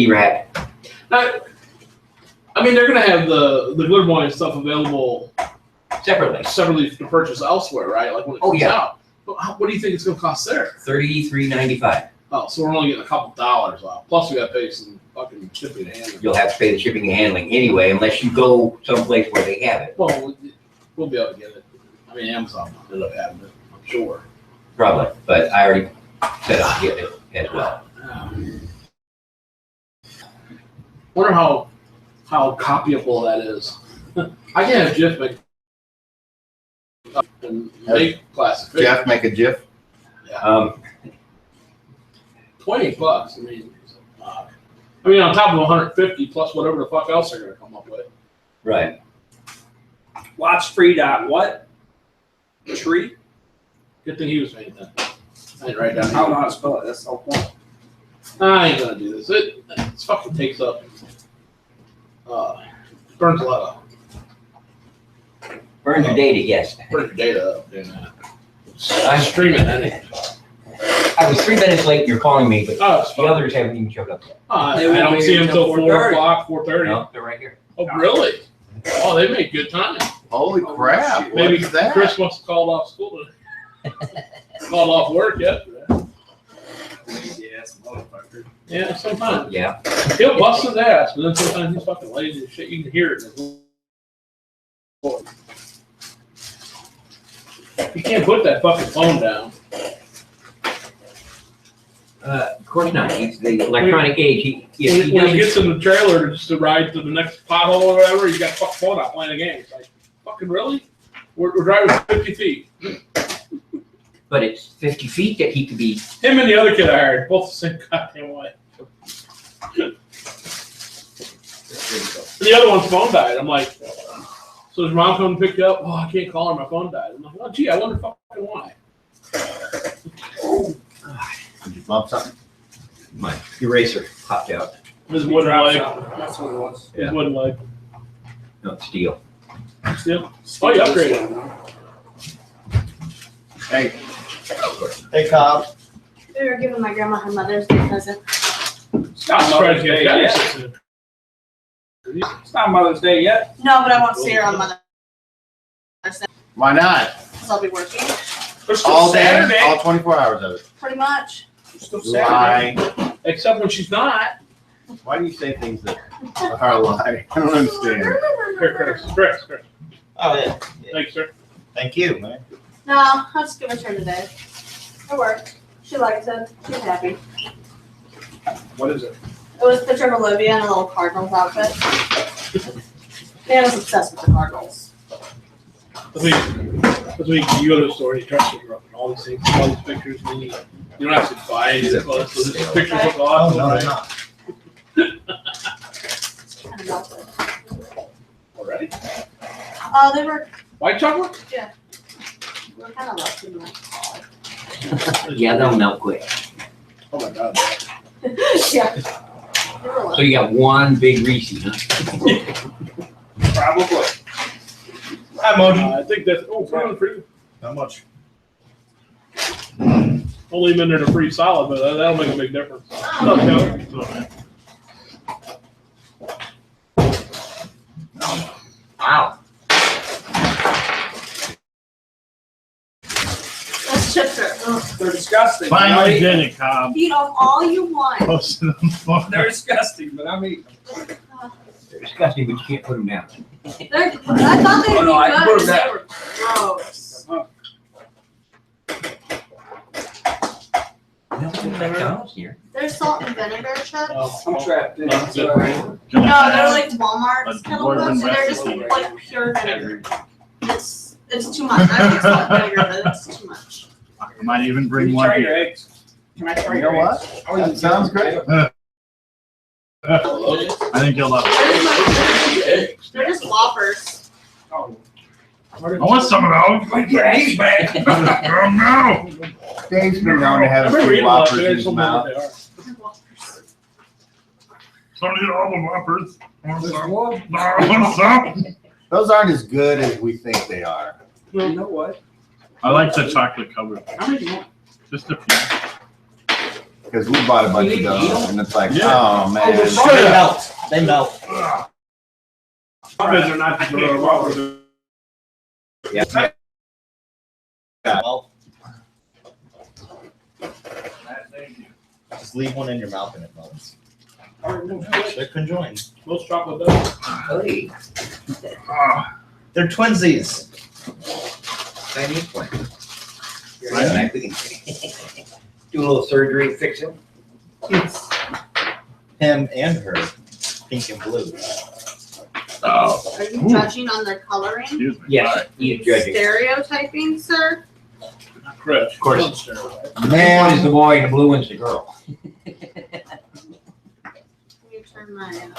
rack. I mean, they're gonna have the glitter boy and stuff available separately to purchase elsewhere, right? Like when it comes out. But what do you think it's gonna cost there? $33.95. Oh, so we're only getting a couple dollars off. Plus, we got to pay some fucking shipping and handling. You'll have to pay the shipping and handling anyway, unless you go someplace where they have it. Well, we'll be able to get it. I mean, Amazon will end up having it, I'm sure. Probably, but I already said I'll get it as well. Wonder how copyable that is. I can have Jeff make classic. Jeff make a GIF. Yeah. $20. I mean, on top of 150 plus whatever the fuck else they're gonna come up with. Right. Watch free dot what? Tree? Good thing he was paying attention. I didn't write down. I don't know how to spell it. That's the whole point. I ain't gonna do this. It fucking takes up. Burns a lot of. Burn your data, yes. Burn your data up doing that. I'm streaming that. I was 3 minutes late. You're calling me, but Oh, the others haven't even showed up yet. I don't see them until 4 o'clock, 4:30. No, they're right here. Oh, really? Oh, they make good time. Holy crap! Maybe What is that? Chris must have called off school today. Called off work yesterday. Yes, motherfucker. Yeah, sometimes. Yeah. He'll bust his ass, but then sometimes he's fucking lazy as shit. You can hear it in his voice. You can't put that fucking phone down. Of course not. He's the electronic age. When he gets in the trailer just to ride to the next pothole or whatever, he's got the fucking phone out playing a game. It's like, fucking really? We're driving 50 feet. But it's 50 feet that he could be. Him and the other kid I hired, both the same goddamn way. The other one's phone died. I'm like, so his mom come and pick you up? Oh, I can't call her. My phone died. I'm like, oh, gee, I wonder fucking why. Did you bump something? My eraser popped out. His wooden leg. That's what it was. His wooden leg. No, it's steel. Still? Oh, you upgraded. Hey. Hey, Cobb. We were giving my grandma her Mother's Day present. I'm surprised you guys got it. It's not Mother's Day yet. No, but I won't see her on Mother's Day Why not? because I'll be working. It's still All day, Saturday. all 24 hours of it. Pretty much. It's still Saturday. Lie. Except when she's not. Why do you say things that are a lie? I don't understand. Here, Chris. Oh, yeah. Thanks, sir. Thank you, man. No, I'll just give it to her today. It worked. She likes it. She's happy. What is it? It was a picture of Olivia in a little Cardinals outfit. Man was obsessed with the Cardinals. This week you go to the store, you try to figure out all these things, all these pictures, and you don't have to buy any clothes, so this pictures look awesome. no, right? not. Kind of melted. Already? They were, White chocolate? we were kind of left in that. Yeah, they'll melt quick. Oh my god. Yeah. They were So you got one big Reese, huh? Probably. Hi, Moji. I think that's, for you. How much? Only a minute of free solid, but that'll make a big difference. Wow. Those chips are, ugh. They're disgusting. Finally did it, Cobb. Eat them all you want. Posted on the phone. They're disgusting, but I mean, They're disgusting, but you can't put them down. I thought they'd Oh, no, I be can good, put but them they were gross. McDonald's here. They're salt and vinegar chips. I'm trapped in. That's So, good. No, they're like Walmart's a kettle bourbon ones, and they're just recipe. like pure vinegar. It's too much. I think salt and vinegar, but it's too much. I might even Can bring you one try your here. eggs? Can I try You your know eggs? what? Oh, That sounds great. I think you'll love it. They're just Whoppers. Oh. I want some of those. Like your eggs back. Oh, no. Dave's been known to I have a remember few eating a lot whoppers of in it, his so mouth. they are. They're Whoppers. Don't eat all the Whoppers. Want There's some? one. No, I want some. Those aren't as good as we think they are. You know what? I like the chocolate covered. How many do you want? Just a few. Because we bought a bunch You of need to those, eat 'em? and it's like, Yeah. oh man. they're Oh, they melt. They melt. Because they're not just regular waffles. Yeah. Melt. Just leave one in your mouth and it melts. They're conjoined. Most chocolate does. Hey, They're twinsies. Chinese one. Yeah, we can do a little surgery, fix him. Him and her. Pink and blue. Oh. Are you judging on their coloring? Excuse me. Yes, Are he's you judging. stereotyping, sir? Chris. Of course. Don't stare at it. The red one is the boy, and the blue one's the girl. Let me turn my,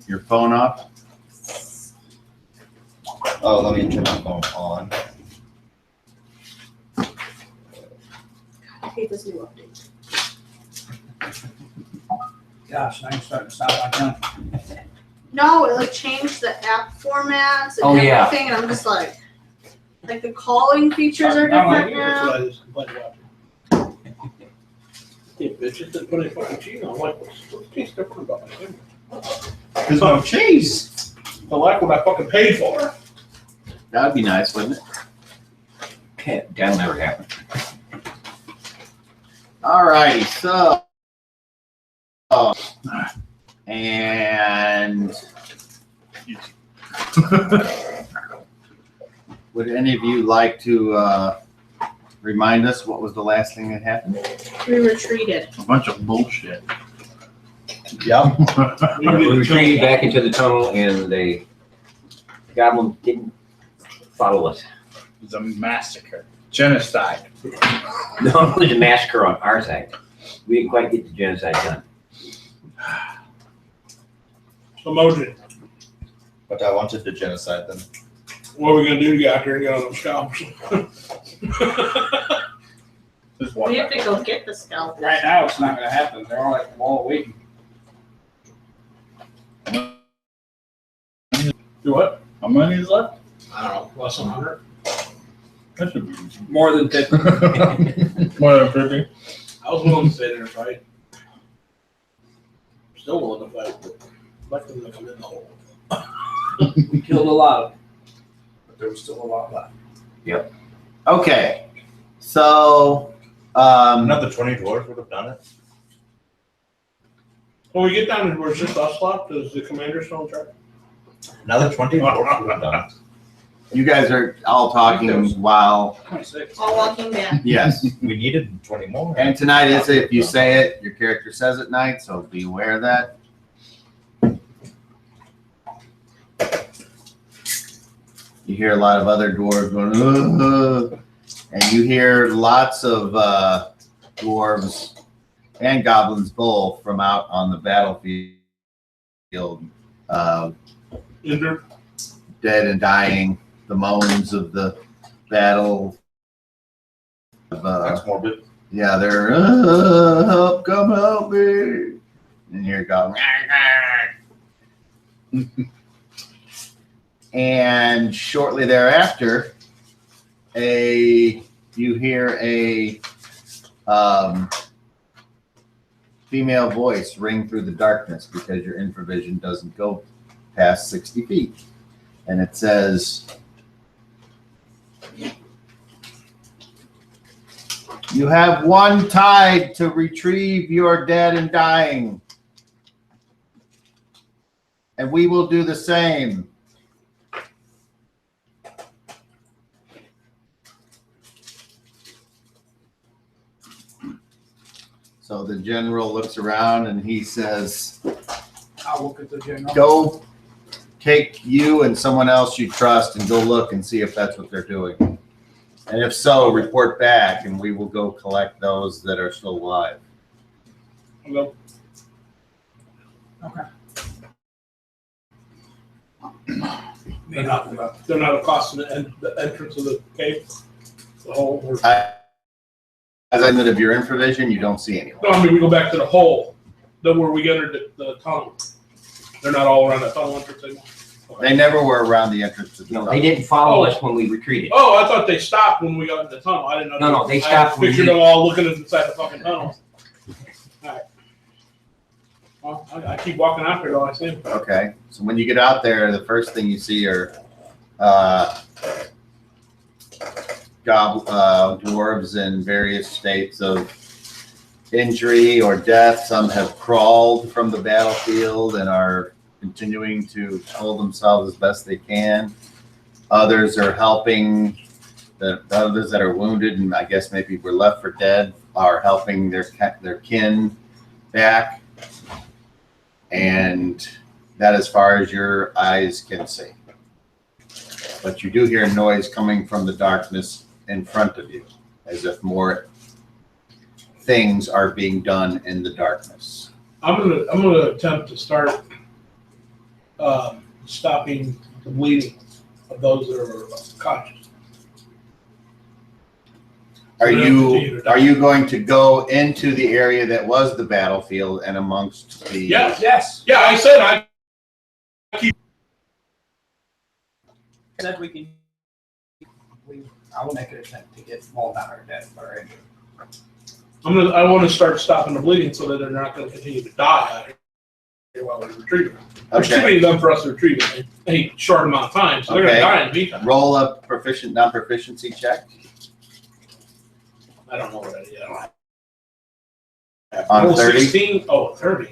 Your phone off? Oh, let me turn my phone on. I hate this new update. Gosh, I'm starting to sound like him. No, it like changed the app formats and Oh, yeah. everything, and I'm just like the calling features are different That's now. what I just complained about. Yeah, bitches didn't put any fucking cheese on. I'm like, what's taste different about my finger? There's no cheese. I like what I fucking paid for. That'd be nice, wouldn't it? That'll never happen. Alrighty, so. And would any of you like to remind us what was the last thing that happened? We retreated. A bunch of bullshit. Yep. We retreated back into the tunnel, and the goblin didn't follow us. It was a massacre. Genocide. No, it was a massacre on our side. We didn't quite get the genocide done. Moji. But I wanted to genocide them. What are we gonna do to get out there and get on those scalps? Just walk We have back. to go get the scalp. Right now, it's not gonna happen. They're all like wall waiting. Do what? How many is left? I don't know, less than 100. That should be easy. More than 50. More than 50. I was willing to stay there and fight. Still willing to fight, but I'd like them to come in the hole. We killed a lot of them, but there was still a lot left. Okay, so Another 20 dwarves would have done it. When we get down to where it's just us left, is the commander still in charge? Another 20 dwarves would have done it. you guys are all talking while 26. All walking down. yes. We needed 20 more. And tonight is if you say it, your character says it night, so be aware of that. You hear a lot of other dwarves going, "Ugh," and you hear lots of dwarves and goblins both from out on the battlefield, Injured? dead and dying, the moans of the battle. That's morbid. Yeah, they're help, come help me, and you're going. And shortly thereafter, you hear a female voice ring through the darkness because your infravision doesn't go past 60 feet, and it says, "You have one tide to retrieve your dead and dying, and we will do the same." So the general looks around and he says, I'll look at the general. "Go take you and someone else you trust and go look and see if that's what they're doing. And if so, report back and we will go collect those that are still alive." Hello? They're not across the entrance of the cave? The hole? Or, As I said, of your infravision, you don't see anyone. no, I mean, we go back to the hole, where we entered the tunnel. They're not all around that tunnel entrance anymore. They never were around the entrance to the No, tunnel. they didn't follow us when we retreated. Oh, I thought they stopped when we got in the tunnel. I didn't know. No, they stopped I when pictured we- them all looking inside the fucking tunnel. Alright. Well, I keep walking after it all I see. Okay, so when you get out there, the first thing you see are dwarves in various states of injury or death. Some have crawled from the battlefield and are continuing to hold themselves as best they can. Others are helping, the others that are wounded and I guess maybe were left for dead are helping their kin back. And that as far as your eyes can see. But you do hear noise coming from the darkness in front of you, as if more things are being done in the darkness. I'm gonna attempt to start stopping the bleeding of those that are conscious. Are you going to go into the area that was the battlefield and amongst the? Yes. Yes. Yeah, I said I Said we can. I will make an attempt to get Walnut or dead or injured. I want to start stopping the bleeding so that they're not going to continue to die out here while we retrieve them. There's too many of them for us to retrieve in a short amount of time, so they're going to die in the meantime. Roll a non-proficiency check I don't know what that is. I don't have. on Roll 30. 16. Oh, 30.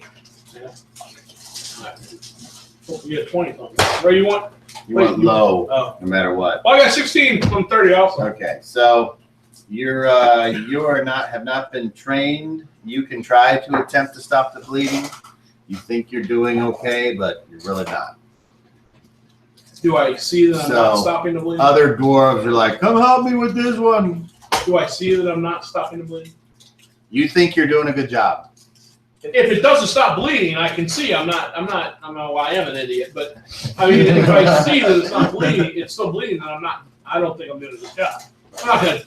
Yeah. All right. Hope we get 20 something. Where you want? You want low, Oh. no matter what. Well, I got 16 on 30 also. Okay, so you are not have not been trained. You can try to attempt to stop the bleeding. You think you're doing okay, but you're really not. Do I see that I'm not So, stopping the bleeding? Other dwarves are like, "Come help me with this one." Do I see that I'm not stopping the bleeding? You think you're doing a good job. If it doesn't stop bleeding, I can see I am an idiot, but I mean, if I see that it's not bleeding, it's still bleeding, then I don't think I'm doing a good job.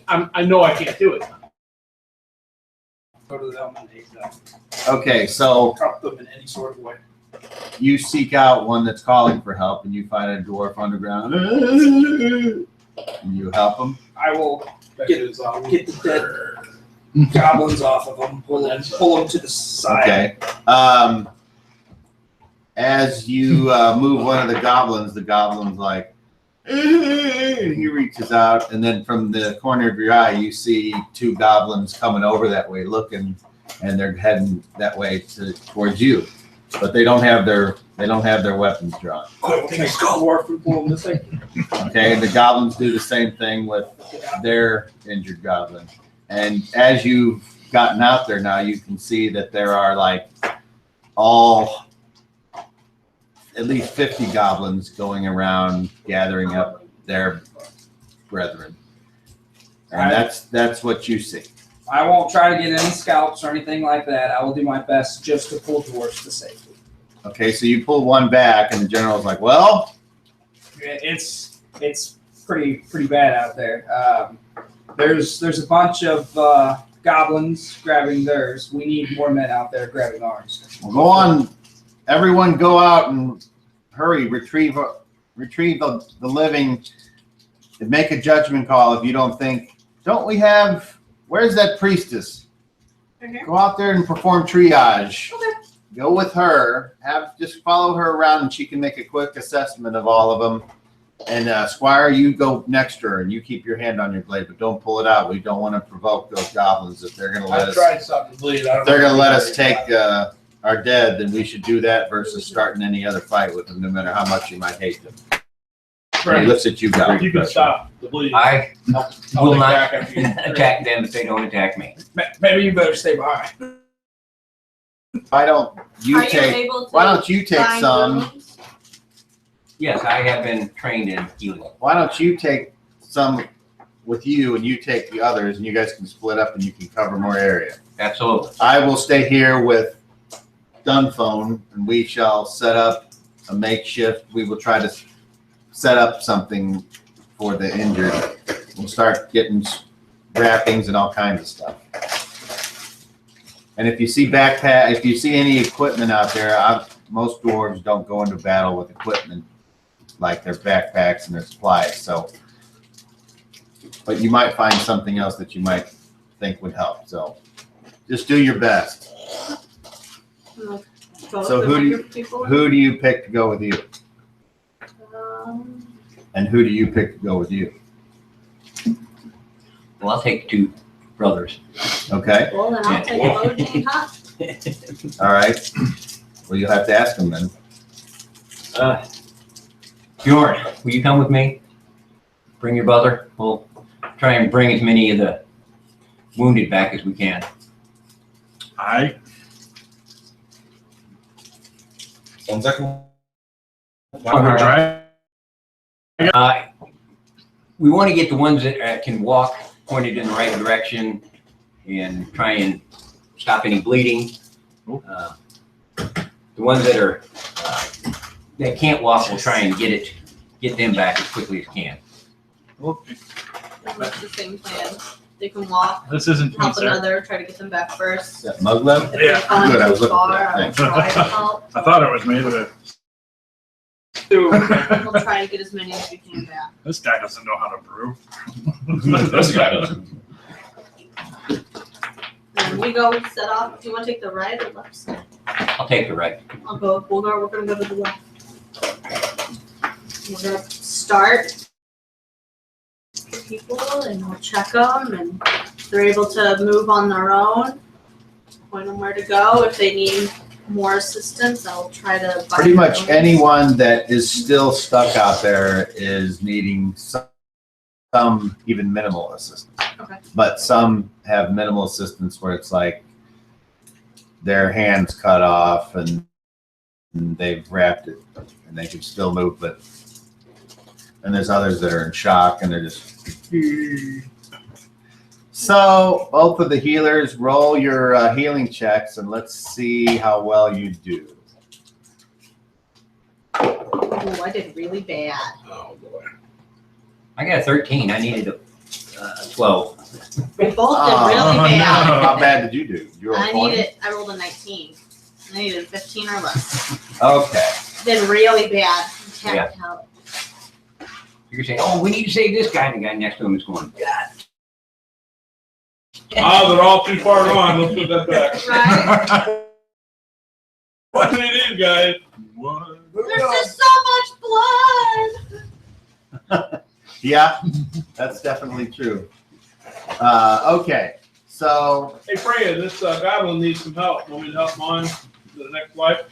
I know I can't do it. Go to them and aid them. Okay, so Help them in any sort of way. you seek out one that's calling for help, and you find a dwarf on the ground, and you help him. I will That Get- is, get the dead goblins off of them, pull them to the side. Okay. As you move one of the goblins like, and he reaches out, and then from the corner of your eye, you see two goblins coming over that way, looking, and they're heading that way towards you, but they don't have their weapons drawn. I will take a dwarf and pull them this way. Okay, and the goblins do the same thing with their injured goblin. And as you've gotten out there now, you can see that there are like at least 50 goblins going around gathering up their brethren. And that's what you see. I won't try to get any scalps or anything like that. I will do my best just to pull dwarfs to safety. Okay, so you pull one back, and the general's like, "Well, It's pretty bad out there. There's a bunch of goblins grabbing theirs. We need more men out there grabbing ours. we'll go on. Everyone, go out and hurry, retrieve the living, and make a judgment call if you don't think. Don't we have? Where's that priestess? Okay. Go out there and perform triage. Okay. Go with her. Just follow her around, and she can make a quick assessment of all of them. And Squire, you go next to her, and you keep your hand on your blade, but don't pull it out. We don't want to provoke those goblins. If they're going to let I us, tried something to bleed. if they're going to let us take our dead, then we should do that versus starting any other fight with them, no matter how much you might hate them. And he looks at you guys. You can stop the bleeding. I I'll will take not back after you. attack them if they don't attack me. Maybe you better stay behind. Why don't you Are you take? able to Why don't you take find some? wounds? Yes, I have been trained in healing. Why don't you take some with you, and you take the others, and you guys can split up, and you can cover more area. Absolutely. I will stay here with Dunphone, and we shall set up a makeshift. We will try to set up something for the injured. We'll start getting wrappings and all kinds of stuff. And if you see if you see any equipment out there, most dwarves don't go into battle with equipment. like their backpacks and their supplies. So, but you might find something else that you might think would help. So, just do your best. So who do you pick to go with you? And who do you pick to go with you? Well, I'll take 2 brothers. Okay. Well, then I'll take Moji and Hot. All right. Well, you'll have to ask them then. Bjorn, will you come with me? Bring your brother. We'll try and bring as many of the wounded back as we can. Aye. Sounds like We want to get the ones that can walk pointed in the right direction and try and stop any bleeding. The ones that are that can't walk, we'll try and get them back as quickly as can. That's the same plan. They can walk, This isn't help sir. another, try to get them back Is first. that Muglev? If Yeah, they've gone good, I was too looking for far, that, I'll thanks. try to help. I thought it was made of it. We'll try to get as many as we can back. This guy doesn't know how to brew. This guy doesn't. And we go set off. Do you want to take the right or left side? I'll take the right. We're gonna go to the left. We're gonna start people and we'll check them, and if they're able to move on their own, point them where to go. If they need more assistance, I'll try to. Pretty much anyone that is still stuck out there is needing some even minimal assistance. Okay. But some have minimal assistance where it's like their hands cut off and they've wrapped it and they can still move, but and there's others that are in shock and they're just. So both of the healers, roll your healing checks and let's see how well you do. Oh, I did really bad. Oh, boy. I got a 13. I needed a 12. We both did really bad. no. How bad did you do? You rolled 20? I rolled a 19. I needed 15 or less. Okay. Did really bad. Can't Yeah. help. You're saying, oh, we need to save this guy. And the guy next to him is going, God. They're all too far gone. Let's put that back. Right? What do they do, guys? What? There's just so much blood. Yeah, that's definitely true. Okay, so Hey, Freya, this goblin needs some help. Want me to help him on to the next life?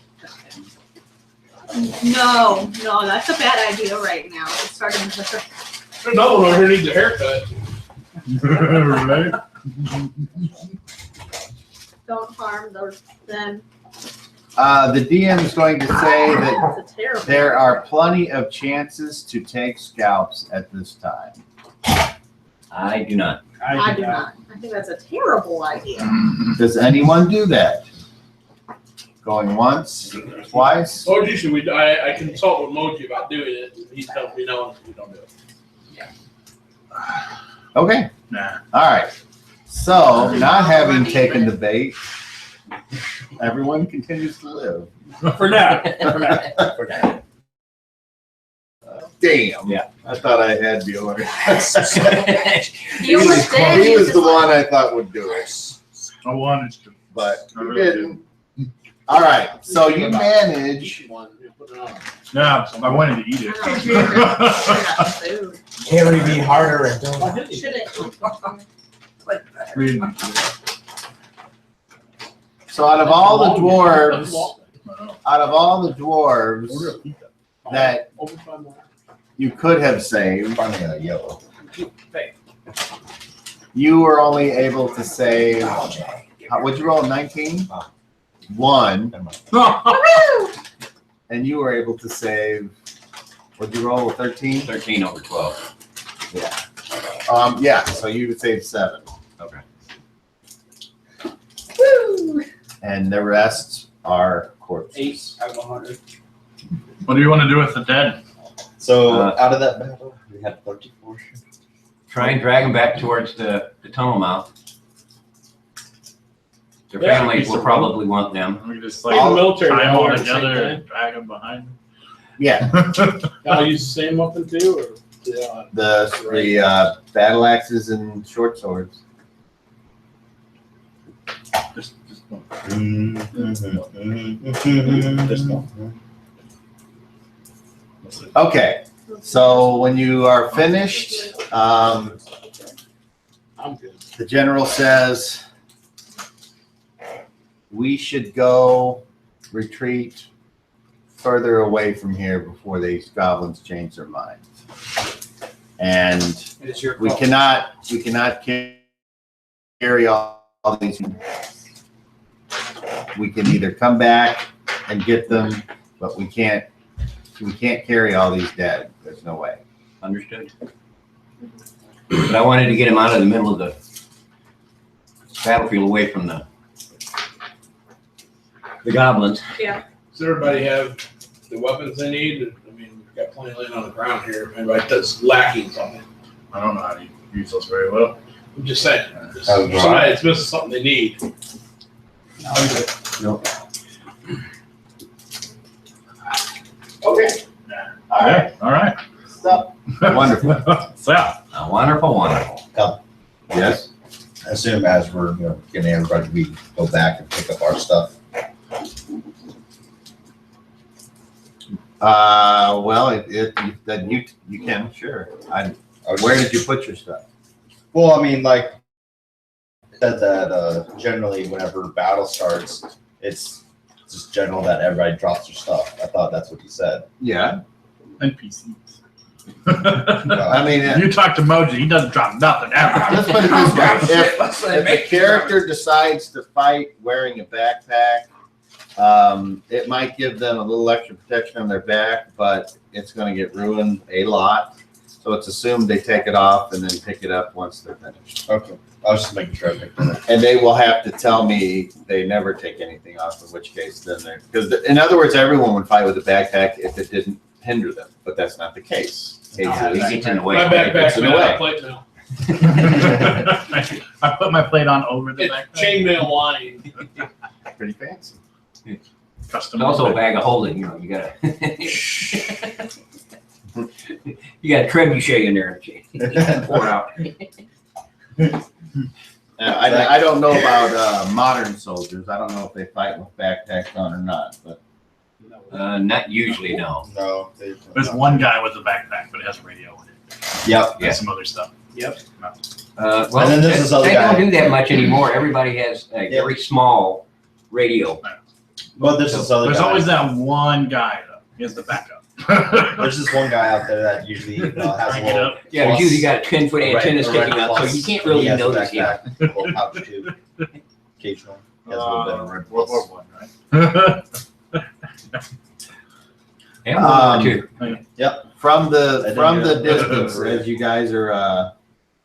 No, that's a bad idea right now. It's starting to. There's another one over here needs a haircut. Right? Don't harm them. the DM is going to say that It's a terrible. there are plenty of chances to take scalps at this time. I do not. I do not. I think that's a terrible idea. Does anyone do that? Going once, twice? Moji, should we? I consult with Moji about doing it. He tells me no, we don't do it. Okay, Nah. all right. So, not having taken the bait, everyone continues to live. For now. Damn. Yeah. I thought I had Bjorn. You were saying He you was just the like- one I thought would do it, I wanted to. but I he really didn't. All right, so you manage. Yeah, I wanted to eat it. Food. Can't really be harder and don't. Should it? So out of all the dwarves, that you could have saved, Yellow. you were only able to save. What'd you roll? 19? 1, and you were able to save. What'd you roll? 13? 13 over 12. Yeah. So you would save 7. Okay. Woo! And the rest are corpses. 8 out of 100. What do you want to do with the dead? So out of that battle, we had 34. Try and drag them back towards the tunnel mouth. Their Yeah, families will probably want them. We can just Leave the military tie them down all there at the same together time. and drag them behind. Yeah, Y'all use the same weapon too, or? Yeah. the battle axes and short swords. Just one. Just one. Okay, so when you are finished, I'm good. the general says we should go retreat further away from here before these goblins change their minds. And It is your we call. cannot carry all these. We can either come back and get them, but we can't carry all these dead. There's no way. Understood. But I wanted to get him out of the middle of the battlefield, away from the goblins. Does everybody have the weapons they need? I mean, we've got plenty laying on the ground here. Everybody that's lacking something. I don't know how to use those very well. I'm just saying. Just Oh, right. somebody that's missing something they need. Okay. All right. Stop. Wonderful. So, Wonderful, wonderful. Yes. I assume as we're, getting everybody, we go back and pick up our stuff. Well, then you can, sure. Where did you put your stuff? Well, I mean, like, said that generally whenever battle starts, it's just general that everybody drops their stuff. I thought that's what you said. Yeah. NPCs. I mean, You talk to Moji, he doesn't drop nothing ever. let's put it this way. Let's say If make a character decides to fight wearing a backpack, it might give them a little extra protection on their back, but it's going to get ruined a lot. So it's assumed they take it off and then pick it up once they're finished. Okay. I was just making sure I picked it up. And they will have to tell me they never take anything off, in which case then they're, because in other words, everyone would fight with a backpack if it didn't hinder them, but that's not the case. He gets in the way. My backpack's in the made out way. of plate now. I put my plate on over the It's back. chainmail line. Pretty fancy. Custom. It's also a bag of holding, you gotta. You got a trebuchet in there, pour it out. I don't know about modern soldiers. I don't know if they fight with backpacks on or not, but Not usually, no. No. There's one guy with a backpack, but it has a radio in it. Yep. And some other stuff. Well, And then there's this other they guy. don't do that much anymore. Everybody has a Yeah. very small radio. Well, there's this other There's guy. always that one guy, though. He has the backup. There's this one guy out there that usually has a Crank it little. up. Yeah, but usually got a 10-foot antenna sticking up, so plus. you can't really He has a notice him. backpack, a little pouch too. Occasionally. He has a little bit of red World plus. War I, right? And World War II. from I didn't the know. distance, as you guys are,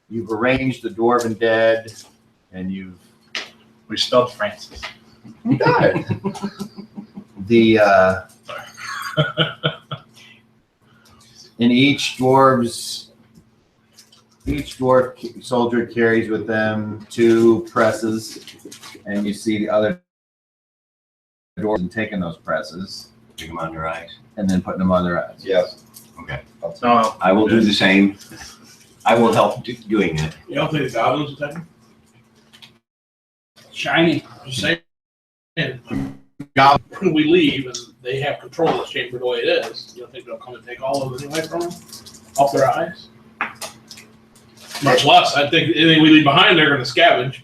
you've arranged the dwarven dead, and you've We spelled Francis. He died. the in each dwarf soldier carries with them 2 presses, and you see the other dwarves and taking those presses Put them on their eyes. and then putting them on their eyes. Yes. Okay. No, I will do the same. I will help doing that. You don't think the goblins attack him? Shiny. Just saying. When we leave and they have control of this chamber the way it is, you don't think they'll come and take all of it anyway from them? Off their eyes? Much less, I think anything we leave behind, they're gonna scavenge.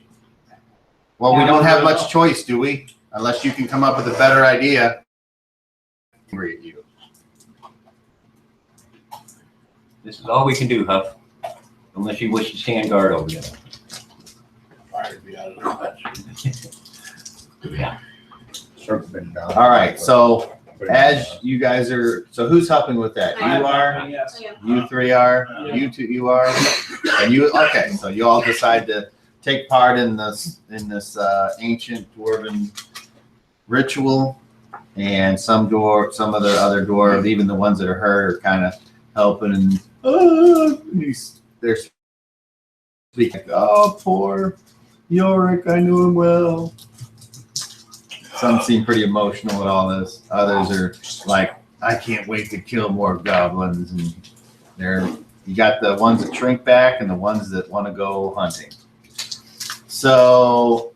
Well, we don't have much choice, do we? Unless you can come up with a better idea. Agree with you. This is all we can do, Huff. Unless you wish to stand guard over them. Fire to be out of the question. Yeah. Serpent down. All right, so as you guys are, so who's helping with that? I am. You are, Yes. you 3 are, you 2 you are, and you, okay, so you all decide to take part in this ancient dwarven ritual, and some of the other dwarves, even the ones that are hurt, are kind of helping, and they're speaking, oh, poor Yorick, I knew him well. Some seem pretty emotional at all this. Others are like I can't wait to kill more goblins. And you got the ones that shrink back and the ones that want to go hunting. So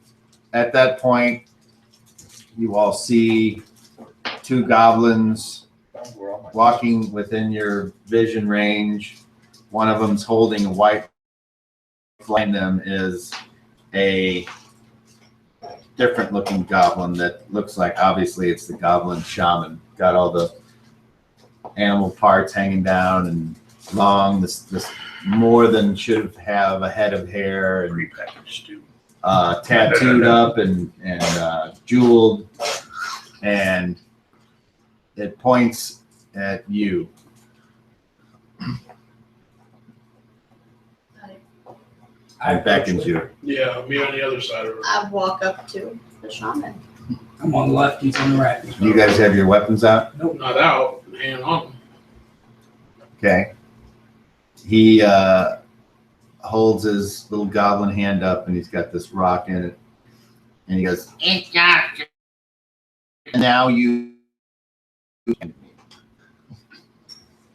at that point, you all see two goblins walking within your vision range. One of them's holding a white. Behind them is a different looking goblin that looks like, obviously it's the goblin shaman. Got all the animal parts hanging down and long, this more than should have a head of hair, and Prepackaged too. tattooed up and jeweled, and it points at you. I beckons you. Yeah, me on the other side of her. I walk up to the shaman. I'm on the left, he's on the right. You guys have your weapons out? Not out, hand on them. Okay. He holds his little goblin hand up, and he's got this rock in it, and he goes, "It's just." And now you.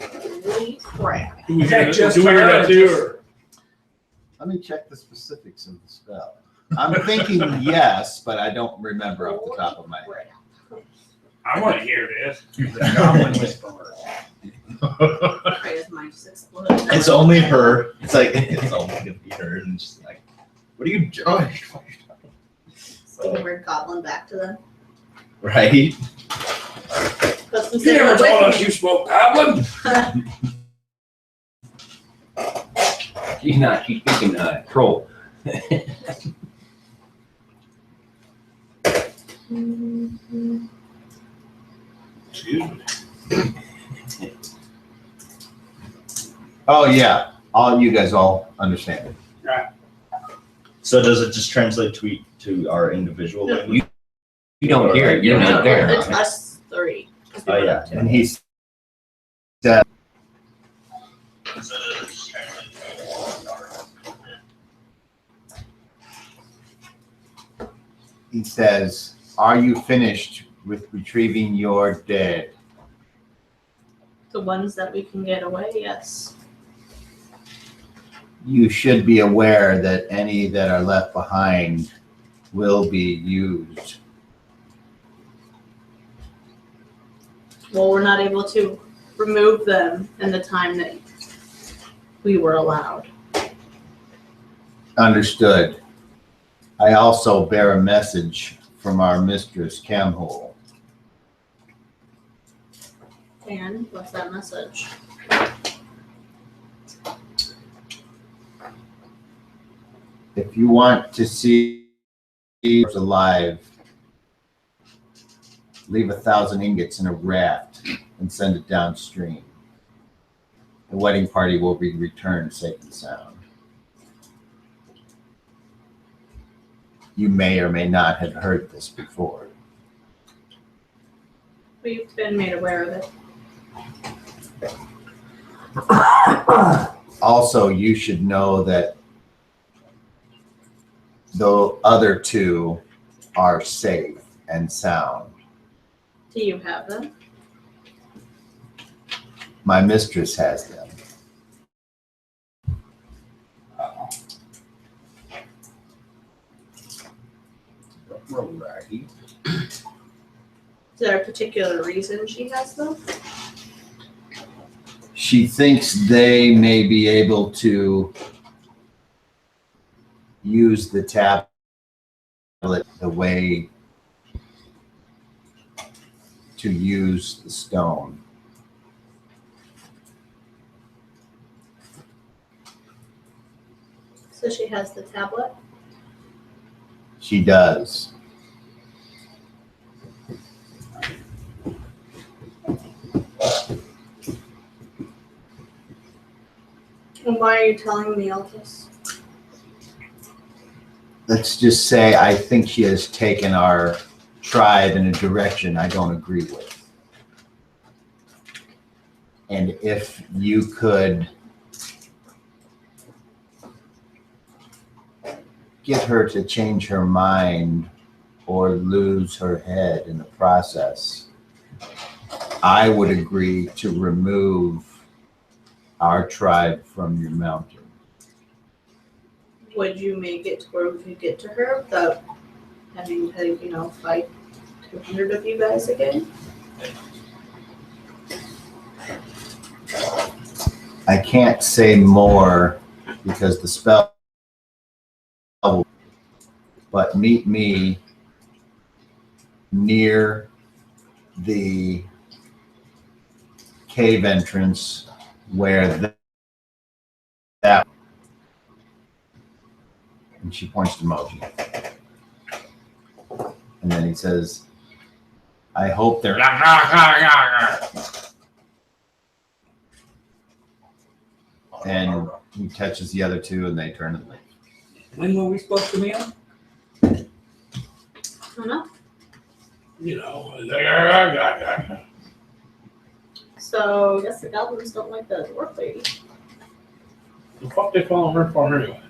Holy crap. Do we that hear just that her? too, or? Let me check the specifics of the spell. I'm thinking yes, but I don't remember off the top of my head. I want to hear this. The goblin whisperer. Freya's mind just exploded. It's only her. It's like it's only gonna be her, and just like, what are you doing? So we bring Goblin back to them. Right? But since You they were never told with us you spoke goblin. She's not. She's speaking troll. me. Excuse me. Oh yeah, you guys all understand it. So does it just translate to our individual No. language? You don't hear it. You're not there. It's us three. 'Cause we Oh, went yeah. up to And it. he said, he says, "Are you finished with retrieving your dead?" The ones that we can get away, yes. You should be aware that any that are left behind will be used. Well, we're not able to remove them in the time that we were allowed. Understood. I also bear a message from our mistress, Camhole. And what's that message? If you want to see us alive, leave 1,000 ingots in a raft and send it downstream. The wedding party will be returned safe and sound. You may or may not have heard this before. We've been made aware of it. Also, you should know that the other two are safe and sound. Do you have them? My mistress has them. Right. Is there a particular reason she has them? She thinks they may be able to use the tablet the way to use the stone. So she has the tablet? She does. And why are you telling me all this? Let's just say I think she has taken our tribe in a direction I don't agree with. And if you could get her to change her mind or lose her head in the process, I would agree to remove our tribe from your mountain. Would you make it to where we could get to her without having to, fight 200 of you guys again? I can't say more because the spell, but meet me near the cave entrance where that, and she points to Moji. And then he says, I hope they're and he catches the other two and they turn and leave. When were we supposed to meet him? I don't know. So I guess the goblins don't like the dwarf lady. The fuck they calling her for anyway?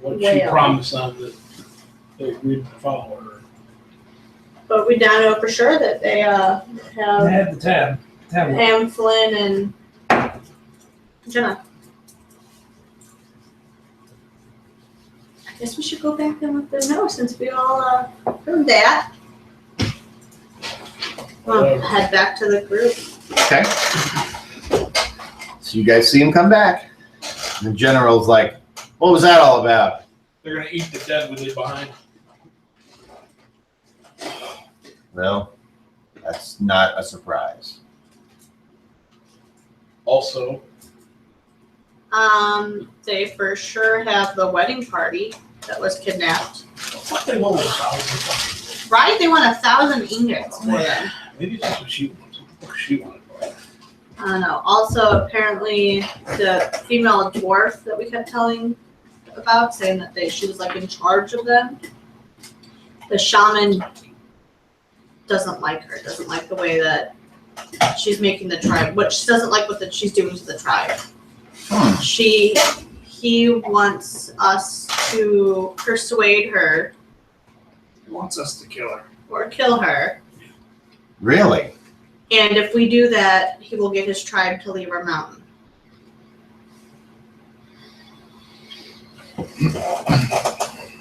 What she Whale. promised them that they agreed to follow her. But we now know for sure that they I have had the tab. Ham, Flynn, and Jenna. I guess we should go back and let them know since we all heard that. Well, head back to the group. Okay. So you guys see him come back. And the general's like, what was that all about? They're gonna eat the dead we leave behind. Well, that's not a surprise. Also, They for sure have the wedding party that was kidnapped. what they want with 1,000? Right? They want 1,000 ingots for them. Maybe that's what she wants. What she wanted. I don't know. Also, apparently, the female dwarf that we kept telling about, saying that she was like in charge of them. The shaman doesn't like her. Doesn't like the way that she's making the tribe. She doesn't like what she's doing to the tribe. He wants us to persuade her. He wants us to kill her. Or kill her. Really? And if we do that, he will get his tribe to leave our mountain.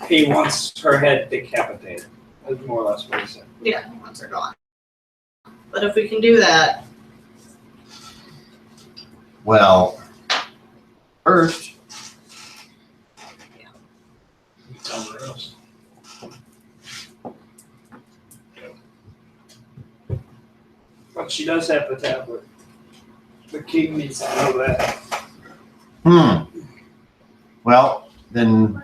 He wants her head decapitated. That's more or less what he said. Yeah, once they're gone. But if we can do that, Well, first, Somewhere else. But she does have the tablet. The king needs to know that. well, then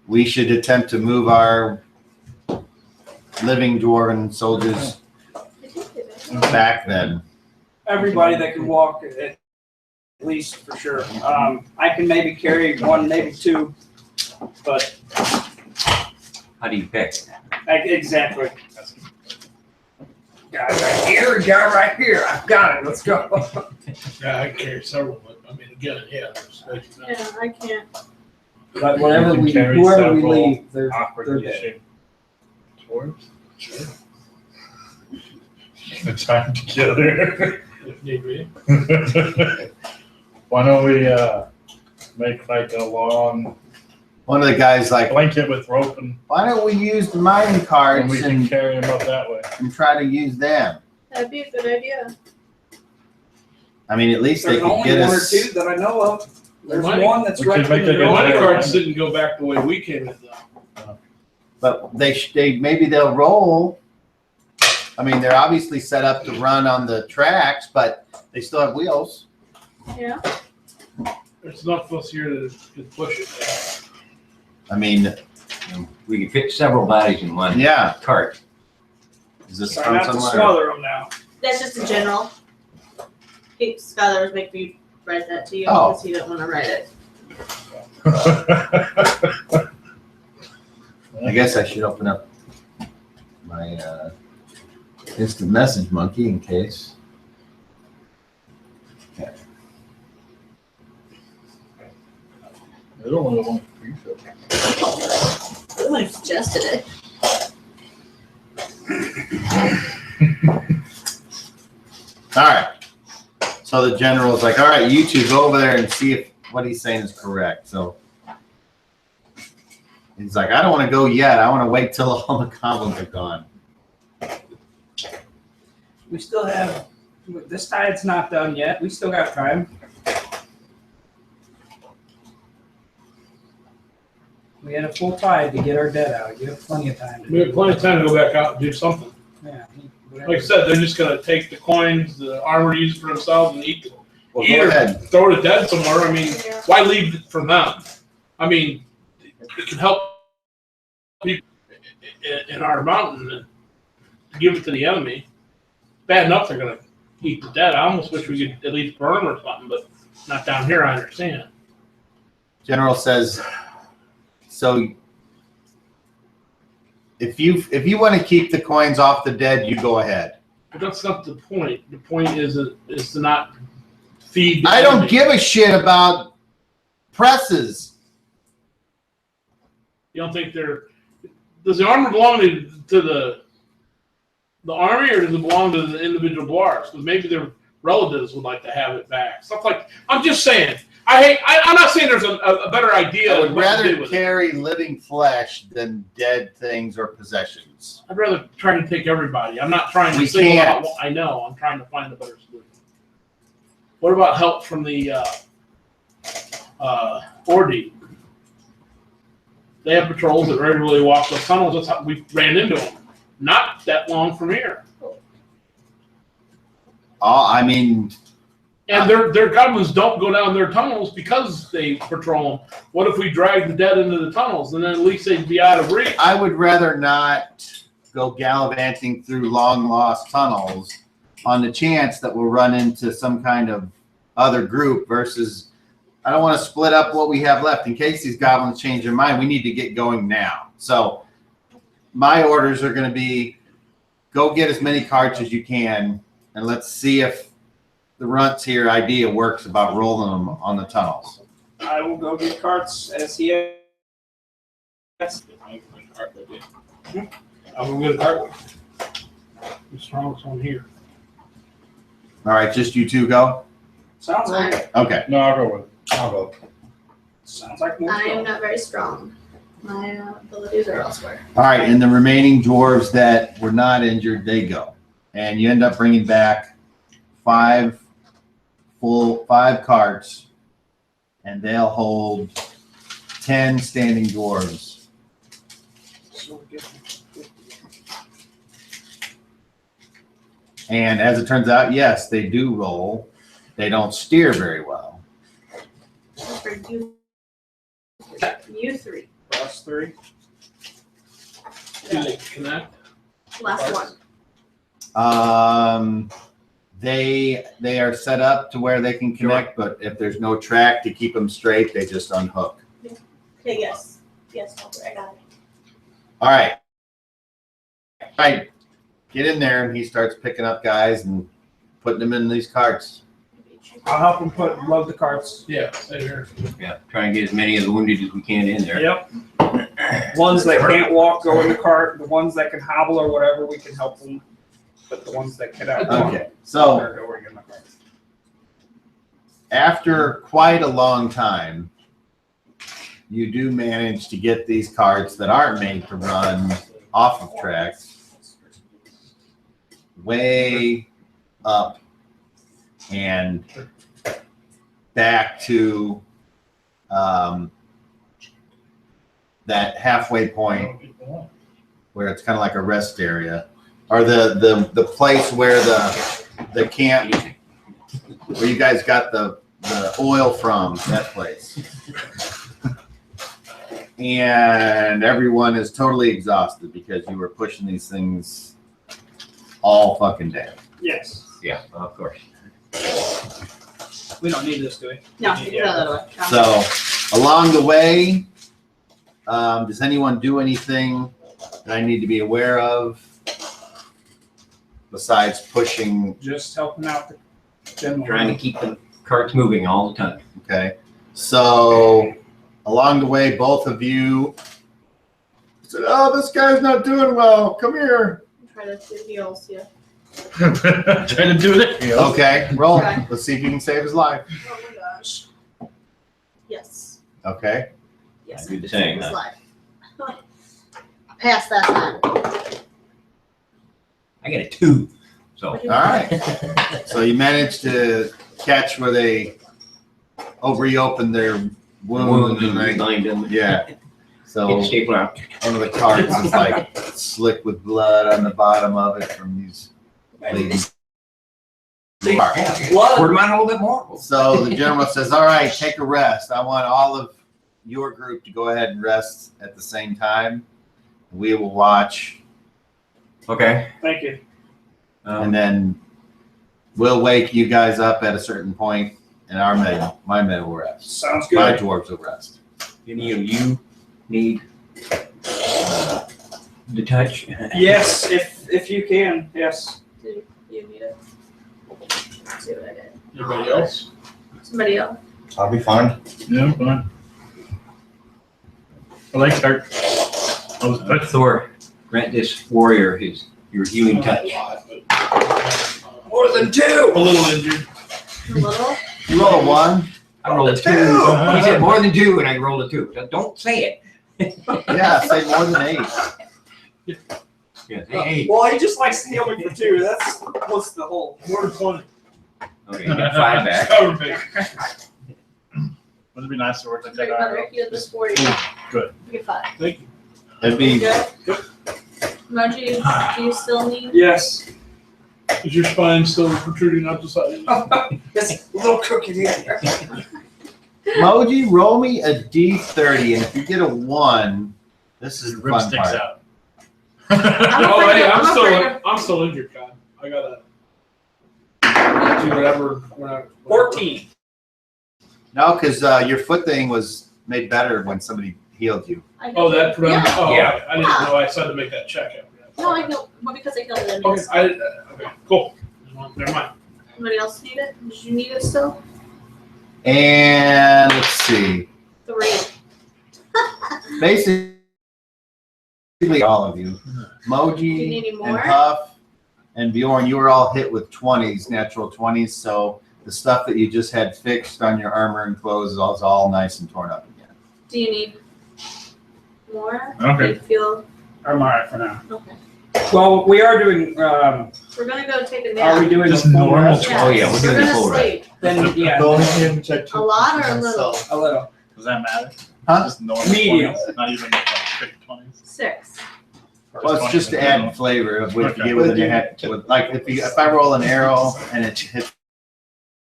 we should attempt to move our living dwarven soldiers back then. Everybody that can walk, at least for sure. I can maybe carry one, maybe two, but How do you pick? exactly. Guy right here, guy right here. I've got it. Let's go. Yeah, I carry several, but I mean, again, yeah. yeah, I can't. But whatever You we, can carry whoever we several leave, they're Awkwardly dead. shaped dwarves. Sure. The time together. If need be. Why don't we make like a long One of the guys like, blanket with rope and why don't we use the mine we cards can carry them up that way? and try to use them? That'd be a good idea. I mean, at least they There's could only get one or us. two that I know of. There's Money. one that's We right could make in it the The go money there. cards didn't go back the way we came in though. But they maybe they'll roll. I mean, they're obviously set up to run on the tracks, but they still have wheels. Yeah. There's enough of us here to push it. I mean, We can fit several bodies in one yeah. cart. Is this Try from not to somewhere? smother them now. That's just in general. Skylar was making me write that to you Oh. because he didn't want to write it. I guess I should open up my instant message monkey in case. Okay. I don't really want to pre-fill. I would have suggested it. All right. So the general's like, all right, you two go over there and see if what he's saying is correct. So he's like, I don't want to go yet. I want to wait till all the goblins are gone. We still have, this tide's not done yet. We still got time. We had a full tide to get our dead out. You have plenty of time. We have plenty of time to go back out and do something. Yeah. Like I said, they're just gonna take the coins, the armor used for themselves, and eat Well, either go ahead. throw it dead somewhere. I mean, Yeah. why leave it for them? I mean, it can help people in our mountain and give it to the enemy. Bad enough they're gonna eat the dead. I almost wish we could at least burn them or something, but not down here. I understand. General says, so if you want to keep the coins off the dead, you go ahead. But that's not the point. The point is to not feed. The I don't enemy. give a shit about presses. You don't think they're? Does the armor belong to the army, or does it belong to the individual dwarves? Because maybe their relatives would like to have it back. Stuff like I'm just saying. I'm not saying there's a better idea. I would of what to do rather with it. carry living flesh than dead things or possessions. I'd rather try to take everybody. I'm not trying to We single can't. out. I know. I'm trying to find a better solution. What about help from the Ordi? They have patrols that regularly walk those tunnels. That's how we ran into them. Not that long from here. I mean, And their goblins don't go down their tunnels because they patrol them. What if we drag the dead into the tunnels, and then at least they'd be out of reach? I would rather not go gallivanting through long lost tunnels on the chance that we'll run into some kind of other group versus I don't want to split up what we have left in case these goblins change their mind. We need to get going now. So my orders are going to be go get as many carts as you can and let's see if the runts here idea works about rolling them on the tunnels. I will go get carts as he has. I'm gonna get a cart. The strongest one here. All right, just you two go? Sounds like Okay. No, I'll go with it. I'll go. sounds like more. I am not very strong. My abilities are elsewhere. All right, and the remaining dwarves that were not injured, they go. And you end up bringing back five carts, and they'll hold 10 standing dwarves. And as it turns out, yes, they do roll. They don't steer very well. For you, you three. Plus 3. Do they connect? Last one. They are set up to where they can connect, but if there's no track to keep them straight, they just unhook. Okay, yes. Yes, I got it. All right. All right. Get in there, and he starts picking up guys and putting them in these carts. I'll help him load the carts. Yeah, stay here. Yeah, try and get as many of the wounded as we can in there. Yep. Ones that can't walk go in the cart. The ones that can hobble or whatever, we can help them. But the ones that cannot walk, Okay. So they're going in the cart. after quite a long time, you do manage to get these carts that aren't made to run off of tracks way up and back to that halfway point where it's kind of like a rest area, or the place where the camp where you guys got the oil from, that place. And everyone is totally exhausted because you were pushing these things all fucking day. Yes. Yeah, of course. We don't need this, do we? No, you can go the other way. So along the way, does anyone do anything that I need to be aware of besides pushing? Just helping out the general. Trying to keep the carts moving all the time. Okay. So along the way, both of you said, oh, this guy's not doing well. Come here. Try to do heals, yeah. Trying to do it. Okay, roll. Okay. Let's see if you can save his life. Oh my gosh. Yes. Okay. Yes. I do the I same, his huh? life. Pass that time. I got a 2. So All right. So you managed to catch where they reopened their wound and they, remind them. yeah. Get So the stapler out. one of the carts is like slick with blood on the bottom of it from these ladies. Pour them out a little bit more. So the general says, all right, take a rest. I want all of your group to go ahead and rest at the same time. We will watch, Okay. Thank you. and then we'll wake you guys up at a certain point, and my men will rest. Sounds My good. dwarves will rest. Any of you need the touch? Yes, if you can, yes. Do you need it? Let's see what I did. Anybody else? Somebody else. I'll be fine. Yeah, I'm fine. I like start. I was touched. Thor, grant this warrior your healing touch. More than 2. A little injured. A little. You roll a 1. I rolled a 2. He said more than 2, and I rolled a 2. So don't say it. Yeah, say more than 8. Yeah, say 8. Well, he just likes healing for 2. That's what's the whole. More than 20. Okay, you got 5 back. Cover me. Wouldn't it be nice to work like Very that? better. He did this for you. Good. You get 5. Thank you. It'd be Good. Moji, do you still need? Yes. Is your spine still protruding out the side? This little cookie here. Moji, roll me a D30, and if you get a 1, this is Your the rib fun sticks part. out. Oh, afraid hey, of- I'm afraid I'm still injured, God. I gotta do whatever. 14. No, because your foot thing was made better when somebody healed you. Oh, that prevents. Yeah. Oh, Yeah. okay. I didn't know I said to make that check after that. No, I know, but because I killed it. Okay, okay, cool. Never mind. Anybody else need it? Did you need it still? And let's see. 3. Basically, all of you. Do you Moji need any and more? Huff and Bjorn, you were all hit with 20s, natural 20s. So the stuff that you just had fixed on your armor and clothes is all nice and torn up again. Do you need more? Okay. Do you feel I'm alright for now. okay? Well, we are doing. We're gonna go take a Are nap. we doing Just a full normal rest? Oh, yeah, we're doing the gonna full rest. sleep. Then yeah, The only thing which I took A lot or for a little? myself. a little. Does that matter? Huh? Just normal Medium. 20s, not even like 20s. 6. Well, it's just to add flavor of what you Okay. get with your head. Like if I roll an arrow and it hits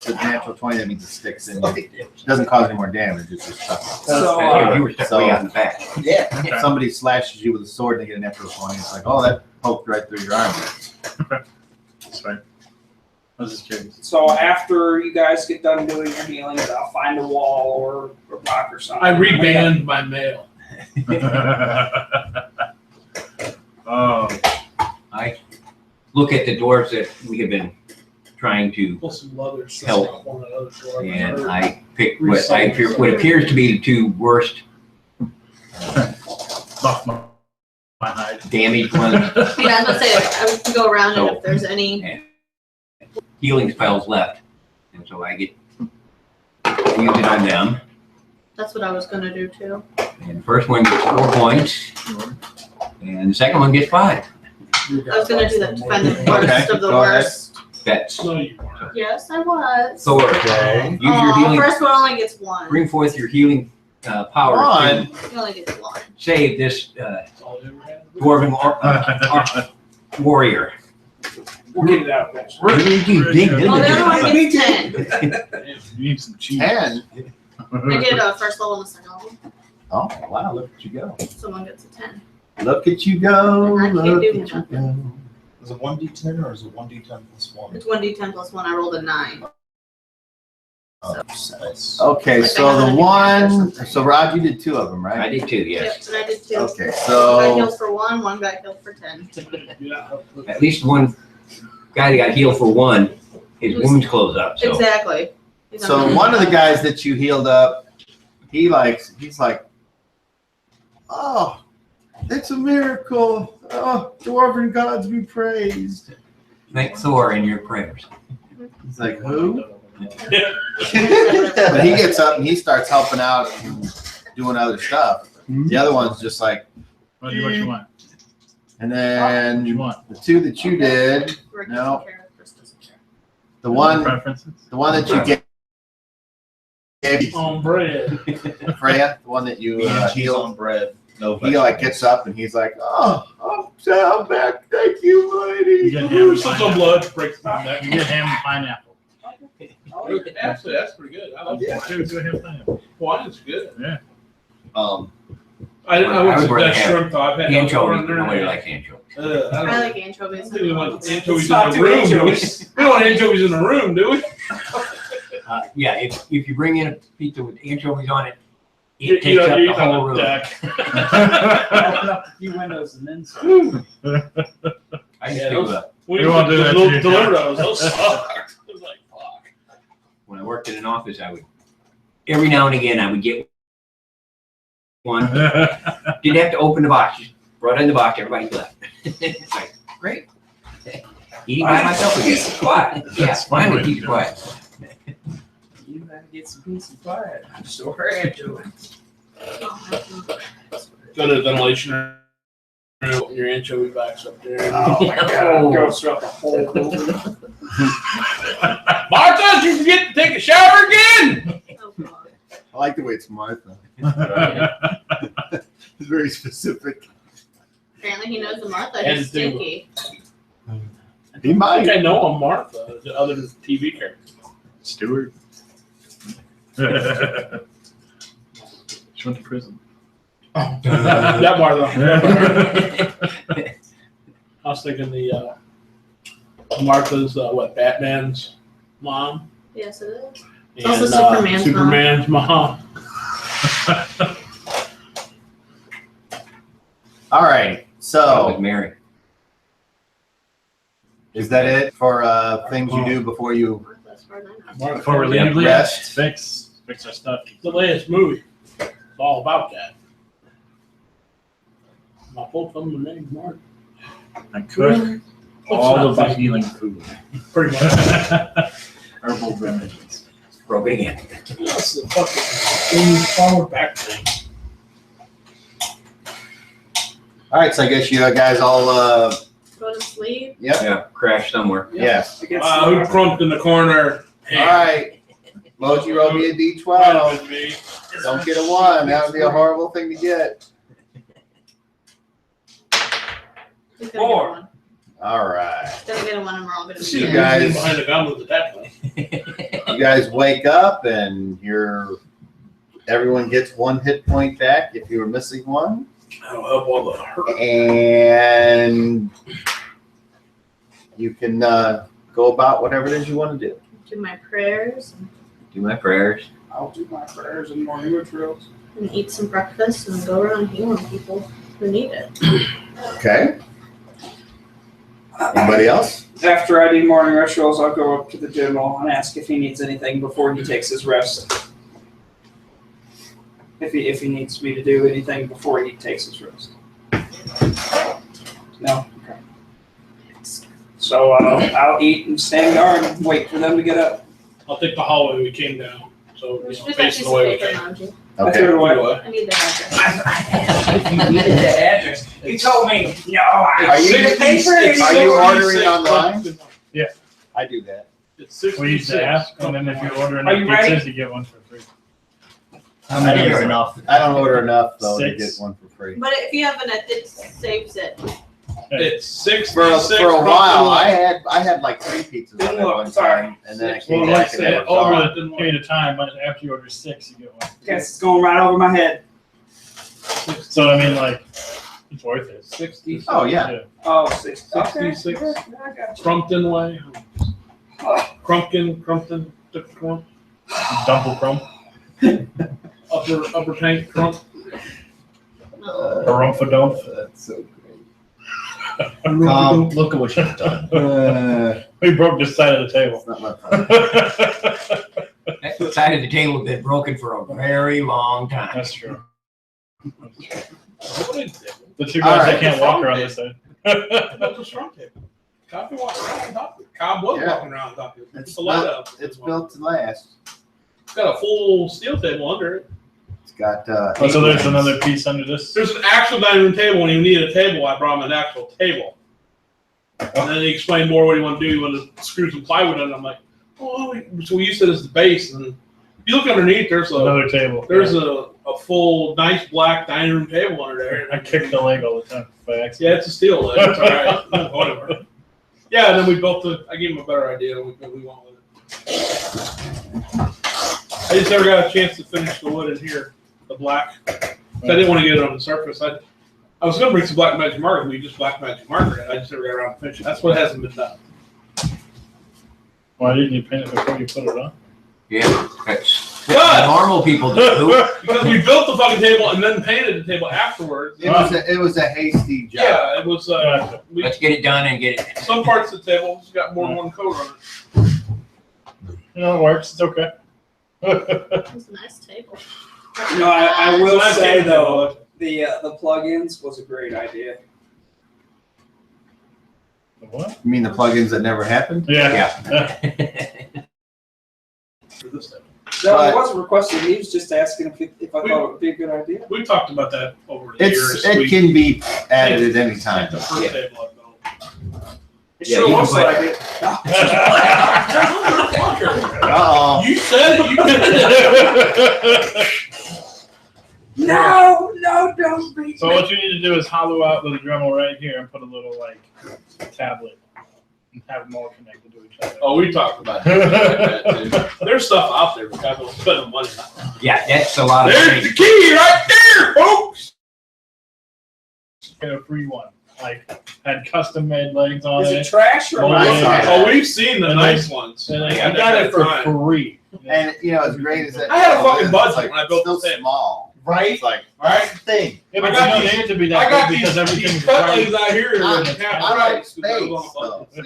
the natural 20, that means it sticks in you. It doesn't cause any more damage. It's just tough. So Yeah, you were stuck way out in the back. Yeah. If somebody slashes you with a sword and they get a natural 20, it's like, oh, that poked right through your arm. That's fine. I was just curious. So after you guys get done doing your healings, I'll find a wall or a rock or something. I rebanned my mail. Oh, I look at the dwarves that we have been trying to, Pull some leather. stuff Help. off one another for and I pick what appears to be the 2 worst off my hide. damaged ones. Yeah, I was gonna say I would go around So- it if there's any. Healing spells left, and so I get use it on them. That's what I was gonna do too. And the first one gets 4 points, and the second one gets 5. I was gonna do that to find the Okay, worst of the go ahead. worst. That's No, you weren't. Yes, I was. Thor. Okay. Use your Oh, healing. first one only gets 1. Bring forth your healing powers One. to He only gets 1. save this That's all you ever had. dwarven warrior. We'll get it out next. Oh, the other one gets 10. You need some cheese. 10. I did first level and the second level. Oh, wow, look at you go. Someone gets a 10. Look at you go. And I can't Look do at you nothing. go. Is it 1d10 or is it 1d10 plus 1? It's 1d10 plus 1. I rolled a 9. Oh, nice. Okay, Like so I the had one, so Rod, you did 2 of them, I right? did too, Yep, yes. and I did 2. Okay, One got so, healed for 1, one got healed for 10. Yeah. At least one guy that got healed for 1, his wounds close up, so. Exactly. He's so on- one of the guys that you healed up, he's like, oh, it's a miracle. Oh, dwarven gods be praised. Thank Thor in your prayers. He's like, who? But he gets up and he starts helping out and doing other stuff. The other one's just like, What do you want? and What then do you want? the two that you did, Rick No. doesn't care. Chris doesn't care. the one Preferences? that you gave On bread. Freya, the one that you Meat and cheese healed. on bread. No. He like gets up and he's like, oh, I'm back. Thank you, You lady. get ham Ooh, and some pineapple. blood breaks my neck. You get ham and pineapple. Actually, that's pretty good. I like Yeah. wine. Do ham and pineapple. Wine's good. Um, I wouldn't would rather suggest have shrimp though. I've had Anchovies, there. nobody likes anchovies. I I don't like anchovies. think we want anchovies It's in not the too room, do we? anchovies. We don't want anchovies in the room, do we? Yeah, if you bring in a pizza with anchovies on it, You it takes up eat the on whole room. deck. Open up a few windows and then some. I used Yeah, to, those- We We won't do that to little you, deliver those. Those suck. It was like, fuck. when I worked in an office, I would, every now and again, I would get one. Didn't have to open the box, just brought it in the box, everybody left. It's like, great. Eating by myself again. Quiet. Yeah, That's finally fine. keep quiet. You gotta get some peace and quiet. I'm so anchovies. Go to the ventilation room. Open your anchovy box up there. Oh my god. Goes throughout the whole building. Martha, did you forget to take a shower again? Oh, God. I like the way it's Martha. It's very specific. Apparently he knows the Martha. And He's do- stinky. He I might. think I know a Martha, other than TV character. Stewart. She went to prison. That Martha. I was thinking the Martha's Batman's mom. Yes, it is. And, Also Superman's mom. Superman's mom. All right. With So Mary. is that it for things you do before you Martha, as far as I know. Before we leave, rest? fix our stuff. The latest movie. It's all about that. My folks, I'm the name's Mark. I cook all of the healing food. Pretty much. Herbal remedies. Broke it again. That's the fucking forward back thing. All right. So I guess you guys all, Go to sleep. yep. Yeah, crash somewhere. Yes. Who crumped in the corner? All right. Moji, roll me a D12. Me. Don't get a 1. That would be a horrible thing to get. He's gonna Four. get one. All right. He's gonna get a one and we're all gonna See be You the there. guys- behind the gun with the that one. You guys wake up and everyone gets 1 hit point back if you were missing one. That'll help all the hurt. And you can go about whatever it is you want to do. Do my prayers Do my prayers. I'll do my prayers and morning rituals. and eat some breakfast and go around healing people who need it. Okay. Anybody else? After I do morning rituals, I'll go up to the general and ask if he needs anything before he takes his rest. If he needs me to do anything before he takes his rest. No? Okay. So I'll eat and stand guard and wait for them to get up. I'll take the hallway we came down. So We you should know, just have facing piece the of way we paper, came. Moji. I threw it away. I need the address. You needed the address. You told me, no, Are you- need a paper? Are you ordering 66 online? I do that. It's We used 66. to ask, and then if you order Are you enough ready? pizzas, you get one for free. How many is enough? I don't order enough though to 6. get one for free. But if you have it saves it. It's 66. For a while, Buffalo. I had like 3 pizzas on it one Sorry. time, and then I Well, came like I back and they said, were gone. over the Period of time, but after you order 6, you get one. Guess it's going right over my head. So I mean, like, it's worth it. 66. Oh yeah. Oh, 6. 66. Okay. I got you. Crumpton way. Crumpton, Crump, Dumple crumb, upper tank crump. No. harumpha dump. That's so Look at what you've done. great. We broke this side of the table. It's not my fault. That side of the table has been broken for a very long time. That's true. What is it? The 2 All guys right. that can't walk are on this side. What's the front table? Coffee walking around on top of it. Cobb was Yeah. walking around on top of it. It's a light built, up. it's built to last. It's got a full steel table under it. It's got, Oh, so there's another piece under this. There's an actual dining room table. When you need a table, I brought him an actual table. And then he explained more what he wanted to do. He wanted to screw some plywood in it. I'm like, oh, so we used it as the base. And if you look underneath, there's Another table. a full nice black dining room table under there. I kick the leg all the time by accident. Yeah, it's a steel leg. It's all right. Whatever. Yeah, and then we built the. I gave him a better idea than we went with it. I just never got a chance to finish the wood in here, the black. I didn't want to get it on the surface. I was going to bring some black magic marker. We just black magic marker it. I just never got around to finishing. That's what hasn't been done. Why didn't you paint it before you put it on? Yeah. That's Good. what normal people do. Because we built the fucking table and then painted the table afterwards. it was a hasty job. Yeah, it was. Gotcha. We, Let's get it done and get it. some parts of the table got more than one coat on it. You know, it works. It's okay. It's a nice table. No, I will Nice say table. though, the plugins was a great idea. What? You mean the plugins that never happened? Yeah. For this table. No, But- he wasn't requesting. He was just asking if I thought it would be a good idea. We talked about that over the years. It can be added at any Like time. the first table I built. It Yeah, sure you can looks put- like it. Uh-oh. You said it. You did it. No, don't beat So what you need to do is hollow out the Dremel right here and put a little like tablet and have them all connected to each other. Oh, we talked about that too. There's stuff out there, but guys don't spend the money on it. Yeah, that's a lot of There's money. the key right there, folks. Get a free one. Like had custom made legs on Is it. it trash or Oh, nice? yeah. Oh, we've seen the And nice ones. And I Yeah, got it for time. free. And you know, as great as that. I had a fucking is, budget it's like, when I built still the table. small. Right? It's like, All right. Thing. Yeah, but I got you don't these- need it to be I that got big because these everything's cut right. legs out here I- in the half I like price. space, because I was on a though, budget.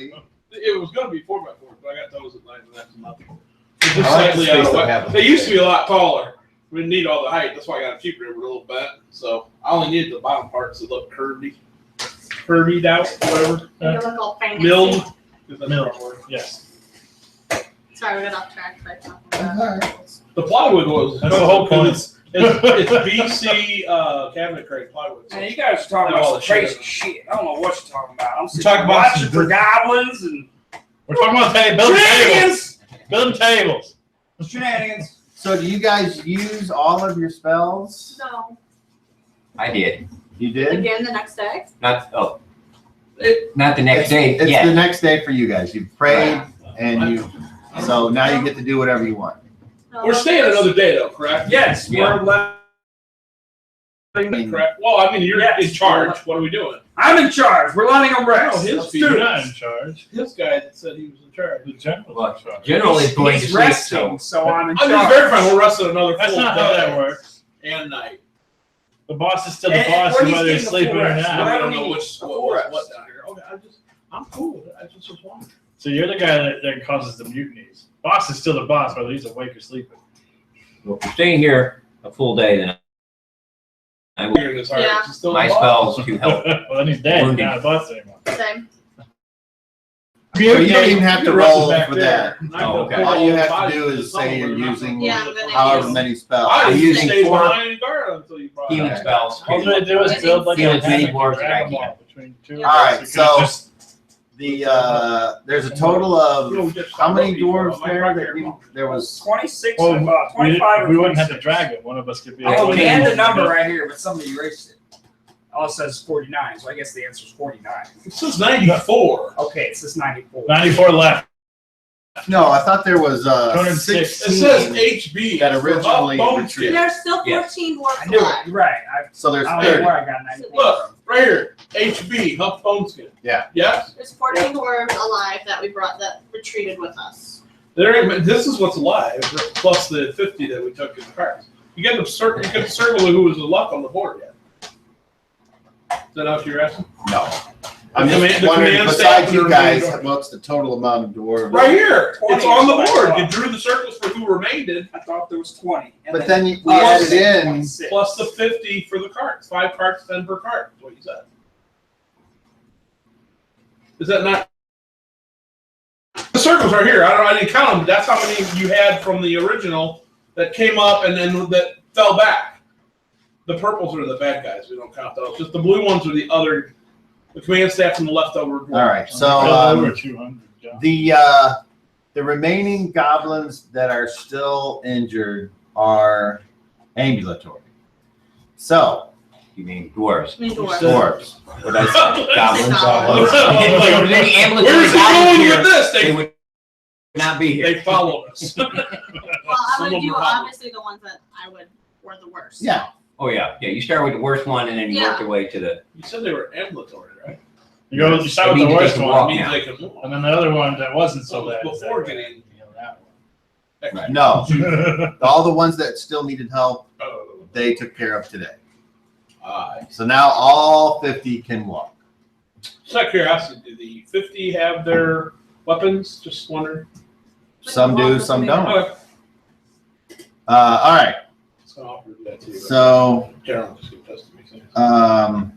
see? It was going to be 4x4, but I got those at 9 and that's nothing. I Just like the slightly out space of they way. have. They used to be a lot taller. We didn't need all the height. That's why I got a cheap river a little bit. So I only needed the bottom parts to look curvied out, whatever. You look all fancy. Milled. Milled. Yes. Sorry, we got off track by talking about The plywood was. That's the whole point. It's BC cabinet crate plywood. So Man, you guys are talking All about the some shit. crazy shit. I don't know what you're talking about. I'm sitting talking here about watching some- for goblins and We're talking about building tables. shenanigans. Building tables. Shenanigans. So do you guys use all of your spells? No. I did. You did? Again the next day. Not not the next day. It's Yeah. the next day for you guys. You prayed and so now you get to do whatever you want. No, we're staying another day though, correct? Yes, Yeah. we're letting. Correct. Well, I mean, you're Yes. in charge. What are we doing? I'm in charge. We're letting them rest. No, his Let's people. do You're not this. in charge. This guy said he was in charge. The general's Well, in charge. General is going to He's sleep. resting, so I'm in I'm just charge. verifying we're resting another That's full not how day that works. and night. The boss is still the And boss, what he's whether he's getting sleeping the or full rest. I not. don't know mean, what's of what course. down here. Okay, I'm cool with it. I just was wondering. So you're the guy that causes the mutinies. Boss is still the boss, whether he's awake or sleeping. Well, if we're staying here a full day, then I will Figuring this hard. Yeah. It's still my a boss. spells to help. Well, then he's dead. He's Wounded. not a boss anymore. Same. So you don't even have to You're resting roll back for there. that. Oh, okay. All you have to do is say you're using Yeah, I'm gonna however use- many spells. I I'm was using using four behind the guard until you brought healing it. spells. All you gotta do is build like Heal a as many hammock dwarves and as I drag them can. all between two. Yeah. All right, You so- can just- There's a total of how many dwarves there there was 26, Well, 25 or we wouldn't have to 26. drag it. One of us could be. Oh, we we had had the number right here, but somebody erased it. All it says 49, so I guess the answer is 49. It says 94. Okay, it says 94. 94 left. no, I thought there was 206. It says 16. HB. That for originally bone retreated. skin. There's still Yes. 14 I dwarfs knew it. alive. You're right. So there's I don't know 30. where I got 94 Look, from. right here. HB, Huff Bone Skin. Yeah. Yes? There's 14 dwarves alive that we brought that retreated with us. This is what's alive, plus the 50 that we took in the cards. You get the circle of who was the luck on the board yet. Is that what you're asking? No. I'm The just command wondering, staff besides and you the guys, remaining what's the total amount of dwarves? Right here. 20 It's on the is what I board. thought. You drew the circles for who remained in, I thought there was 20. And But then we plus added in, 26. plus the 50 for the cards. 5 cards, 10 per card. Is what you said. Is that not right here. I didn't count them, but that's how many you had from the original that came up and then that fell back. The purples are the bad guys. We don't count those. Just the blue ones are the command staff and the leftover. All right, so over 200. Yeah. the remaining goblins that are still injured are ambulatory. So, You mean dwarves? dwarves. What did I say? Goblins. Goblins. If there was any ambulatory Where's he goblins going here, with this? they They, would not be here. they followed us. Well, I Some would of do them are hot. obviously the ones that I would were the worst. Yeah. Oh yeah, yeah. You start with the worst one, and then you work your way to the. You said they were ambulatory, right? You start with They the need to worst take a one, walk. Means now. they can walk. and then the other one that wasn't so That bad. was is before that one. getting- You know, Right. No, that all the ones that still needed help, Oh, they took care of today. aye. So now all 50 can walk. Just out of curiosity, do the 50 have their weapons? Just wonder. Some do, some don't. Okay. All right, So I'll offer to do that too. so General just give testimony. Thanks.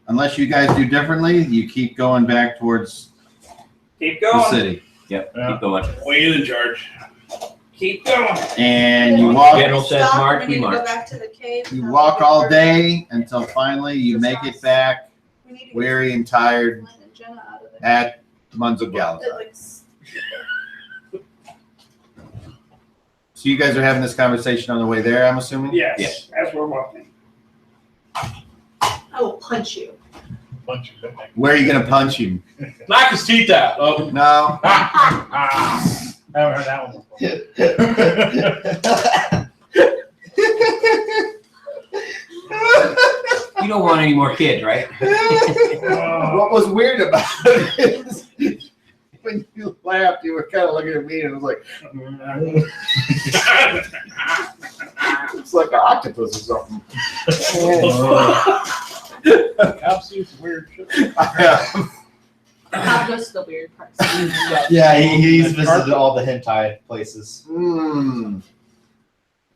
unless you guys do differently, you keep going back towards Keep the going. city. Yep. Yeah. Keep going. Wayne in charge. Keep going. And you walk, General says Stop, march, we we need to march. go back to the cave. you walk all day until finally you make it back We need to get weary and tired Glenn and Jenna out of there. at Munzo Galata. It looks- So you guys are having this conversation on the way there, I'm assuming? Yes. Yes. As we're walking. I will punch you. bunch of them. Where are you gonna punch him? Knock his teeth out. Oh, No. I haven't heard that one before. You don't want any more kids, right? What was weird about it is when you laughed, you were kind of looking at me and it was like, it's like an octopus or something. I've seen some weird shit. Not just the weird parts. Yeah, he's visited all the hentai places.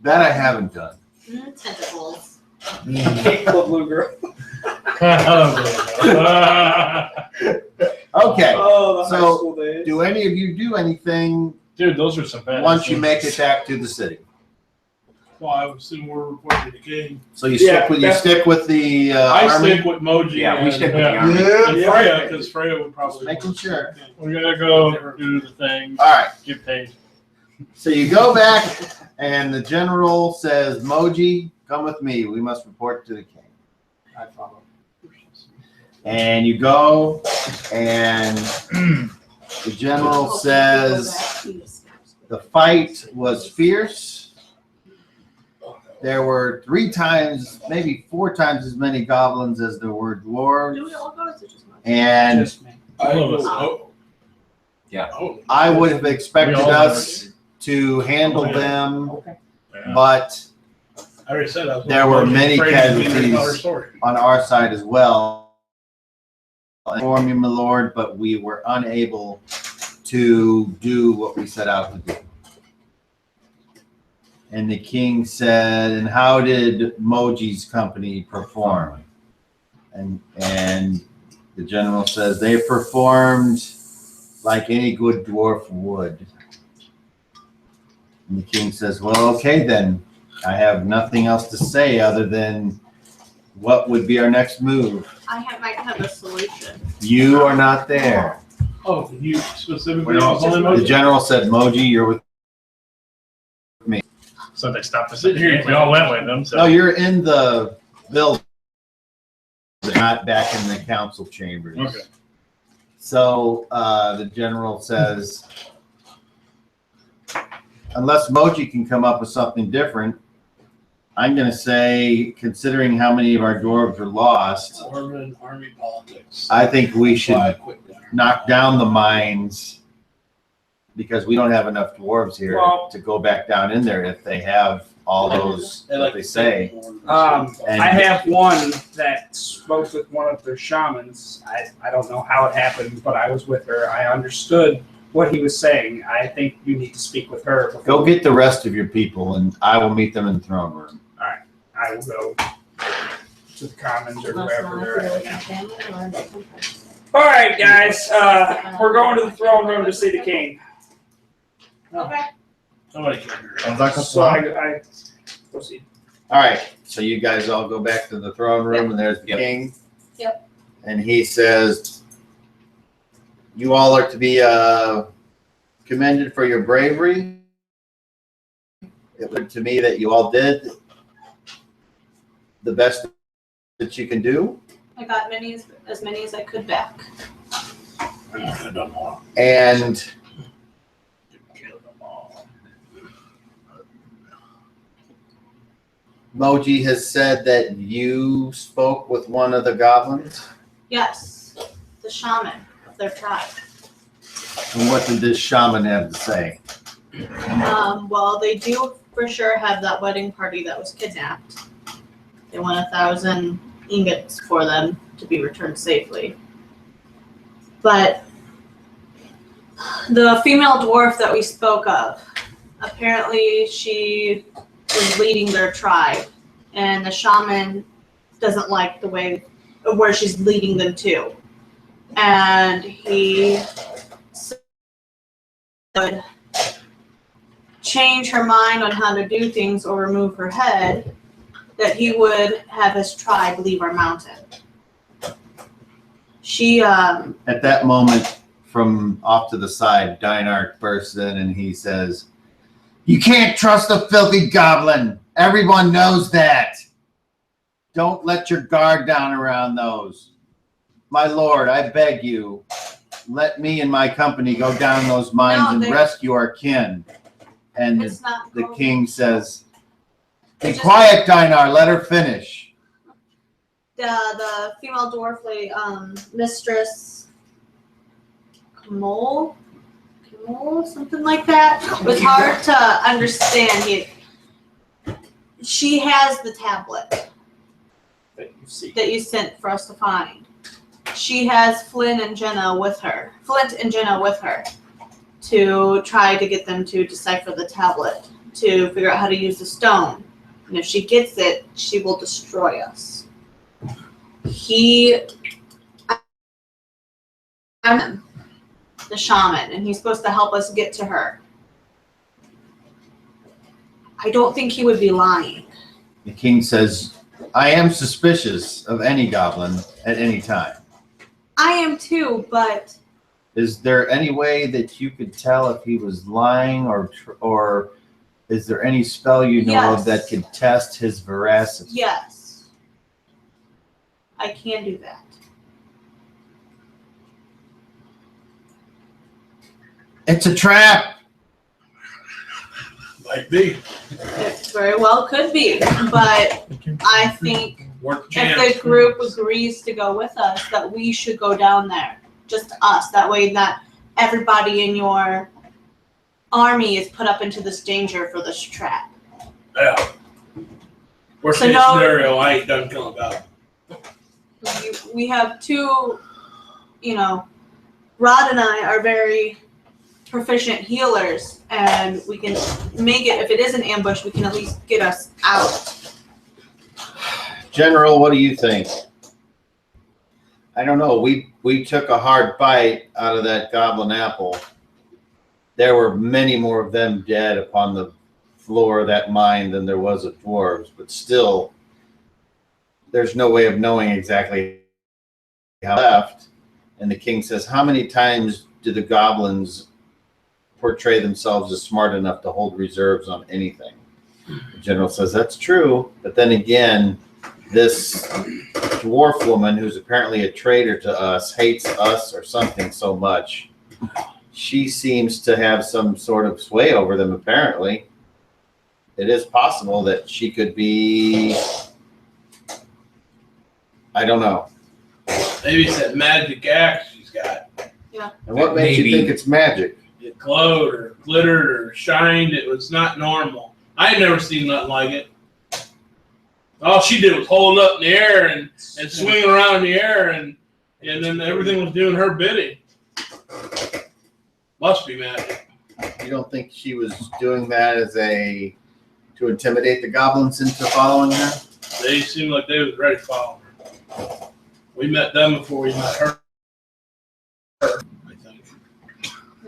That I haven't done. Tentacles. Keep the blue girl. Okay, Oh, the So, high school days. do any of you do anything Dude, those are some bad. once you make it back to the city? Well, I would assume we're reporting to the king. So you Yeah, stick with the I army? stick with Moji. Yeah, we and, stick with yeah. the army. And Yeah. Freya, because Freya would probably. Making sure. We're gonna go do the thing. All right, Get paid. so you go back and the general says, Moji, come with me. We must report to the king. I follow. And you go and the general says the fight was fierce. There were 3 times, maybe 4 times as many goblins as there were Do dwarves. we all go? Or is it just one? And Just me. Yeah. Oh. I would have expected We all us to handle Oh, yeah. them, Okay. Yeah. but I already said I was. There were many afraid to be casualties. another story. on our side as well. I inform you, my lord, but we were unable to do what we set out to do. And the king said, and how did Moji's company perform? And the general says, they performed like any good dwarf would. And the king says, well, okay then. I have nothing else to say other than what would be our next move. Might have a solution. You are not there. Oh, you specifically. We all- only The Moji? general said, Moji, you're with. So they stopped us. We all went with them. So. No, you're in the building, not back in the council chambers. Okay. So the general says, unless Moji can come up with something different, I'm going to say, considering how many of our dwarves are lost, Orman army politics. I think we should Why I quit there. knock down the mines because we don't have enough dwarves here Well- to go back down in there if they have all those, what they say. And- I have one that spoke with one of their shamans. I don't know how it happened, but I was with her. I understood what he was saying. I think you need to speak with her. before- Go get the rest of your people and I will meet them in the throne room. I will go to the commons or Unless wherever not, they're if at you're now. with your family or different person. All right, guys. We're going to the throne room to see the king. Okay. Somebody can hear it. Sounds like a So plan. I proceed. All right, so you guys all go back to the throne room, and there's the Yep. king. Yep. And he says, "You all are to be commended for your bravery. It looked to me that you all did the best that you can do, I got as many as I could back. I don't know. and Kill them all. Moji has said that you spoke with one of the goblins. Yes, the shaman of their tribe. And what did this shaman have to say? Well, they do for sure have that wedding party that was kidnapped. They want 1,000 ingots for them to be returned safely. But the female dwarf that we spoke of, apparently she is leading their tribe, and the shaman doesn't like the way where she's leading them to. And he would change her mind on how to do things or remove her head, that he would have his tribe leave our mountain. She At that moment, from off to the side, Dynark bursts in and he says, "You can't trust a filthy goblin. Everyone knows that. Don't let your guard down around those. My lord, I beg you, let me and my company go down those mines No, and they- rescue our kin." And it's not the called- king says, "Be Just- quiet, Dynar. Let her finish." the female dwarf lady, Mistress Kamol, something like that. It was hard to understand. She has the tablet That you see. that you sent for us to find. She has Flint and Jenna with her to try to get them to decipher the tablet, to figure out how to use the stone. And if she gets it, she will destroy us. I'm the shaman, and he's supposed to help us get to her. I don't think he would be lying. The king says, "I am suspicious of any goblin at any time. I am too, but Is there any way that you could tell if he was lying, or is there any spell you know of that Yes. could test his veracity?" yes, I can do that. It's a trap. Like me. It very well could be, but I think Worth the if chance. the group agrees to go with us, that we should go down there. Just us. That way not everybody in your army is put up into this danger for this trap. Yeah. Worst So case no- scenario, I ain't done killing God. We have two, Rod and I are very proficient healers, and we can make it, if it is an ambush, we can at least get us out. General, what do you think? I don't know. We took a hard bite out of that goblin apple. There were many more of them dead upon the floor of that mine than there was of dwarves, but still, there's no way of knowing exactly how left. And the king says, "How many times do the goblins portray themselves as smart enough to hold reserves on anything?" The general says, "That's true, but then again, this dwarf woman, who's apparently a traitor to us, hates us or something so much. She seems to have some sort of sway over them, apparently. It is possible that she could be, I don't know." Maybe it's that magic axe she's got. And what makes you Maybe. think it's magic? It glowed or glittered or shined. It was not normal. I had never seen nothing like it. All she did was hold up in the air and swing around in the air, and then everything was doing her bidding. Must be magic. You don't think she was doing that to intimidate the goblins into following her? They seemed like they was ready to follow her. We met them before we met her.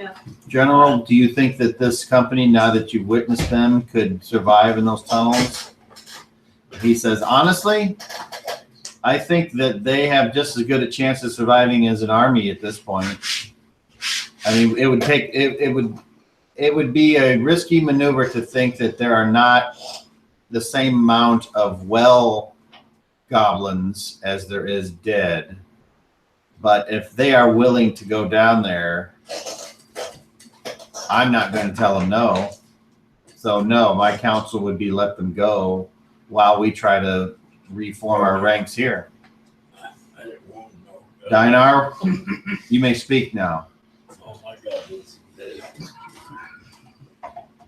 Yeah. General, do you think that this company, now that you've witnessed them, could survive in those tunnels? He says, honestly, I think that they have just as good a chance of surviving as an army at this point. I mean, it would be a risky maneuver to think that there are not the same amount of well goblins as there is dead. But if they are willing to go down there, I'm not going to tell them no. So no, my counsel would be let them go while we try to reform our ranks here. I didn't want to know. Dinar, you may speak now. Oh my God. This,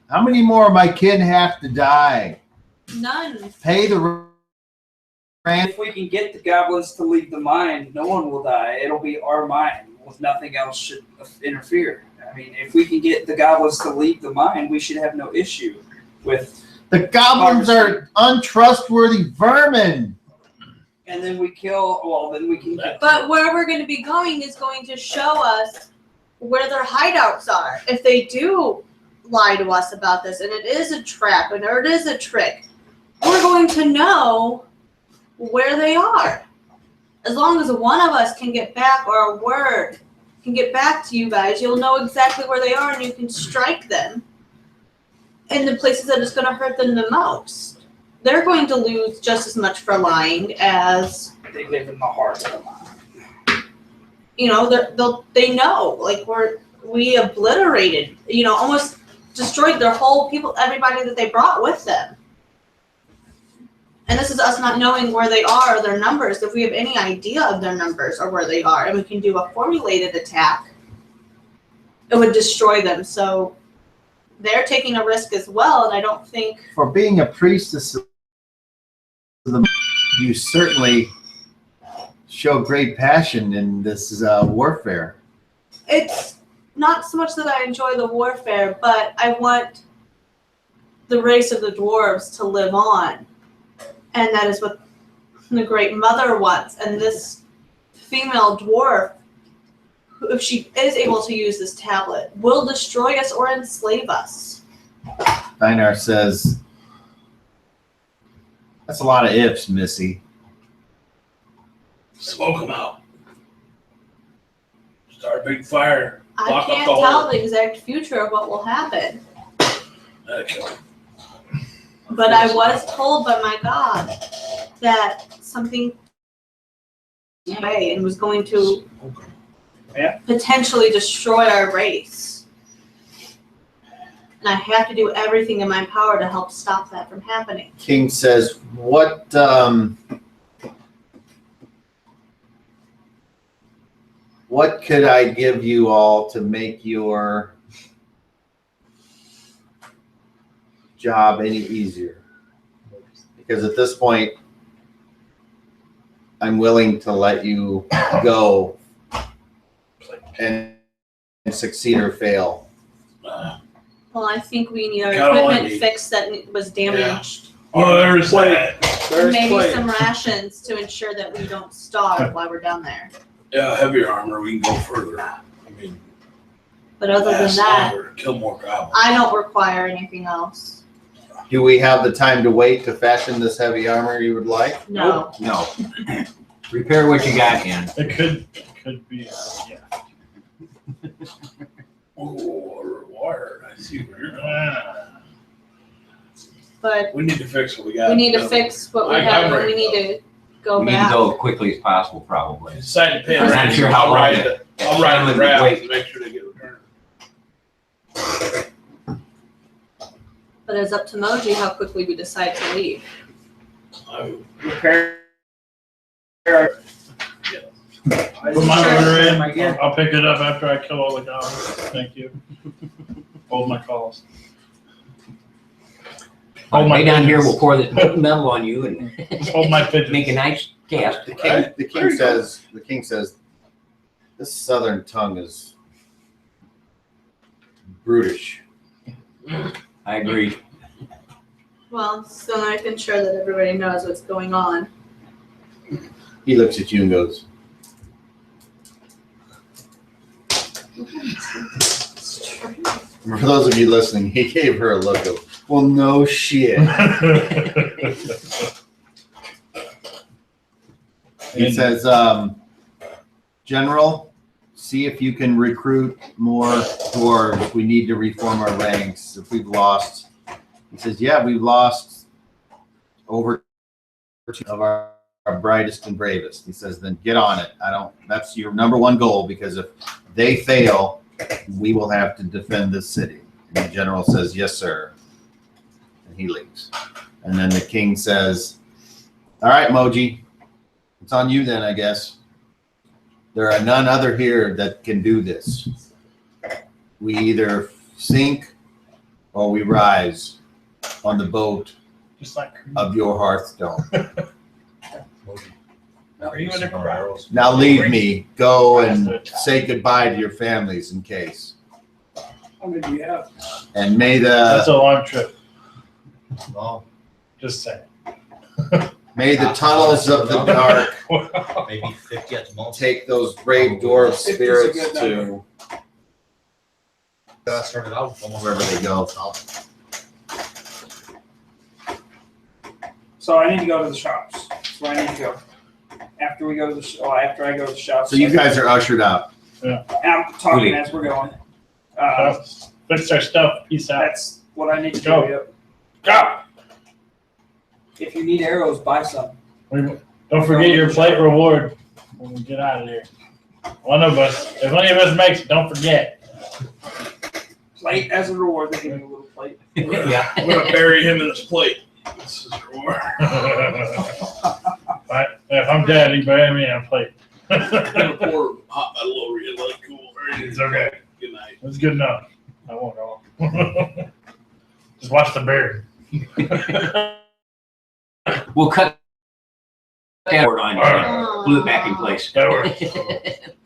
How many more of my kin have to die? None. Pay the rent. If we can get the goblins to leave the mine, no one will die. It'll be our mine. With nothing else should interfere. I mean, if we can get the goblins to leave the mine, we should have no issue with. The goblins are untrustworthy vermin. And then we kill. Well, then we can. But where we're going to be going is going to show us where their hideouts are. If they do lie to us about this, and it is a trap, and or it is a trick, we're going to know where they are. As long as one of us can get back, or a word can get back to you guys, you'll know exactly where they are, and you can strike them in the places that it's going to hurt them the most. They're going to lose just as much for lying as They live in the heart of the mine. you know. They know, like we obliterated, you know, almost destroyed their whole people, everybody that they brought with them. And this is us not knowing where they are, or their numbers. If we have any idea of their numbers or where they are, and we can do a formulated attack, it would destroy them. So they're taking a risk as well, and I don't think. For being a priestess of the, you certainly show great passion in this warfare. It's not so much that I enjoy the warfare, but I want the race of the dwarves to live on. And that is what the Great Mother wants. And this female dwarf, if she is able to use this tablet, will destroy us or enslave us. Dinar says, that's a lot of ifs, Missy. smoke them out. Start a big fire. I Lock up can't the tell hole. the exact future of what will happen. Okay. But I was told by my God that something away and was going to potentially destroy our race. And I have to do everything in my power to help stop that from happening. King says, what could I give you all to make your job any easier? Because at this point, I'm willing to let you go and succeed or fail. Well, I think we need our Got all I equipment need. fixed that was damaged. Oh, there's that. And There's maybe plate. some rations to ensure that we don't starve while we're down there. Yeah, heavier armor, we can go further. I mean, But other than last that, longer, kill more goblins. I don't require anything else. Do we have the time to wait to fashion this heavy armor you would like? No. No. Repair what you got, and It could be, yeah. Oh, wired. I see where you're going. Ah. But We need to fix what we got. we need to fix what we I- have, I'm and we ready need to go we need to back. go as quickly as possible, probably. Decide to pay. I'm not sure how I'll long ride that- it. I'll ride the Wait. raft to make sure they get returned. But it's up to Moji how quickly we decide to leave. Repair. Put my order in. Again. I'll pick it up after I kill all the goblins. Thank you. Hold my calls. On Oh, the my way down here, goodness. we'll pour the metal on you and Hold my pigeons. make a nice cast. The Right. king says, this southern tongue is brutish. I agree. Well, so I can ensure that everybody knows what's going on. He looks at you and goes, For those of you listening, he gave her a look of, well, no shit. He says, General, see if you can recruit more dwarves. We need to reform our ranks. If we've lost, he says, yeah, we've lost over two of our brightest and bravest. He says, then get on it. That's your number one goal, because if they fail, we will have to defend this city. And the general says, yes, sir. And he leaves. And then the king says, all right, Moji, it's on you then, I guess. There are none other here that can do this. We either sink or we rise on the boat Just like of your Hearthstone. Are you in a crowd? Now leave me. Go and say goodbye to your families in case. How many do you have? And may That's the a long trip. Well, Just saying. tunnels of the dark maybe 50 at the most. take those brave dwarf 50 is a spirits good to Started out with almost wherever they go. So I need to go to the shops. That's where I need to go. After we go to the after I go to the shops. So you guys are ushered out. I'm talking as we're going. Fix our stuff. Peace out. That's what I need to Go. do. Yep. Go. If you need arrows, buy some. Don't forget your plate reward when we get out of here. One of us, if any of us makes it, don't forget. Plate as a reward. They give me a little plate. Yeah. I'm gonna bury him in his plate. This is reward. If I'm dead, you bury me on a plate. I'm gonna pour hot metal over you like cool. It's okay. Good night. That's good enough. I won't go. Just watch the bear. We'll cut that word on you and glue it back in place. That works.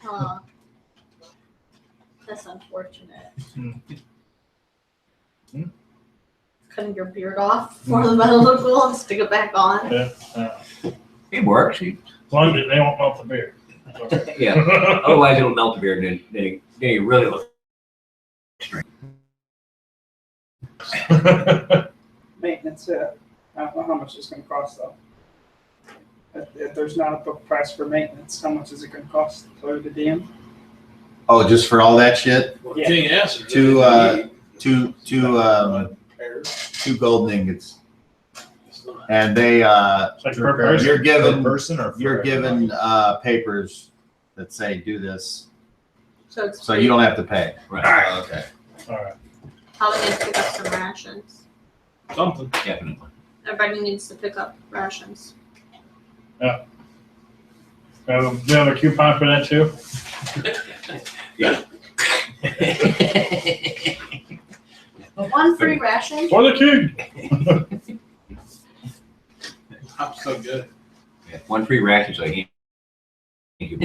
Huh. That's unfortunate. Cutting your beard off for the metal look cool and stick it back on. It works. As long as they won't melt the beer. Yeah. Otherwise, it'll melt the beard, and then you really look strange. Maintenance. I don't know how much it's going to cost though. If there's not a book price for maintenance, how much is it going to cost for the DM? Oh, just for all that shit? Well, Yeah. King answered. Two gold ingots. And they It's like per person. you're given Per person or for you're given everybody? papers that say do this. So it's So you don't have to pay. Right. Oh, okay. All right. probably need to pick up some rations. Something. Definitely. Everybody needs to pick up rations. Do you have a coupon for that too? Yeah. One free ration? For the king. I'm so good. Yeah, one free ration, so I can't. Thank you.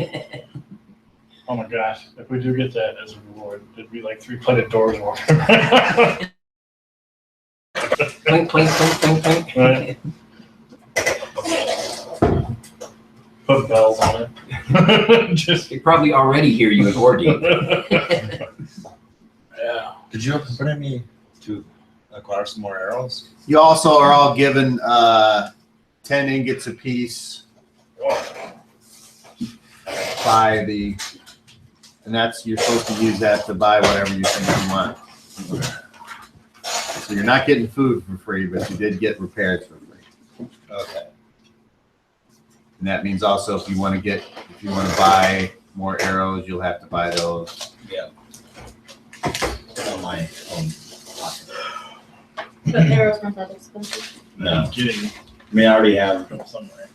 Oh my gosh. If we do get that as a reward, it'd be like 3 plated doors walking. Clink, clink, clink, clink, clink. Right. Put bells on it. Just. They probably already hear you in Ordeal. Yeah. Did you put me to acquire some more arrows? You also are all given 10 ingots apiece by the, and that's, you're supposed to use that to buy whatever you think you want. So you're not getting food for free, but you did get repairs for free. Okay. And that means also if you want to buy more arrows, you'll have to buy those. Yeah. On my own. But arrows aren't that expensive. No. Getting I mean, I already have somewhere.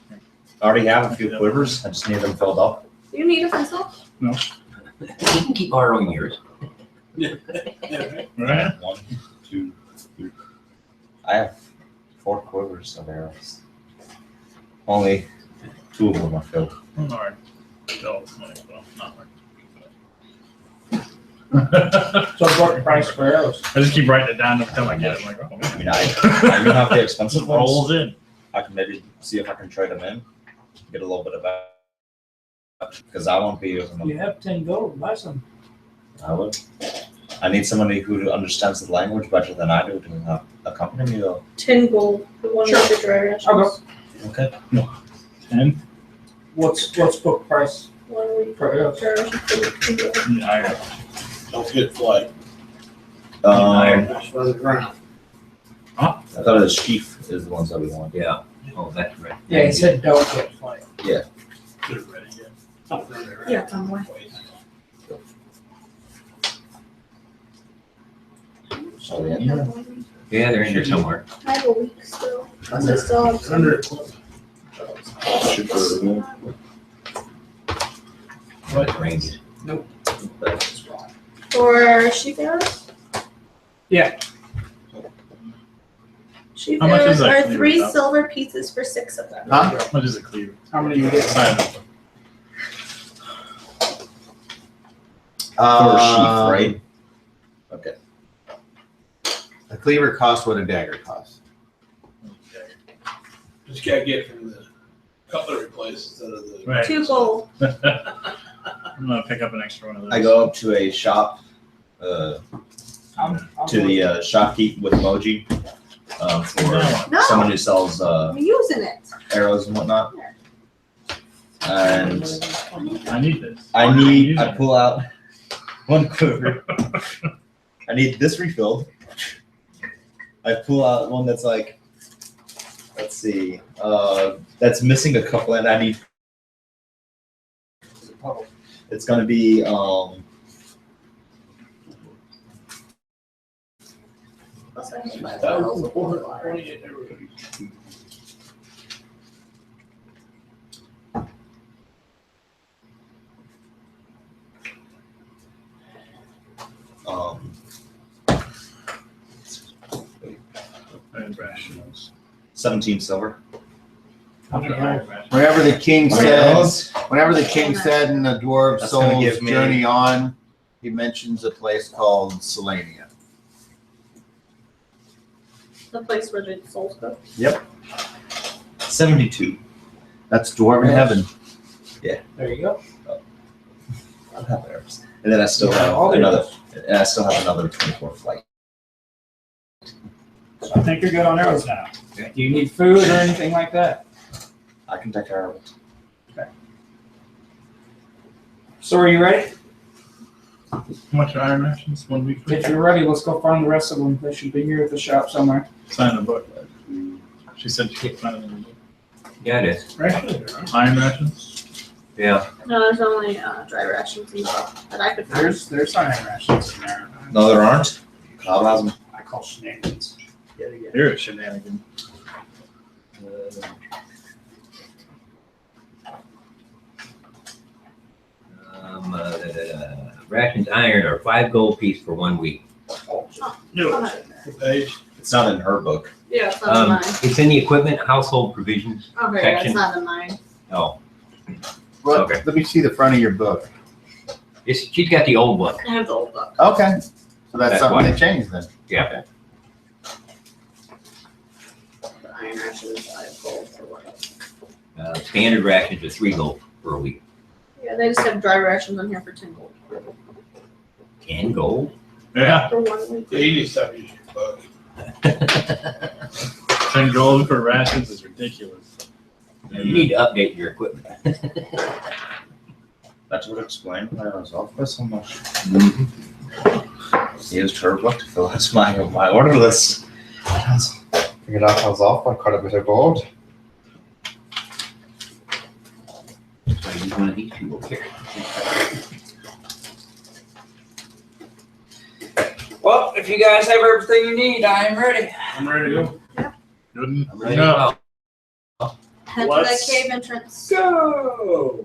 a few quivers. I just need them filled up. Do you need a pencil? You can keep borrowing yours. Right? 1, 2, 3. I have 4 quivers of arrows. Only 2 of them are filled. All right. No, well, not right. So important price for arrows. I just keep writing it down every time I get it. I'm like, oh, I mean, I even have the expensive it ones. rolls in. I can maybe see if I can trade them in, get a little bit of that, because I won't be using them. You have 10 gold. Buy some. I would. I need somebody who understands the language better than I do to accompany me though. 10 gold for one of the dry rations. I'll go. Okay. 10? What's book price? 1 week For- yeah. dry ration for 10 gold. Iron. Don't forget flight. Iron. For the ground. I thought it was chief is the ones that we want. Yeah. Oh, that's right. Yeah, he said don't get flight. Get it ready, yeah. Yeah, it's on the way. Oh, yeah. Yeah, they're in there somewhere. I have a week still. Unless I still have some. Under. What range? For sheepherers? Yeah. How much is Sheepherers that are cleaver 3 cup? silver pieces for 6 of them. Huh? How much is a cleaver? How many you get? Sign up. For sheaf, right? Okay. A cleaver costs what a dagger costs. Just gotta get from the cutlery place instead of the. Right. 2 gold. I'm gonna pick up an extra one of those. I go up to a shop, I'll to the shopkeep with Moji, for No. someone who sells I'm using it. arrows and whatnot. And I need this. I pull out one quiver. I need this refilled. I pull out one that's like, let's see, that's missing a couple, and I need. It's gonna be Plus I need 5 bottles of holy water. 1,428 everybody. um, And rations. 17 silver. Whenever the king says, whenever the king said in the dwarf That's gonna soul's give me- journey on, he mentions a place called Selenia. The place where the souls go. 72. That's dwarven heaven. There you go. I'll have arrows. And then I still have All the another. And I still have another 24 flight. I think you're good on arrows now. Do you need food or anything like that? I can take care of it. So are you ready? How much are iron rations? 1 week? If you're ready, let's go find the rest of them. They should be here at the shop somewhere. Sign the book. She said she could find it in the book. Yeah, it is. Iron rations? Yeah. No, there's only dry rations and stuff that I could find. There's iron rations in there. No, there aren't. Cobb has them. I call shenanigans. Yet again. You're a shenanigan. Rations iron are 5 gold piece for 1 week. No. Page. It's not in her book. Yeah, it's not in mine. It's in the equipment household provisions. Okay, yeah, section. it's not in mine. Oh, Well, Okay. let me see the front of your book. she's got the old book. I have the old book. Okay, so that's That's something why. they changed then. Yeah. The iron rations, I have gold for what? Standard rations are 3 gold for a week. Yeah, they just have dry rations on here for 10 gold 10 gold? Yeah. for 1 week. Yeah, you need to stop using your book. 10 gold for rations is ridiculous. You need to update your equipment. That would explain why I was off by so much. Used her book to fill out my order list. Figured out I was off by quite a bit of gold. So use one of these people here. Well, if you guys have everything you need, I am ready. I'm ready to go. Good. I'm ready to No. go. Head to Let's- that cave entrance. Go!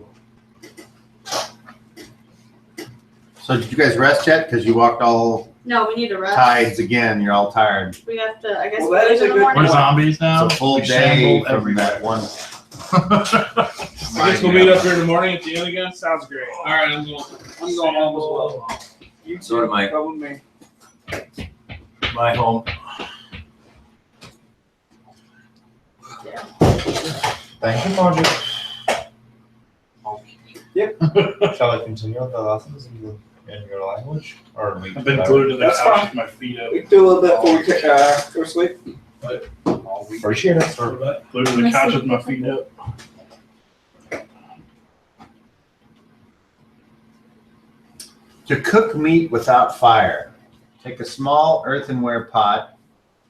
So did you guys rest yet? Because you walked all No, we need to rest. tides again. You're all tired. We have to, I guess, Well, we'll that leave is in a the good morning. We're zombies now. It's a full We day shambled from everywhere. that one. I guess we'll meet up here in the morning at the end again. Sounds great. All right, I'm going home as well. You So do I. Come with me. My home. Thank you, Moji. Yep. Shall I continue on the lessons? in your language? Or we I've been glued to the That's couch fine. with my feet up. We can do a little bit before we go to sleep. appreciate it, sir. Glued to the couch with my feet up. To cook meat without fire, take a small earthenware pot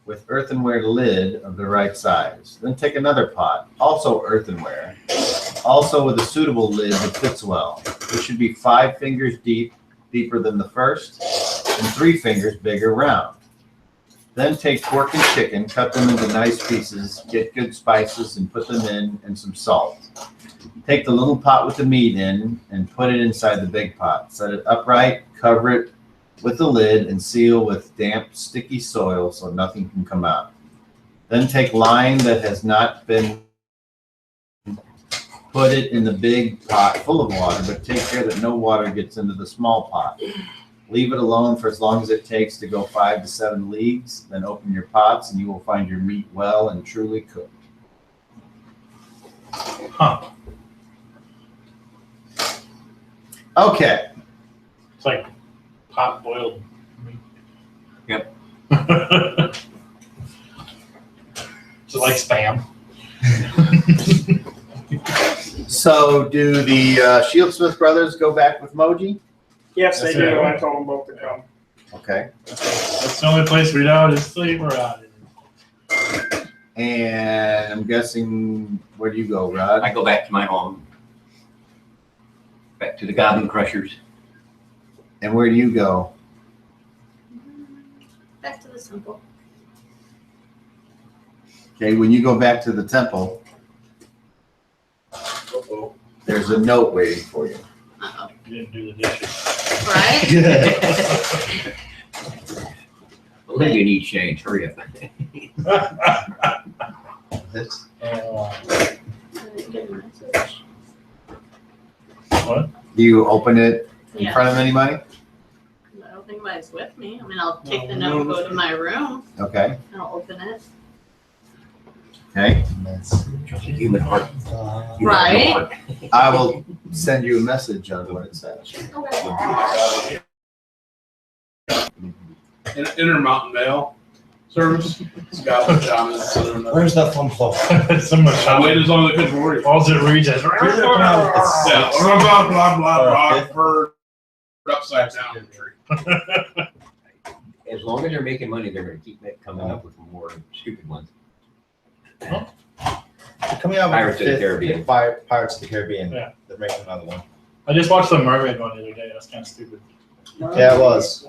with earthenware lid of the right size. Then take another pot, also earthenware, also with a suitable lid that fits well. This should be 5 fingers deep, deeper than the first, and 3 fingers bigger round. Then take pork and chicken, cut them into nice pieces, get good spices and put them in, and some salt. Take the little pot with the meat in and put it inside the big pot. Set it upright, cover it with the lid, and seal with damp, sticky soil so nothing can come out. Then take lime that has not been, put it in the big pot full of water, but take care that no water gets into the small pot. Leave it alone for as long as it takes to go 5 to 7 leagues. Then open your pots and you will find your meat well and truly cooked. Huh. Okay. It's like pot boiled meat. Yep. Is it like spam? So do the Shieldsmith brothers go back with Moji? Yes, they Yes, do. sir. I told them both to come. Okay. That's the only place we know to sleep around. And I'm guessing, where do you go, Rod? I go back to my home. Back to the Goblin Crushers. And where do you go? Back to the temple. Okay, when you go back to the temple, there's a note waiting for you. Uh-oh. You didn't do the dishes. Right? Olivia needs change. Hurry up. This. I didn't get a message. What? Do you open it in Yeah. front of anybody? I don't think anybody's with me. I mean, I'll take the note and go to my room Okay, and I'll open it. okay. Just a human heart. You Right. have no heart. I will send you a message on what it says. Okay. Intermountain Mail service. It's got one down in the southern. Where's that phone call? Someone I waited as long as I could worry. All it reads is. Yeah, blah, blah, blah, blah, blah, bird upside down in the tree. As long as they're making money, they're gonna keep coming up with more stupid ones. Coming out Pirates with of the Caribbean. Pirates of the Caribbean. Yeah. They're making another one. I just watched the mermaid one the other day. That's kind of stupid. Yeah, it was.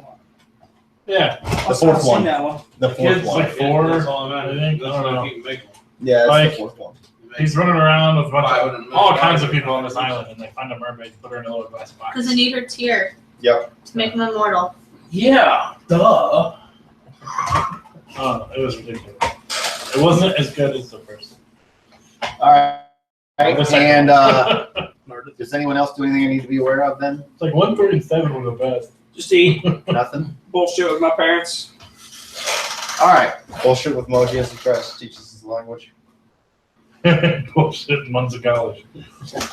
Yeah. The fourth one. That one. The fourth Kids one. like 4. That's all that matters. I think. That's I don't what know. keep making. Yeah, it's Like- the fourth one. He's running around with a bunch 500 of, million all kinds of dollars. people on this island, and they find a mermaid, put her in a little glass box. Because they need her tear. Yep. To make them immortal. Yeah, duh. Oh, it was ridiculous. It wasn't as good as the first. All right. The second And one. does anyone else do anything I need to be aware of then? It's like 137 were the best. Just eat Nothing? bullshit with my parents. All right. Bullshit with Moji as he tries to teach us his language. Bullshit, months of college.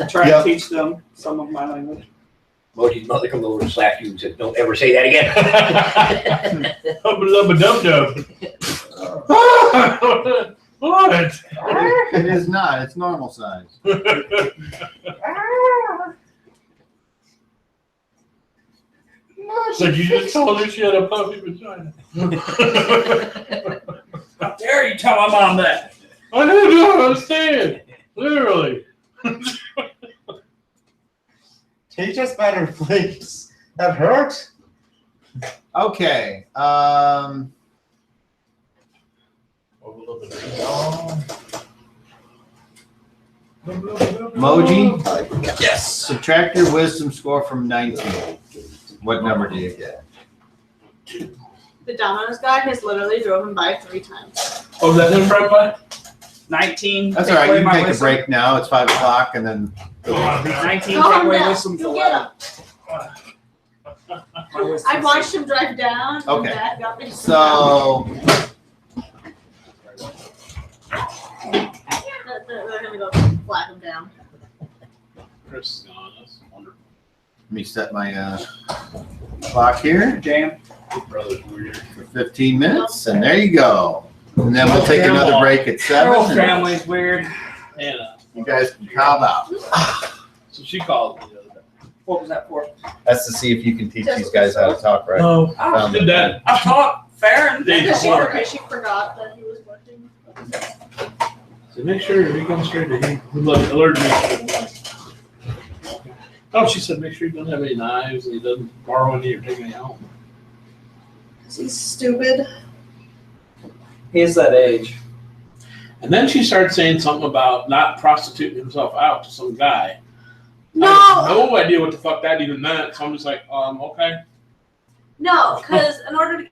Try Yep. to teach them some of my language. Moji's mother comes over and slapped you and said, "Don't ever say that again." Hubba-dubba-dub-dub. What? It is not. It's normal size. It's like you just told her she had a puppy vagina. How dare you tell my mom that? I don't understand. Literally. Teach us better, please. That hurt. Okay. Moji, Yes. subtract your wisdom score from 19. What number do you get? The Domino's guy has literally driven by 3 times. Oh, is that him right by? 19. That's take all right. away You my can take a wisdom. break now. It's 5 o'clock, and then 19 take Calm away down. wisdom for You'll get 11. him. My wisdom I watched him drive down. Okay. And Dad got me. so They're gonna go flag him down. Chris is gone. That's wonderful. Let me set my clock here Jam. Big brother's weird. for 15 minutes, and there you go. And then we'll take another break at Her whole 7. And family's weird. Anna. you guys can cob out. So she called me the other day. What was that for? That's to see if you can teach these guys how to talk right. No. Oh, Did that. I taught Farron. She forgot that he was working. So make sure he comes straight to him. Alert me. Oh, she said make sure he doesn't have any knives and he doesn't borrow any or take any home. He's stupid. He's that age. And then she started saying something about not prostituting himself out to some guy. No. I have no idea what the fuck that even meant. So I'm just like, okay. No, because in order to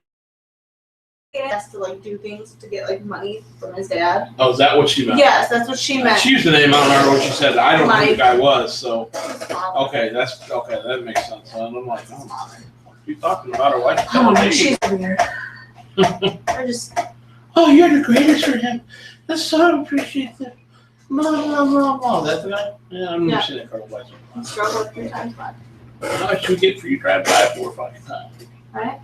he has to like do things to get like money from his dad. Oh, is that what she meant? Yes, that's what she meant. She used the name. I don't remember what she said. I don't know who the Mike. guy was. So His father. okay, that's okay. That makes sense. And I'm like, oh my, she's talking about her wife. Oh, she's weird. I just Oh, you're the greatest for him. That's so appreciative. Blah blah blah blah. That's the guy. Yeah, I've never Yeah. seen that Carl Black. struggled 3 times by. How much we get for you drive by 4 or 5 times? Right?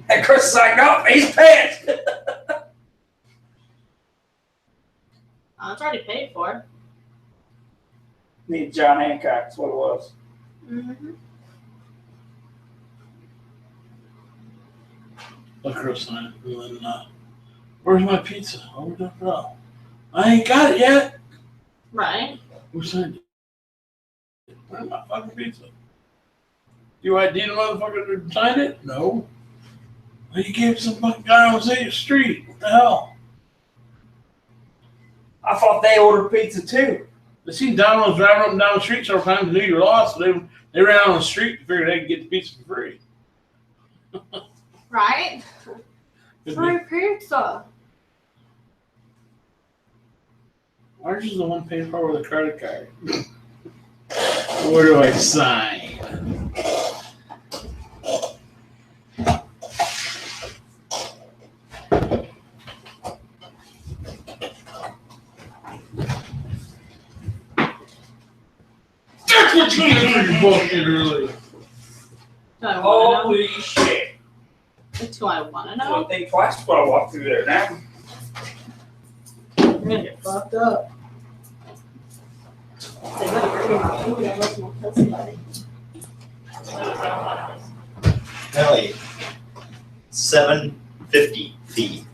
And Chris is like, no, he's pissed. It's already paid for. Need John Hancock, that's what it was. Mm-hmm. Look, Chris, and then, where's my pizza? Oh, we don't know. I ain't got it yet. Right? Who signed it? Where's my fucking pizza? You ID the motherfucker to sign it? No. Well, you gave it to some fucking guy on the street. What the hell? I thought they ordered pizza too. They seen Donald driving up and down the street several times and knew you were lost, so they ran out on the street to figure they could get the pizza for free. Right? Free pizza. Ours is the one paid for with a credit card. Where do I sign? That's what you get for your bullshit early. Do I want Holy shit. to know? Do I want to I know? don't think twice before I walk through there now. I'm gonna get fucked up. They better bring me my food. I must not tell somebody. Kelly, $7.50 fee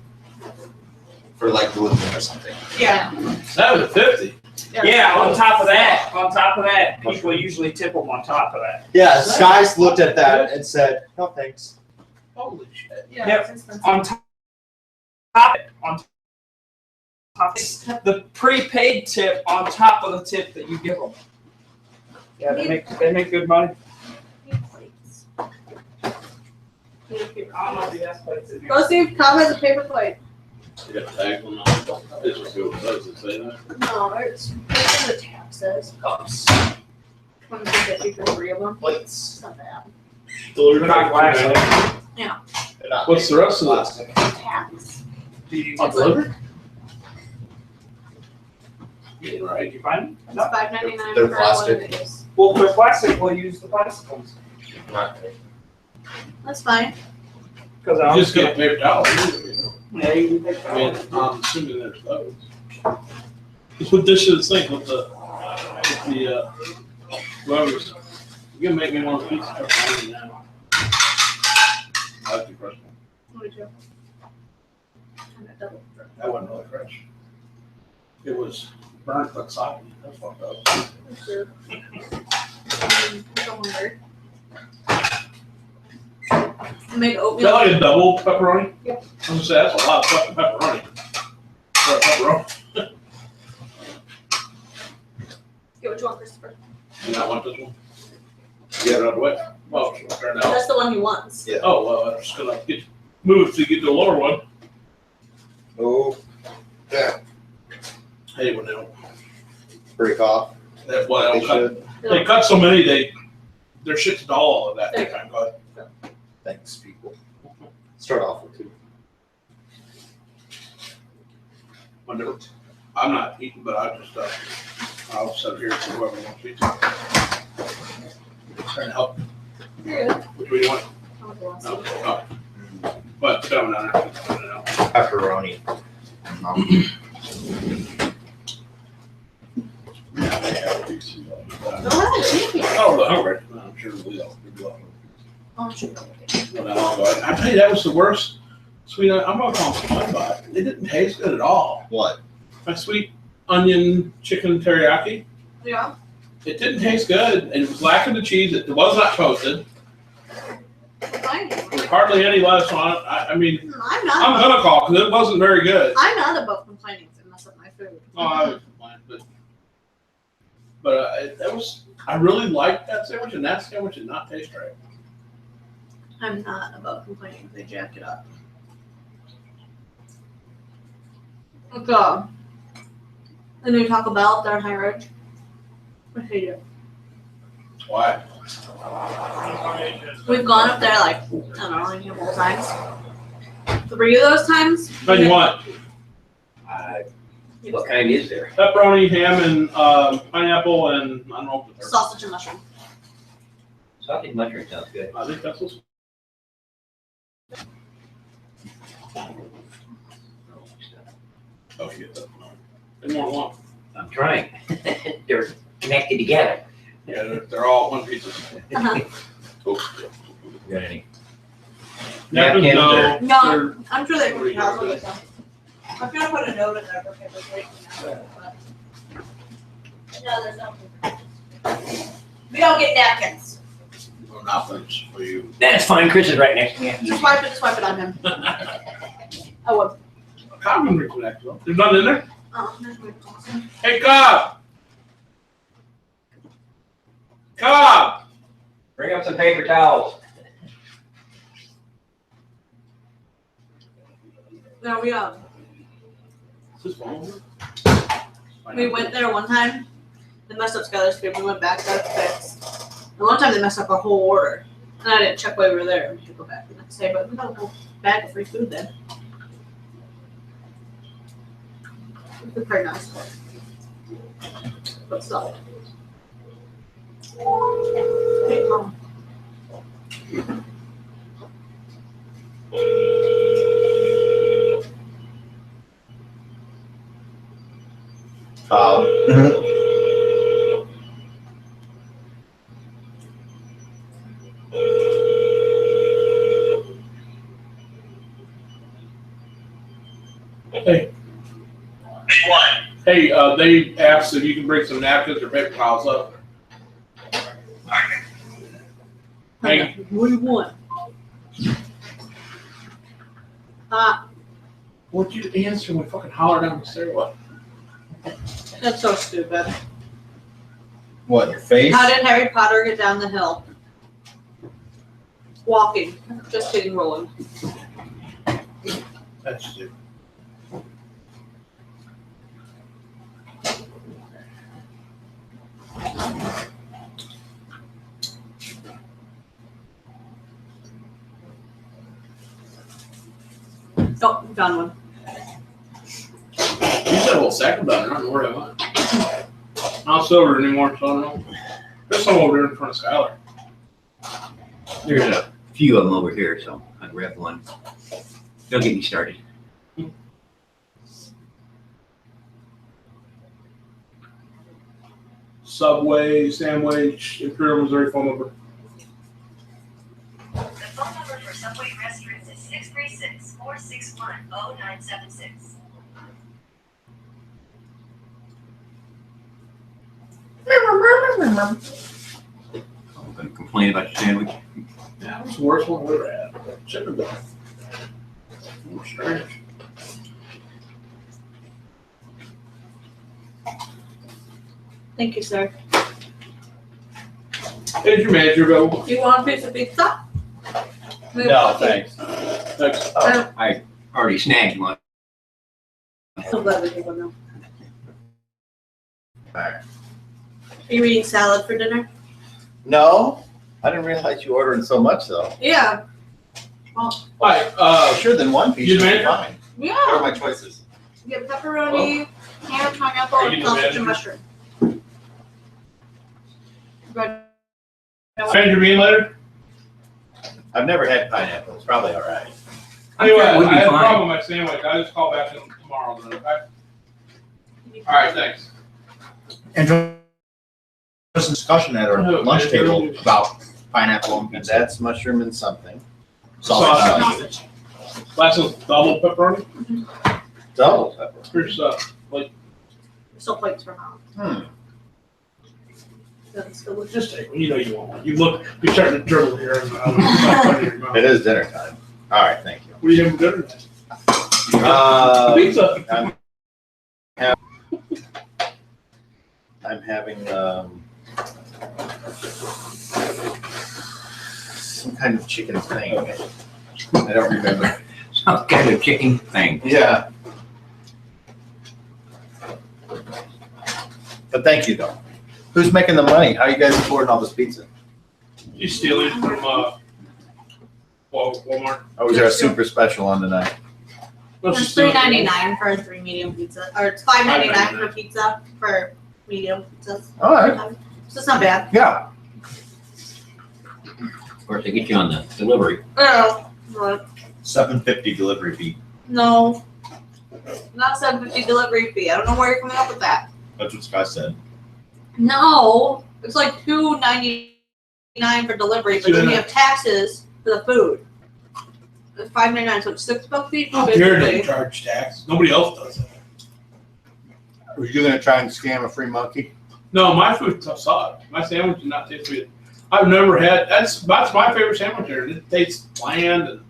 for like delivery or something. Yeah. $7.50. Yeah, on top of that, people usually tip them on top of that. Yeah, Skies looked at that and said, "No thanks." Holy shit. Yeah. Yep. It's expensive. On top the prepaid tip on top of the tip that you give them. Yeah, they make good money. Need plates. Need a paper I don't know if plate. you ask places in here. Go see if Tom has a paper plate. You got tags on that? This was good. Does it say that? No, it's what the tab says. Cups, 150 for 3 of them. plates. It's not bad. They're not glass. They're not What's the rest of this? Tabs. On delivery? Right, did you find them? It's $5.99 They're for plastic. one of these. Well, if they're plastic, we'll use the plastic ones. Not- That's fine. Because You I just get a paper towel. Yeah, you can take I mean, that. I'm assuming there's those. Just put this shit in sync with the whoever's. You're gonna make me want a pizza pepperoni now. I like the fresh one. What did you? And a double. That wasn't really fresh. It was burnt but soggy. That's fucked up. Sure. I'm hungry. I made Is oatmeal. that like a double pepperoni? Yep. I was gonna say, that's a lot of fucking pepperoni. For a pepperoni. Get what you want, Christopher. You not want this one? Get it out of the way. Well, it'll turn out. That's the one he wants. Yeah. Oh, well, I'm just gonna move to get to the lower one. Oh, Hey, when they don't, break off. that's why They they don't cut. should. They cut so many, their shit's dull all of that. They kind of cut. Thanks, people. Start off with 2. Whenever, I'm not eating, but I just, I'll sit here for whoever wants pizza. Trying to help. You're good. Which way do you want? I want the last No. one. Oh. But coming down there. Pepperoni. Go ahead, take it. Oh, the Hubbard. I'm sure we will. Oh, sure. Not that long ago. I tell you, that was the worst sweet. I'm gonna call it sweet, but it didn't taste good at all. What? My sweet onion chicken teriyaki. Yeah. It didn't taste good, and it was lacking the cheese. It was not toasted. Fine. There was hardly any lettuce on it. I mean, I'm I'm not. gonna call because it wasn't very good. I'm not above complaining if it mess up my food. Oh, I was fine, but that was. I really liked that sandwich, and that sandwich did not taste right. I'm not above complaining if they jack it up. Okay. The new Taco Bell up there in High Ridge. I hate it. Why? We've gone up there like, I don't know, a couple of times. 3 of those times. What do you want? What kind is there? Pepperoni, ham, and pineapple, and I don't know. What the third- Sausage and mushroom. Sausage mushroom sounds good. I think that's what's. Oh, shit. They more than one. I'm trying. They're connected together. Yeah, they're all one piece. Uh-huh. Got any? Napkins, Napkins no. No, They're- I'm sure they can house with them. I'm gonna put a note in there for paper plate. No, there's no. We don't get napkins. No napkins for you. That's fine. Chris is right next to me. Just wipe it on him. I would. Common reconnect though. There's nothing in there? Oh, there's my awesome. Hey, Cobb! Cobb! Bring up some paper towels. No, Is this phone? we went there one time. They messed up Skylar's food. We went back, got it fixed. And one time they messed up our whole order. And I didn't check while we were there. We had to go back the next day, but we got a whole bag of free food then. It was pretty nice. But solid. Hey, Mom. Hey. What? Hey, they asked if you can bring some napkins or paper towels up. Hey. What do you want? What'd you answer when fucking holler down the stairwell? That's so stupid. What, your face? How did Harry Potter get down the hill? Walking. Just kidding, rolling. That's stupid. Oh, found one. You said a whole sack of butter. I don't know where I went. I don't silver anymore, so I don't know. There's some over there in front of Skylar. There's a few of them over here, so I grabbed one. They'll get me started. Subway, sandwich, Imperial Missouri phone number. The phone number for Subway restaurants is 636-461-0976. I'm gonna complain about your sandwich. That was the worst one we ever had. Chicken bone. Strange. Thank you, sir. Is your manager available? Do you want a piece of pizza? No, thanks. Thanks. I already snagged one. I'm so glad we did one now. Alright. Are you eating salad for dinner? No, I didn't realize you ordering so much though. Yeah. Hi, Sure, then one piece you should be manager? fine. What Yeah. are my choices? You get pepperoni, ham, pineapple, Are you and the sausage and manager? mushroom. Red Stranger bean later? I've never had pineapple. It's probably all right. Anyway, It would be I had a fine. problem with my sandwich. I just call back in tomorrow then, okay? All right, thanks. And just a discussion at our lunch table about pineapple and And pizza. that's mushroom and something. Sausage. Last one's double pepperoni. Double pepper. Here's Still plates for now. That's delicious. just take one. You know you want one. You're starting to dribble here. And what It is dinner time. All right, thank you. are you having for dinner? Pizza. I'm having some kind of chicken thing. I don't remember. Some kind of chicken thing. Yeah. But thank you though. Who's making the money? How are you guys affording all this pizza? You stealing from Walmart? Oh, was there a super special on tonight? No, she's It's stealing from $3.99 for 3 medium pizza, or it's $5.99 for pizza for medium pizzas. All right. So it's not bad. Yeah. Of course, they get you on the delivery. Oh, what? $7.50 delivery fee. No, not $7.50 delivery fee. I don't know where you're coming up with that. That's what Scott said. No, it's like $2.99 for delivery, but then you have taxes for the food. It's $5.99, so it's $6 each. How dare they basically. charge tax? Nobody else does it. Were you gonna try and scam a free monkey? No, my food sucked. My sandwich did not taste good. I've never had. That's my favorite sandwich here. It tastes bland and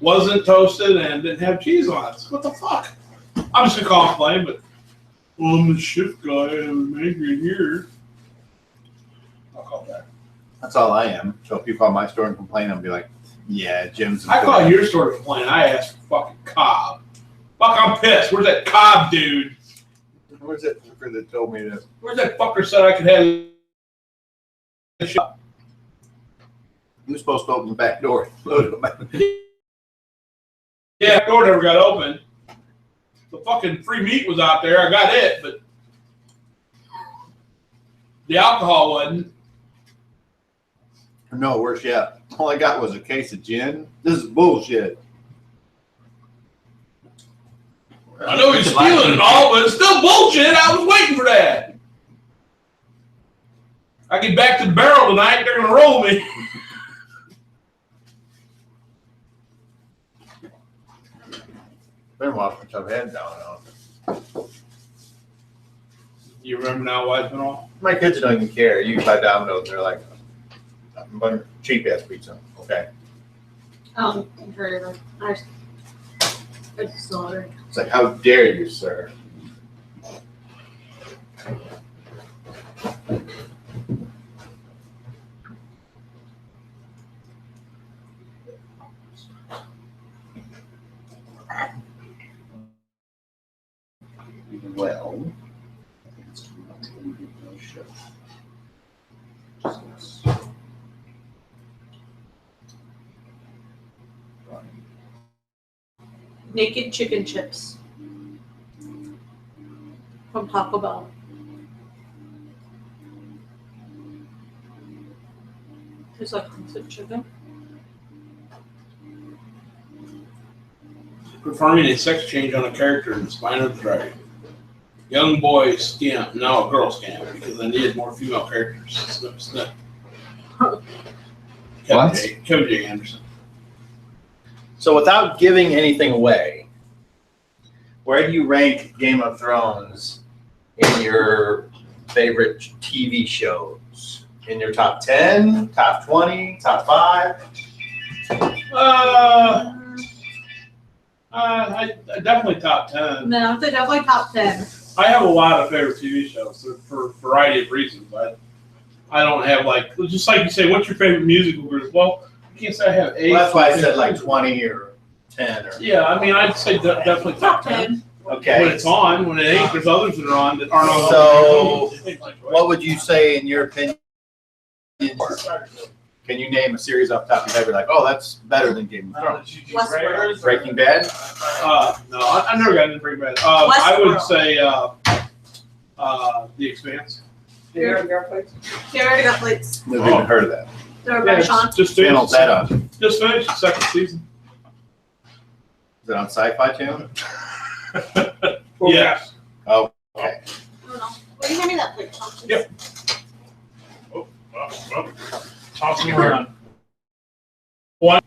wasn't toasted and didn't have cheese on it. What the fuck? I'm just gonna call it blame, but well, I'm the shift guy and I'm angry here. I'll call it that. That's all I am. So if you call my store and complain, I'll be like, yeah, Jim's. I call your store to complain. I asked for fucking Cobb. Fuck, I'm pissed. Where's that Cobb dude? Where's that fucker that told me this? Where's that fucker said I could have this shit? You were supposed to open the back door. Yeah, the door never got open. The fucking free meat was out there. I got it, but the alcohol wasn't. No, worse yet. All I got was a case of gin. This is bullshit. I know he's stealing it all, but it's still bullshit. I was waiting for that. I get back to the barrel tonight, they're gonna roll me. Been a while since I've had down now. You remember now why it's been all? My kids don't even care. You buy Domino's, and they're like, I'm buying cheap ass pizza. Okay. Oh, very nice. It's sorry. It's like, how dare you, sir? Well. Naked chicken chips from Taco Bell. Tastes like roasted chicken. Performing a sex change on a character in Spine of the Dragon. Young boy scamp, no, girl scamp, because I needed more female characters. Snip, snip. What? Kevin J. Anderson. So without giving anything away, where do you rank Game of Thrones in your favorite TV shows? In your top 10, top 20, top 5? I definitely top 10. No, it's definitely top 10. I have a lot of favorite TV shows for a variety of reasons. I don't have like, just like you say, what's your favorite musical group? Well, I can't say I have a. Well, that's why I said like 20 or 10 or. Yeah, I mean, I'd say definitely top 10. Okay. When it's on, when it ain't, there's others that are on that aren't on. So, what would you say in your opinion? Can you name a series off the top of your head? You're like, oh, that's better than Game of Thrones. Westworld. Breaking Bad? No, I never got into Breaking Bad. I would Westworld. say The Expanse. You already got plates? Never even heard of that. They're Yeah, by Sean. it's just Channel's finished. that on? Just finished the second season. Is it on Sci-Fi Channel? Yes. Oh, I don't know. Will you hand me that plate, Sean? please? Yep. Toss them around. Yeah.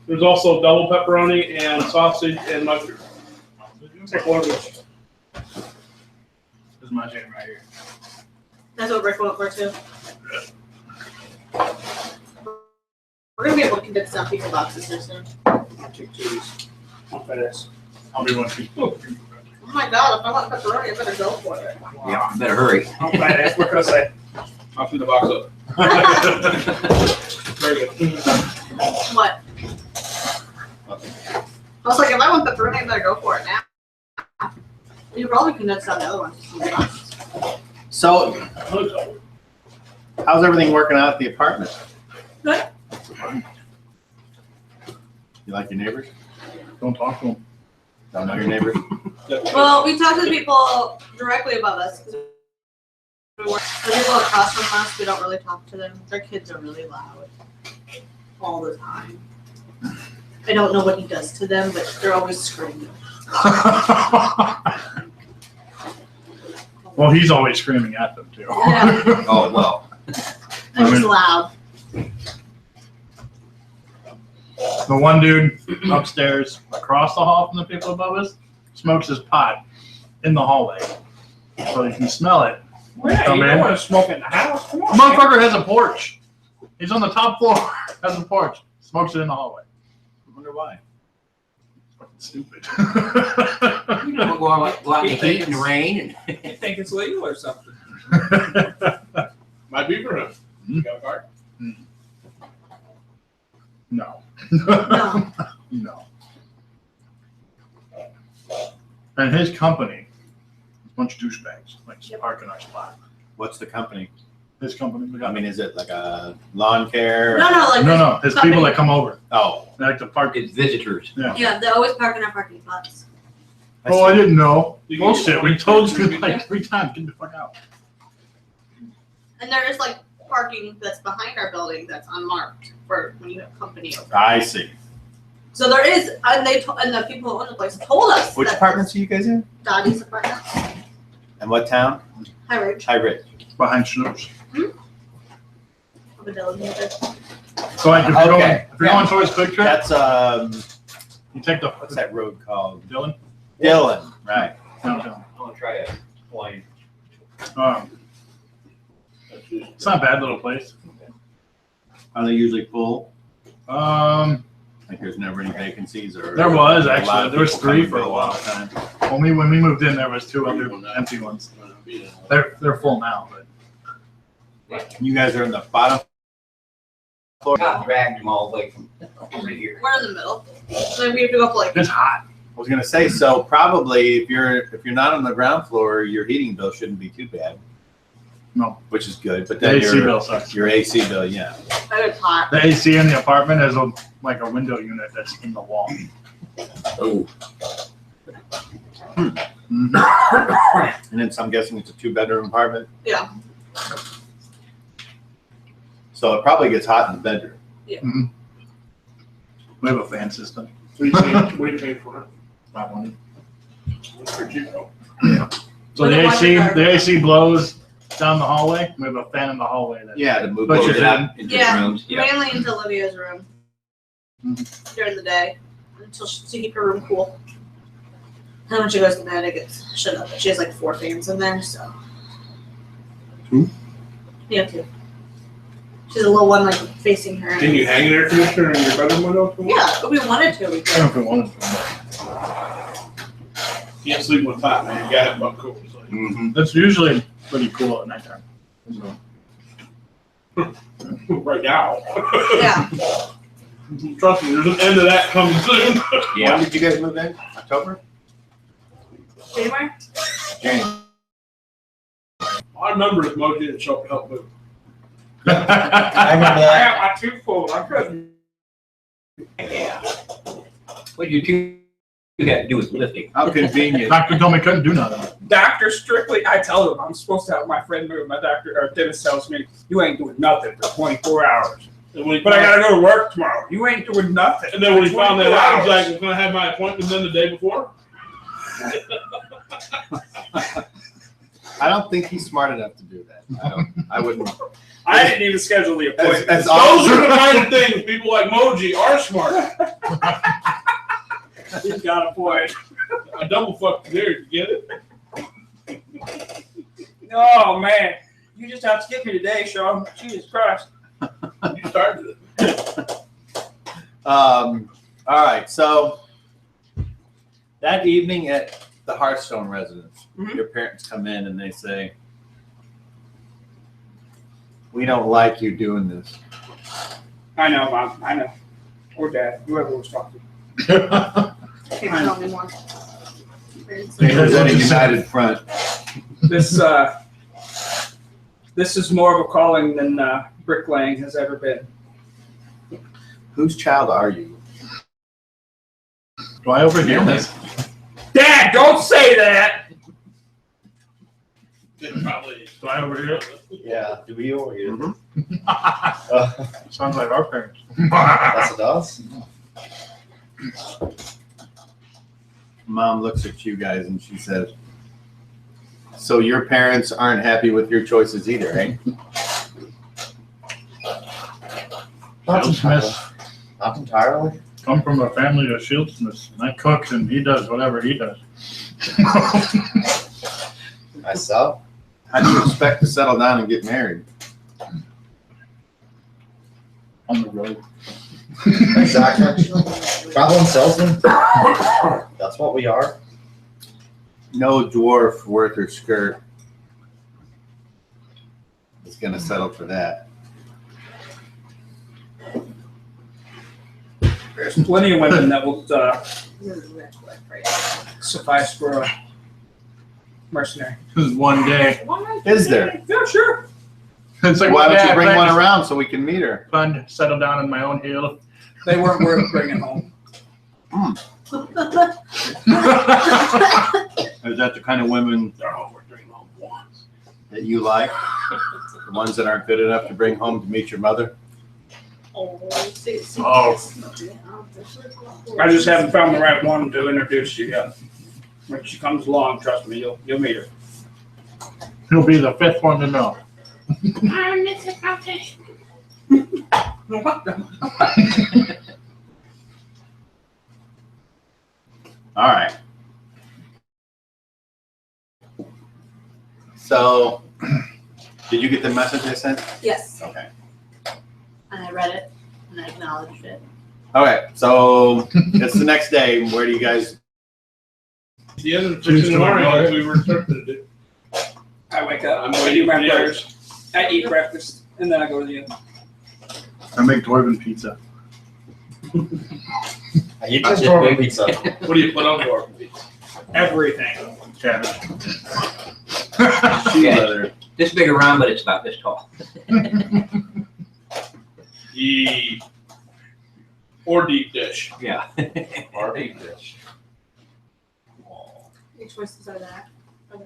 There's also double pepperoni and sausage and mustard. Take one of each. This is my jam right here. That's what Rick went for too. We're gonna be able to convince some people boxes here soon. I'll take two of these. I'll FedEx. I'll be one too. Oh my god, if I want pepperoni, I better go for it. Yeah, better hurry. I'll FedEx. What can I say? I'll fill the box up. Very good. What? I was like, if I want pepperoni, I better go for it now. You probably convinced on the other one. so how's everything working out at the apartment? Good. You like your neighbors? Don't talk to them. Don't know your neighbors? Well, we talked to people directly above us. 'Cause we work- the people across from us, we don't really talk to them. Their kids are really loud all the time. I don't know what he does to them, but they're always screaming. Well, he's always screaming at them too. Yeah. Oh, well. They're just loud. The one dude upstairs across the hall from the people above us smokes his pot in the hallway. So you can smell it. Well, yeah, Come you in. don't want to smoke in the house. Come The on. man. motherfucker has a porch. He's on the top floor, has a porch, smokes it in the hallway. I wonder why. Fucking stupid. You know, go out in the heat and the rain and. You think it's legal or something? Might be for him. You got a card? No. No. No. And his company, a bunch of douchebags, like Yep. parking our spot. What's the company? His company, we I got mean, is it like a lawn care? No, like no, his company- people that come over, Oh, they like to park. It's visitors. Yeah, they always park in our parking spots. Oh, I didn't know. You can Bullshit. get We told you 23 like 3 times. Get the fuck out. And there is like parking that's behind our building that's unmarked for when you have company over. I see. So there is, and and the people who own the place told us Which that apartments are you guys in? Dottie's apartment. And what town? Hi, Rich. High Ridge. Behind Schnoop's. Of a delegated. So like if you're going, Okay. if you're going towards Quick Trip, That's, you take the what's that road called? Dylan. Dillon, right. Downtown. I'm gonna try to explain. It's not a bad little place. Are they usually full? Um, Like there's never any vacancies or? there was a lot actually of there was people 3 come for a and go while. all the time. When we moved in, there was 2 other empty ones. They're full now, but You guys are in the bottom floor? Not dragged them all the way from over here. We're in the middle. So we have to go up like it's hot. I was gonna say, so probably if you're not on the ground floor, your heating bill shouldn't be too bad. No. Which is good, but The then AC bill sucks. your AC bill, yeah. it's hot. The AC in the apartment has like a window unit that's in the wall. Oh. Mhm. And then I'm guessing it's a 2-bedroom apartment, Yeah. so it probably gets hot in the bedroom. We have a fan system. We paid for it. Not one. It's pretty cheap though. So the AC blows down the hallway. We have a fan in the hallway. That Yeah, to move But over you're It that. out into Yeah. the rooms. Yeah. Mainly into Olivia's room during the day until to keep her room cool. And when she goes to bed, it gets shut up. She has like 4 fans in there, so. 2? Yeah, 2. She's a little one like facing her. Can you hang an air conditioner in your bedroom window? Yeah, if we wanted to, we I don't could. know if we wanted to. You can't sleep with hot, man. You gotta have butt cool. It's like- Mm-hmm. That's usually pretty cool at nighttime. Right now. Yeah. Trust me, there's an end to that coming soon. When did you guys move in? October? January? January. I remember if Moji didn't show up to help move. I remember I that. got my 2 full. I couldn't. Yeah. What you two You got to do with lifting. How convenient. Doctor told me couldn't do nothing. Doctor strictly, I tell them I'm supposed to have my friend or my doctor or dentist tells me you ain't doing nothing for 24 hours. And when he But I found- gotta go to work tomorrow. You ain't doing nothing. And then when he found that 24 out, he's like, hours. I was going to have my appointment then the day before. I don't think he's smart enough to do that. I wouldn't. I didn't even schedule the appointment. As Those are the kind of things people like Moji are smart. He's got a point. I double fucked there. You get it? Oh man, you just have to get me today, Sean. Jesus Christ. You started it. All right, so that evening at the Hearthstone residence, Mhm. your parents come in and they say, "We don't like you doing this." I know, Mom. I know. Or Dad, whoever was talking. I can't tell anymore. They present a united front. This this is more of a calling than bricklaying has ever been. Whose child are you? Do I overhear this? Dad, don't say that. It probably. Do I overhear it? Yeah, do we over here? Sounds like our parents. Yes, it does. Mom looks at you guys and she says, "So your parents aren't happy with your choices either, eh?" Not Shieldsmiths entirely. Not entirely. come from a family of shieldsmiths, and I cook and he does whatever he does. Myself. How do you expect to settle down and get married? On the road. Exactly. Traveling salesman. That's what we are. No dwarf worth her skirt is going to settle for that. There's plenty of women that will suffice for a mercenary. This is one day. Is there? Yeah, sure. It's like Why one don't day you bring I one practiced around so we can meet her? fun to settle down on my own hill. They weren't worth bringing home. Is that the kind of women They're all worth bringing home once. that you like? The ones that aren't good enough to bring home to meet your mother? Oh. I just haven't found the right one to introduce you yet. When she comes along, trust me, you'll meet her. He'll be the fifth one to know. All right. So, did you get the message I sent? Yes, Okay. and I read it, and I acknowledged it. Okay, so it's the next day. Where do you guys? The other thing in the morning, like we were expected to do. I wake up, I'm I waiting do my for the prayers, I eat breakfast, and then I go to the inn. I make dwarven pizza. You just ordered pizza. What do you put on the order? Everything. Cabbage. Shoe Yeah. leather. This big around, but it's about this tall. Or deep dish. Yeah. Or deep dish. Your choices are that. Okay.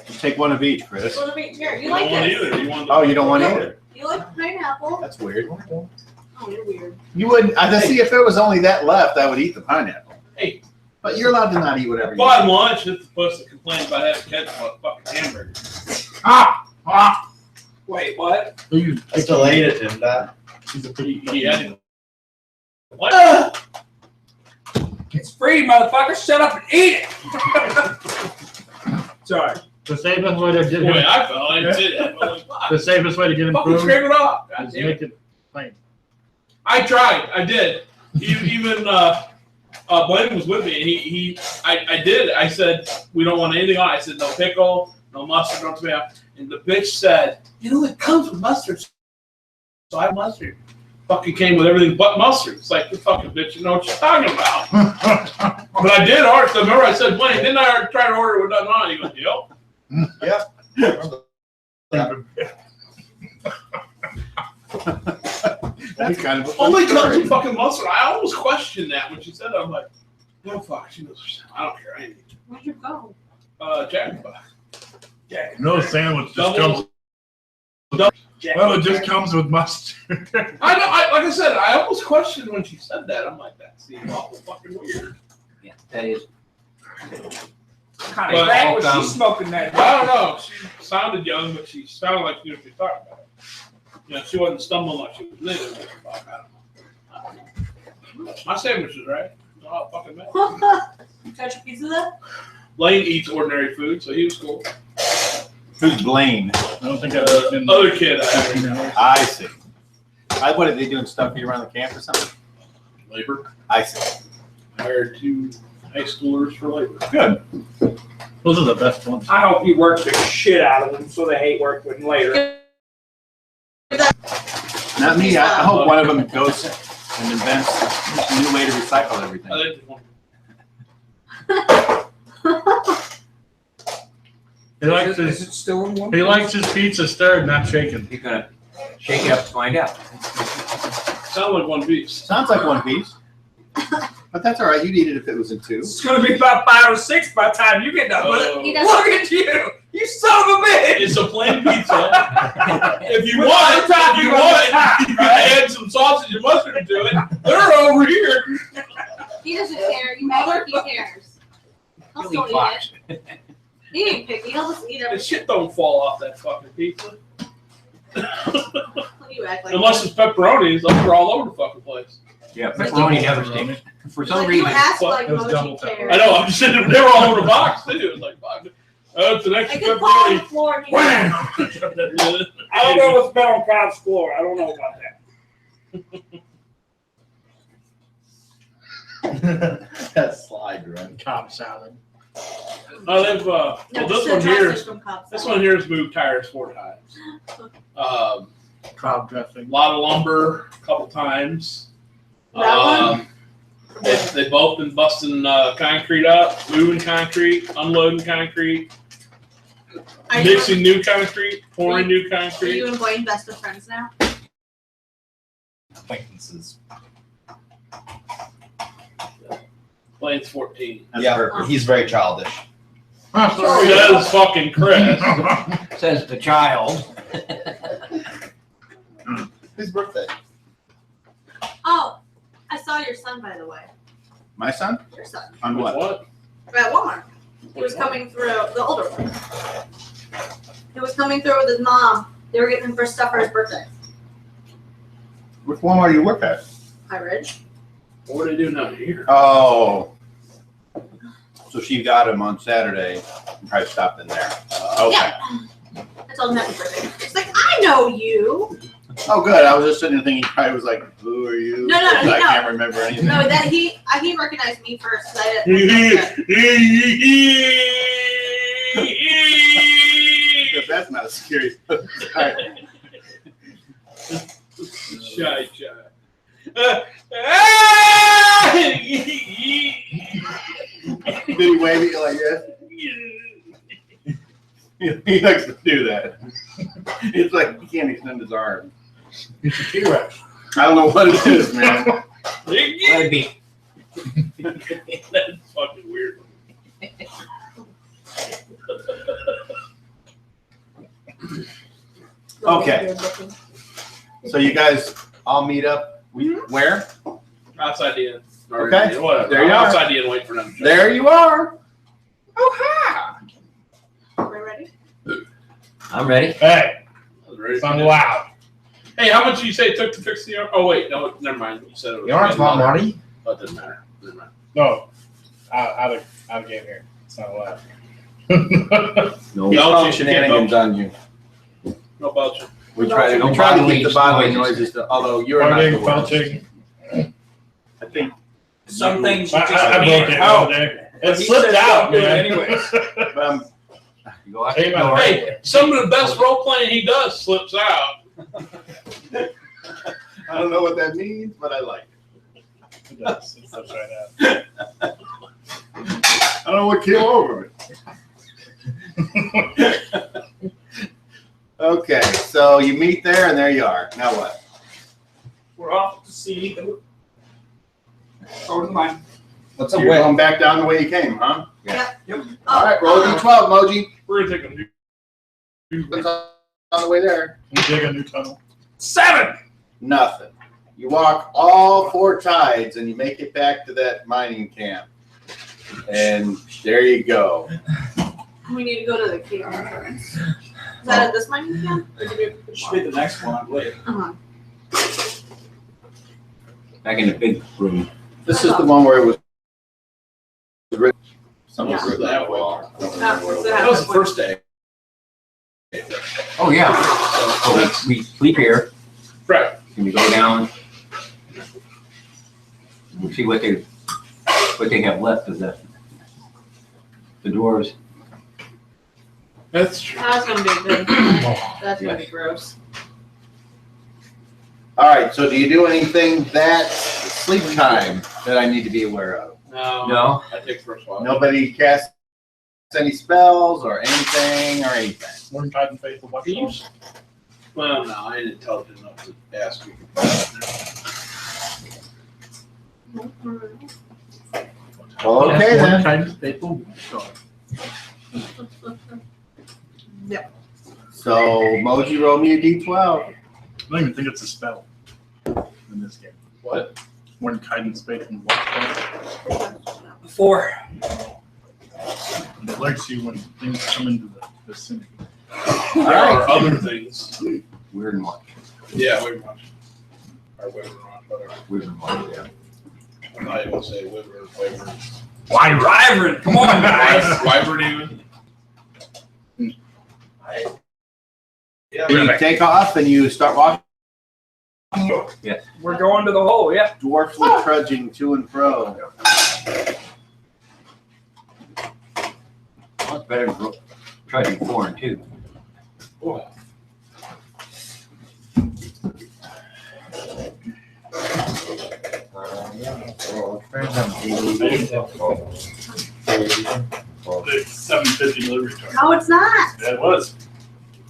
Just take one of each, Chris. Well, here, you You like don't want this. either. You want Oh, you don't want No. either? You like pineapple. That's weird. Oh, you're weird. You wouldn't. I see if there was only that left, I would eat the pineapple. Hey. But you're allowed to not eat whatever you Bottom want. line, shit's supposed to complain about having ketchup on a fucking hamburger. Ah! Wait, what? You, I still ate it, didn't I? he's a pretty. Yeah. What? It's free, motherfucker. Shut up and eat it. Sorry. The safest way to get Boy, him, I fell. I did it. I'm like, the safest way to get him fucking food scrape it off. God is damn it. make it plain. I tried. I did. Even Blaine was with me, and I did. I said, we don't want anything on it. I said, no pickle, no mustard, no tomato. And the bitch said, you know, it comes with mustard. So I have mustard. Fucking came with everything but mustard. It's like, the fucking bitch, you know what you're talking about. But I did order. So remember I said, Blaine, didn't I try to order it with nothing on it? He goes, yep. That's kind of a fun Only comes story. with fucking mustard. I almost questioned that when she said that. I'm like, no fuck, she knows. I don't care. I ain't. Where'd you go? Jack in the Box. No sandwich just Double- comes. Well, it just comes with mustard. I know. Like I said, I almost questioned when she said that. I'm like, that seems awful fucking weird. Yeah, that is. Kind But- of crack was she smoking that? I don't know. She sounded young, but she sounded like she knew what she was talking about. You know, she wasn't stumbling like she was living. I don't know. My sandwich is right. Oh, fucking man. You touch a piece of that? Lane eats ordinary food, so he was cool. Who's Blaine? I don't think I've been Other kid, I see. What are they doing? Stuff here around the camp or something? labor. I see. Hired 2 high schoolers for labor. Good. Those are the best ones. I hope he works the shit out of them so they hate working with him later. Not me. I hope one of them goes and invents a new way to recycle everything. I think there's one. He likes Is his it still in one? he likes his pizza stirred, not shaken. You're gonna shake it up to find out. Sound like one piece. Sounds like one piece. But that's all right. You'd eat it if it was in 2. It's gonna be about 5 or 6 by the time you get done with it. He Uh, doesn't. Look at you! You son of a bitch! it's a plain pizza. If you With want, the top, if you you're on want, the top, you can add some sausage and mustard to it. They're over here. He doesn't care. You make it, he cares. He'll Billy still eat Fox. it. He ain't picky. He'll just eat The everything. shit don't fall off that fucking pizza. You act like Unless it's pepperonis, those are all over the fucking place. Yeah, pepperoni never sticks. For some Like, reason. you ask fuck, like it was double Moji pepper. cares. I know, I'm just sitting they were all over the box too. It's like, fuck. It's an I extra could fall on the pepperoni. floor and he Wham! I don't know what's been on Cobb's floor. I don't know about that. That slide run. Cobb salad. No, they've No, well, just this one the here dressing is from Cobb this salad. one here has moved tires 4 times. Cobb A dressing. lot of lumber, a couple times. That one? They've both been busting concrete up, moving concrete, unloading concrete, Are you, mixing new concrete, pouring new are concrete. you and Blaine best of friends now? Acquaintances. Blaine's 14. That's Yeah, perfect. he's very childish. That is fucking Chris. Says the child. Whose birthday? Oh, I saw your son, by the way. My son? Your son. On what? What? At Walmart. He was coming through, the older one. He was coming through with his mom. They were getting him for stuff for his birthday. Which Walmart do you work at? High Ridge. What are they doing out here? Oh. So she got him on Saturday and probably stopped in there. Okay. Yeah. I told him happy birthday. He's like, I know you. Oh, good. I was just sitting there thinking he probably was like, who are you? No, I no. can't remember anything. No, that he recognized me first. 'Cause I didn't. That's not a scary. Sorry. Shy. Did he wave at you like this? He likes to do that. It's like he can't extend his arm. It's a T-Rex. I don't know what it is, man. Let it be. That's fucking weird. Okay. So you guys all meet up. Where? Outside the inn. Or Okay. Whatever. There you are. Outside the inn, wait for them. to show There you are. Oh, hi. Are we ready? I'm ready. Hey, up. I was ready for sound this. loud. Hey, how much did you say it took to fix the arm? Oh wait, no, never mind. You said it was. The orange not money. Oh, it doesn't matter. Doesn't matter. No, out of game here. It's not allowed. No Belching, shenanigans on you. No belching. We try to No keep the bodily bodily noises. noises, although you're not the Farting, worst. belching. I think Some things you I just broke can't it help. the other day. But It he slipped says out, don't do it man. anyways. but You go out Hey, the man. door. Hey, some of the best role playing he does slips out. I don't know what that means, but I like it. It does. It slips right out. I don't know what came over me. Okay, so you meet there and there you are. Now what? We're off to see. Over the mine. What's So up, you're Will? going back down the way you came, huh? All right, roll Oh, D12, Moji. We're gonna take a new. What's on the way there? You dig a new tunnel. 7. Nothing. You walk all 4 tides and you make it back to that mining camp. And there you go. we need to go to the cave entrance. Is that at this mining camp? Or did we Should be the next one, I believe. Uh-huh. Back in the big room. This is the one where it was. Someone's Yeah. written that wall. That was the first day. Oh, yeah. So we sleep here. Right. And we go down. We'll see what they have left of the dwarves. That's true. That's gonna be good. That's gonna be gross. All right, so do you do anything that sleep time that I need to be aware of? No. I take first watch. Nobody casts any spells or anything or anything. One tide and faithful watchdogs. Well, no, I ain't intelligent enough to ask you. Well, okay One then. tide and faithful watchdog. So Moji, roll me a D12. I don't even think it's a spell in this game. What? One guidance faithful watchdog. 4. It alerts you when things come into the vicinity. There are other things. Weird one. Yeah, Wyvern Watch. Or Wyvern Watch, whatever. Weird one, yeah. I'm not even gonna say Wyvern. Why, Ryvern? Come on, guys. Wyvern even. You take off and you start walking. We're going to the hole, yeah. Dwarfly trudging to and fro. Well, it's better than trudging 4 and 2. Oh. It's 750 delivery charge. No, it's not. Yeah, it was.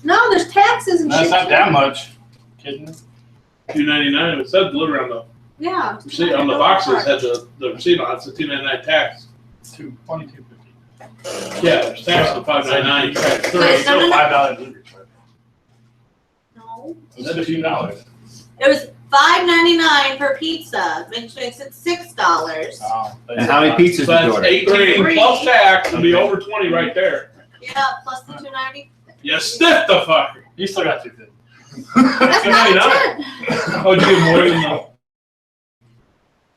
No, there's taxes and That's shit. not that much. Kidding? $2.99. It said delivery on the Yeah. receipt on the boxes. Had the receipt on it. It's a $2.99 tax. 2250. Yeah, there's tax on $5.99. Wait, Still no, no. $5 delivery charge. No. It's $15. It was $5.99 per pizza, which makes it $6. Oh, And how many pizzas So did you that's order? 18 plus tax. It'll be over 20 right there. Yeah, plus the $2.90. You stiff the fucker. You still got 250. That's not a $2.99. Oh, did you get more than the?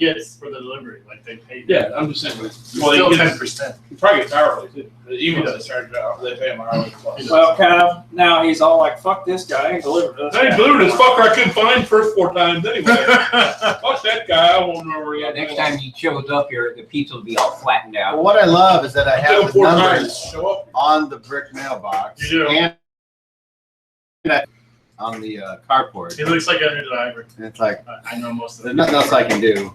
Yes, for the delivery, like they paid. Yeah, I'm just saying. Well, Still you get 10%. you probably get hourly too. The emails they charge out, they pay them hourly plus. Well, kind of. Now he's all like, fuck this guy. I ain't delivered this. I ain't delivered this fucker. I couldn't find first 4 times anyway. Fuck that guy. I won't know where he Yeah, is. next time he shows up here, the pizza will be all flattened Well, out. what I love is that I Tell him have the 4 times. numbers Show up. on the brick mailbox You do. and on the cardboard. He looks like a driver. And it's like, I know most of there's them. nothing else I can do.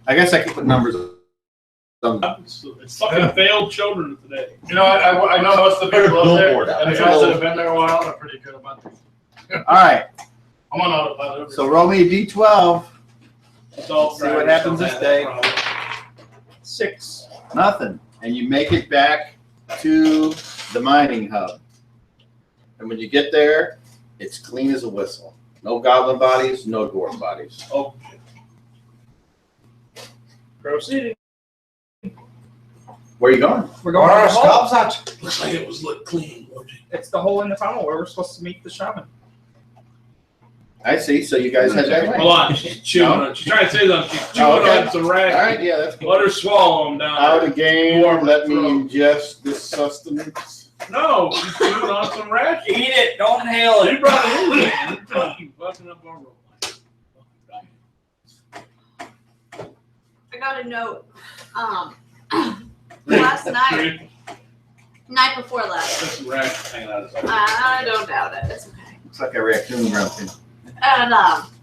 I guess I can put numbers on. It's fucking failed children today. You know, I know most of the people up there, Billboard out and the there. guys that have been there a while are pretty good about this. All right, I'm on autopilot. so roll me a D12. It's all See what happens this day. 6. Nothing. And you make it back to the mining hub. And when you get there, it's clean as a whistle. No goblin bodies, no dwarf bodies. Oh, Proceeding. Where are you going? We're going to the hole. looks like it was lit clean. It's the hole in the tunnel where we're supposed to meet the shaman. I see. So you guys head that way. Hold on, she's chewing on. She's trying to say something. She's chewing Oh, okay. on some All rag. right, yeah, that's Let her swallow them down. out of game. Warm Let me throat. ingest this sustenance. No, she's chewing on some rag. Eat it. Don't inhale You it. brought it in there. You fucking fucking up our roll. I got a note. Last night before last. There's some rag hanging out of his I don't doubt it. It's okay. Looks like a raccoon grumpy. And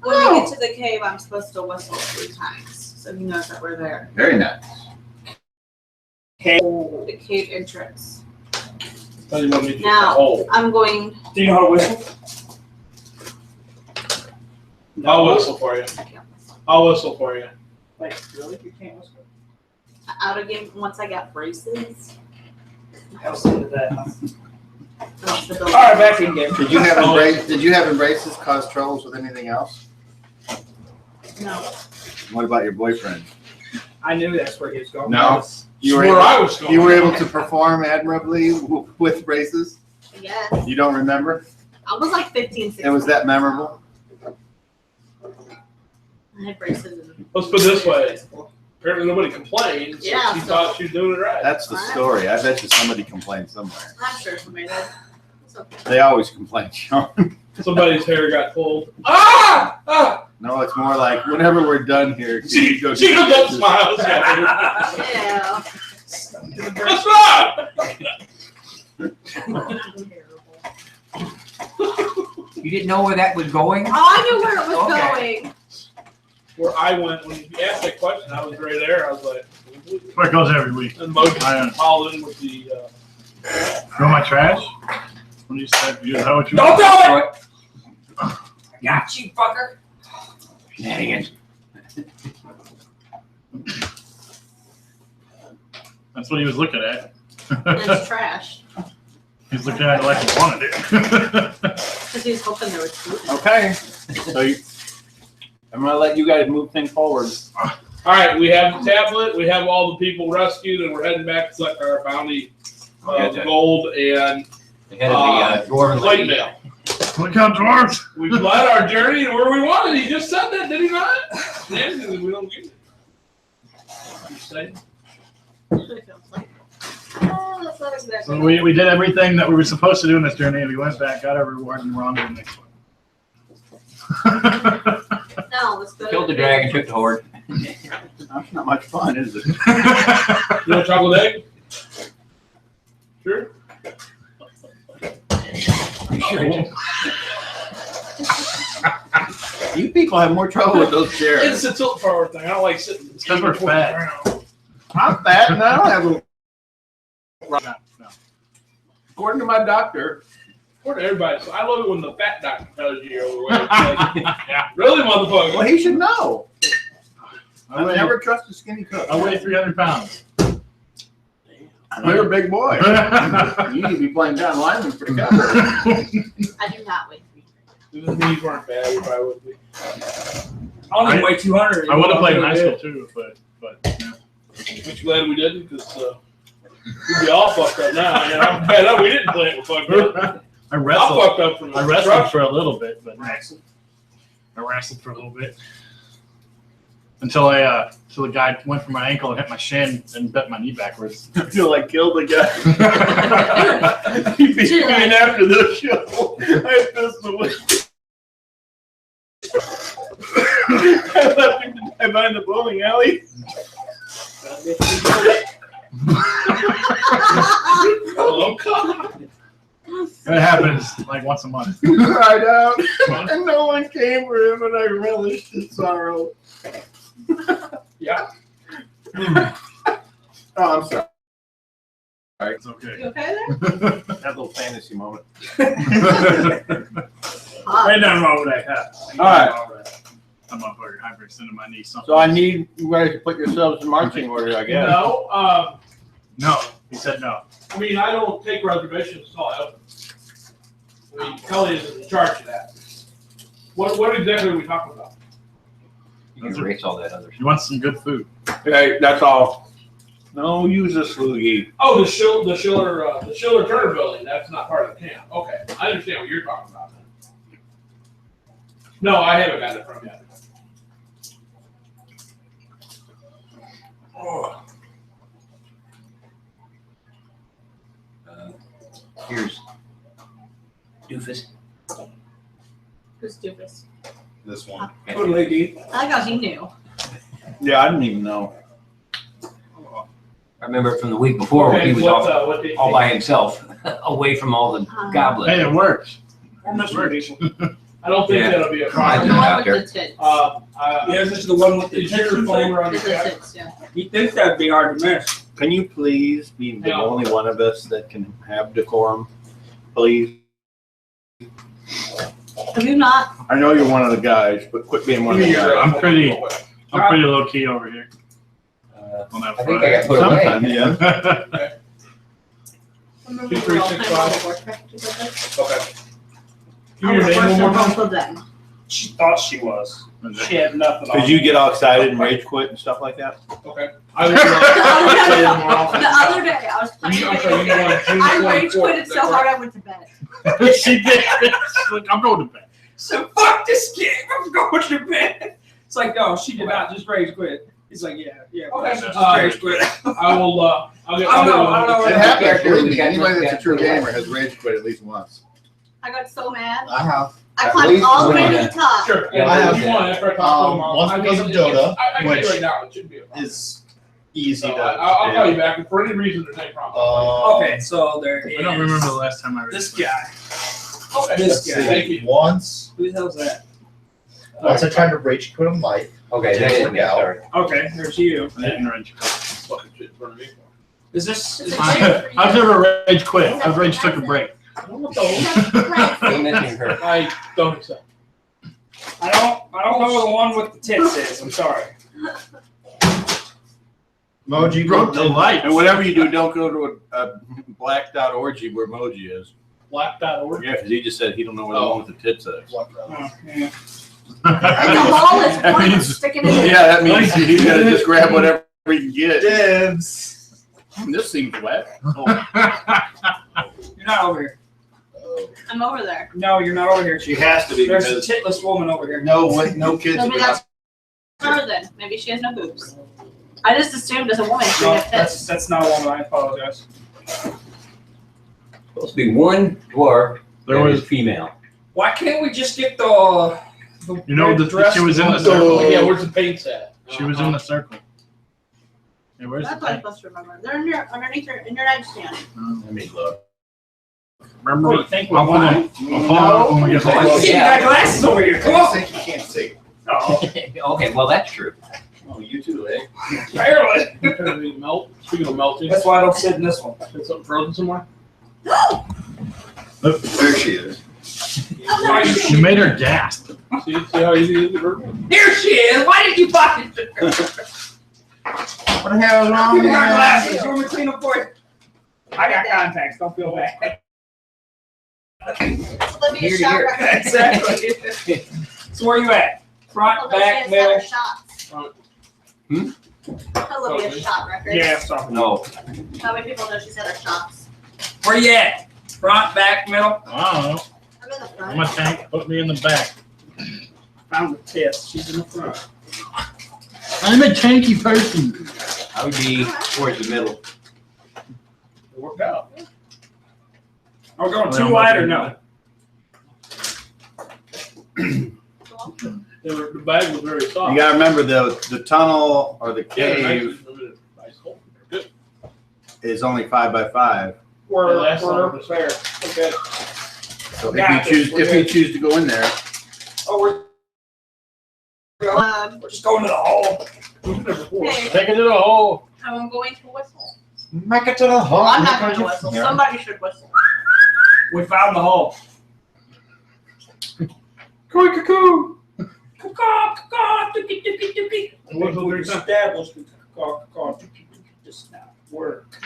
when we get to the cave, I'm supposed to whistle 3 times, so he knows that we're there. Very nice. The cave entrance. Tell you what, me Now. hole. I'm going. Do you know how to whistle? I'll whistle for you. I'll whistle for you. Wait, really? You can't whisper? Out again once I got braces. I was into that. All All right, back in game. Did you have embraces cause troubles with anything else? No. What about your boyfriend? I knew that's where he was going. No. You were Where able, I was going. you were able to perform admirably with braces? Yes. You don't remember? I was like 15, 16. It was that memorable? I had braces. Let's put it this way. Apparently nobody complained, so Yeah, she so- thought she was doing it right. That's the story. I bet you somebody complained somewhere. I'm sure somebody did. It's okay. They always complain, Sean. Somebody's hair got pulled. Ah! Ah! No, it's more like whenever we're done here, can She you go goes do up, braces? smiles. Yeah. That's right. You didn't know where that was going? Oh, I knew where it was Okay. going. Where I went when you asked that question, I was right there. I was like, Where it goes every week. and Moji I called in with the. throw my trash. What do you say? Is that what you Don't tell it! Got you, fucker. Shenanigans. That's what he was looking at. It's trash. He's looking at it like he wanted it. Because he was hoping there was food. Okay. So I'm going to let you guys move things forward. All right, we have the tablet. We have all the people rescued, and we're heading back to collect our bounty gold and The head of the dwarven plate lady. mail. Look out, dwarves! We've led our journey to where we wanted. He just said that, did he not? Yeah, we don't get it. You say? Oh, that's not exactly. So we did everything that we were supposed to do in this journey, and we went back, got our reward, and we're on to the next one. No, let's go. Killed the dragon, took the horde. That's not much fun, is it? You want chocolate egg? Sure. You people have more trouble with those It's chairs. a tilt forward thing. I don't like sitting. It's 'cause we're fat. I'm fat and I don't have a. No. According to my doctor. For everybody. So I love it when the fat doctor tells you you're overweight. It's like, really, motherfucker? Well, he should know. I I weigh, never trust a skinny cook. I weigh 300 pounds. You're a big boy. You need to be playing John Lyman for the Cowboys. I do not weigh 3. If the knees weren't bad, we probably would be. I only weigh 200. I would have played in high school too, but yeah. But you glad we didn't? Because we'd be all fucked up now. You know, I'm glad that we didn't play it. We're fucked up. I I'm wrestled. fucked up from I wrestled for a little bit, but I wrestled for a little bit until the guy went for my ankle and hit my shin and bent my knee backwards. I feel like killed the guy. He beat me in after the show. I pissed away. I left him to die behind the bowling alley. Oh, God. It happens like once a month. He cried out, and no one came for him, and I relished his sorrow. Yeah. Oh, I'm sorry. It's okay. You okay there? That little fantasy moment. Ain't nothing wrong with that hat. All right. I'm motherfucker hyperextended my knee. Something. So I need you guys to put yourselves in marching order, I guess. No, No, he said no. I mean, I don't take reservations until I open. I mean, Kelly is in charge of that. What exactly are we talking about? You can erase all that other You want some good food? Okay, that's all. No, use a sloogie. Oh, the Schiller Turner building. That's not part of the camp. Okay, I understand what you're talking about then. No, I haven't got it from yet. Oh. Here's doofus. Who's doofus? This one. Good lady. I like how he knew. Yeah, I didn't even know. I remember it from the week before when he was all, what did all by himself, away from all the goblins. Hey, it works. I don't think Yeah. that'll be a The problem. out one with the tits. Yeah, this is the one with the Is your tits phone on With your the check? tits, yeah. He thinks that'd be hard to miss. Can you please be the Yeah. only one of us that can have decorum, please? Have you not? I know you're one of the guys, but quit being one of the guys. I'm pretty low key over here. On that I think I got put away. Sometimes, yeah. Remember 2, we 3, were all 6, playing World 5. of Warcraft together? Okay. I Give me was your name worse one than more time. both of them. She thought she was. She had nothing on. Did you get all excited and rage quit and stuff like that? Okay. I will No, play no, more often. The other day, I was playing You- video okay, you want games. June I rage 24th, quitted is so that hard I went to bed. She did. She's like, I'm going to bed. So fuck this game. I'm going to bed. It's like, no, she did not just rage quit. He's like, yeah. Okay. Just rage quit. I will, I'll get. I don't know. It Yeah, happens, character, believe we me. got- Anybody we that's a got true put away. gamer has rage quit at least once. I got so mad. I have. I At climbed least all the way one. to the top. Sure. Yeah, Yeah, I if have you want, after I talk to them, once I because mean, of Dota, I can tell you which right now, it shouldn't be a problem. is easy So to. I'll do. call you back if for any reason there's any problem. Okay, so there is. I don't remember the last time I rage This quit. guy. Okay. This Let's guy. see. Thank you. Once Who the hell's that? I tried to rage quit in life. Okay, that Didn't is work me, out. sorry. Okay, there's you. I didn't rage quit. Fucking shit in front of me. Is this? Is I've never rage quit. I've rage took a break. I don't know. Still missing her. I don't accept. I don't know the one with the tits is. I'm sorry. Moji Broke the light. And whatever you do, don't go to a blacked out orgy where Moji is. Black.org. Yeah, because he just said he don't know where the one with the tits is. Oh, yeah. And the ball is That one means- sticking in it. Yeah, that means he's gonna just grab whatever he can get. Dibs. This seems wet. Oh, You're not over here. I'm over there. No, you're not over here. she has to be There's a because titless woman over here. No kids. Maybe that's her then. Maybe she has no boobs. I just assumed as a woman she No, had tits. that's not a woman. I apologize. Supposed to be one dwarf There that was, is female. Why can't we just get the you know, red dress she was in the one? circle. Yeah, where's the paint at? She was in the circle. Hey, where's That's the what I'm tank? supposed to remember. They're in your, underneath your, in your nightstand. let me look. Remember? Oh, you think I'll we're pull blind? it. I'll pull it when we get No. home. You got glasses over here. Come I on. think you can't see. Oh, Okay, well, that's true. Oh, you too, eh? barely. Apparently melt. Speaking of melting, That's why I don't sit in this one. is something frozen somewhere? There she is. She made her gasp. See how easy it is to burp? Here she is. Why did you fucking? What the hell is wrong Give me with my you? glasses. You want me to clean up for you? I got contacts. Don't feel bad. It's Olivia's Here, shot here. record. Exactly. So where you at? Front, Although back, she has middle. better shots. Hmm? Olivia's shot record. Yeah, stop. No. That way people know she's had her shots. Where you at? Front, back, middle. I don't know. I'm in the I'm front. a tank. Put me in the back. Found the tits. She's in the front. I'm a tanky person. I would be towards the middle. It worked out. Are we going too wide or no? The bag was very soft. You gotta remember the tunnel or the Yeah, cave nice hole. Good. is only 5 by 5. We're Last fair. one was Okay. So Got if you choose to go in there, Oh, we're just going to the hole. Hey, Take it to the hole. I'm going to whistle. Make it to the hole. Well, I'm not going to whistle. Yeah. Somebody should whistle. We found the hole. Coo cuckoo. Caw, caw, dookie, dookie, dookie. Whistle We 3 times. established the caw, caw, dookie, dookie. Does not work.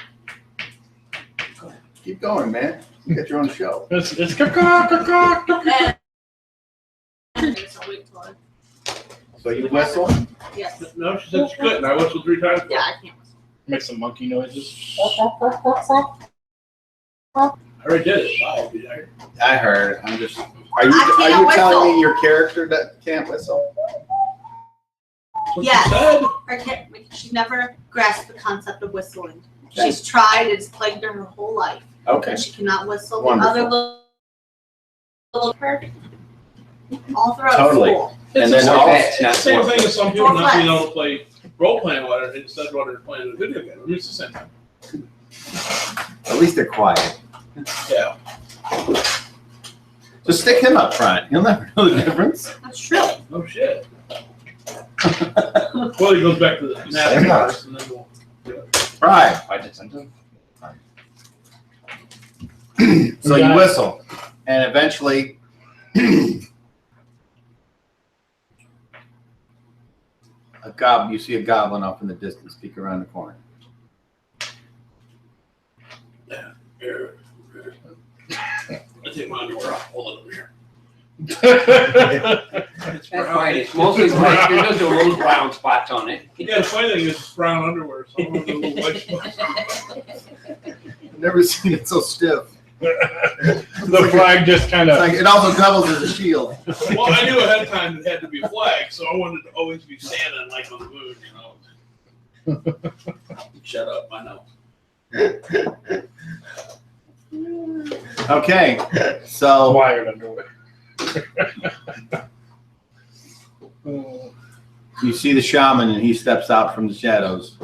keep going, man. You got your own show. It's caw. And so wait till I- So you whistle. Yes. No, she said she couldn't. I whistled 3 times. Yeah, I can't whistle. Make some monkey noises. I already did it. Wow, did I? I heard. I'm just. Are I you can't telling whistle. me your character that can't whistle? What Yes. she said. Her kid, she never grasped the concept of whistling. She's tried, it's plagued her whole life. Okay. And she cannot whistle. Wonderful. The other little her all throughout Totally. school. And It's then the all- same- it's the same thing as some people Four not being flats. able to play role playing what instead of what they're playing in a video game. I mean, it's the same thing. At least they're quiet. Yeah. Just stick him up front. You'll never know the difference. That's true. No shit. Well, he goes back to the Same napkin house. first and then we'll. Right. I did something. So you whistle, and eventually You see a goblin off in the distance, peek around the corner. I take my underwear off. Hold it over here. That's right. It's mostly white. There's no little brown spots on it. Yeah, the funny thing is it's brown underwear, so I don't know the white spots. Never seen it so stiff. The flag just kind It's of. like, it also doubles as a shield. Well, I knew ahead of time it had to be a flag, so I wanted to always be standing like on the moon, you know. Shut up, I know. Okay, so Wired underwear. you see the shaman and he steps out from the shadows.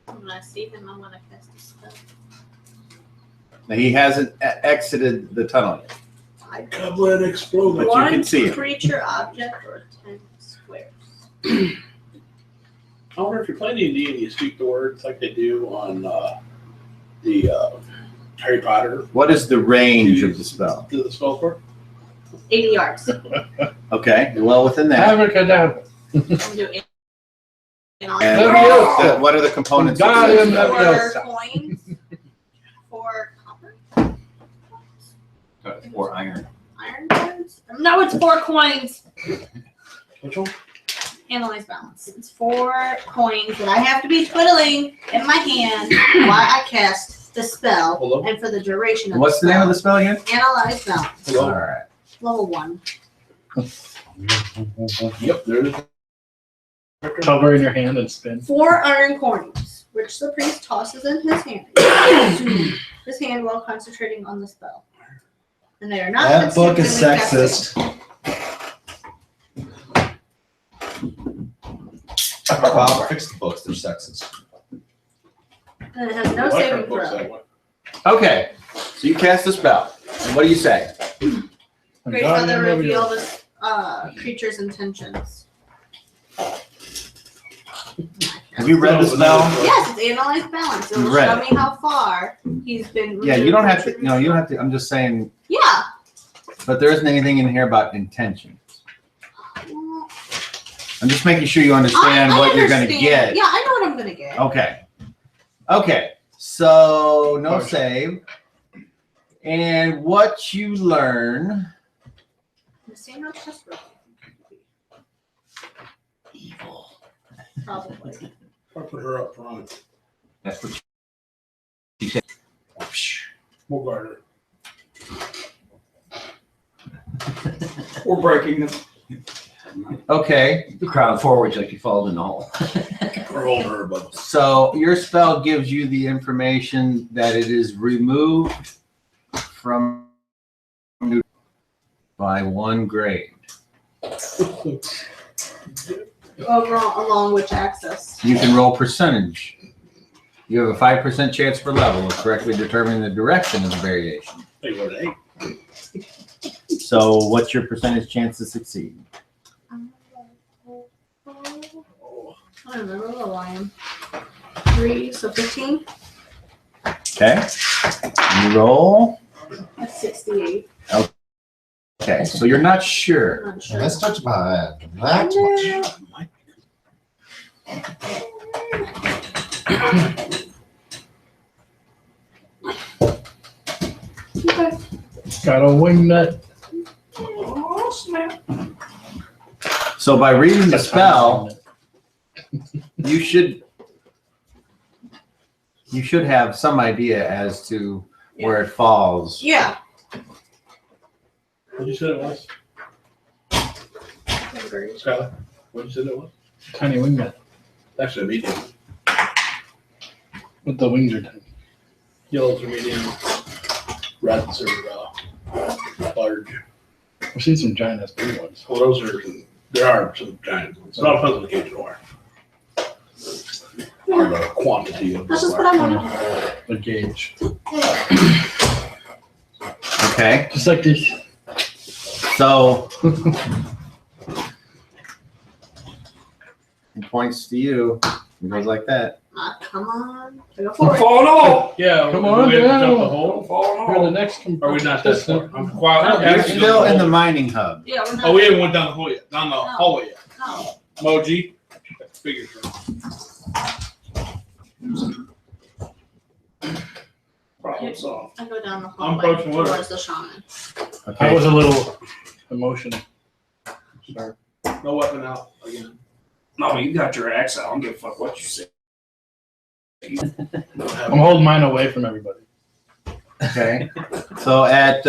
When I see him, I'm gonna cast a spell. Now, he hasn't exited the tunnel yet. Goblin explode. But you One can see it. creature, object, or 10 squares. I wonder if you're playing D&D and you speak the words like they do on the Harry Potter. What is the range of the spell? Do the spell for? 80 yards. Okay, you're well within that. Abracadabra. I'm doing it. And Leviosa. what are the components? of God the in spell? Leviosa. 4 coins. 4 copper. Or iron. Iron coins? No, it's 4 coins. Which one? Analyze balance. It's 4 coins that I have to be twiddling in my hand while I cast the spell. Hello? And for the duration of What's the name of the spell again? Analyze balance. All right. Level 1. Yep, there it is. Cover in your hand and spin. 4 iron coins, which the priest tosses in his hand. His hand while concentrating on the spell. And they are not That book is consumed when we cast sexist. Bob, fix the books, they're sexist. it. And it has no I like our saving books throw. that way. Okay, so you cast the spell. And what do you say? Great God Father, in reveal Leviosa. this creature's intentions. Have you read the spell? Yes, it's analyze balance. It will You've read show it. me how far he's been. Yeah, you don't have to. No, you don't have to. I'm just saying. Yeah. But there isn't anything in here about intention. Well, I'm just making sure you understand I what you're going to understand. get. Yeah, I know what I'm gonna get. Okay. Okay. So no Push. save. And what you learn. The same old test roll. Evil. Probably. I'll put her up front. That's what she said. We'll guard her. We're breaking them. Okay. The crowd forwards like you fall in the hole. Or hold her above. So your spell gives you the information that it is removed from by 1 grade. Overall, along which axis? You can roll percentage. You have a 5% chance per level of correctly determining the direction of the variation. They go to 8. So what's your percentage chance to succeed? I don't remember what level I am. 3, so 15. Okay. You roll. That's 68. Okay. So you're not sure. I'm not sure. Let's touch my that much. Okay. Got a wing nut. Oh, snap. So by reading the spell, you should have some idea as to where it falls. Yeah. What'd you say it was? Agreed. Skylar? What'd you say it was? Tiny wing nut. Actually, a medium. With the wings are tiny. Yellows are medium. Reds are large. I've seen some giant ass blue ones. Well, those are, there are some giant ones. It all depends on the cage you are. Or the quantity of the That's just what I wanted. The gauge. Okay. Just like this. So it points to you. It goes like that. Come on. Go I'm for it. falling off. Yeah, Come do on we have to down. jump the I'm hole? falling You're the off. next Are we not that far? I'm quiet. You're still in the mining hub. Yeah, we're not. Oh, we haven't went down the hole yet. Down the hallway yet. No. Moji. Figure. Problem solved. I go down the I'm hallway approaching water. towards the shaman. That Okay. was a little emotion. Sorry. No weapon out again. No, you got your axe out. I don't give a fuck what you say. I'm holding mine away from everybody. Okay. So at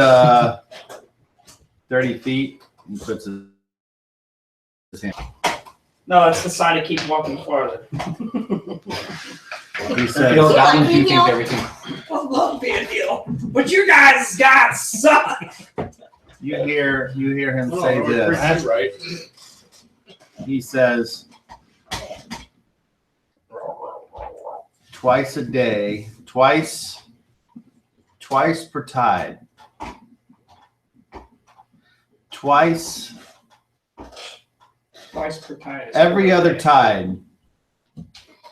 30 feet, he puts his hand. No, it's the sign to keep walking farther. He You says, know, goblins do Heal. think everything. I love being deal, but you guys suck. you hear him Oh, say no, this. that's right. He says, twice a day, twice per tide. Twice Twice per tide. every other tide,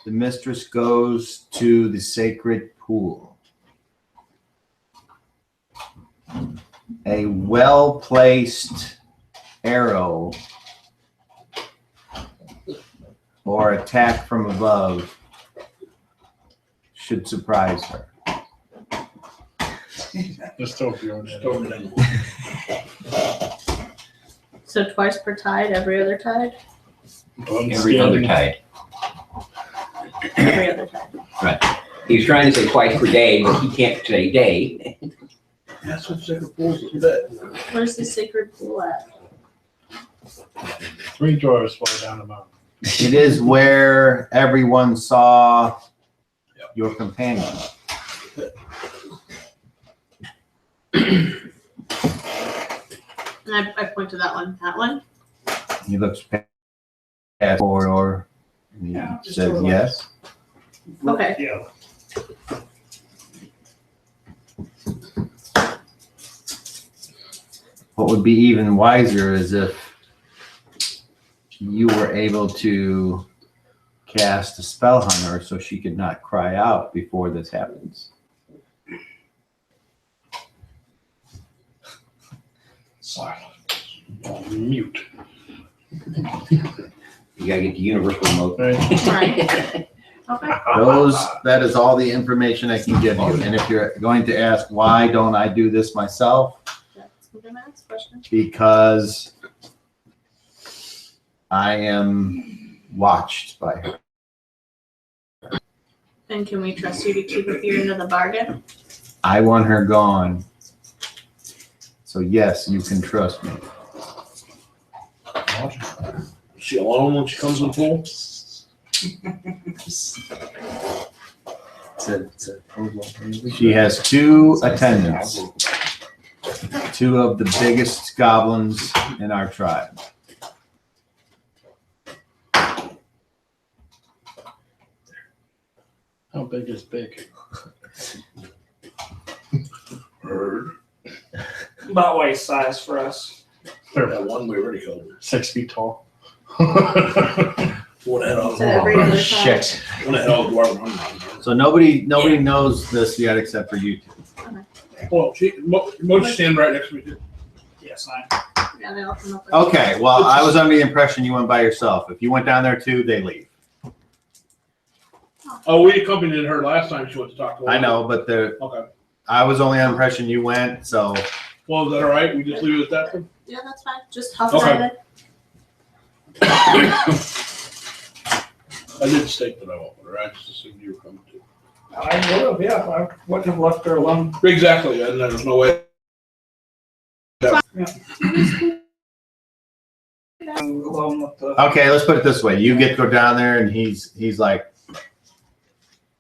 the mistress goes to the sacred pool. A well-placed arrow or attack from above should surprise her. Just hope you're Just over there. So twice per tide, every other tide? Every other tide. Every other tide. He was trying to say twice per day, but he can't say day. That's what sacred pools is. That. Where's the sacred pool at? 3 drawers fall down the mountain. It is where everyone saw your companion. And I point to that one. That one? He looks past the corridor and he Yeah, just says over yes. Okay. Yeah. What would be even wiser is if you were able to cast a spell on her so she could not cry out before this happens. Silent. Mute. You gotta get the universal remote. Right. Right. Okay. That is all the information I can give you. And if you're going to ask, why don't I do this myself? That's the next question. Because I am watched by her. And can we trust you to keep with your end of the bargain? I want her gone. So yes, you can trust me. She alone when she comes in the pool? She has 2 attendants. 2 of the biggest goblins in our tribe. How big is big? Heard. About waist size for us. That one we already covered. 6 feet tall. One head on So every other tide. Shit. One head on dwarf. So nobody knows this yet except for you 2. Well, Moji stand right next to me too. Yes, I. Yeah, they all come up with. Okay, well, I was under the impression you went by yourself. If you went down there too, they leave. Oh, we accompanied her last time she went to talk to her. I know, but Okay. I was only on the impression you went, so Well, is that all right? We just leave it at that then? Yeah, that's fine. Just huff Okay. at it. I did state that I went with her. I just assumed you were coming too. I would have, yeah. I wouldn't have left her alone. Exactly, and there's no way. Alone with the. okay, let's put it this way. You get to go down there and he's like,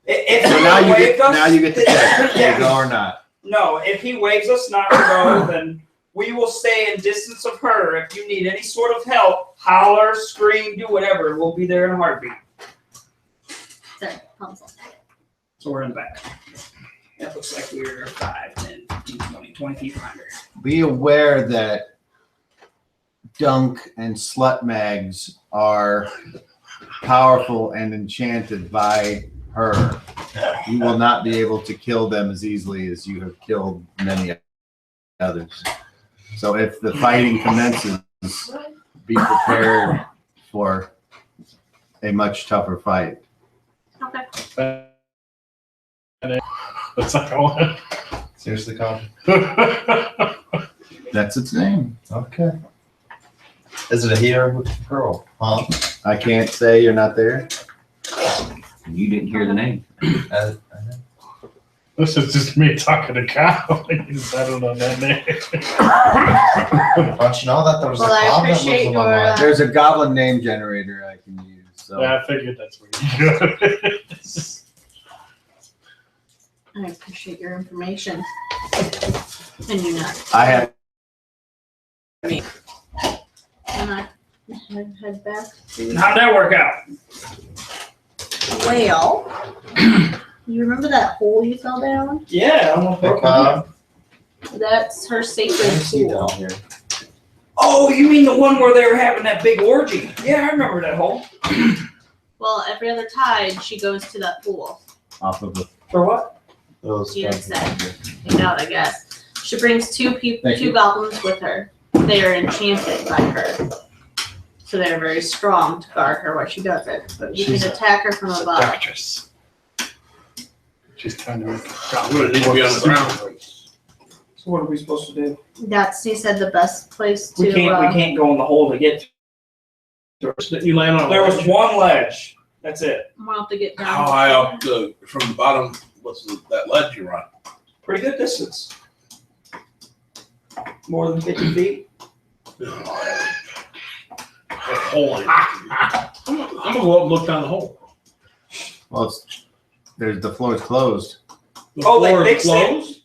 If so he now you waved get us, to check. Do you go or not? No, if he waves us not to go, then we will stay in distance of her. If you need any sort of help, holler, scream, do whatever. We'll be there in a heartbeat. There, pencil. So we're in the back. It looks like we're 5, 10, 15, 20 feet behind her. Be aware that Dunk and Slut Mags are powerful and enchanted by her. You will not be able to kill them as easily as you have killed many others. So if the fighting commences, be prepared for a much tougher fight. Okay. That's not going. Seriously, Con? That's its name. Okay. Is it a he or a girl? Huh? I can't say, you're not there. You didn't hear the name. I This is just me talking to Kyle. I don't know that name. Don't you know that there was Well, a I cloud that lives appreciate in your, my mind? There's a goblin name generator I can use. So Yeah, I figured that's where you go. I appreciate your information. And you not. I have. And I head back to. How'd that work out? Well, you remember that hole you fell down? Yeah, I'm Hey, Con, That's her let me sacred see you pool. down here. Oh, you mean the one where they were having that big orgy? Yeah, I remember that hole. Well, every other tide she goes to that pool. Off of the. For what? Those You guys said. down here. Take out, I guess. She brings two Thank you. goblins with her. They are enchanted by her. So they're very strong to guard her while she does it. But you She's can attack her from above. Actress. She's trying to make I'm gonna need to be on the ground. So what are we supposed to do? That's, he said, the best place to. We can't go in the hole to get to. Didn't you land on? There was one ledge. That's it. We'll have to get down. How high up from the bottom was that ledge you run? Pretty good distance. More than 50 feet. Hole in it. I'm gonna go up and look down the hole. Well, the floor is closed. The Oh, they floor is fixed it? closed?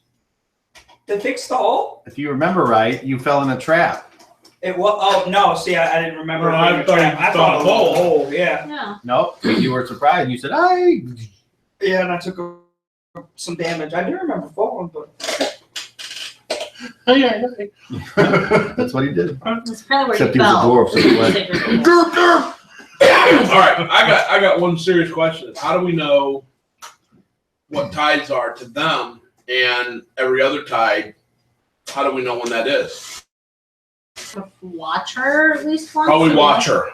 They fixed the hole? If you remember right, you fell in a trap. It was. Oh no! See, I didn't remember. No, it being I a thought trap. you I thought thought a it was hole. a hole. Yeah. Yeah. Nope. You were surprised and you said, "I." Yeah, and I took some damage. I do remember falling, but That's what he did. That's probably where Except you he was a fell. dwarf, so he went. Sacred pool. All right, I got one serious question. How do we know what tides are to them and every other tide? How do we know when that is? Watch her at least once. How we watch her?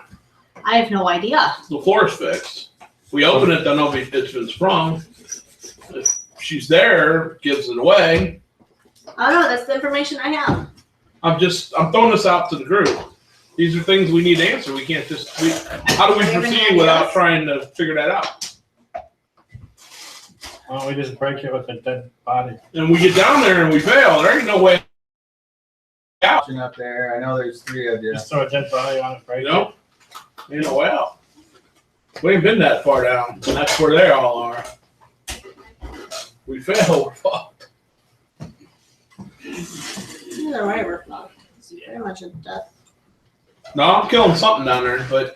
I have no idea. The floor is fixed. If we open it, then it's been sprung. If she's there, gives it away. I don't know. That's the information I have. I'm throwing this out to the group. These are things we need to answer. We can't just. How do we proceed without trying to figure that out? Why don't we just break it with a dead body? And we get down there and we fail. There ain't no way out. Up there, I know there's three of you. Just throw a dead body on it, break You know? Ain't no way out. We ain't been that far down. And that's where they all are. We fail. We're fucked. Either way, we're fucked. It's very much a death. No, I'm killing something down there, but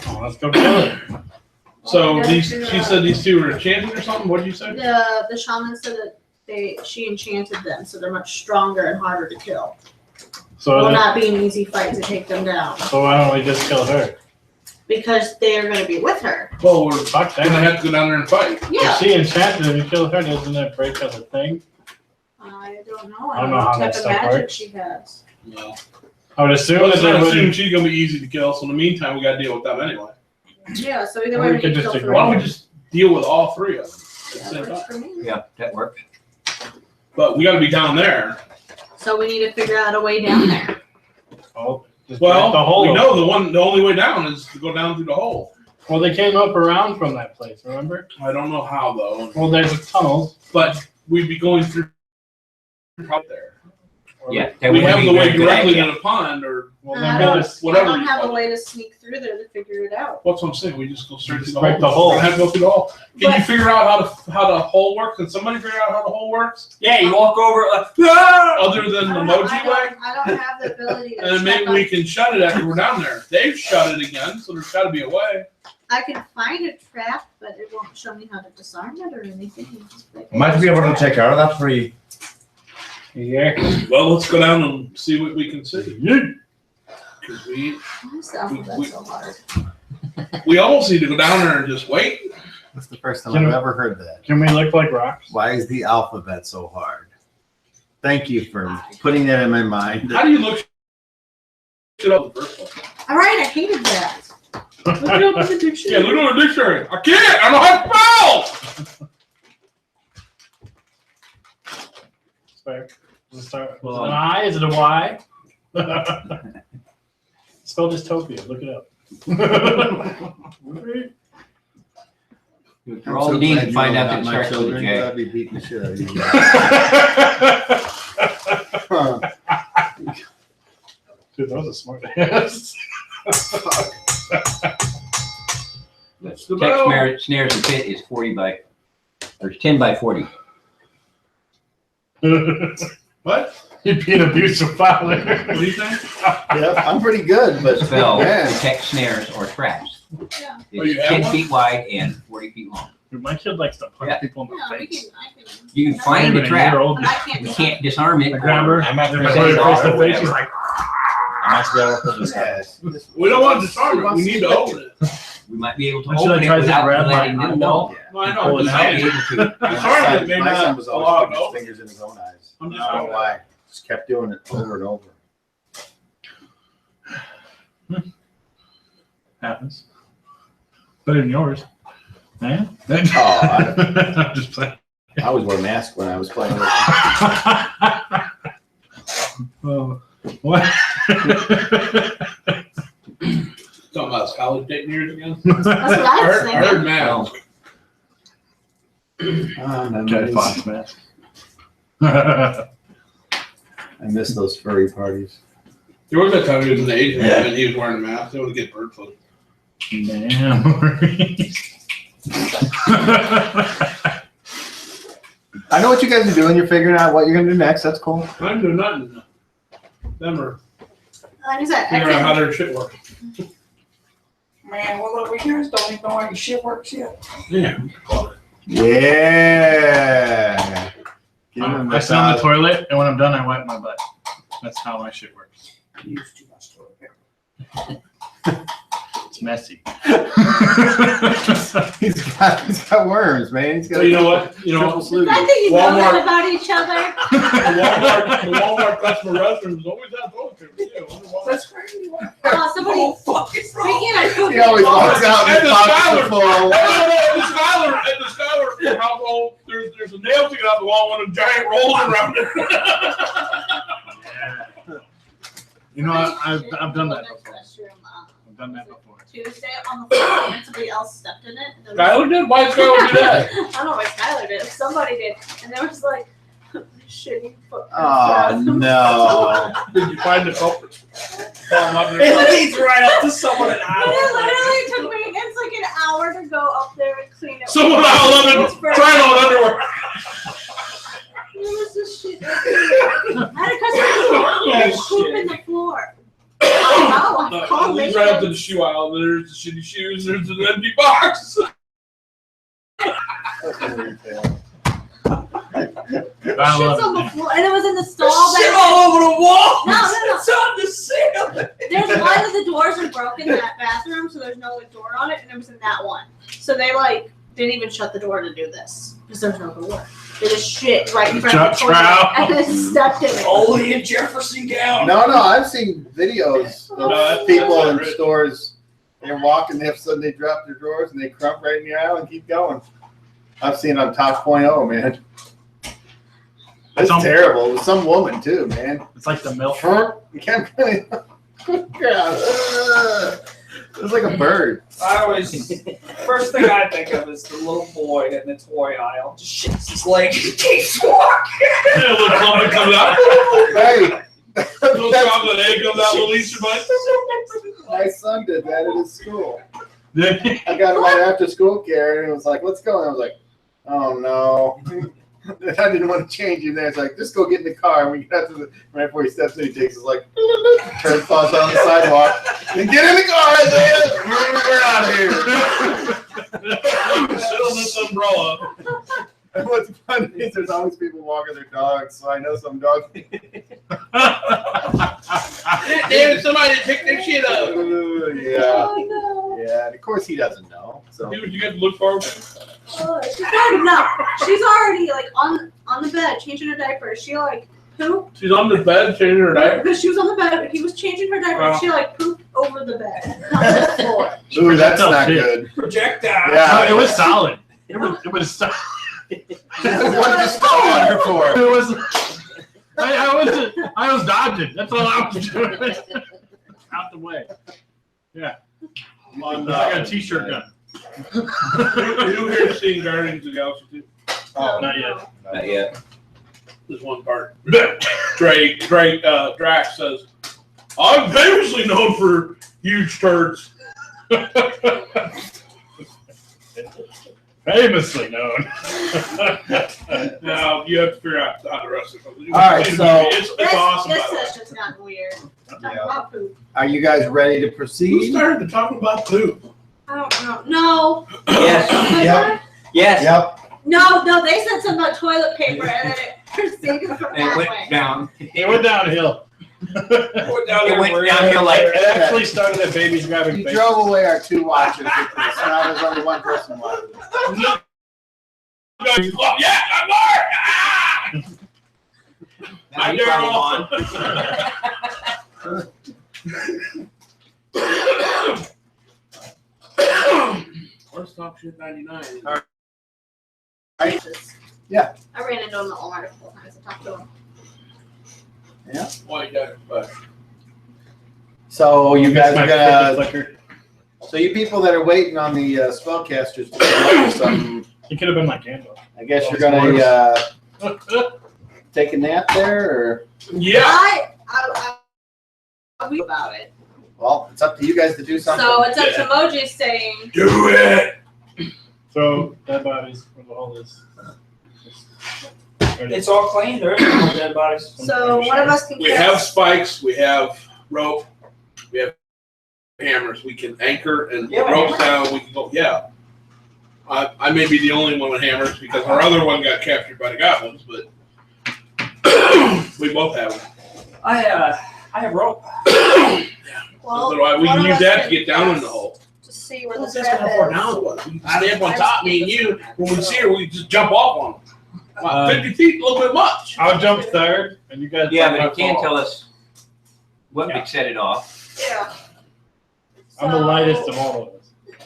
Oh, let's go kill it. so Well, these. we gotta She figure said these two were enchanted or something. What did you say? The shaman said that she enchanted them, so they're much stronger and harder to kill. So, Will not be an easy fight to take them down so why don't we just kill her? because they are going to be with her. Well, we're Fuck gonna that. have to go down there and fight. Yeah. If she enchanted, if you kill her, doesn't that break other thing? I don't know. I don't know how what that type of stuff magic works. she has. No. I would assume Let's that they not assume wouldn't. she's gonna be easy to kill. So in the meantime, we gotta deal with them anyway. Yeah. So either Or way, we we could can just kill ignore Why three. don't we just deal with all three of them at the That same works time? for me. Yeah, that works. But we gotta be down there. So we need to figure out a way down there. Oh, just Well, break the hole. we know the only way down is to go down through the hole. Well, they came up around from that place, remember? I don't know how though, Well, there's tunnels. but we'd be going through out there. Yeah, that We would have be the a way very good directly idea. to the pond, or Well, I then don't, we'll just, whatever I don't you have a call it. way to sneak through there to figure it out. What's what I'm saying? We just go straight through the break hole. the hole. We're gonna have to go through the hole. Can you But- figure out how the hole works? Can somebody figure out how the hole works? yeah, you walk over it like. "Ah!" Other than the Moji way? I don't have the ability to And then maybe check we on- can shut it after we're down there. They've shut it again, so there's gotta be a way. I can find a trap, but it won't show me how to disarm it or anything. It's just like, Might be able to take care of that for you. yeah. Well, let's go down and see what we can see. 'Cause we, Why is the alphabet we- so hard? We almost need to go down there and just wait. That's the first time Can I've we- ever heard that. Can we look like rocks? Why is the alphabet so hard? Thank you for putting that in my mind. How do you look shit up in the first place? All right, I hated that. Look it up in the Yeah, dictionary. look at the dictionary. I can't. I don't have spells. Fair. Does it start? Is it Well, an I? Is it a Y? Spell dystopia. Look it up. Roll the D and find out that it starts with a J. I'd be beating the shit out of you. Dude, that was a smart ass. That's the Text bell. snares and pit is 40 by, or 10 by 40. What? You'd be an abusive father. What do you think? Yep, I'm pretty good, but Spell, man, text snares or traps. Yeah. Oh, you It's have 10 one? feet wide and 40 feet long. Dude, my kid likes to punch Yeah. people in the Yeah, we face. can, I can. You can find Even the a trap. year old. But I can't. We do can't disarm it. I grab her. I'm not If gonna I put her say face to no, face, she's like, I'm not gonna put this out. yes. We don't want to disarm it. We need to open it. We might be able to When she open it tries to without grab letting my them know. eyeball. No, I know. Pull I'm it just out. Be saying. able to. Disarm it may My son not was allow always it putting to his open. fingers in his own eyes. I'm I just don't know saying. why. Just kept doing it over and over. happens. Better than yours. Man. Oh, I'm just playing. I always wore a mask when I was playing with Oh, what? Talking about his college dating years again. That's what I was I heard thinking. math. Cat Fox mask. I miss those furry parties. There was that time he was in the Asian and he was wearing a mask. They would get bird flu. Memories. I know what you guys are doing. You're figuring out what you're gonna do next. That's cool. I'm doing nothing. Them are Like I said, I figuring out how can. their shit works. Man, well, look, we guys don't even know how your shit works yet. Yeah. Yeah. Give him I sit on the toilet, and when I'm done, I wipe my butt. That's how my shit works. You use too much toilet paper. It's messy. he's got worms, man. He's got. So you know what? You know Triple what? The sleeve. fact that you know Walmart. that about each other. The Walmart customer restrooms always have toilet paper too. I wonder why. That's crazy. Somebody. Speaking of He always walks out At and the pockets Skylar, are full of at the Skylar household, there's a nail sticking out the wall with a giant rolls around it. You know, I've done that before. I've done that before. Tuesday on the floor and somebody else stepped in it. And there was- Skylar did? Why did Skylar do that? I don't know why Skylar did. Somebody did. And there was like shitty footprints. Oh no. Did you find the culprit? It leads right up to someone an But hour. it literally took me, it's like an hour to go up there and clean it. Someone at 11 trying on underwear. There was this shit. I had a customer poop in the floor. Oh, no, I called Leads right up to Nathan. the shoe aisle. There's the shitty shoes. There's an empty box. I Shit's love on the it. floor, and it was in the stall. Shit that- all over the wall. No, no, no. It's on the ceiling. There's one of the doors are broken in that bathroom, so there's no like, door on it, and it was in that one. So they like didn't even shut the door to do this because there's no door. They just shit right in front of the toilet Trout. and then stepped in it. Only in Jefferson County. No, I've seen videos No, that's- of people that's in not stores. They're walking, they have sudden they drop their drawers and they crump right in the aisle and keep going. I've seen it on Top 0, man. That's Some- terrible. It was some woman too, man. It's like the milk. You can't really. It was like a bird. I always, first thing I think of is the little boy in the toy aisle just shits his leg and keeps walking. A little chocolate comes out. Hey, Little chocolate egg comes out. Little Easter bunny. my son did that at his school. I I got him on after school care and it was like, let's go. And I was like, oh no. I didn't want to change him there. It's like, just go get in the car. And we get out to the, right before he steps in, he takes his like, turn falls down the sidewalk. And get in the car, Isaiah. We're out of here. Sit on this umbrella. And what's funny is there's always people walking their dogs, so I know some dogs. Damn, somebody picked their shit up. Yeah. Oh, no. Yeah, and of course he doesn't know. So See what you got to look forward to. Oh, she's already like on the bed changing her diaper. She like pooped She's on the bed changing her diaper. because she was on the bed. He was changing her diaper. Wow. She like pooped over the bed, not the floor. ooh, that's not Shit. good. Projectile. Yeah. No, it was solid. It was solid. What did you spell on her for? It was. I was dodging. That's all I was doing. Out the way. Yeah. On, I got a t-shirt gun. you here seen Guardians of the Galaxy 2? Oh, not yet. Not yet. There's one part. Drax says, I'm famously known for huge turds. Famously known. Now you have to figure out how the rest of it. All right, so- it's awesome. This by the way. session's gotten weird. Talking Yeah. about poop. Are you guys ready to Who proceed? started to talk about poop? I don't know. No. Yes. Yep. Yes. Yep. No, they said something about toilet paper and then it proceeded from And it that went way. down. It went downhill. Went down It there went where- downhill like It actually started at babies grabbing You face. drove away our 2 watches with this. Now there's only one person watching. Oh, yeah, I'm Mark! Ah! Now Hi, you probably Daryl. Let's talk shit 99. Yeah. I ran into him at Walmart a couple times and talked to him. Why you got it? So you guys My are gonna. flicker. So you people that are waiting on the spellcasters to come up with something, It could have been my candle. I guess you're gonna take a nap there, or Yeah. I about it. well, it's up to you guys to do something. So it's up to Moji saying, Do it. So dead bodies with all this. It's all clean. There is no dead bodies. so one of us can We have spikes, we have rope, we have hammers. We can anchor and Yeah, ropes down. We can go, yeah. I may be the only one with hammers because our other one got captured by the goblins, but we both have them. I have rope. Well, So we one can of use us that to can get down in the guess hole. to see where What's the this trap gonna pour is. down to us? We can stand up on top, me and you. When we see her, we just jump off on them. Wow, 50 feet, a little bit much. I'll jump third, and you guys. Yeah, but jump you can't fall. tell us what Yeah. would set it off. Yeah. I'm the lightest of all of us.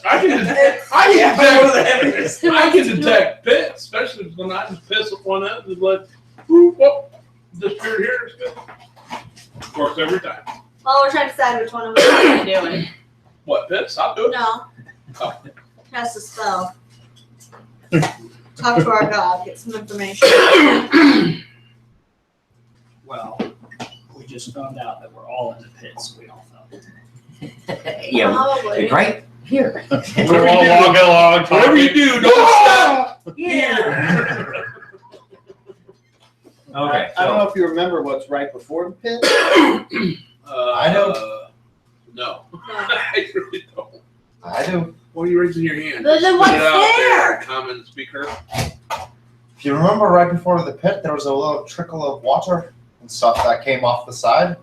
I can detect, I can detect pits, especially when I just piss at one end and let, whoop, whoop, disappear here. It's good. Works every time. Well, we're trying to decide which one of us is going to do it. What, pits? I'll do it. No. Oh. Cast a spell. Talk to our god, get some information. Well, we just found out that we're all in the pits. We all fell. Yeah, Probably. right here. We're all walking along. Whatever you do, don't stop. Yeah. Okay, I don't so know if you remember what's right before the pit. I don't. No. No. I really don't. I do. What are you raising your hand? Then Just what's put it out there? Common speaker. If you remember right before the pit, there was a little trickle of water and stuff that came off the side.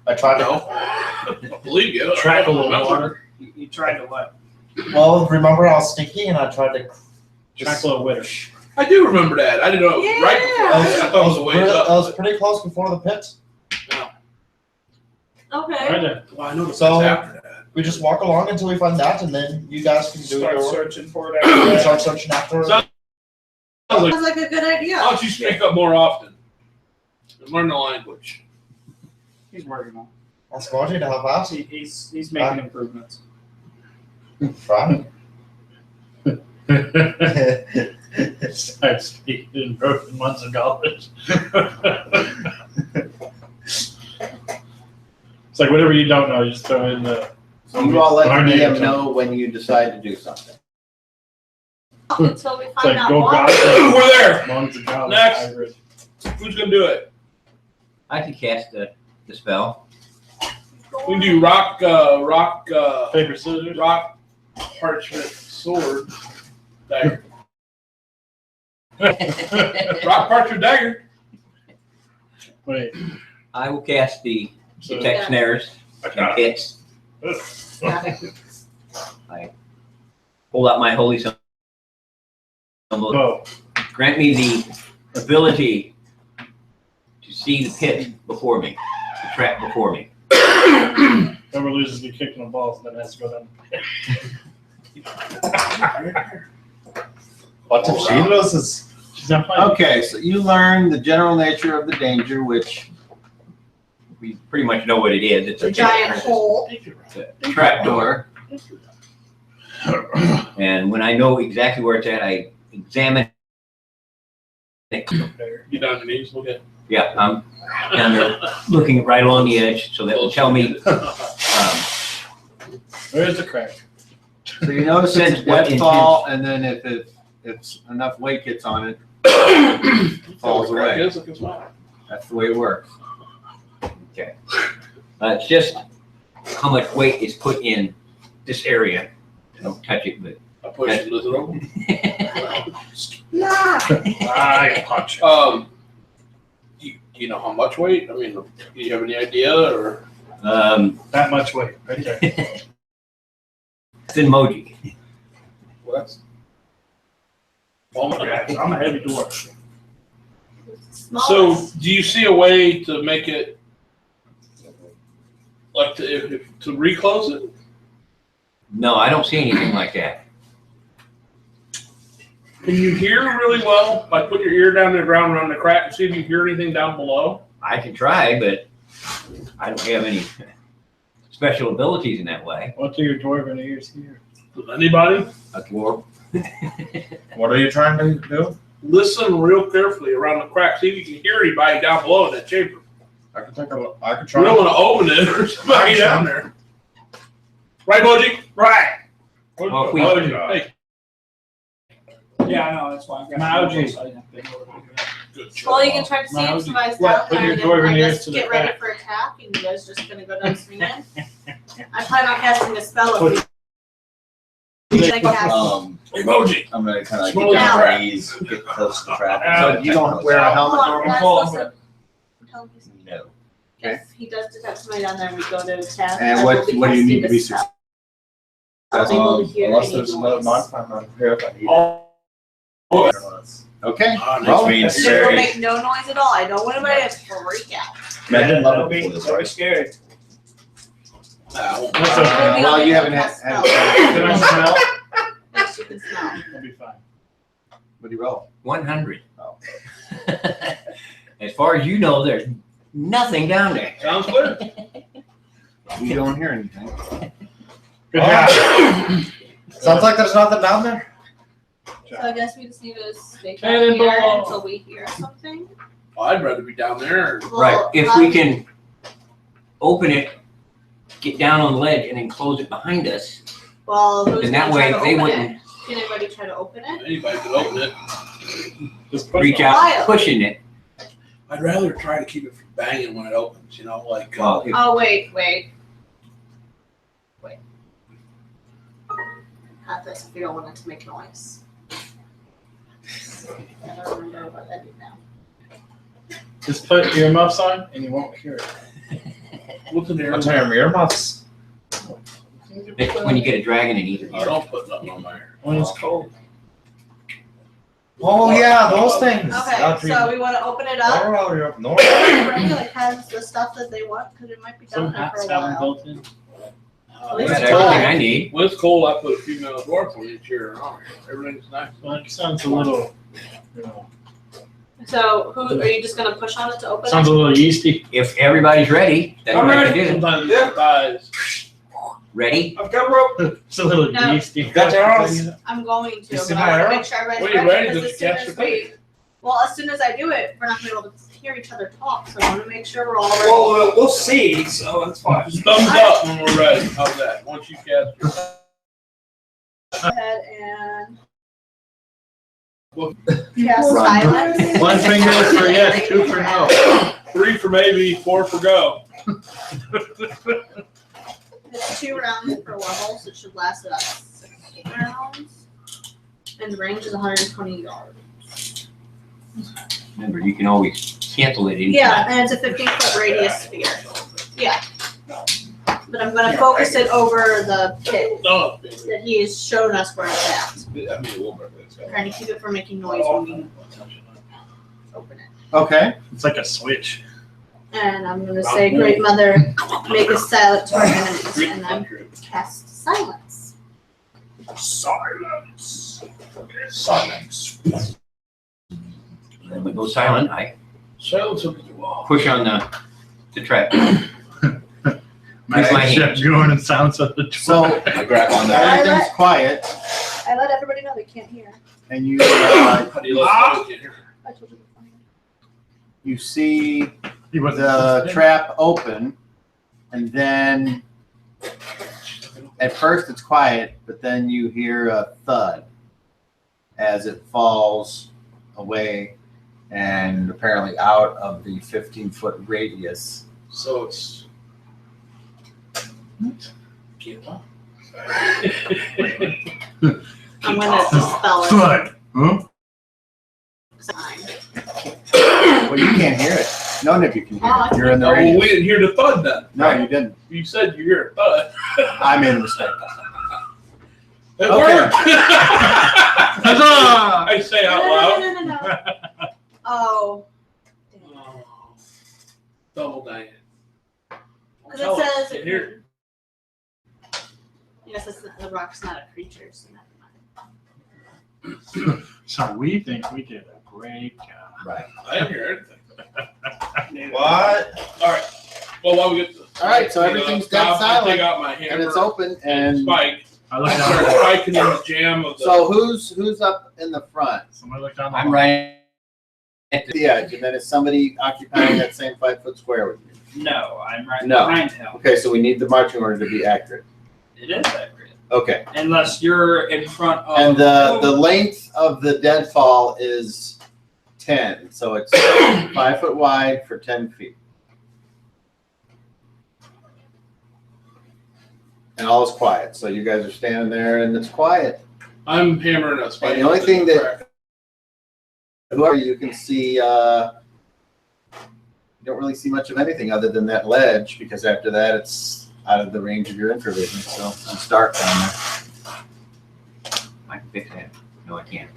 I tried to. No. I believe you. Track a little Remember. water. You tried to what? Well, remember I was sneaky and I tried to. Track a little witter. I do remember that. I didn't know it was right before. Yeah. I thought it was a ways up. I was pretty close before the pit. Okay. Right there. Well, I noticed So- that's after that. We just walk along until we find that, and then you guys can do Start your. searching for it after We that. start searching after. So- Sounds like a good idea. Why don't you speak up more often and learn the language? He's working on Ask Moji to help out. it. He's making improvements. Try. Start speaking in broken months of college. It's like whatever you don't know, you just throw in the. So you all let Our the name or DM something. know when you decide to do something. Until we It's find like out go what. gossip. We're there. Months of college. Next. hybrid. Who's gonna do it? I can cast the spell. We can do rock, Paper scissors. rock, parchment, sword, dagger. Rock, parchment, dagger. Wait. I will cast the So detect snares and hits. I hold out my holy symbol. Whoa. Grant me the ability to see the pit before me, the trap before me. Whoever loses get kicked in the balls and then has to go down. What if she loses? She's not playing. Okay, so you learn the general nature of the danger, which We pretty much know what it is. It's A giant hole. trap door. And when I know exactly where it's at, I examine it. Get on your knees, look at. Yeah, I'm down there looking right along the edge, so that will tell me. Where's the crack? so you notice Sense it's a what deadfall, and then if enough weight gets on it, it falls away. Yes, look, it's mine. That's the way it works. It's just how much weight is put in this area. Don't touch it, but. I push it, lift it open. I punch. You know how much weight? I mean, do you have any idea or? That much weight, right there. It's in Moji. What? I'm a heavy dwarf. So, do you see a way to make it, like to reclose it? No, I don't see anything like that. Can you hear really well? Like put your ear down to the ground around the crack and see if you hear anything down below? I can try, but I don't have any special abilities in that way. What do your dwarven ears hear? Does anybody? A dwarf. What are you trying to do? Listen real carefully around the crack. See if you can hear anybody down below in that chamber. I can take a look. I can You try. don't want to open it or somebody down there. Right, Moji? Right. Well, if we- Hey, Yeah, I know, that's why I got. Moji. good Well, you job. can try to see Moji. if somebody's What? down Put there your and then dwarven I ears guess to the get ready crack. for attack and you guys just gonna go down swinging. I plan on casting a spell if we. Should I cast? Hey, Moji. I'm gonna kind of Small get down down. on my knees, get close to the trap. So you don't wear a Hold helmet on, normally? guys, listen. Tell me No. if he does detect somebody down there and we go to attack. And I what will be do you need to casting be a spell. I'll be successful? able to hear Unless any there's another noise. modifier on here if I need it. Okay, Which roll. means It will make no noise at all. I don't want anybody to freak out. Man, I didn't love That'll it be before this, very right? scary. Ow. That's We'll okay. be Well, able you to haven't cast had- spell. Can I smell? Yes, you can smell. I'll be fine. What do you roll? 100. Oh. As far as you know, there's nothing down there. Sounds good. You don't hear anything. Good job. Sounds like there's nothing down there. So I guess we just need to stay And down here below. until we hear something. I'd rather be down there. Right, Well, if we can open it, get down on the ledge and then close it behind us, Well, who's then that gonna try way to they open wouldn't it? Can anybody try to open it? Anybody could open it. Just push reach it. out pushing it. I'd rather try to keep it from banging when it opens, you know, like. Well, if- Oh, wait. Have this if you don't want it to make noise. I don't remember what I did now. Just put earmuffs on and you won't hear it. What's in there? I'll turn your earmuffs. it's when you get a dragon in either I ear. don't put nothing on there. When it's cold. Oh yeah, those things. Okay, so we want to open it up. No. Everybody like has the stuff that they want because it might be Some down there for hats a have them while. built in. I least got it's everything cold. I need. When it's cold, I put a female dwarf on each ear and on here. Everything's nice. Well, it sounds a little, you know, So who are you just gonna push on it to open sounds it? a little yeasty. If everybody's ready, then All we right. can do it. Sometimes it's thighs. Ready? I've got rope. It's a little No. yeasty. Got your arms? I'm going to, You see but my I want to arrow? make sure everybody's When you're ready ready, because just as soon cast as your we, well, as soon as I do it, we're not gonna be able to hear each other talk. So I want to make sure we're all ready. Well, we'll see, so that's fine. Just thumbs up when we're ready. How's that? Once you cast your. Go ahead and cast Run. silence. One finger for yes, two for no. 3 for maybe, 4 for go. It's 2 rounds per level, so it should last about 6 rounds. And the range is 120 yards. Remember, you can always cancel it anytime. Yeah, and it's a 15-foot radius sphere. Yeah. but I'm gonna focus it over the pit No, that he has shown us where it's at. I mean, a little bit. Trying to keep it from making noise when we open it. Okay. It's like a switch. And I'm gonna say, Great Mother, make us silent to our enemies, and then cast silence. Silence. Then we go silent. I Silence over the wall. push on the trap. My Use my ship going and sounds of the So I grab on that. everything's quiet, I let everybody know they can't hear. and you How do you let go? I told you before. you see He was the trap open, and then at first it's quiet, but then you hear a thud as it falls away and apparently out of the 15-foot radius. So it's. Get up. I'm gonna dispel it. Thud. Huh? Well, you can't hear it. None of you can hear it. You're in the Oh, well, we radius. didn't hear the thud then. No, you didn't. You said you hear a thud. I made a mistake. It Okay. worked. Huzzah! I say out No, loud. no, no, no, no. Oh. Oh, double Diane. Because it says. Can't hear. Yes, it's not, the rock's not a creature, so never mind. So we think we did a great job. Right. I didn't hear anything. What? All right. Well, while we get to All right, so everything's dead silent, Take out my hammer and it's open. and And spike. I look I start down. spiking in the jam of the. so who's up in the front? Somebody look down the I'm hall. right. At the edge, and then is somebody occupying that same 5-foot square with you? No, I'm right No. behind him. Okay, so we need the marching order to be accurate. It is accurate. Okay. Unless you're in front of. And the length of the deadfall is 10, so it's 5 foot wide for 10 feet. And all is quiet, so you guys are standing there and it's quiet. I'm hammering a spike. And the only into thing the that- crack. Whoever you can see, you don't really see much of anything other than that ledge, because after that it's out of the range of your infravision, so it's dark down there. I can fix that. No, I can't.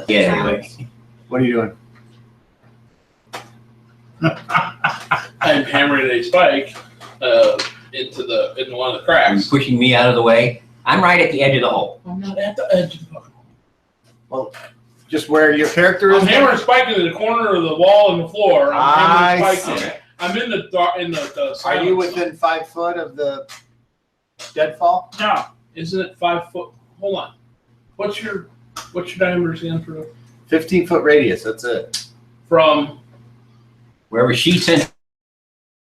Yeah, anyway. What are you doing? I'm hammering a spike into one of the Are you cracks. pushing me out of the way? I'm right at the edge of the hole. I'm not at the edge of the fucking hole. Just where your character is? I'm hammering a spike into the corner of the wall and the floor. I'm hammering I a spike see. in. I'm in the dark in the Are you silence. within 5 foot of the deadfall? No. Isn't it 5 foot? Hold on. What's your diameter again for 15-foot radius, that's it. from? Wherever she sent.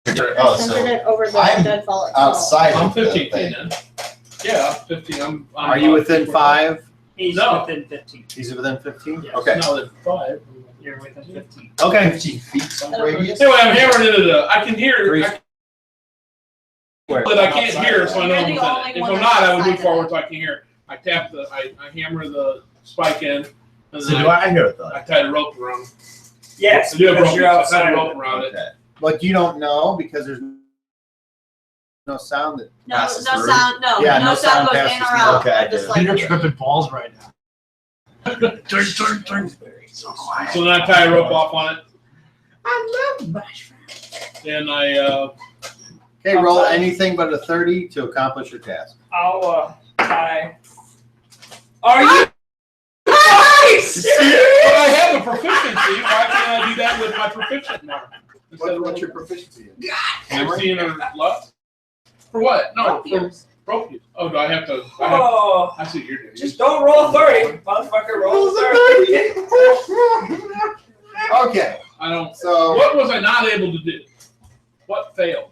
Oh, I so centered it over the I'm deadfall itself. outside I'm of the 15 feet thing. then. Yeah, 15. I'm Are you within 5? He's No. within 15. He's within 15? Yes. Okay. No, then 5. You're within 15. Okay. 15 feet some radius. Anyway, I'm hammering into the. I can hear. Three But I can't hear, so I know I'm You're the within only it. If one I'm not, I would outside move of forward it. so I can hear. I tap the. I hammer the spike in, and So then do I hear a I thud? tie the rope around it. Yes, I do have because rope. you're I tie outside. the of rope it. around it. Okay. But you don't know because there's no sound that No, passes no through. sound, no, Yeah, no no sound sound goes in passes or through. out. Okay, I I just get like. You're tripping balls right now. Turn. So quiet. So then I tie a rope off on it, I love mushroom. and I. Okay, roll anything but a 30 to accomplish your task. I'll tie. Are you? Nice! But I have a proficiency. Why can't I do that with my proficient mark? Instead of What's your proficiency in? 16 or less? For what? No, for Yours. rope use. Oh, do I have to? Oh, I see what you're doing. just don't roll 30, motherfucker. Roll 30. Okay, I don't. so What was I not able to do? What failed?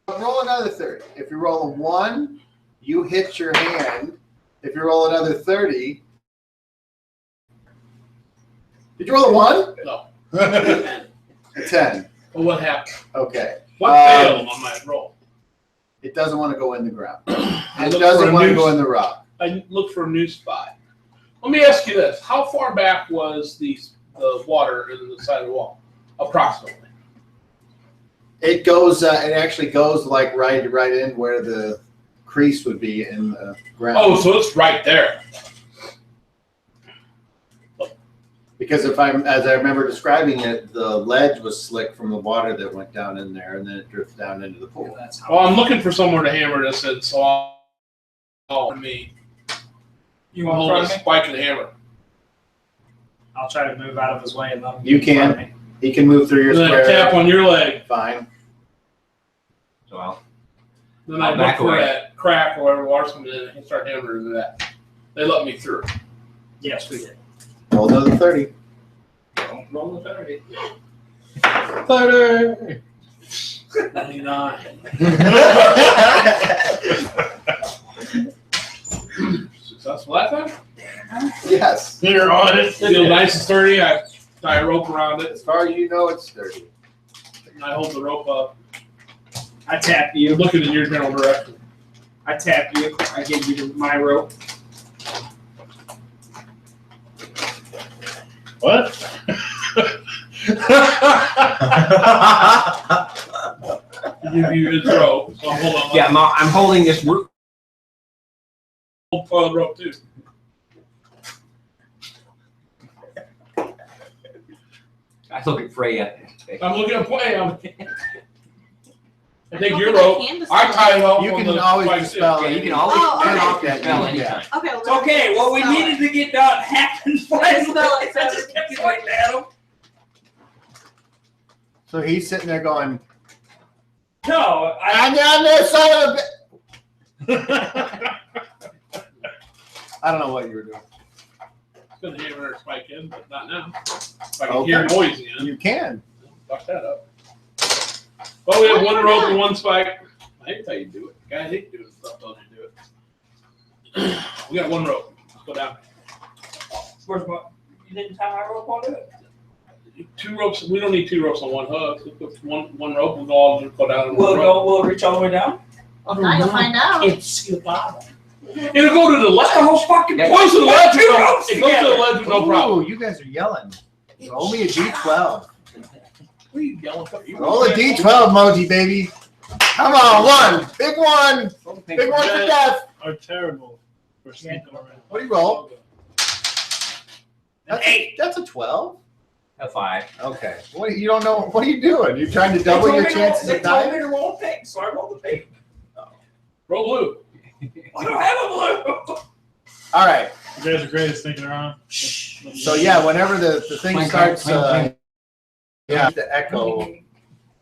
roll another 30. If you roll a 1, you hit your hand. If you roll another 30. Did you roll a 1? No. A 10. Well, what happened? Okay. What failed on my roll? It doesn't want to go in the ground. I It looked doesn't for a want to new- go in the rock. I looked for a new spot. Let me ask you this: how far back was the water in the side of the wall, approximately? It goes. It actually goes like right in where the crease would be in the ground. Oh, so it's right there. Because as I remember describing it, the ledge was slick from the water that went down in there, and then it drifts down into the pool. That's Well, I'm looking for somewhere to hammer this in, so I'll me. You want Hold to a try me? spike and hammer. I'll try to move out of his way and let him. You get in front can. of me. He can move through your And then square. tap on your leg. Fine. So I'll Then I'll I look back for away. that crack or whatever water's coming in and start hammering into that. They let me through. Yes, we did. Roll another 30. Don't roll the 30. 30. 99. Successful that time? Yes. You're on it. Feel nice and sturdy. I tie a rope around it As far as you know, it's 30. and I hold the rope up. I tap You're you. looking in your general direction. I tap you. I give you my rope. What? Give you his rope. So hold on. yeah, I'm holding this root. Hold the rope too. I look at Freya. I'm looking at play. I take don't your think I rope. can I tie it off You on can the always spike dispel Yeah, it. you can always Oh, turn okay. off that spell Yeah. anytime. Okay, well, It's okay. What we spell it. needed to get done happened. Let's spell it. I just kept pointing at him. So he's sitting there going, No, I'm on this son of a I don't know what you were doing. It's gonna hammer our spike in, but not now. If I can Okay. hear noise again. You can. Fuck that up. Well, we have one rope and one spike. I hate how you do it. Guy hate doing stuff tells you to do it. We got one rope. Let's go down. Where's my? You didn't tie my rope on it. Two ropes. We don't need two ropes on one hook. Let's put one rope. We'll all just go down. Will One it rope. go? Will it reach all the way down? Now you'll find out. Can't see the bottom. It'll go to the left. The whole fucking It goes to the Put left. two ropes It goes to the together. left with no problem. Ooh, you guys are yelling. Roll me a D12. What are you yelling for? Roll a D12, Moji, baby. Come on, one. Big one. Big one for death. Are terrible for sneaking around. What do you roll? That's a 12? A 5. Okay. What, you don't know. What are you doing? You're trying to double your chances They of told me dying? to roll a pink, so I rolled the pink. Roll blue. I don't have a blue. All right. You guys are great at sneaking around. So, yeah, whenever the thing Clank, starts, clank, clank. yeah, the echo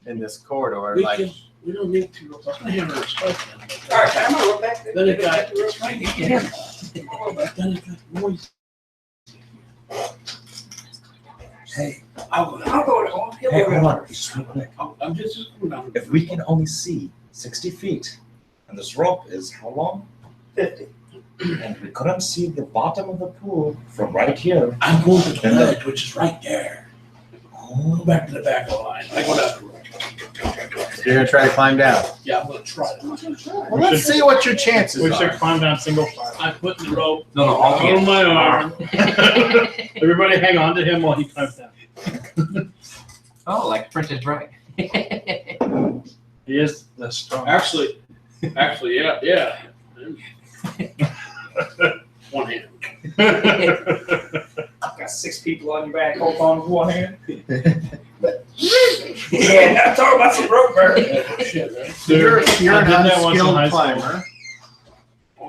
in this corridor, We like, can. We don't need two ropes. I'm gonna hammer a spike in. All right, I'm gonna roll back there. Then it got. Yeah. Then it got noise. Hey, I'll go. He'll hey, go hold down. on, just real quick. I'm just going down. If we can only see 60 feet, and this rope is how long? 50. And we couldn't see the bottom of the pool from right here. I'm going to the ledge, which is right there. Go back to the back of the line. I go down. you're going to try to climb down. Yeah, I'm gonna try it. Well, let's see what your chances We should are. climb down single file. I'm putting the rope No, all on hands. my arm. Everybody hang on to him while he climbs down. Oh, like Princess Bride. He is the strong. Actually, yeah. One hand. Got 6 people on your back. Hold on with one hand. Yeah, I'm talking about some rope burn. Shit, right? So you're I an did that once in high unskilled school. climber.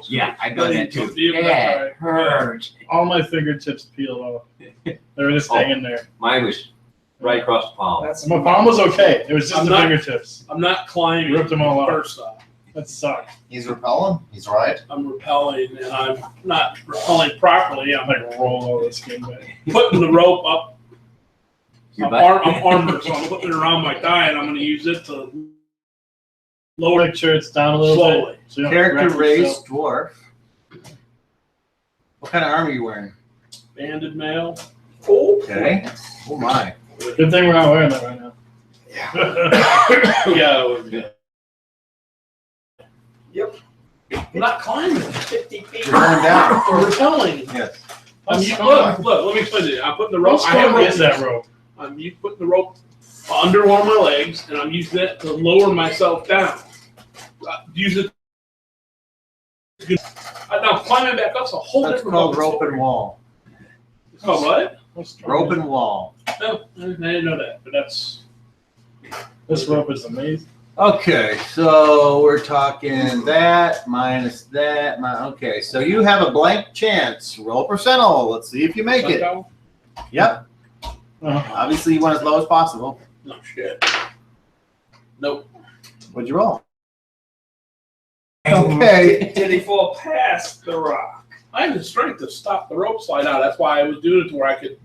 Yeah, I've done that too. Yeah, Yeah, that's hurt. All my fingertips peeled off. They were just hanging there. Mine was right across the palm. That's My palm was okay. It was just I'm the not- fingertips. I'm not climbing. Ripped them all off. First off, That sucked. He's repelling. He's right. I'm repelling, and I'm not repelling properly. I'm I'm like roll all this game back. putting the rope up. Your I'm, butt. I'm armored, so I'm putting it around my thigh, and I'm going to use it to lower Make sure it's down a little slowly. bit. So you don't have to Character wreck yourself. race dwarf. What kind of armor are you wearing? Banded male. Okay. Oh my. Good thing we're not wearing that right now. Yeah, it would be. I'm not climbing. 50 feet. You're going down. Or repelling. Yes. Look, let me explain to you. I'm putting the rope. How I have strong rope. is that rope? I'm putting the rope under one of my legs, and I'm using it to lower myself down. Use it. Now climbing back up's a whole That's different called fucking rope story. and wall. It's called what? Rope and wall. No, I didn't know that, but that's. This rope is amazing. Okay, so we're talking that minus that. Okay, so you have a blank chance. Roll percentile. Let's see if you make it. Yep. Obviously, you want as low as possible. No shit. Nope. What'd you roll? Okay. Did he fall past the rock? I had the strength to stop the rope slide out. That's why I was doing it to where I could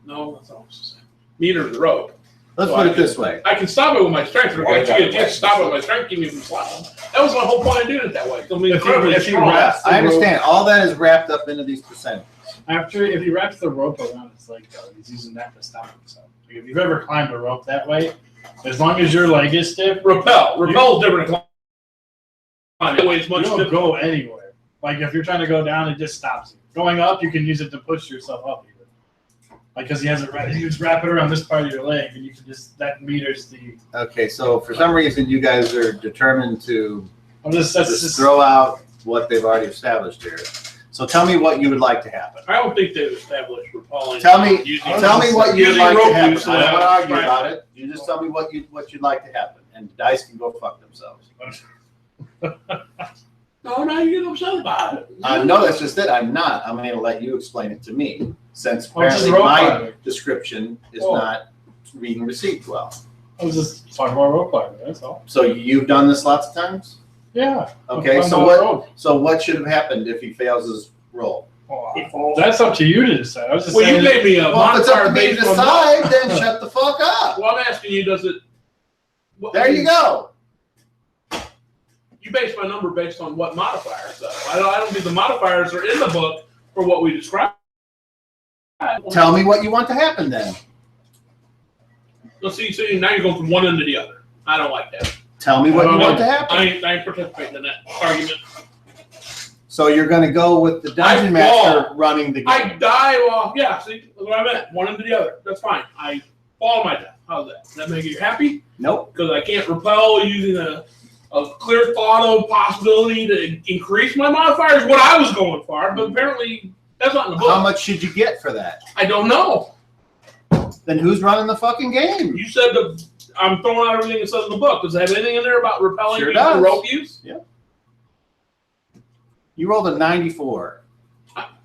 no, that's not what I was saying. Meter the rope. Let's So put I it this way. I can stop it with my strength. If I can't stop it with my strength, keep me from sliding. That was my whole point of doing it that way. I mean, If you wrap I understand. All that is wrapped up into these percentages. if he wraps the rope around his leg, though, he's using that to stop himself. Like, if you've ever climbed a rope that way, as long as your leg is stiff, Rappel is different than climb. It weighs you much don't different. go anywhere. Like if you're trying to go down, it just stops you. Going up, you can use it to push yourself up. Even. Like because he has it right, you just wrap it around this part of your leg, and you can just that meters the. Okay, so for some reason you guys are determined to That's just just throw out what they've already established here. So tell me what you would like to happen. I don't think they've established rappelling. Tell me using what you'd using like to rope happen. use, I don't want to argue right. about it. You just tell me what you'd like to happen, and the dice can go fuck themselves. No, now you get upset about it. No, that's just it. I'm not. I'm going to let you explain it to me, since Oh, it's just apparently rope my climbing. description is Oh. not being received well. I was just talking about rope climbing. That's all. So you've done this lots of times. Yeah. Okay. I'm So on what? rope. So what should have happened if he fails his roll? That's up to you to decide. I was just Well, you saying. gave me a Well, if it's up modifier to me to based on decide, then shut the fuck up. Well, I'm asking you, does it? There you go. You base my number based on what modifiers, though. I don't think the modifiers are in the book for what we described. Tell me what you want to happen then. Let's see. So now you're going from one end to the other. I don't like that. Tell me what you want to happen. I ain't participating in that argument. So you're going to go with the dungeon master running the game. I die off. Yeah, see what I meant. One into the other. That's fine. I fall to my death. How's that? Does that make you happy? Nope. Because I can't repel using a clear thought of possibility to increase my modifier is what I was going for. But apparently that's not in the book. How much should you get for that? I don't know. Then who's running the fucking game? You said I'm throwing out everything that says in the book. Does it have anything in there about repelling Sure use and does. rope use? You rolled a 94.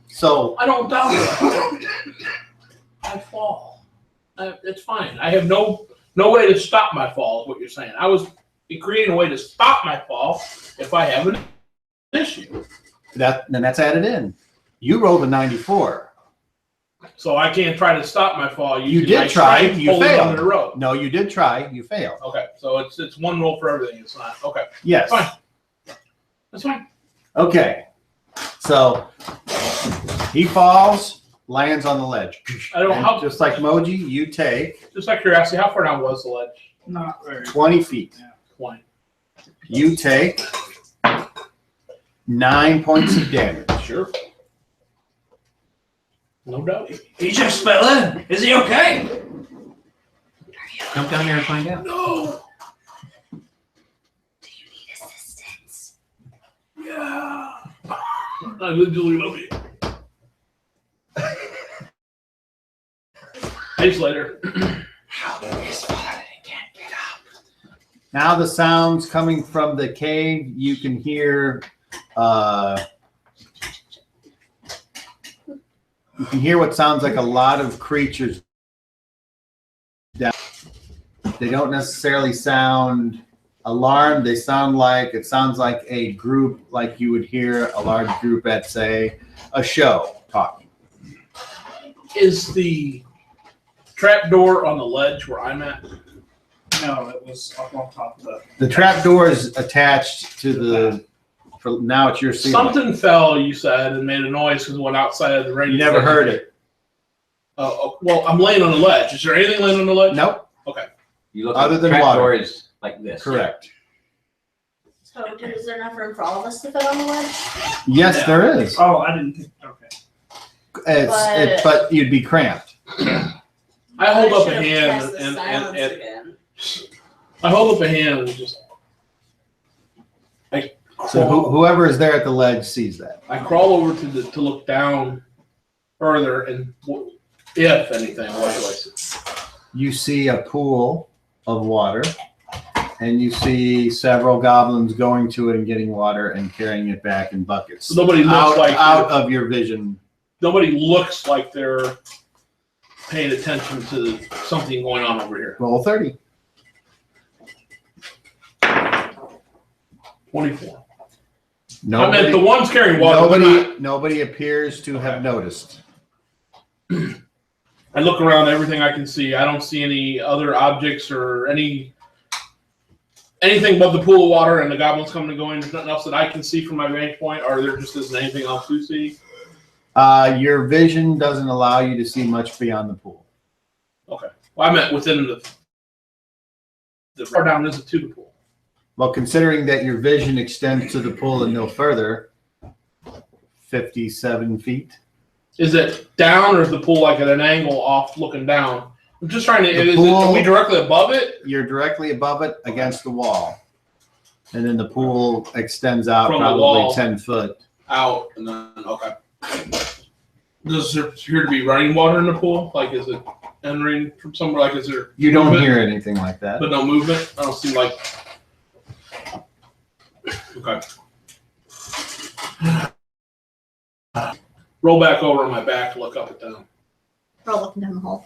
So I don't doubt it. I fall. It's fine. I have no way to stop my fall, is what you're saying. I was creating a way to stop my fall if I have an issue. then that's added in. You rolled a 94. So I can't try to stop my fall. You using my did try. strength You holding failed. onto the rope. No, you did try. You failed. Okay, so it's one roll for everything. It's not okay. Yes. Fine. That's fine. Okay. So he falls, lands on the ledge. I don't And how just like Moji, you take just like curiosity, how far down was the ledge? Not very. 20 feet. 20. You take 9 points of damage. Sure. No doubt. He just fell in. Is he okay? Jump down there and find out. No. Do you need assistance? Yeah. I literally love you. Days later. How did this fall and he can't get up? Now the sounds coming from the cave, you can hear what sounds like a lot of creatures down. They don't necessarily sound alarmed. It sounds like a group, like you would hear a large group at, say, a show talking. Is the trap door on the ledge where I'm at? No, it was up on top of the. The trap door is attached to the. For now, it's your ceiling. Something fell, you said, and made a noise because it went outside of the ring. You never heard it. Well, I'm laying on the ledge. Is there anything laying on the ledge? Nope. Okay. You look Other at than the trap water. door is like this. Correct. So is there enough room for all of us to fit on the ledge? Yes, Yeah. there is. Oh, I didn't think. Okay. But you'd be cramped. I hold up a should've hand pressed the and silence again. I hold up a hand and just So whoever is there at the ledge sees that. I crawl over to look down further, and if anything, what do I see? You see a pool of water, and you see several goblins going to it and getting water and carrying it back in buckets. So nobody looks out of your vision. Nobody looks like they're paying attention to something going on over here. Roll 30. 24. Nobody, I meant the ones carrying water. nobody appears to have noticed. I look around everything I can see. I don't see any other objects or anything but the pool of water and the goblins coming and going. There's nothing else that I can see from my vantage point, or there just isn't anything else to see. Your vision doesn't allow you to see much beyond the pool. Okay. Well, I meant within the far down is it to the pool. Well, considering that your vision extends to the pool and no further, 57 feet. Is it down, or is the pool like at an angle off looking down? I'm just trying to. Are we directly above it? You're directly above it against the wall. And then the pool extends out From the probably wall. 10 foot. Out and then okay. Does there appear to be running water in the pool? Like, is it entering from somewhere? Like, is there? You don't movement? hear anything like that. But no movement. I don't see like. Okay. Roll back over on my back, look up at them. We're all looking down the hole.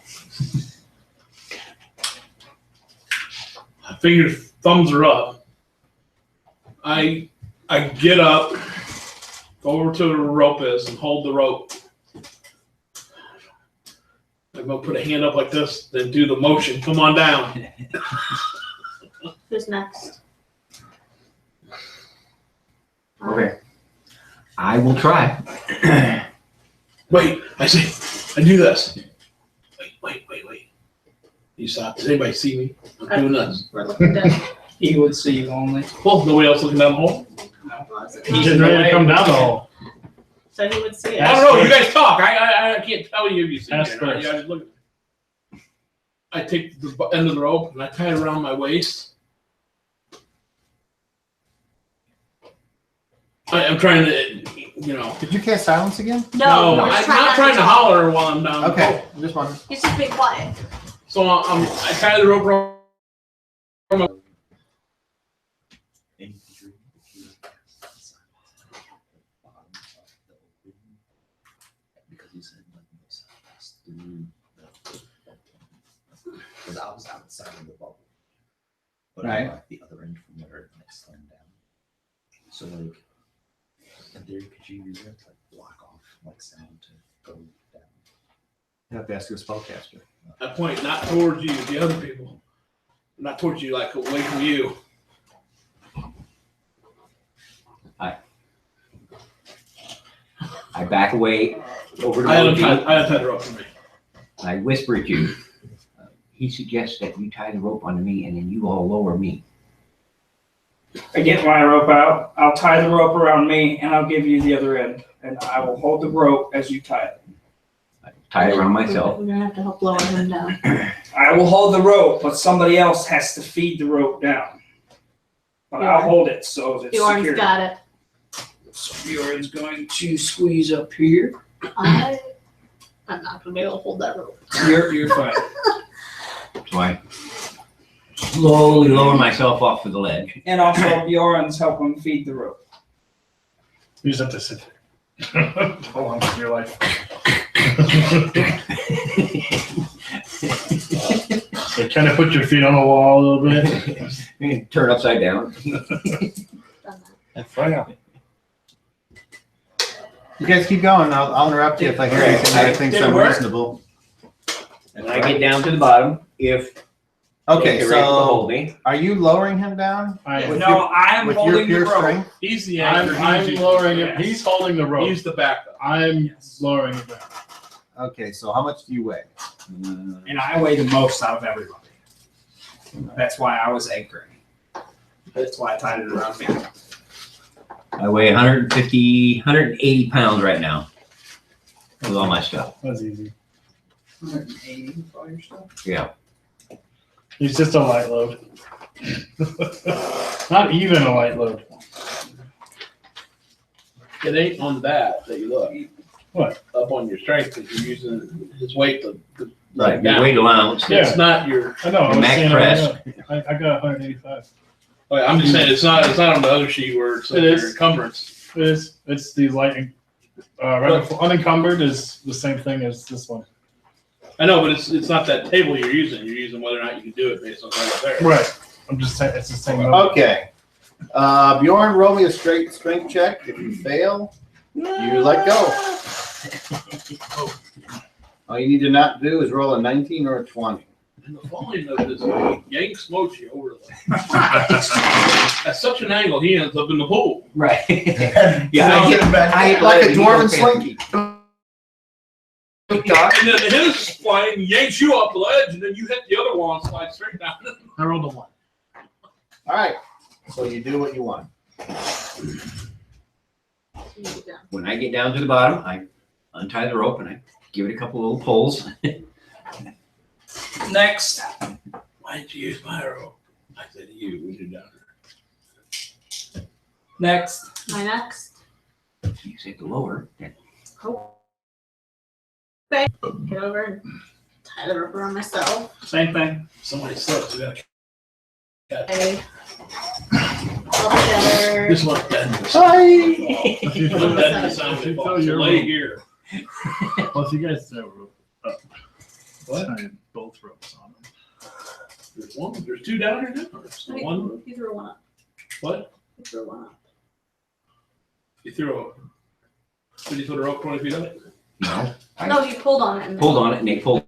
Fingers, thumbs are up. I get up, go over to where the rope is, and hold the rope. I'm gonna put a hand up like this, then do the motion. Come on down. Who's next? Okay. I will try. Wait, I say, I do this. Wait. You stop. Does anybody see me? I'm doing this. We're looking down. He would see you only. Well, nobody else looking down the hole? He's getting ready to come down the hole. So he would see it. I don't know. You guys talk. I can't tell you if you see me. Ask or not. first. You guys look. I take the end of the rope and I tie it around my waist. I'm trying to, Did you cast silence again? No, we're I'm just not trying to holler while I'm down. Okay, just wondering. He's just being quiet. So I tie the rope around. Because I was outside of the bubble. But Right. I'm like the other end from where it slammed down. So like, in theory, could you use it to like block off like sound to go down? You have to ask a spellcaster. I point not towards you, the other people. Not towards you, like away from you. I back away over to I had Moji. tied the rope for me. I whisper to you. He suggests that you tie the rope onto me and then you all lower me. I get my rope out. I'll tie the rope around me, and I'll give you the other end, and I will hold the rope as you tie it. I tie it around myself. We're gonna have to help lower him down. I will hold the rope, but somebody else has to feed the rope down. But I'll hold it so that it's Bjorn's secure. got it. So Bjorn's going to squeeze up here. I'm not gonna be able to hold that rope. You're fine. So I slowly lower myself off of the ledge. And also Bjorn's helping feed the rope. You just have to sit there. Hold on to your life. So kind of put your feet on the wall a little bit. Turn upside down. You guys keep going. I'll interrupt you if I hear anything that I think's Did it work? unreasonable. And I get down to the bottom. If Okay, they're able to so hold me. are you lowering him down? With No, I am With your holding the pure rope. strength? He's the anchor. I'm He's lowering it. Yes. He's holding the rope. He's the backup. I'm lowering it down. Okay, so how much do you weigh? And I weigh the most out of everybody. That's why I was anchoring. That's why I tied it around me. I weigh 150, 180 pounds right now. with all my stuff. That's easy. 180 with all your stuff. Yeah. He's just a light load. Not even a light load. It ain't on that you look. What? Up on your strength, because you're using his weight to Right, down. your weight allowance. Yeah. It's not your. I know. I was Max saying press. I got 185. Okay, I'm just saying it's not on the other sheet where it's It your is. encumbrance. It is. It's the lightning. Right before, unencumbered is the same thing as this one. I know, but it's not that table you're using. You're using whether or not you can do it based on what's there. Right. I'm just saying it's the same number. Okay. Bjorn, roll me a straight strength check. If you fail, you let go. All you need to not do is roll a 19 or a 20. And the volume of this yanks Moji over at such an angle, he ends up in the pool. Right. Yeah, I get back. I like a dwarven slinky. And then the hit is flying, yanks you off the ledge, and then you hit the other wall and slide straight down. I rolled a 1. All right. So you do what you want. When I get down to the bottom, I untie the rope and I give it a couple little pulls. Next. Why didn't you use my rope? I said to you, we did down there. Next. My next. You say the lower. Oh. Okay. Get over and tie the rope around myself. Same thing. Somebody slipped. We gotta Okay. All together. just let that let that sound You fall. tell So your lay rope. here. Well, if you guys throw rope up, What? tie both ropes on them. There's one. There's two down here now. There's I think one. You threw one up. What? You threw one up. You threw a. Did you throw the rope 20 feet up? No. I No, you pulled on it. And pulled on it and they pulled.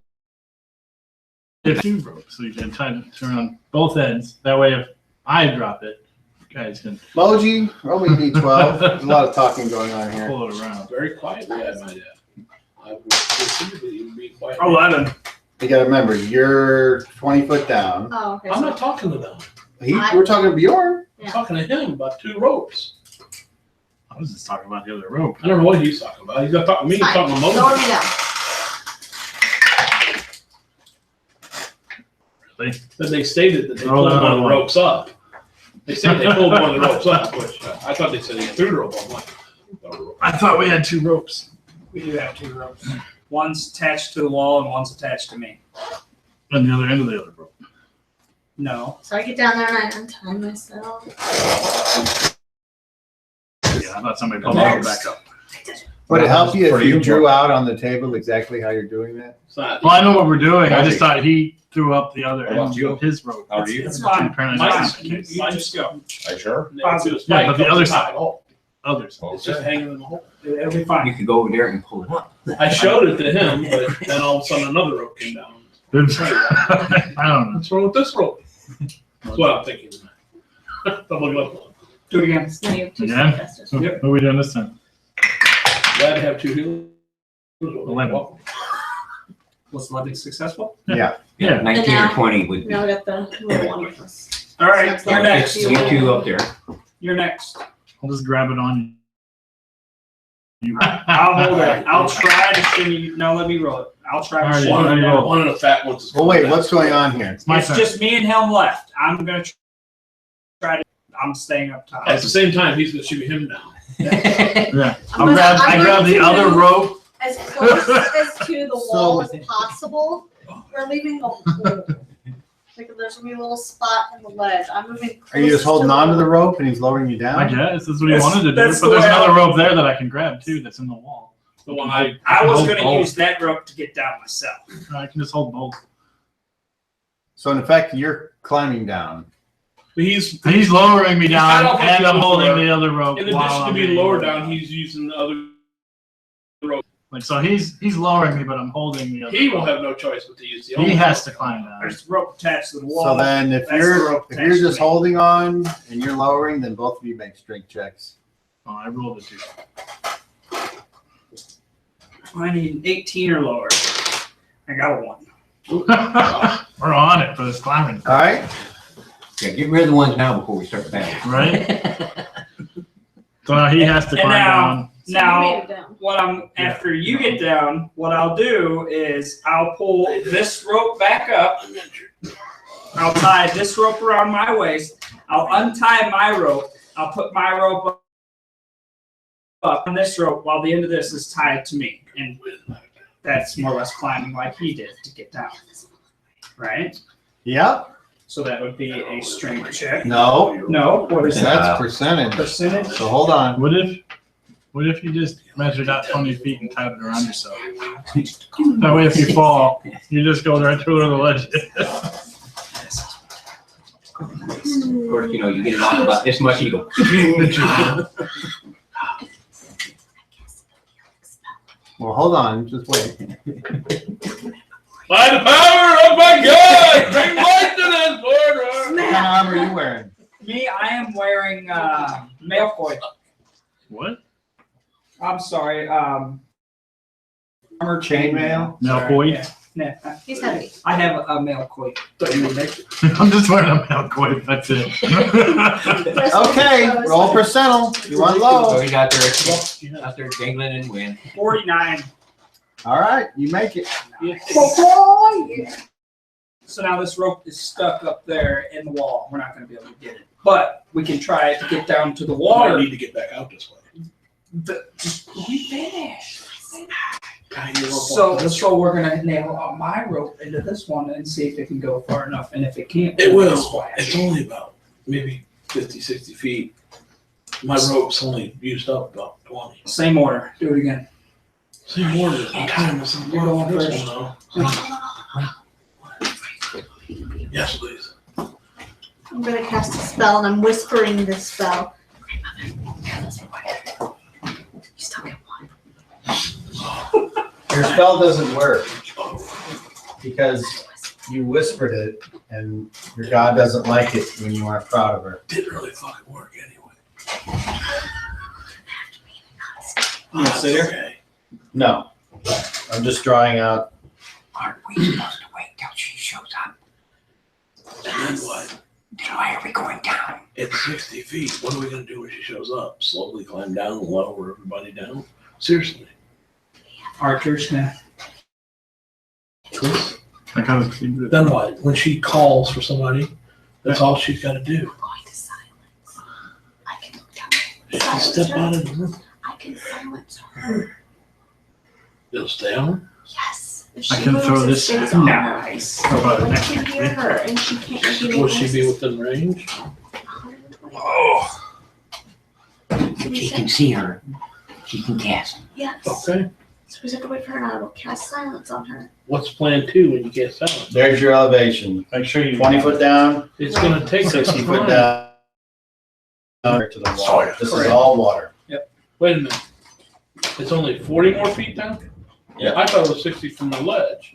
There's 2 ropes, so you can tie it around both ends. That way, if I drop it, you guys can Moji, roll me d12. There's a lot of talking going on here. pull it around. Very quietly, I might add. I would typically even be quiet. 11. You gotta remember, you're 20 foot down. Oh, okay. I'm so- not talking to them. We're talking to Bjorn. I'm talking to him about 2 ropes. I was just talking about the other rope. I don't know what he's talking about. He's not talking to me. He's Fine. talking to Lower Moji. me down. Really? Then they stated that they Oh, pulled no, one of the no. ropes up. They said they pulled one of the ropes up, which I thought they said they threw the rope on. I thought we had 2 ropes. We do have 2 ropes. One's attached to the wall and one's attached to me. On the other end of the other rope. No. So I get down there and I untie myself. Yeah, I thought somebody pulled the rope back up. Would it help you For if you you, drew out on the table exactly how you're doing that? It's not. Well, I know what we're doing. I Moji. just thought he threw up the other How about end you? of his rope. How are you? It's fine. Apparently Mine- that's not the case. You just go. Are you sure? Yeah, but the other side. Others. It's just hanging in the hole. It'll be You fine. could go over there and pull it up. I showed it to him, but then all of a sudden another rope came down. I don't know. What's wrong with this rope? That's what I'm thinking. Double glove. Do it again. Now you have 2 Yeah. successes. So what are we doing this time? Glad to have 2 healers. 11. Was 11 successful? Yeah. Yeah. 19 or 20 would be. Now we got the little one with us. All right. That's You're like- next. You 2 up there. You're next. I'll just grab it on you. I'll hold it. I'll try to send you. No, let me roll it. I'll try to All right, send you you. already rolled. One of the fat ones is. Well, wait, what's going on here? It's my It's turn. just me and him left. I'm gonna try to. I'm staying up top. At the same time, he's gonna shoot him down. Yeah. I'm gonna- I I'm grab going the to- other rope. As close as to the wall as possible. We're leaving a hole. Like there's gonna be a little spot in the ledge. I'm moving. Are you just closest holding to on to the rope and he's lowering you I down? guess that's what he That's- wanted to do. that's But the there's way another rope there that I can grab too that's in the wall. The one I. I was hold gonna both. use that rope to get down myself. I can just hold both. So in effect, you're climbing down. He's He's lowering me I down don't think and I'm he's holding lower. the other rope. in while addition to I'm being being lower lowered down, he's using the other. Like so he's lowering me, but I'm holding the other. He will rope. have no choice but to use the. He has to climb down. There's a rope attached to the wall. So then if That's the you're rope if you're attached to just me. holding on and you're lowering, then both of you make strength checks. Oh, I rolled a 2. I need an 18 or lower. I got a 1. We're on it for this climbing, All right. Yeah, get rid of the ones now before we start the battle. right? So now he has to And climb now- down. So Now- you made it down. After you get down, what I'll do is I'll pull this rope back up. I'll tie this rope around my waist. I'll untie my rope. I'll put my rope up on this rope while the end of this is tied to me. And that's more or less climbing like he did to get down. Right? Yep. So that would be a strength check. No. No, what is that? That's percentage. Percentage? So hold on. What if you just measured out 20 feet and tied it around yourself? That way, if you fall, you just go right through where the ledge is. Of course, you know, you get it off about this much, you go. Well, hold on. Just wait. By the power of my God, bring light to this border. What kind of armor are you wearing? Me, I am wearing mail coin. What? I'm sorry. Armor chainmail? Malcoid? Yeah. He's heavy. I have a mail coin. I'm just wearing a Malcoid, that's it. Okay, roll percentile. You want So low. he's out there jangling and win. 49. All right, you make it. So now this rope is stuck up there in the wall. We're not going to be able to get it. But we can try to get down to the I water. need to get back out this way. Just let me finish. God, you're up So, on this. so we're going to nail my rope into this one and see if it can go far enough. And if it can't, It we'll will. splash. It's only about maybe 50, 60 feet. My rope's only used up about 20. Same order. Do it again. Same order. I'm kind of some You're going this first. one, though. Yes, please. I'm gonna cast a spell and I'm whispering this spell. You still get one. Your spell doesn't work because you whispered it, and your god doesn't like it when you aren't proud of her. Didn't really fucking work anyway. You want to sit here? Okay. No, I'm just drawing out. Aren't we supposed to wait till she shows up? And then what? Then why are we going down? It's 60 feet. What are we going to do when she shows up? Slowly climb down and lower everybody down? Seriously. Archers, yeah. I kind of see it. Then what? When she calls for somebody, that's all she's got to do. I'm going to silence. I can look down. She can step out of the room. I can silence her. It'll stay on. Yes. If I she can moves, throw it this- stays on her. Nice. How about I it? can hear her and she can't make any Will she be noises. within range? 120. Oh. So She we can said, see her. She can cast. yes. Okay. So we have to wait for her and I will cast silence on her. What's plan 2 when you get silent? There's your elevation. Make sure you 20 foot down, It's going to take 60 some foot time. down. To the water. This is all water. Wait a minute. It's only 40 more feet down? Yeah. I thought it was 60 from the ledge.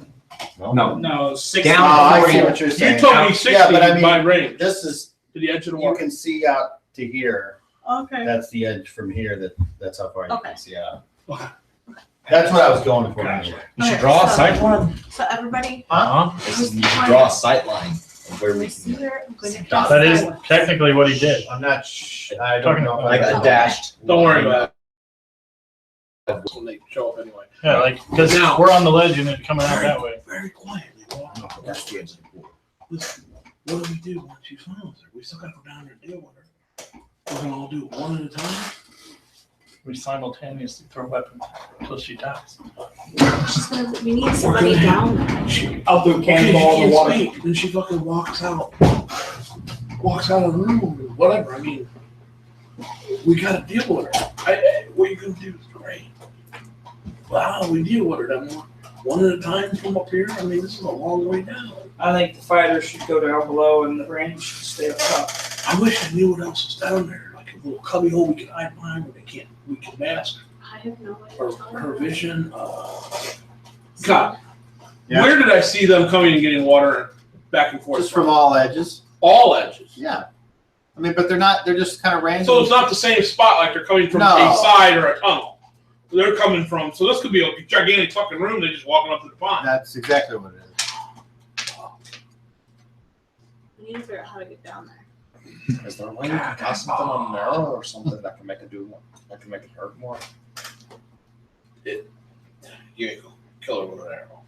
No. No, 60. Down. Oh, I 40. see what you're saying. You told me 60 Yeah, but I mean, by range This is, to the edge of the you water. can see out to here. Okay. That's the edge from here. That's how far you Okay. can see out. Okay. That's what I was going for. Gotcha. anyway. You should draw a so- sight line. So everybody, You should draw a sight line of where when I we see can her, I'm going to Stop. cast That is silence. technically what he did. I'm not. I don't know. If like I a dashed. Don't worry about it. When they show up anyway. Yeah, like, because Now- we're on the ledge and it's coming out that way. Very quietly. Walk. No, that's the edge of the pool. Listen, what do we do once she finds her? We still got to go down there and deal with her. We're going to all do it one at a time. We simultaneously throw weapons until she dies. She's gonna, we need somebody down there. I'll do a cannonball in the water. Speak. Then she fucking walks out. Walks out of the room or whatever. I mean, we got to deal with her. What you going to do is great. Well, how do we deal with her then? One at a time from up here? I mean, this is a long way down. I think the fighters should go down below and the range should stay up top. I wish I knew what else was down there. Like a little cubby hole we can hide behind where we can mask I have no idea. her vision. God, Yeah. where did I see them coming and getting water back and forth? Just from all edges. all edges. Yeah. I mean, but they're not. They're just kind of random. So it's not the same spot like they're coming from No. a side or a tunnel. They're coming from. So this could be a gigantic fucking room. They're just walking up to the pond. That's exactly what it is. We need to figure out how to get down there. Is there a way you can cast something on an arrow or something that can make it hurt more? You ain't gonna kill her with an arrow.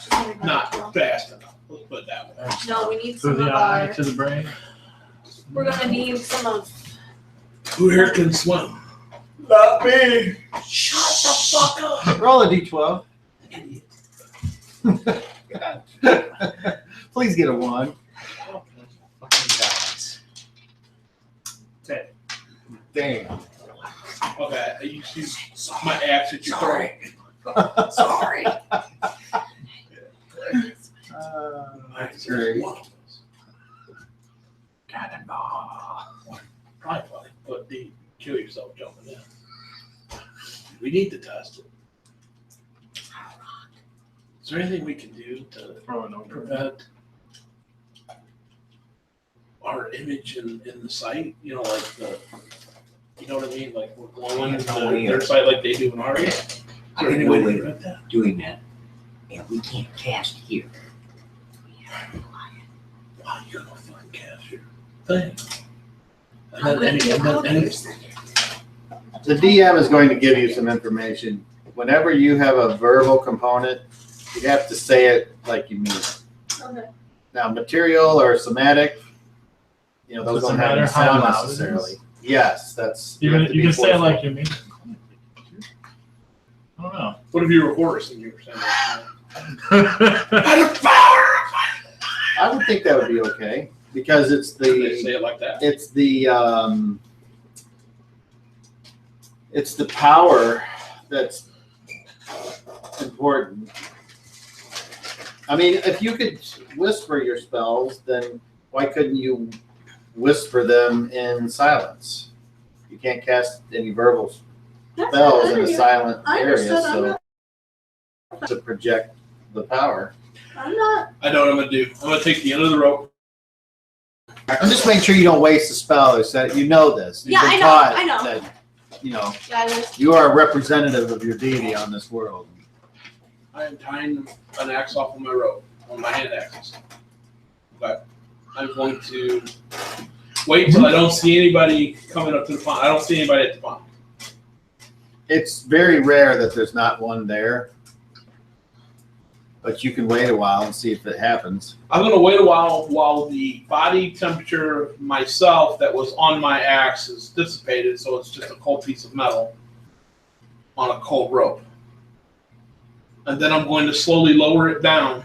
She's gonna go Not well. fast enough. Let's put it that way. No, we need To some of the eye, our. to the brain. We're gonna need some of. Who here can swim? Not me. Shut the fuck up. Roll a d12. Please get a 1. Damn. Okay, you see my axe at your throat. Sorry. That's great. Probably funny, but you kill yourself jumping in. We need to test it. Is there anything we can do to Throw it over. prevent our image in the site? You know, like you know what I mean? Like we're glowing in their site like they do in ours. Is I there have any no way to way prevent that? of doing that, and we can't cast here. We have to rely on- Wow, you're gonna fucking cast your thing. And I'm then gonna any, be and then any, The DM is going to give you some information. Whenever you have a verbal component, you have to say it like you mean it. Okay. Now, material or somatic, those Does it don't have any matter how sound loud it necessarily. is? Yes, that's. You have to be can say it forceful. like you mean. I don't know. what if you record us and you were saying that? I would think that would be okay because it's They say the it like that. it's the power that's important. I mean, if you could whisper your spells, then why couldn't you whisper them in silence? You can't cast any verbal spells in a silent I area, understood. so to project the power. I'm not. I know what I'm gonna do. I'm gonna take the end of the rope. I'm just making sure you don't waste a spell. Or set. You know this. You've Yeah, been I know, taught I know. that, Yeah, I was. you are a representative of your deity on this world. I am tying an axe off of my rope on my hand axes. Okay. I'm going to wait until I don't see anybody coming up to the pond. I don't see anybody at the pond. It's very rare that there's not one there, but you can wait a while and see if it happens. I'm going to wait a while the body temperature of myself that was on my axe is dissipated, so it's just a cold piece of metal on a cold rope. And then I'm going to slowly lower it down.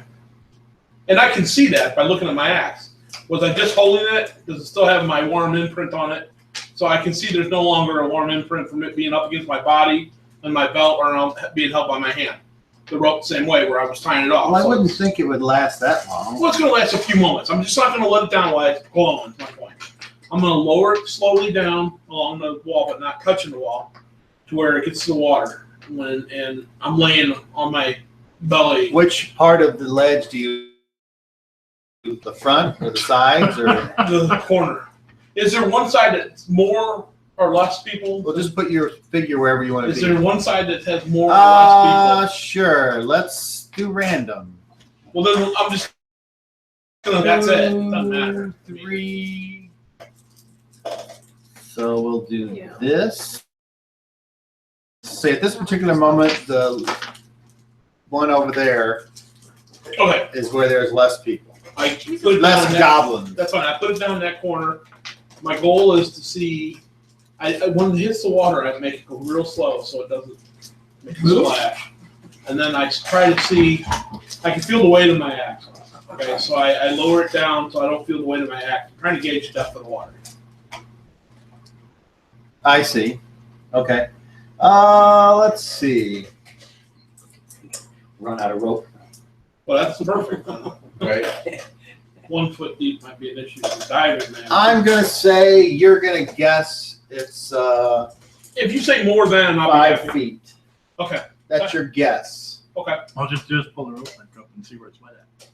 And I can see that by looking at my axe. Was I just holding it? Does it still have my warm imprint on it? So I can see there's no longer a warm imprint from it being up against my body and my belt or being held by my hand. The rope the same way where I was tying it off. Well, I So wouldn't think it would last that long. well, it's going to last a few moments. I'm just not going to let it down while it's glowing. Is my point. I'm going to lower it slowly down along the wall, but not touching the wall, to where it gets to the water. And I'm laying on my belly. Which part of the ledge do you? The front or the sides, or The corner. Is there one side that's more or less people? well, just put your figure wherever you want to Is be. there one side that has more or less Sure. Let's do random. people? Well, then I'm just gonna. That's it. It doesn't matter. 3. So we'll do Yeah. this. Say at this particular moment, the one over there Okay. is where there's less people, I put it down less in that, goblins. That's fine. I put it down in that corner. My goal is to see. When it hits the water, I make it go real slow so it doesn't make a splash. And then I try to see. I can feel the weight of my axe. Okay, so I lower it down so I don't feel the weight of my axe. I'm trying to gauge the depth of the water. I see. Okay. Let's see. Run out of rope. Well, that's perfect. Right. 1 foot deep might be an issue for diving, man. I'm gonna say you're gonna guess it's If you say more than, I'll be 5 happy. feet. Okay. That's your guess. Okay. I'll just do is pull the rope back up and see where it's wet at.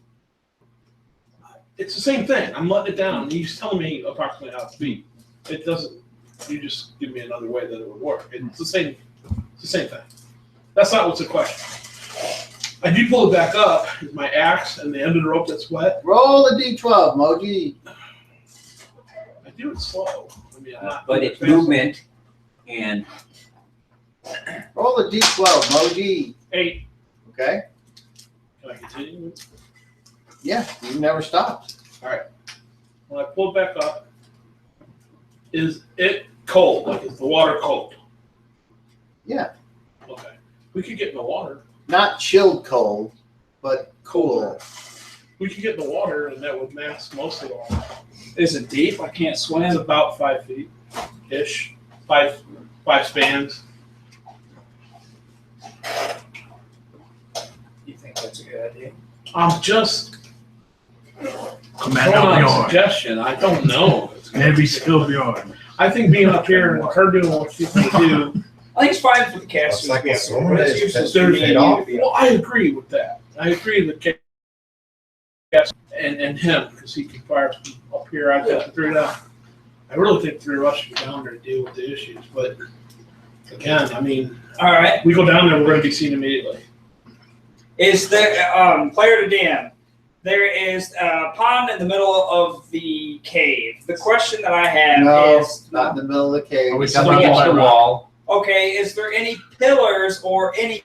It's the same thing. I'm letting it down. He's telling me approximately how it's feet. It doesn't. You just give me another way that it would work. It's the same. It's the same thing. That's not what's the question. I do pull it back up. Is my axe and the end of the rope that's wet? Roll a d12, Moji. I do it slow. I mean, I'm not But it's fast. movement, and Roll a D12, Moji. 8. Okay. Can I continue? Yeah, you never stopped. When I pull it back up, is it cold? Like, is the water cold? Yeah. Okay. We could get in the water. Not chilled cold, but cool. We could get in the water, and that would mask most of the water. Is it deep? I can't It's swim. about 5 feet ish. Five spans. You think that's a good idea? I'm just Commander throwing out a Bjorn. suggestion. I don't know. Maybe Skell-Dwarves. I think being up here and her doing what she's going to do. I think it's fine for the cast. Looks like a swimmer But it's is useless just for me paid and off. you to be Well, I agree with that. I agree with cast and him because he can fire from up here. I've got the 3 down. I really think 3 of us should go down there and deal with the issues. But again, I mean, All right. we go down there, we're going to be seen immediately. Is there player to DM? There is a pond in the middle of the cave. The question that I have No, is not in the middle of the cave. Are we It's still up on against the the rock? wall. okay. Is there any pillars or any?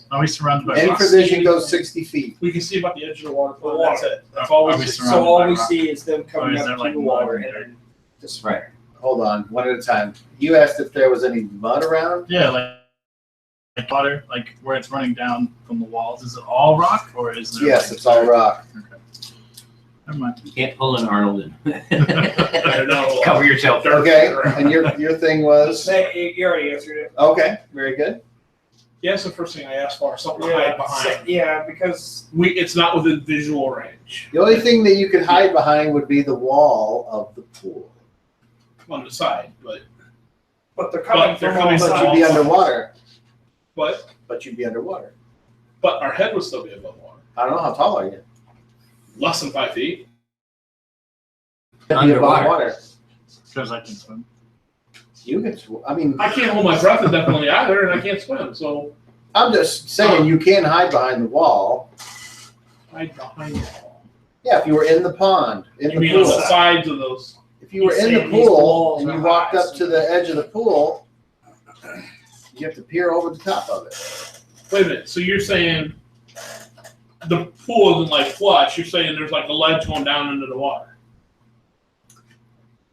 Are we surrounded by Any rocks? provision goes 60 feet. We can see about the edge of the water. The That's water. it. That's all Are we we see. surrounded So all by we rock? see is them coming is up there, to like, the mud water and and dirt? then disappear. Hold on, one at a time. You asked if there was any mud around? Yeah, like water, like where it's running down from the walls. Is it all rock or is there? Yes, like, it's all rock. Never mind. You can't pull an Arnold I and know. cover yourself. Dirt Okay, around. and your thing was? You already answered it. Okay, very good. Yeah, that's the first thing I asked for. Something to hide behind. Yeah, because It's not within visual range The only thing that you could hide behind would be the wall of the pool. on the side, but they're coming But they're from all coming But sides. you'd be underwater. but But you'd be underwater. our head would still be above water. I don't know, how tall are you? Less than 5 feet. Be above Underwater. water. Because I can swim. You can, I mean, I can't hold my breath indefinitely either, and I can't swim. So I'm just saying you can hide behind the wall. hide behind the wall. Yeah, if you were in the pond, in You the mean on the pool. sides of those? If you were He's in the saying these pool walls and are you walked high, up to the edge of the pool, you have to peer over the top of it. Wait a minute. So you're saying the pool isn't like flush? You're saying there's like a ledge going down into the water?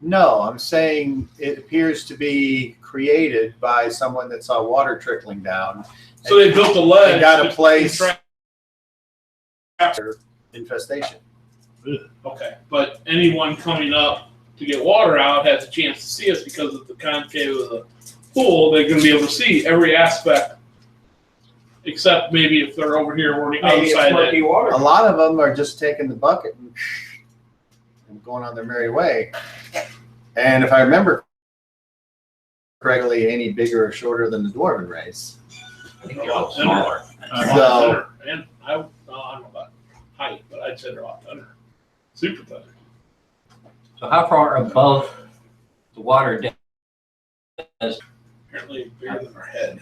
No, I'm saying it appears to be created by someone that saw water trickling down. So they built a ledge. They got a to place trap- after infestation. Okay, but anyone coming up to get water out has a chance to see us because of the concave of the pool. They're going to be able to see every aspect, except maybe if they're over here or on the Maybe it's outside. Of murky it. water. A lot of them are just taking the bucket and going on their merry way. And if I remember correctly, any bigger or shorter than the dwarven race. I think they're all smaller. So- And I don't know about height, but I'd say they're a lot thinner. Super thin. So how far above the water does Apparently bigger than our head.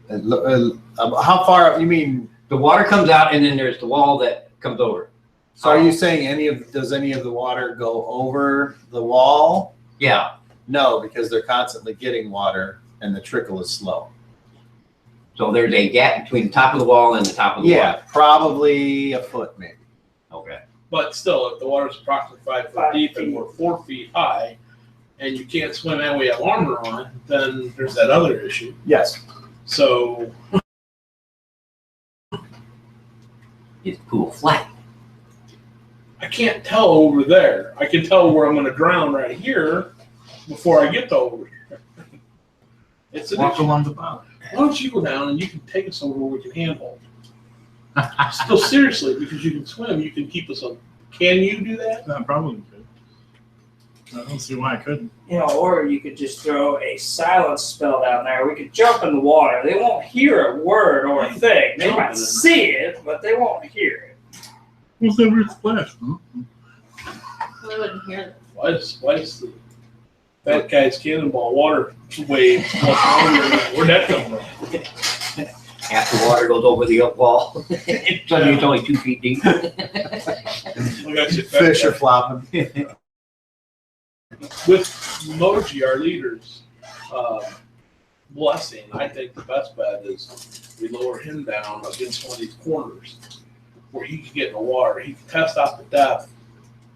How far, you mean, the water comes out and then there's the wall that comes over? so are you saying does any of the water go over the wall? Yeah. No, because they're constantly getting water and the trickle is slow. So there's a gap between the top of the wall and the top of the Yeah, water. probably a foot maybe. Okay. But still, if the water's approximately 5 foot 5 deep and feet. we're 4 feet high, and you can't swim and we have armor on, then there's that other issue. Yes. So Is the pool flat? I can't tell over there. I can tell where I'm going to drown right here before I get to over here. It's an Walk issue. along the bottom. Why don't you go down and you can take us over where we can handhold? Still, seriously, because you can swim, you can keep us up. Can you do that? I probably could. I don't see why I couldn't. You know, or you could just throw a silence spell down there. We could jump in the water. They won't hear a word or a thing. They might see it, but they won't hear it. What's that weird splash? We wouldn't hear them. Why is the that guy's cannonball water wave much longer than where'd that come from? Half the water goes over the wall. Suddenly it's only 2 feet deep. Look at you, Fish that are flopping. guy. With Moji, our leaders, blessing, I think the best bet is we lower him down against one of these corners where he can get in the water. He can test out the depth.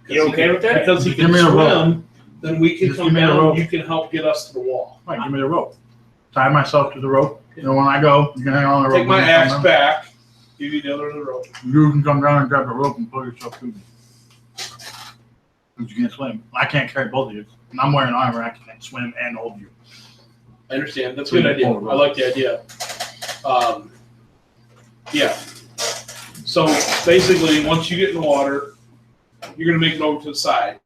You okay with that? Because he Give can me a rope. swim, then we can Just come give me a down. rope. You can help get us to the wall. Right, give me the rope. Tie myself to the rope. You know, when I go, you can hang on the rope. Take my when you come axe down. back. Give you the other end of the rope. You can come down and grab the rope and pull yourself through me. Because you can't swim. I can't carry both of you. And I'm wearing armor. I can't swim and hold you. I understand. That's a So good you idea. pull the rope. I like the idea. Yeah. So basically, once you get in the water, you're going to make it over to the side.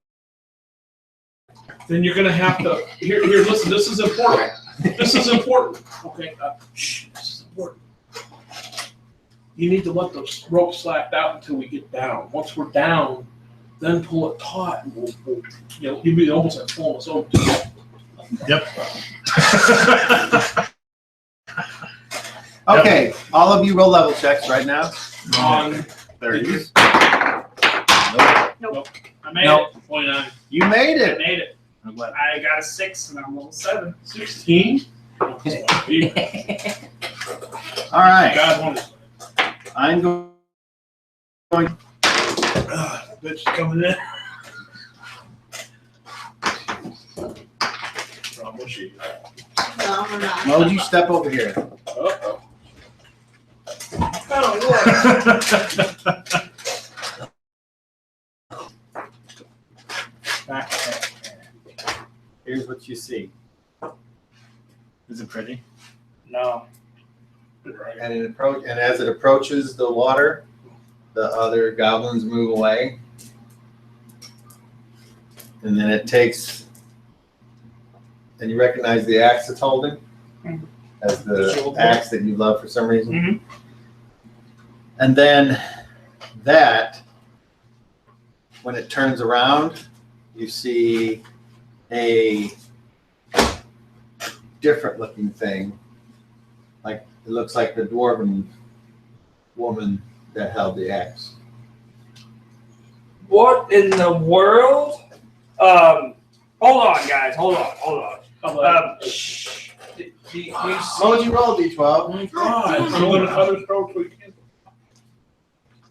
Then you're going to have to, here, listen, this is important. This is important. Okay, this is important. You need to let the rope slack out until we get down. Once we're down, then pull it taut, and we'll you'll be almost like pulling us over. Yep. Okay, all of you roll level checks right now. On 30s. I made Nope. it. 29. You made I it. made it. I got a 6 and I'm level 7. 16? All right. God wanted. I'm going. Bitch coming in. Oh, Moji. No, we're not. Moji, step over here. Uh-oh. Here's what you see. Is it pretty? No. And as it approaches the water, the other goblins move away. And then it takes, and you recognize the axe it's holding as the axe that you love for some reason. Mhm. And then that, when it turns around, you see a different looking thing. Like it looks like the dwarven woman that held the axe. What in the world? Hold on, guys. Hold on. Shh. Do you see? Moji, roll D12. Oh my God. I'm going to other strokes we can.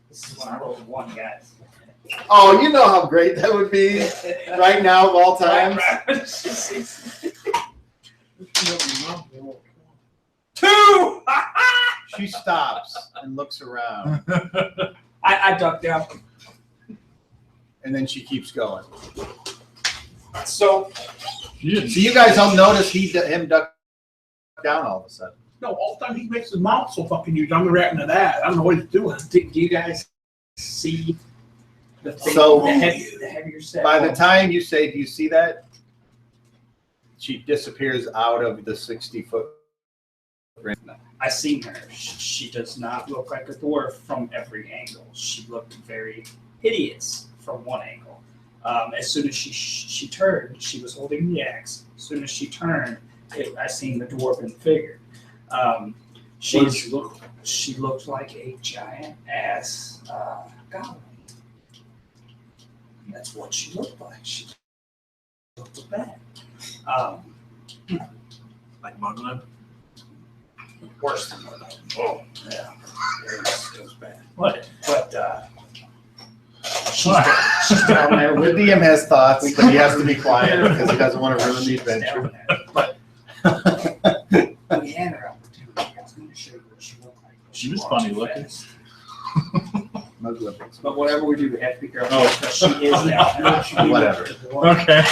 This is when I rolled 1, guys. Oh, you know how great that would be right now of all times. 2! She stops and looks around, I ducked down. and then she keeps going. So, So you guys all notice him duck down all of a sudden. No, all the time he makes his mouth so fucking huge. I'm reacting to that. I don't know what he's doing. do you guys see the thing? So- the heavier set? By the time you say, "Do you see that?" she disappears out of the 60-foot. I seen her. She does not look like a dwarf from every angle. She looked very hideous from one angle. As soon as she turned, she was holding the axe. As soon as she turned, I seen the dwarven figure. She looked like a giant ass goblin. That's what she looked like. She looked bad. Like Mugland? Worse than what I. Oh, yeah. It was bad. What? But she's down there The with DM has thoughts, but he has to be quiet because he doesn't want to ruin the adventure. But we had her opportunity. I was going to show you what she looked like. She was walked funny too looking. fast. But whatever we do, we have to be careful because she is down. Whatever. Okay.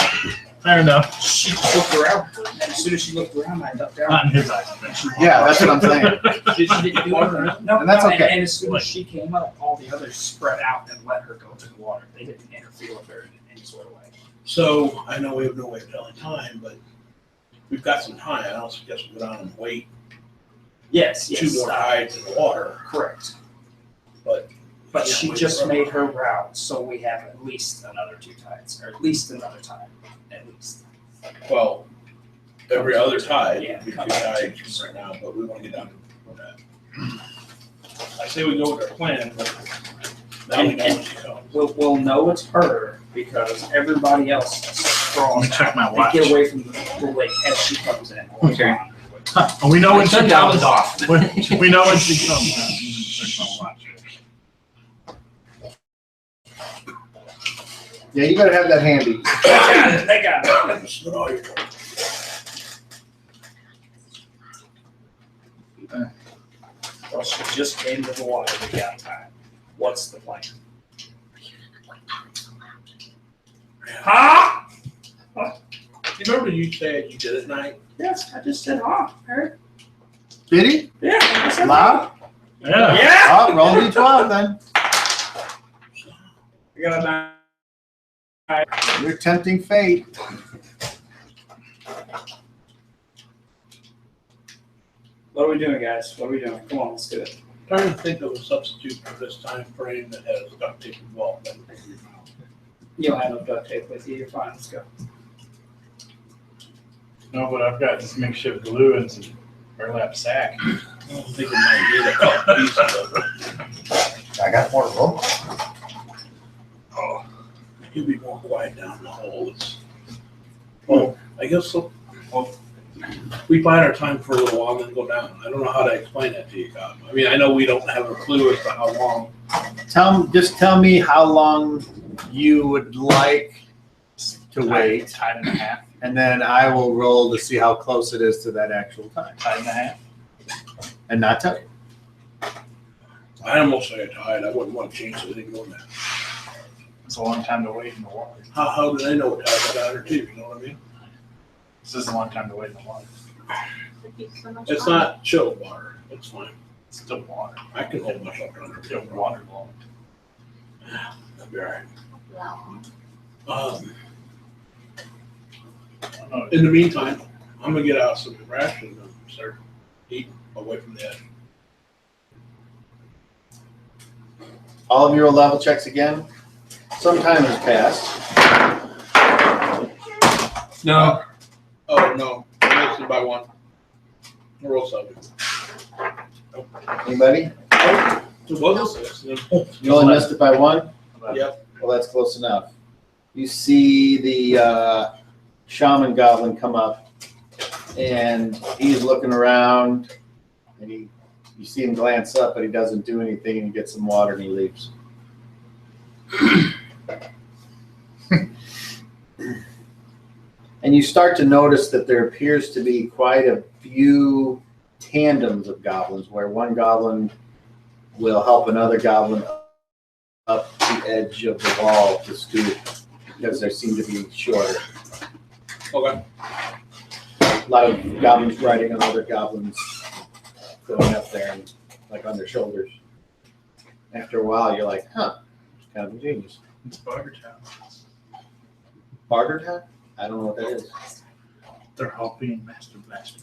Fair enough. She just looked around, and as soon as she looked around, I ducked down. Not in his eyes. Yeah, that's what I'm saying. She didn't do anything. No, And that's no, okay. And as soon as she came up, all the others spread out and let her go to the water. They didn't interfere with her in any sort of way. So I know we have no way of telling time, but we've got some time. I don't suggest we go down and wait Yes, 2 more tides in the water. Correct. But But Yeah, she we just can- made her route, so we have at least another 2 tides, or at least another time, at least. well, every other tide, Yeah, we come could back. tide right now, but we want to get down to that. I say we go with our plan, but now we know when she comes. We'll know it's her because everybody else Let me check my watch. Get away from the lake as she comes in. Okay. Oh, we know when she Sundown is comes. off. We know when she comes. Check my watch. Yeah, you gotta have that handy. They got it. Well, she just came to the water. We got time. What's the plan? Huh? You remember you said you did it at night? Yes, I just said huh. Heard? Did he? Yeah. I said Loud? Yeah. Yeah. Oh, roll D12 then. I got a 9. You're tempting fate. What are we doing, guys? What are we doing? Come on, let's do it. Trying to think of a substitute for this time frame that has duct tape involved. You don't have no duct tape with you. You're fine. Let's go. No, but I've got this makeshift glue and some burlap sack. I don't think it might need a couple pieces of I got more room. Oh, you'll be more quiet down the hole. Well, I guess so. Well, we bide our time for a little while and then go down. I don't know how to explain that to you, Cobb. I mean, I know we don't have a clue as to how long. Just tell me how long you would like to wait, Time and a half. and then I will roll to see how close it is to that actual time. Time and a half. And not tell you. I almost say a tide. I wouldn't want to change anything on that. It's a long time to wait in the water. How do they know what tide I got her too? You know what I mean? This is a long time to wait in the water. It's not chilled water. It's fine. It's still water. I can hold myself under. Still waterlogged. That'd be all right. Wow. I don't know. In the meantime, I'm gonna get out some rations and start eating away from the edge. All of your level checks again. Some time has passed. No. Oh no, I missed it by one. Roll 7. Anybody? It was a 6. You only missed it by 1? Yep. Well, that's close enough. You see the shaman goblin come up, and he's looking around, and you see him glance up, but he doesn't do anything, and he gets some water and he leaves. And you start to notice that there appears to be quite a few tandems of goblins, where one goblin will help another goblin up the edge of the wall to scoop, because they seem to be shorter. Okay. A lot of goblins riding on other goblins going up there and like on their shoulders. After a while, you're like, huh, it's kind of a genius. It's Barter Town. Barter Town? I don't know what that is. They're all being Master Blaster.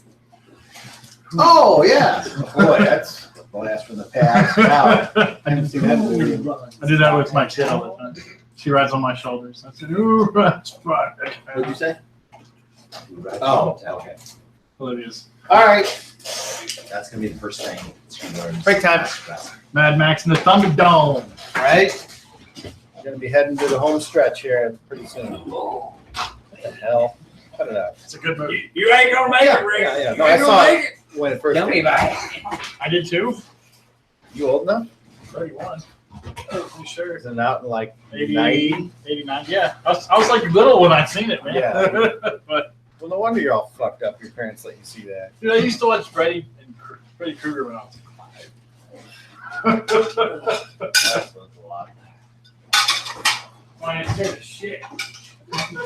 Oh, yeah. Boy, that's a blast from the past. Wow. I haven't seen that movie. I do that with my kid all the time. She rides on my shoulders. I said, ooh, that's Barter What'd you Town. say? Oh, okay. Olivia's All right. That's gonna be the first thing she learns. Break time. Mad Max in the Thunderdome. All right. We're going to be heading to the home stretch here pretty soon. What the hell? Cut it out. It's a good movie. You ain't gonna make it, Rick. Yeah. You No, I ain't saw gonna it make it. when it first Tell me came about out. it. I did too. You old enough? 31. Oh, sure. Isn't it out in like 80, 90? 89. Yeah. I was like little when I seen it, man. Yeah. But Well, no wonder you're all fucked up. Your parents let you see that. dude, I used to watch Freddy Krueger when I was 5. That's a lot. Why is there the shit? You can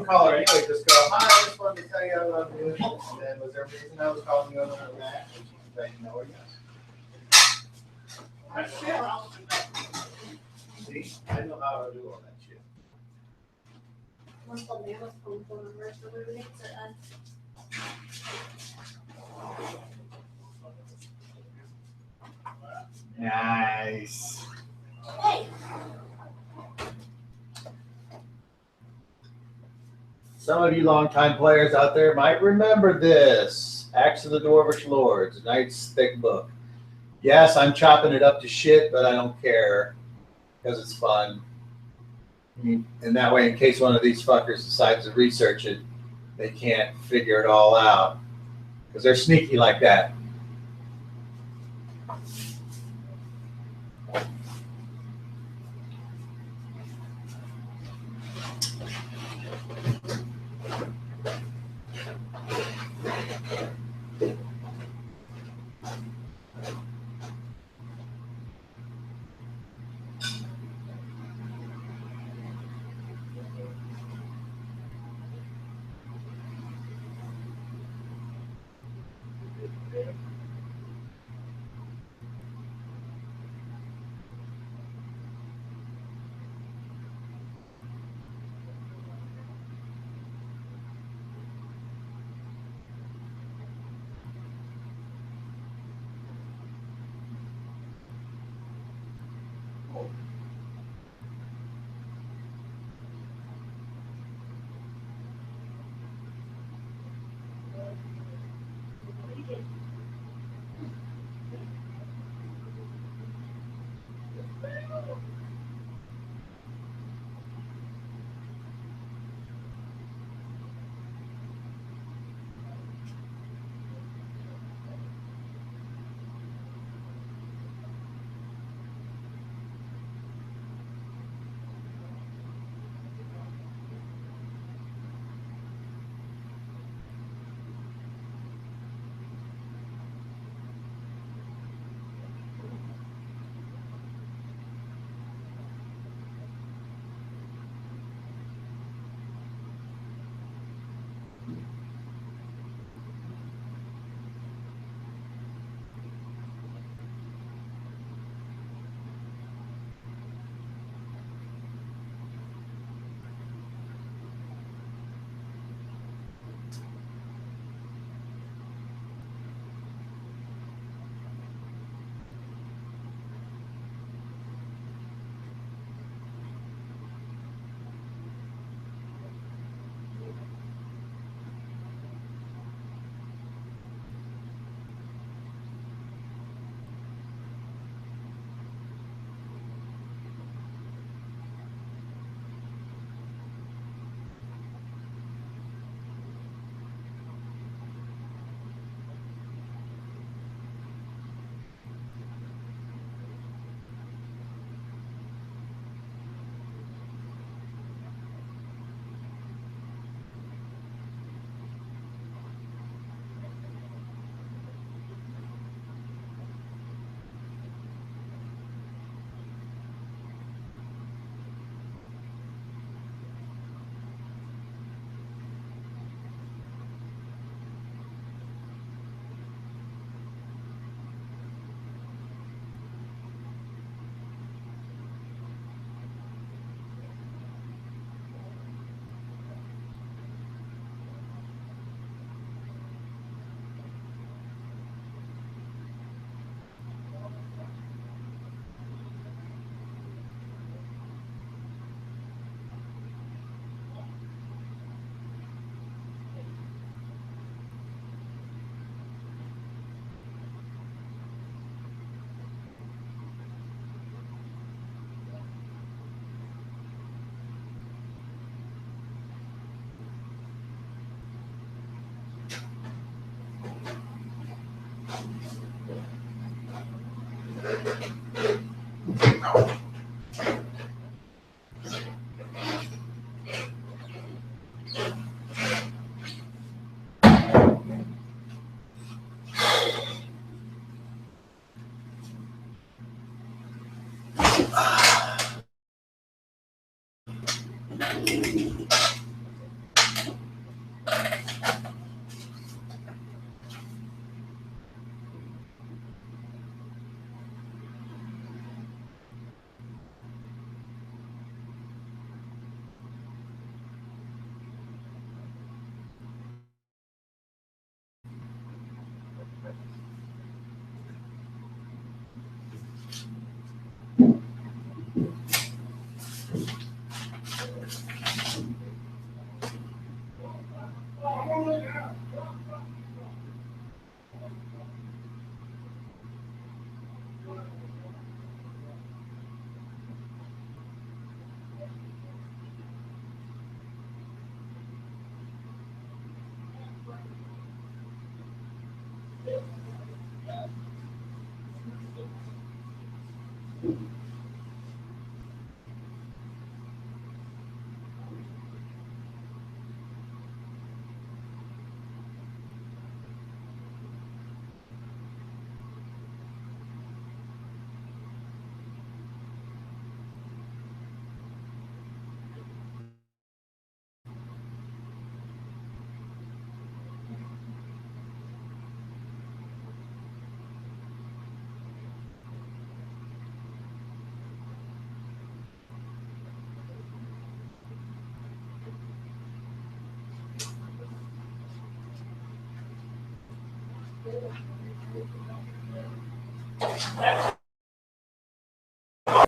call her anyway. Just go, hi, I just wanted to tell you I love you. And then was there a reason I was calling you on the back? And she can say, no or yes. See, I know how to do all that shit. Nice. Hey. Some of you longtime players out there might remember this. Axe of the Dwarvish Lords, Knight's Thick Book. Yes, I'm chopping it up to shit, but I don't care because it's fun. And that way, in case one of these fuckers decides to research it, they can't figure it all out. Because they're sneaky like that.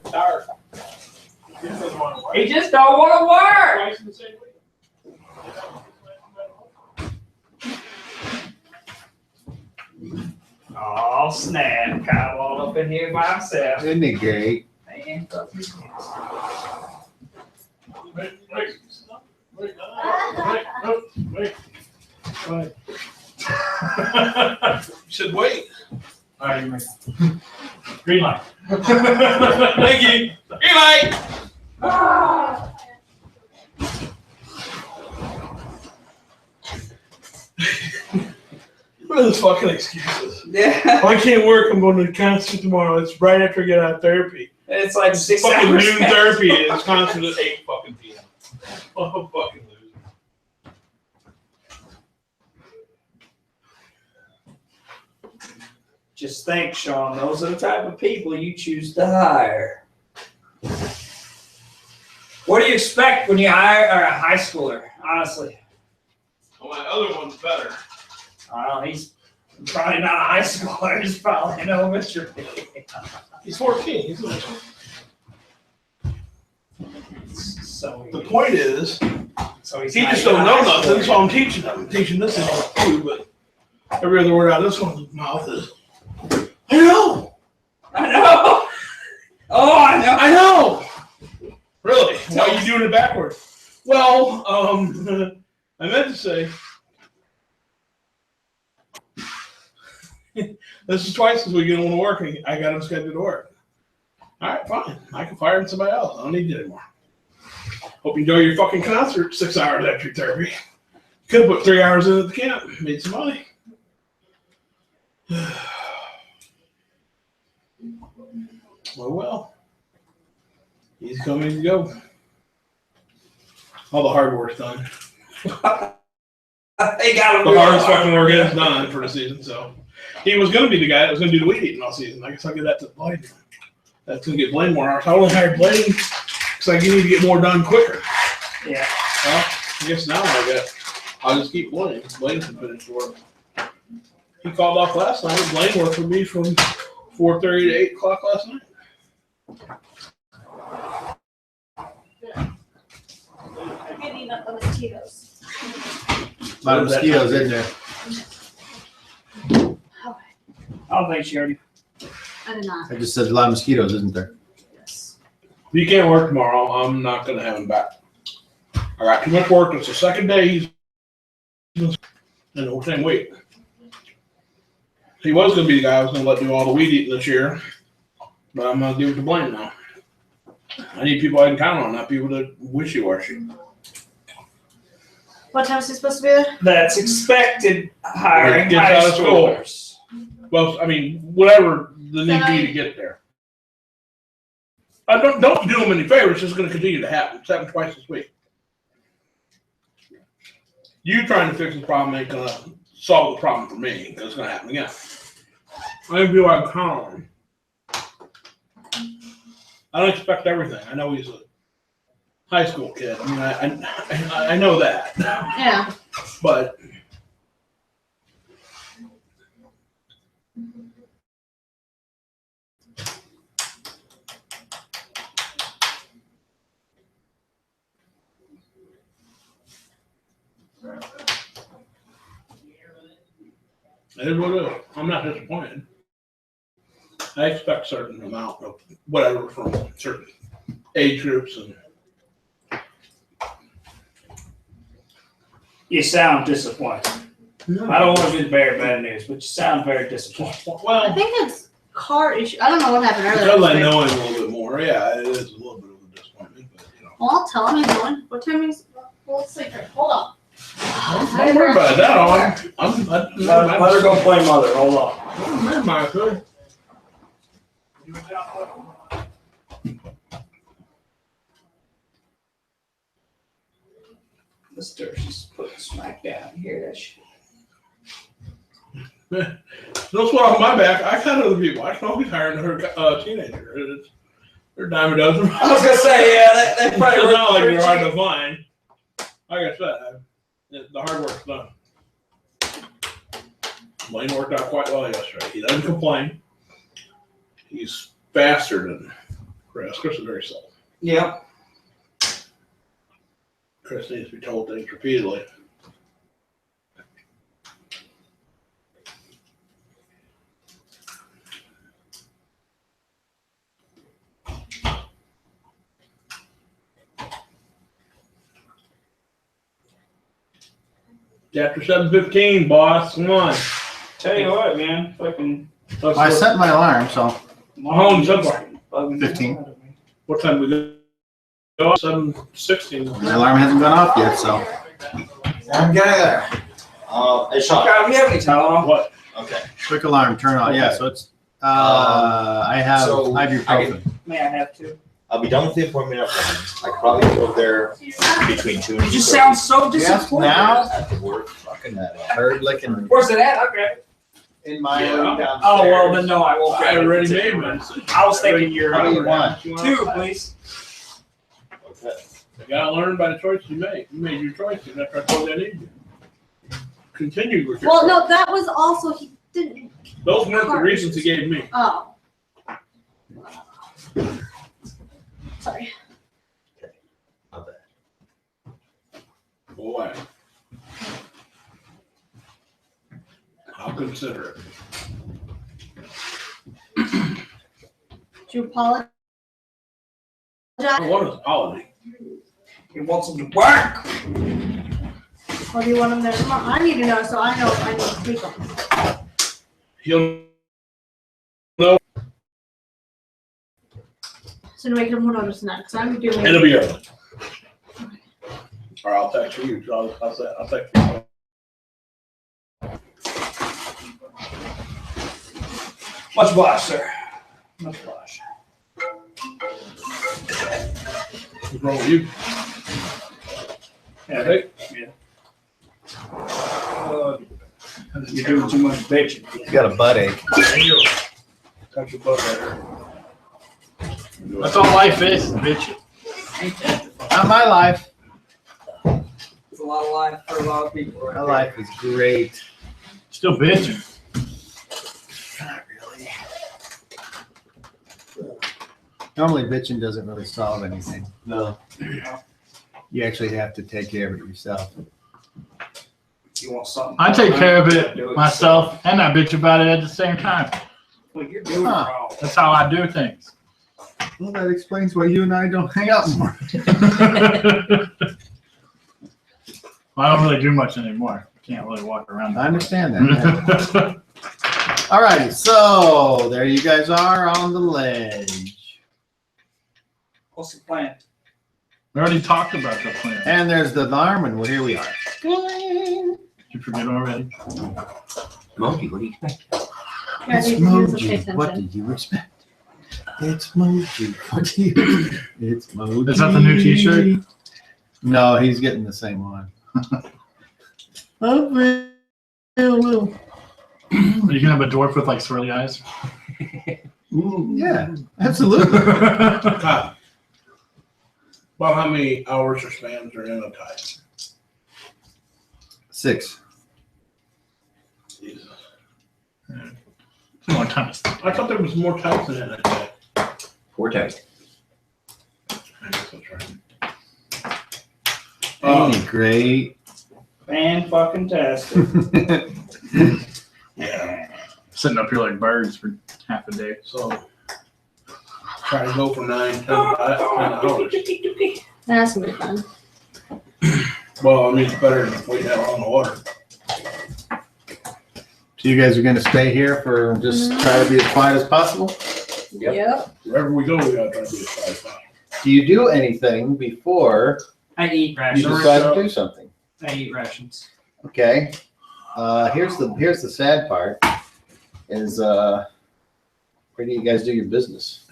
Tired. He just don't want to work. Twice in the same week. Oh snap! Kyle all up in here by himself. In the gate. Man, fuck you. Wait. You said wait. All right, you make green light. Thank you. Green light. What are those fucking excuses? Yeah, I can't work. I'm going to the concert tomorrow. It's right after I get out of therapy. it's like 6 Fucking hours. noon therapy. It's concert at 8 fucking p.m. Oh, fucking loser. Just think, Sean. Those are the type of people you choose to hire. What do you expect when you hire a high schooler? Honestly, Well, my other one's better. I don't know. He's probably not a high schooler. He's probably an elementary. He's 14. He's a So The point is, so he's he not just even don't a know high nothing, schooler. so I'm teaching him. I'm teaching this one too, but every other word out of this one's mouth is, I know, I know. Oh, I know. I know. Really? Why are you doing it backwards? Well, I meant to say, this is twice this week. You don't want to work, and I got him scheduled to work. All right, fine. I can fire somebody else. I don't need you anymore. Hope you enjoy your fucking concert 6 hours after your therapy. Could have put 3 hours in at the camp, made some money. Well. He's coming to go. All the hard work's done. They got him. The hardest fucking work is done for the season, so. He was going to be the guy that was going to do the weed eating all season. I guess I'll give that to Blaine. That's going to get Blaine more hours. I only hired Blaine because I need to get more done quicker. Yeah. Well, I guess now I'll just keep Blaine. Blaine can finish the work. He called off last night. Blaine worked with me from 4:30 to 8 o'clock last night. I'm getting up the mosquitoes. A lot of mosquitoes in there. I don't think she already. I did not. I just said a lot of mosquitoes, isn't there? Yes. If he can't work tomorrow, I'm not going to have him back. I got too much work. It's the second day he's in the same week. He was going to be the guy I was going to let do all the weed eating this year, but I'm going to give it to Blaine now. I need people I can count on, not people that wishy-washy. What time is he supposed to be there? That's expected hiring Gets high out of school. schoolers. Well, I mean, whatever the need be to get there. I don't do him any favors. It's just going to continue to happen. It's happened twice this week. You trying to fix the problem ain't going to solve the problem for me. It's going to happen again. I think people I can count on him. I don't expect everything. I know he's a high school kid. I mean, I know that. Yeah. But it is what it is. I'm not disappointed. I expect a certain amount of whatever from certain age groups and You sound disappointed. I don't want to be the bearer of bad news, but you sound very disappointed. I Well, think it's car issue. I don't know what happened earlier. because I this know week. him a little bit more, yeah, it is a little bit of a disappointment, but you know. Well, I'll tell him he's going. What time is? Well, let's see here. Hold on. Don't worry about that. Let her go play mother. Hold on. Never mind, good. The stir, she's putting smack down. You hear that shit? Don't sweat off my back. I cut other people. I can always hire another teenager. They're a dime a dozen. I was gonna say, yeah, that It's probably not like they're works hard for to find. Like I said, the hard work's done. Blaine worked out quite well yesterday. He doesn't complain. He's faster than Chris. Chris is very slow. Yep. Chris needs to be told things repeatedly. Chapter 7:15, boss. Come on. Tell you what, man. Fucking. I set my alarm, so long so far? 15. What time we go? 7:16. My alarm hasn't gone off yet, so. I'm getting there. Hey, Sean. God, we have any Tylenol? What? Okay. Quick alarm, turn on. Yeah, so it's, I have So ibuprofen. May I have to? I'll be done with the appointment at 1. I could probably go there between 2 and 2:30. You just sound so Yes, disappointed. now? After work, fucking that herd licking Where's it at? Okay. In my Yeah. room downstairs. Oh, well, then no, I won't. I already made medicine. I was thinking you're. What do you want? 2, please. Okay. You gotta learn by the choices you make. You made your choices after I told you I needed you. Continue with your Well, choice. no, that was also he didn't. Those weren't the reasons he gave me. Oh. Sorry. Not bad. Boy. I'll consider it. Do you apologize? I want an apology. He wants him to work. Or do you want him there tomorrow? I need to know so I know if I need to speak him. He'll So to make him notice tonight, because I'm doing. It'll be early. Or I'll text you. I'll text you. Much obliged, sir. Much obliged. What's wrong with you? Yeah, you're doing too much bitching. You got a butt ache. Touch your butt there. That's all life is, bitch. Not my life. It's a lot of life for a lot of people. Right My there. life is great. Still bitching. Not really. Normally bitching doesn't really solve anything. No. You actually have to take care of it yourself. You want something? I take care of it Do myself and I bitch about it at the same time. Well, you're doing Huh. it wrong. That's how I do things. Well, that explains why you and I don't hang out more. Well, I don't really do much anymore. Can't really walk around. I understand that. All righty, so there you guys are on the ledge. What's the plan? We already talked about the plan. And there's the alarm, and here we are. Did you forget already? Moji, what do you expect? Yeah, It's you need to pay Moji. What attention. did you expect? It's Moji. What do you? It's Moji. Is that the new t-shirt? No, he's getting the same one. I feel a little. Are you gonna have a dwarf with like swirly eyes? Yeah, absolutely. About how many hours or spans are in a tie? 6. Jesus. Long time. I thought there was more ties in it. 4 times. I guess that's right. Ain't great. Fan-fucking-tastic. Yeah. Sitting up here like birds for half a day. So try to go for 9, 10 hours. That's gonna be fun. Well, I mean, it's better than waiting out on the water. So you guys are gonna stay here for just try to be as quiet as possible? Yep. Wherever we go, we gotta try to be as quiet as possible. Do you do anything before I eat you rations. decide to do something? I eat rations. Okay. Here's the sad part is where do you guys do your business?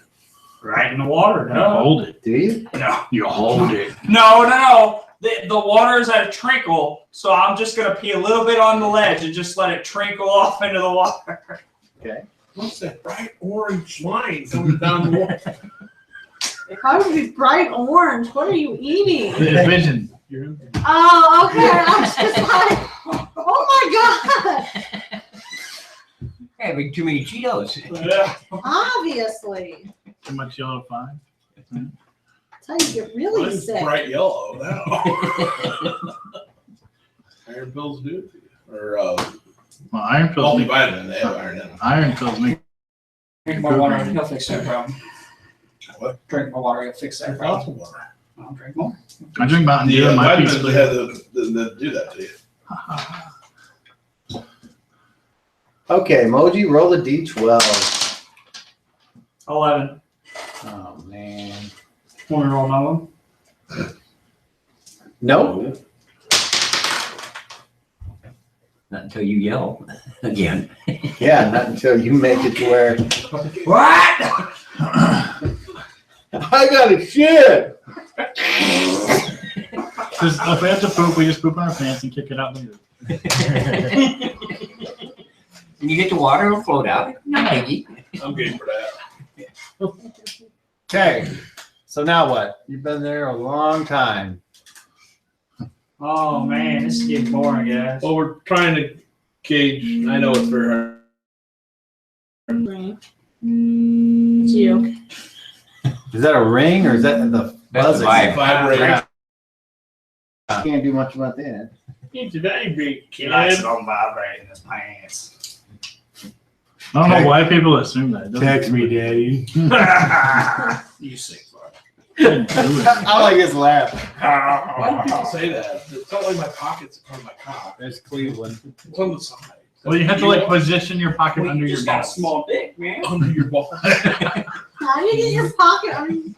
Right in the water. You No. hold it. Do you? No. You hold it. No. The water is at a trickle, so I'm just gonna pee a little bit on the ledge and just let it trickle off into the water. Okay. What's that bright orange line coming down the wall? It probably would be bright orange. What are you eating? Vision. Oh, okay. I was just like, oh my god. Having too many Cheetos. Yeah. Obviously. Too much yellow fine. That's how you get really Mine's sick. bright yellow now. Iron pills do it to you. Or Well, iron pills. multivitamin, they have iron in them. Iron pills make. Drink more water, he'll fix that problem. What? Drink more water, he'll fix that Drink problem. lots of water. I'll drink more. I drink Mountain Dew. The My vitamins peace they have that do that to you. Okay, Moji, roll a d12. 11. Oh man. Want me to roll another one? No. Not until you yell again. Yeah, not until you make it to where What? I gotta shit. Because if we have to poop, we just poop in our pants and kick it out later. When you get the water, it'll float out. No biggie. I'm game for that. Okay. So now what? You've been there a long time. Oh man, this is getting boring, guys. Well, we're trying to gauge. I know it's very hard. It's you. Is that a ring or is that the That's the buzzing? vibe. Vibrating. Can't do much about that. It's a very big He likes it on vibrating his pants. I don't know why people assume that. It doesn't Text do me, it. Daddy. You sick fuck. Doesn't do it. I like his laugh. Why do people say that? It's not like my pocket's on my cock. There's Cleveland. It's on the side. Well, you have to like position your pocket Well, under you your just got a balls. small dick, man. Under your balls. How do you get your pocket?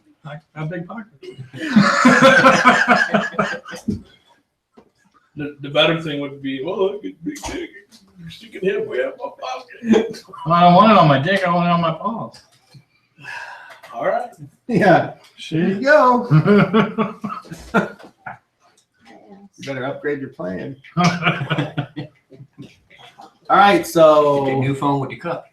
A big pocket. The better thing would be, well, look at big dick. You're sticking him way up my pocket. Well, I don't want it on my dick. I want it on my balls. All right. Yeah. There you go. Shit. You better upgrade your plan. All right, so Get a new phone with the cup.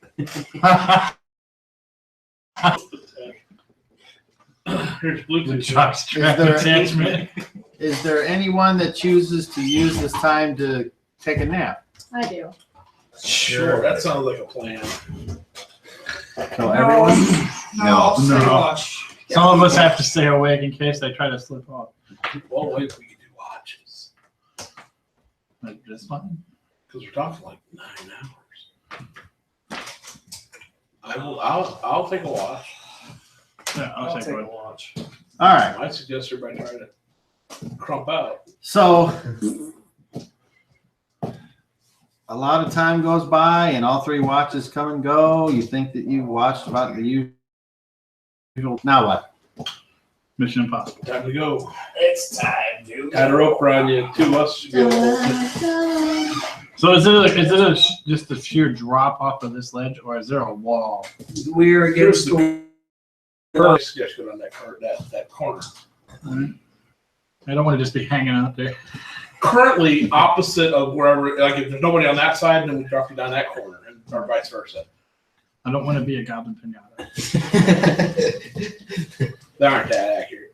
Here's Bluetooth. Jock's strap there- attachment. is there anyone that chooses to use this time to take a nap? I do. Sure, that sounds like a plan. So everyone? No. I'll stay No. watch. Some of us have to stay awake in case they try to slip off. Well, wait, we can do watches. Like, that's fine. Because we're talking like 9 hours. I'll take a watch. Yeah, I'll take a one. watch. All right. I suggest everybody try to crump out. So a lot of time goes by and all 3 watches come and go. You think that you've watched about the usual. Now what? Mission Impossible. Time to go. It's time, dude. Had a rope around you. 2 of us should go. So is it just a sheer drop off of this ledge, or is there a wall? We're against the First, just go down that corner. I don't want to just be hanging out there. Currently opposite of wherever, like if there's nobody on that side, then we drop you down that corner, and or vice versa. I don't want to be a goblin pinata. They aren't that accurate.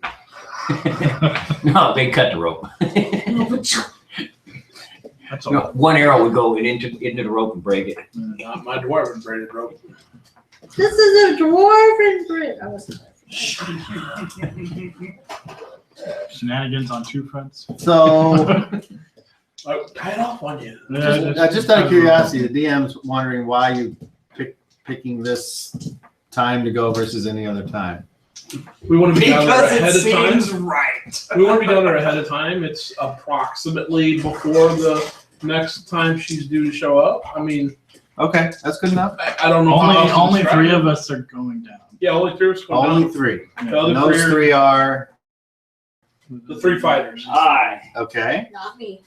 No, they cut the rope. That's No, all. one arrow would go into the rope and break it. Not my dwarven braided rope. This is a dwarven bridge. I was Shenanigans on 2 fronts. So I tie it off on you. just out of curiosity, the DM's wondering why you picking this time to go versus any other time. We want to be down there ahead Because of it time. seems right. We want to be down there ahead of time. It's approximately before the next time she's due to show up. I mean, Okay, that's good enough. I don't know. how else to Only describe 3 it. of us are going down. Yeah, only 3 of us going Only down. 3. The other And those 3 are 3 are the 3 fighters. Aye. okay. Not me.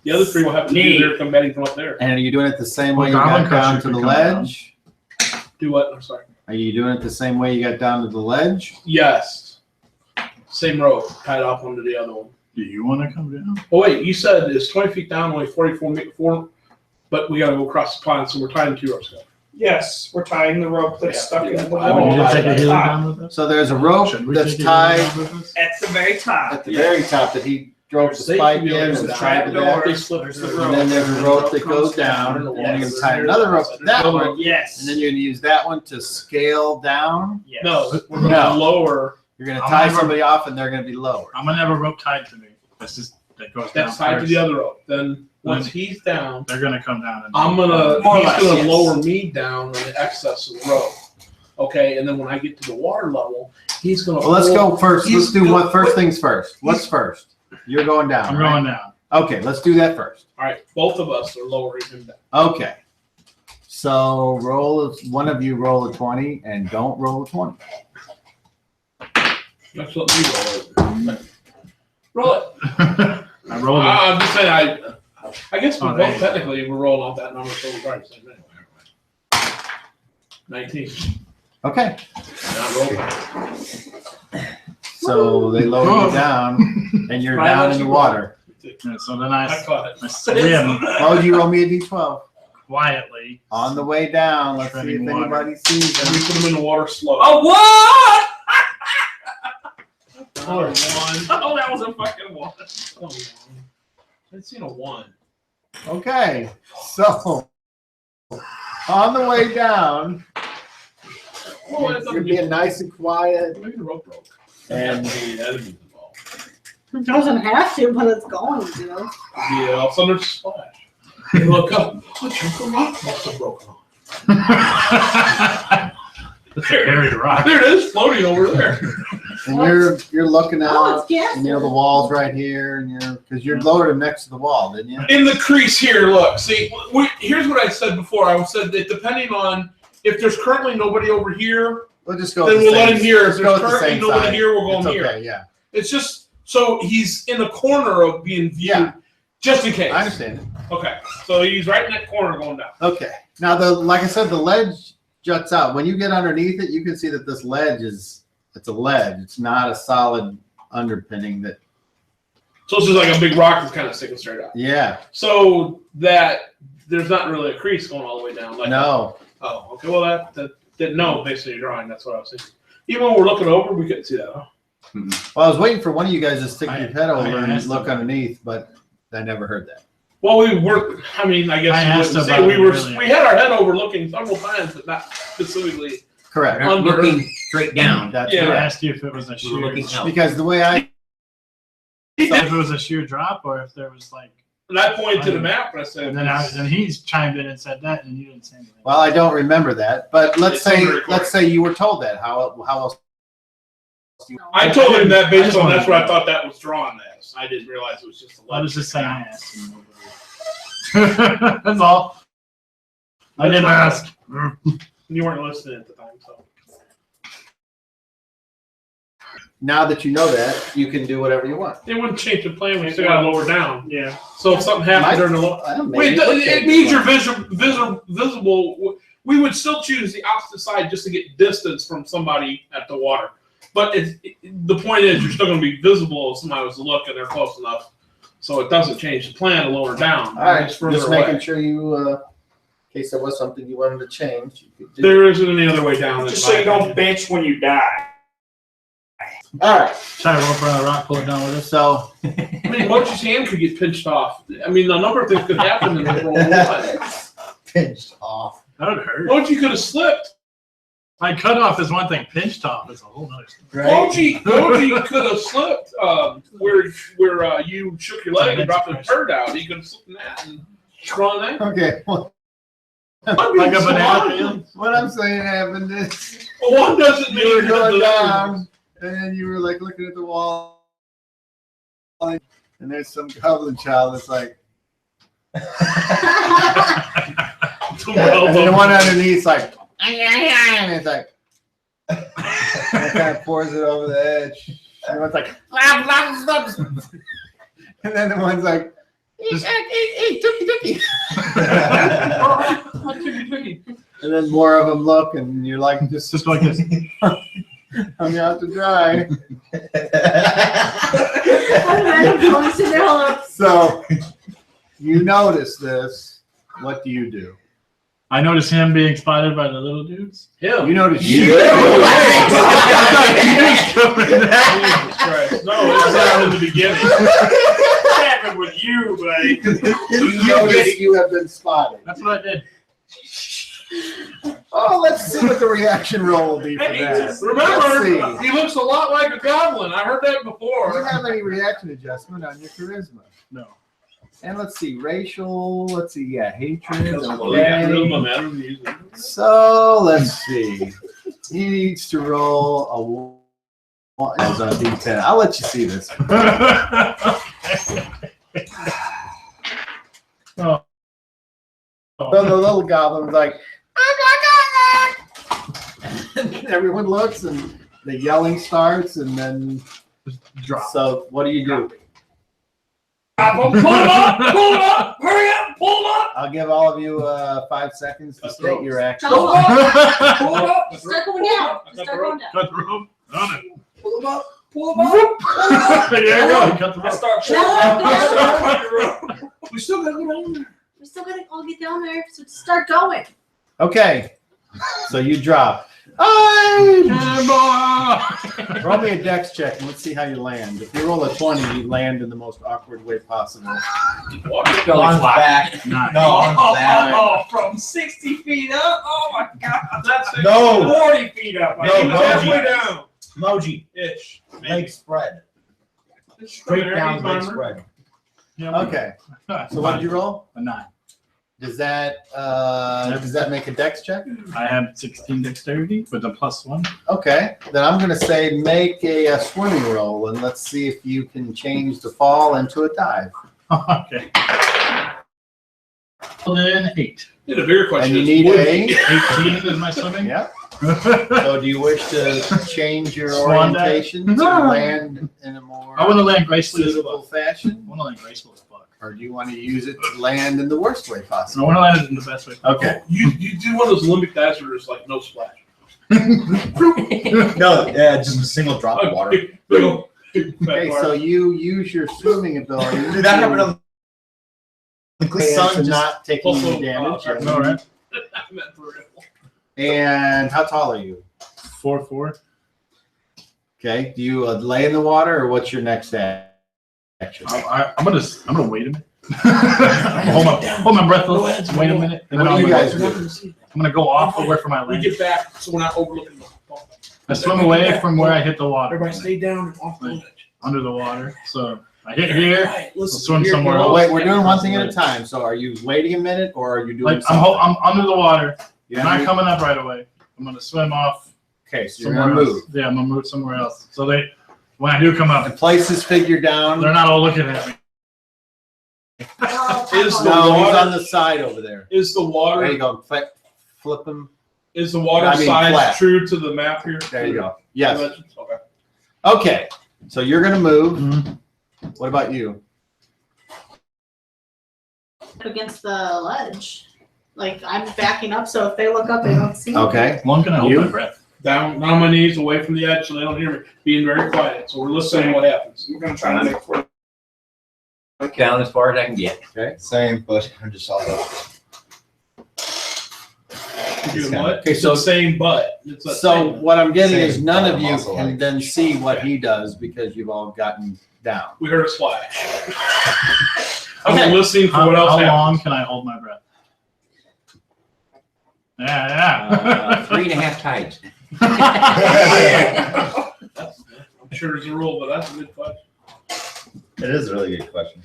The other 3 will have to Me. do their combating from up there. And are you doing it the same way you Well, Goblin got down Crusher to the could come down. ledge? Do what? I'm sorry. Are you doing it the same way you got down to the ledge? Yes. Same rope tied off onto the other one. Do you want to come down? Oh wait, you said it's 20 feet down, only 44, but we got to go across the pond, so we're tying 2 ropes together. Yes, we're tying the rope that's Yeah, stuck in the I Would won't you wall. take a healing Ah, down with us? So there's a rope Should we that's take a healing tied down with us? At the very top. at the very top that he drove the There's safety spike in wheels and and tied to trapdoor. that. They slip There's the the rope. And then there's a rope that goes down, and and you're gonna tie another rope to that one, Yes. and then you're gonna use that one to scale down. Yes. No, we're going No. to lower. You're gonna I'm tie never- somebody off, and they're gonna be lower. I'm gonna have a rope tied to me. That goes down. That's tied to first. the other rope. Then once he's down, They're gonna come down. And he's More or less, gonna yes. lower me down on the excess of the rope. Okay, and then when I get to the water level, he's gonna. Well, let's pull- go first. he's Let's do go- what first things first. What's first? You're going down. I'm right? going down. Okay, let's do that first. All right, both of us are lowering him down. Okay. So one of you roll a 20 and don't roll a 20. That's what we roll it. Roll it. I rolled it. I'm just saying. I guess we Oh, both there you go. technically we're rolling off that number, so we're probably the same anyway. 19. Okay. Not roll. So they lower you down and you're down in the water. Yeah, so then I caught it. I swim Why would you roll me a d12? quietly. On the way down, let's see Treading if water. anybody sees And we them. put him in the water slow. Oh, what? Oh, 1. Oh, that was a fucking one. Oh, 1. I've seen a 1. Okay. So on the way down, Well, it you're doesn't being nice and quiet. Maybe the rope broke. And Enemies involved. It doesn't have to, but it's going to. Yeah, all of a sudden there's a splash. You look up. A chunk of rock must have broken off. That's a buried rock. There it is, floating over there. and you're looking Oh, out, it's gas. and the wall's right here, and because you lowered him next to the wall, didn't you? In the crease here, look. See, here's what I said before. I said that depending on if there's currently nobody over here, We'll just go. then with the we'll let same- him here. If let's go there's with the currently same nobody side. here, we're going It's here. okay, yeah. It's just so he's in the corner of being viewed, Yeah. just in case. I understand it. Okay, so he's right in that corner going down. Okay. Now like I said, the ledge juts out. When you get underneath it, you can see that this ledge it's a ledge. It's not a solid underpinning that. So this is like a big rock that's kind of sticking straight out. Yeah. So that there's not really a crease going all the way down. Like No. Oh, okay. Well, that no, based on your drawing, that's what I was thinking. Even when we're looking over, we couldn't see that. Huh? Well, I was waiting for one of you guys to stick I- your head over I and asked look them. underneath, but I never heard that. Well, we were. I mean, I guess I you asked wouldn't see. about We it were. earlier. We had our head over looking several times, but not specifically. Correct. We're not Under- looking straight down. That's Yeah. I correct. asked you if it was a We're sheer, looking out. Because the way I if it was a sheer drop or if there was like. And I pointed to the map and I said, And then he's chimed in and said that, and you didn't say anything. well, I don't remember that, but It's on the recording. let's say you were told that. How else? I told him that I based just on wanted that's to what I know. thought that was drawn as. I didn't realize it was just a I was legend. just saying I asked him. That's all. I didn't ask. You weren't listening at the time, so. Now that you know that, you can do whatever you want. It wouldn't change the plan. We still got to lower down. Yeah. So if something happened during the low. I don't know, Wait, maybe would it change means the you're visible. We would still choose the opposite side just to get distance from somebody at the water. But the point is, you're still going to be visible if somebody was to look and they're close enough. So it doesn't change the plan to lower down. All right, It's further just away. making sure you, in case there was something you wanted to change. You could do. There isn't any other way down. Just so you don't bitch when you die. All right, Try to rope around a rock, pull it down with us. so I mean, Moji's hand could get pinched off. I mean, a number of things could happen in the roll. pinched off. That would hurt. Moji could have slipped. Like cut off is one thing, pinched off is a whole nother story. Right? Moji could have slipped where you shook your leg and dropped the bird out. He could have slipped in that and scrawled that. Okay, well, Like a banana peel. what I'm saying happened is One doesn't mean you were that going the- down, and then you were like looking at the wall, and there's some goblin child that's like, And then the one underneath like, and it's like, and it kind of pours it over the edge. And the one's like, and then the one's like, eat, tookie. And then more of them look, and you're like, just like this. hung out to dry. So you notice this. What do you do? I notice him being spotted by the little dudes. Him. You notice Jesus Christ. No, it's not in the beginning. What happened with you, buddy? You notice you have been spotted. That's what I did. Oh, let's see what the reaction roll will be for Hey, that. just Remember, Let's see. he looks a lot like a goblin. I heard that Do you before. have any reaction adjustment on your charisma? No. And let's see, racial, let's see, yeah, hatred. Okay. So let's see. He needs to roll a one on D10. I'll let you see this. Oh. So the little goblin's like, and everyone looks and the yelling starts and then Drop. so what do you do? Pull him up! Pull him up! Hurry up! Pull him up! I'll give all of you 5 seconds to state your action. Pull Pull him up! Start going down. Start going down. Cut the rope. On it. Pull him up! Pull him up! There you go. Cut the I rope. start pulling up. I start cutting the rope. We still gotta go down there. We still gotta all get down there, so start going. Okay, so you drop. Roll me a dex check and let's see how you land. If you roll a 20, you land in the most awkward way possible. Arms back. Nice. No, arms back. Oh, from 60 feet up? Oh my God. That's it. No. 40 feet up. No, I mean, no. Halfway down. Moji, Ish. leg spread. It's Straight there, down he's leg armored. spread. Yeah, Okay, so what did you roll? A 9. Does that make a dex check? I have 16 dexterity with a +1. Okay, then I'm gonna say make a swimming roll and let's see if you can change the fall into a dive. Okay. Well, then 8. Yeah, the bigger question And you is, need would a, 18 is my swimming. yeah. So do you wish to change your Swan dive? orientation to land in a more I want to land gracefully as suitable fuck. fashion? I want to land graceful as fuck. Or do you want to use it to land in the worst way So I possible? want to land it in the best way. Okay. you do one of those Olympic dives where it's like no splash. No, yeah, just a single drop of water. Big old- big fat Okay, water. so you use your swimming ability. Dude, that happened on the to sun. Just not taking Also, any damage. No, right? I meant for real. And how tall are you? 4'4". Okay. Do you lay in the water or what's your next action? I'm gonna wait a minute. hold my breath a little bit. Wait a minute. And then What do I'm you gonna, guys do? I'm gonna go off away from my We land. get back so we're not overlooking the ball. I swim away from where I hit the water. Everybody stay down and off the ledge. Under the water. So I hit here. Right, listen, swim here somewhere goes- Oh, wait, we're doing one thing at a time. So are you waiting a minute or are you doing Like something? I'm under the water. Yeah, I'm not coming up right away. I'm gonna swim off Okay, so you're somewhere gonna else. move. Yeah, I'm gonna move somewhere else. So when I do come up, And place this figure down. they're not all looking at me. Is the No, he's water- on the side over there. Is the There you water go. Flip him. is the water I mean, size flat. true to the map here? There you go. Yes. Okay. Okay. So you're gonna move. Mhm. What about you? Against the ledge. Like I'm backing up, so if they look up, they don't see me. Okay. How long can I hold You? my breath? Down on my knees, away from the edge, so they don't hear me. Being very quiet, so we're listening to what happens. We're gonna try to make for Down as far as I can get. Same, but I'm just all about. Doing what? Okay, It's so- the same butt. It's the So same. what I'm getting is Same none of kind of you muscle, can like- then see what he does because you've all gotten down. We heard a splash. Okay. I'm listening for what else How happens. long can I hold my breath? Yeah. 3.5 tides. I'm sure there's a rule, but that's a good question. It is a really good question.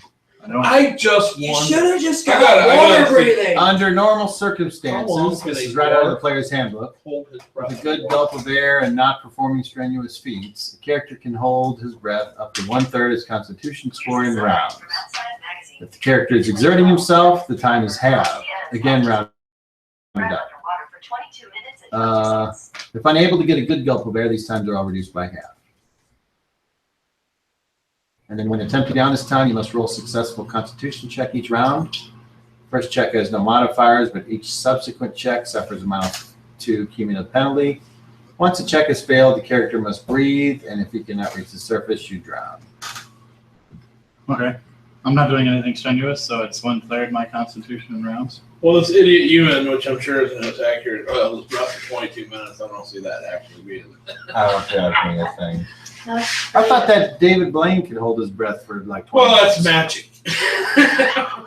I just You won. should have just I got gotta water see. breathing. Under normal How long circumstances, can this they is right out of the dwarf? player's handbook. Hold his breath. With a good gulp of air and not performing strenuous feats, the character can hold his breath up to 1/3 his constitution score in rounds. If the character is exerting himself, the time is halved. Again, rounded up. If unable to get a good gulp of air, these times are all reduced by half. And then when attempting down this time, you must roll a successful constitution check each round. First check has no modifiers, but each subsequent check suffers a -2 cumulative penalty. Once a check has failed, the character must breathe, and if he cannot reach the surface, you drown. Okay. I'm not doing anything strenuous, so it's 1/3 my constitution in rounds. Well, this idiot Ewan, which I'm sure isn't as accurate, well, it was breath for 22 minutes. I don't see that actually being. I don't see that being a thing. I thought that David Blaine could hold his breath for like 20 Well, that's minutes. magic.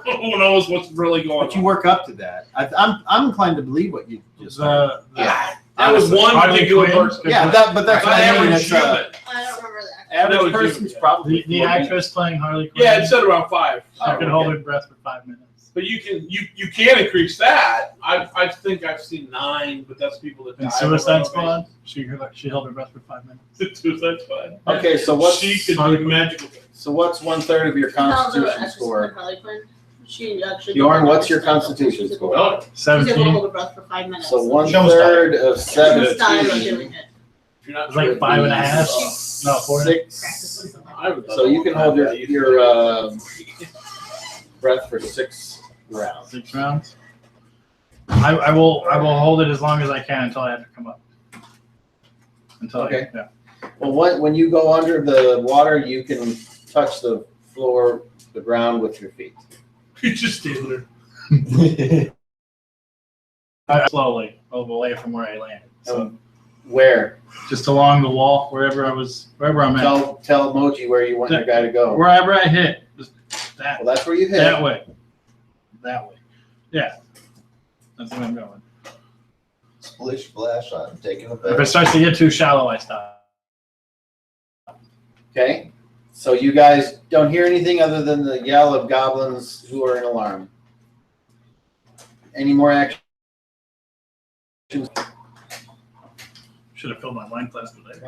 Who knows what's really going But you on? work up to that. I'm inclined to believe what you just said. Yeah, that was one Harley particular Quinn. person. Yeah, but that's what I mean. Average It's, human. I don't remember that. That average was person's you. probably The 4 minutes. actress playing Harley Quinn. Yeah, it said around 5. She Oh, could hold okay. her breath for 5 minutes. But you can increase that. I think I've seen 9, but that's people that In die. Suicide Squad, she held her breath for 5 minutes. Suicide Squad. Okay, so what's She could do magical things. so what's 1/3 of your constitution score? She actually. Bjorn, what's your constitution score? Well, She's able to 17. hold her breath for 5 minutes. So She 1/3 of was dying of 17. doing it. if you're not It's like sure, 5.5. No, 4. 6. I would- So you can hold your breath for 6 rounds. 6 rounds. I will hold it as long as I can until I have to come up. Okay. Yeah. Well, when you go under the water, you can touch the floor, the ground with your feet. You just stand there. Slowly away from where I landed. So Where? just along the wall, wherever I'm at. Tell Moji where you want your guy to go. Wherever I hit, just that Well, that's where you hit. that way. That way. Yeah. That's where I'm going. Splish splash, I'm taking a If it bit. starts to get too shallow, I stop. Okay. So you guys don't hear anything other than the yell of goblins who are in alarm. Any more action? Should have filled my wine glass today.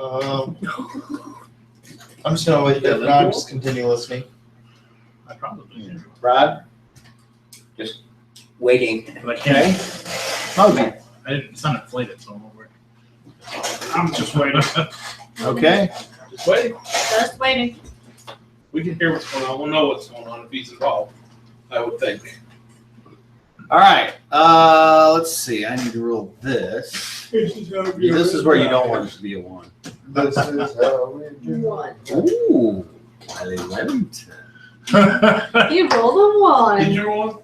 I'm just gonna wait there for now. Just continue listening. I probably do. Rod? Waiting. But I can't. Moji? It's not inflated, so I'm over it. I'm just waiting. Okay. Just wait. Just waiting. We can hear what's going on. We'll know what's going on if he's involved. I would think. All right. Let's see. I need to roll this. This is where you don't want it to be a 1. This is how we do. One. Ooh. Wiley Wellington. You rolled a 1. Did you roll one?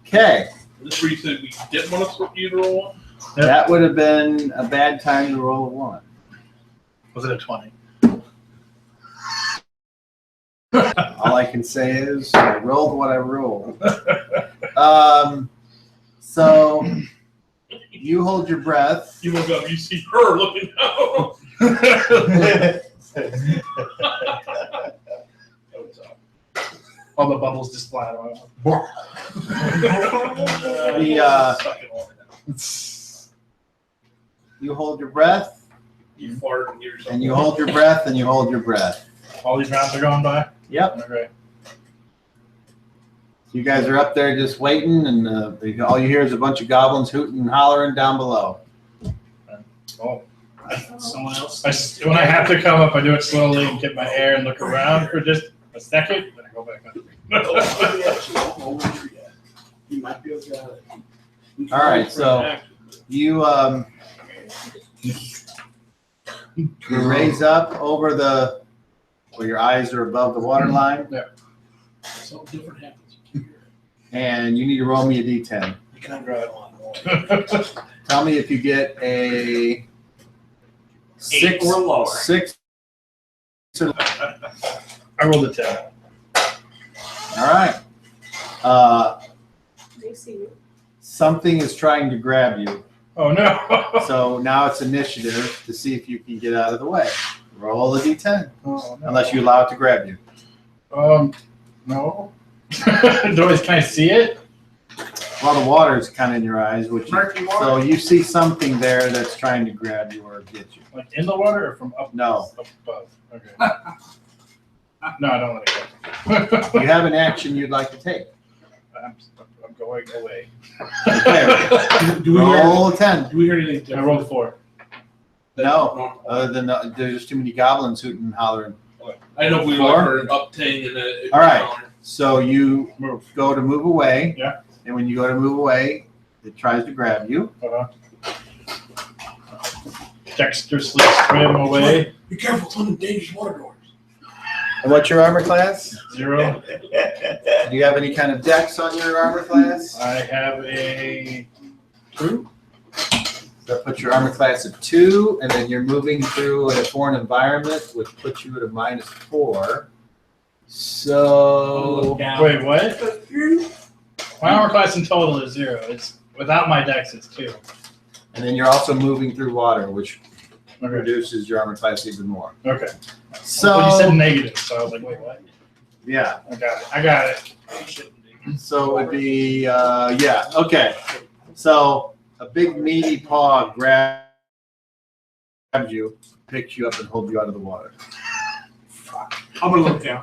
Okay. This where you said we didn't want you to roll one? Yep. That would have been a bad time to roll a 1. Was it a 20? All I can say is I rolled what I rolled. So you hold your breath. You look up, you see her looking down. All the bubbles just fly out. You hold your breath, You fart and you're and you hold your breath, and you hold your breath. All these rounds are going by? Yep. Okay. You guys are up there just waiting, and all you hear is a bunch of goblins hooting and hollering down below. Oh. someone else. When I have to come up, I do it slowly and get my air and look around for just a second, then I go back up. You might be able to. All right, so you raise up over where your eyes are above the water line, So different happens. and you need to roll me a d10. You can drive a lot more. Tell me if you get a 6 or lower. 6. I rolled a 10. All right. They see you. Something is trying to grab you. Oh no. So now it's initiative to see if you can get out of the way. Roll a d10, Oh, no. unless you allow it to grab you. No. Can I see it? Well, the water's kind of in your eyes, which Murky water? so you see something there that's trying to grab you or get you. Like in the water or from up? No. Up above. Okay. No, I don't want to go. You have an action you'd like to take. I'm going away. Okay. Do we hear? Roll a 10. Do we hear anything I different? rolled 4. No, other than there's too many goblins hooting and hollering. I know we Four? heard an upting and a. All right. So you Move. go to move away. Yeah. And when you go to move away, it tries to grab you. Dexterously spray him away. Be careful, it's one of the dangerous water doors. And what's your armor class? 0. Do you have any kind of dex on your armor class? I have a 2. That puts your armor class at 2, and then you're moving through a foreign environment, which puts you at a -4. So Wait, what? My armor class in total is 0. It's without my dex, it's 2. and then you're also moving through water, which Okay. reduces your armor class even more. Okay. So Well, you said negative, so I was like, wait, what? yeah, I got it. so it would be yeah, okay. So a big meaty paw grabs you, picks you up, and holds you out of the water. I'm gonna look down.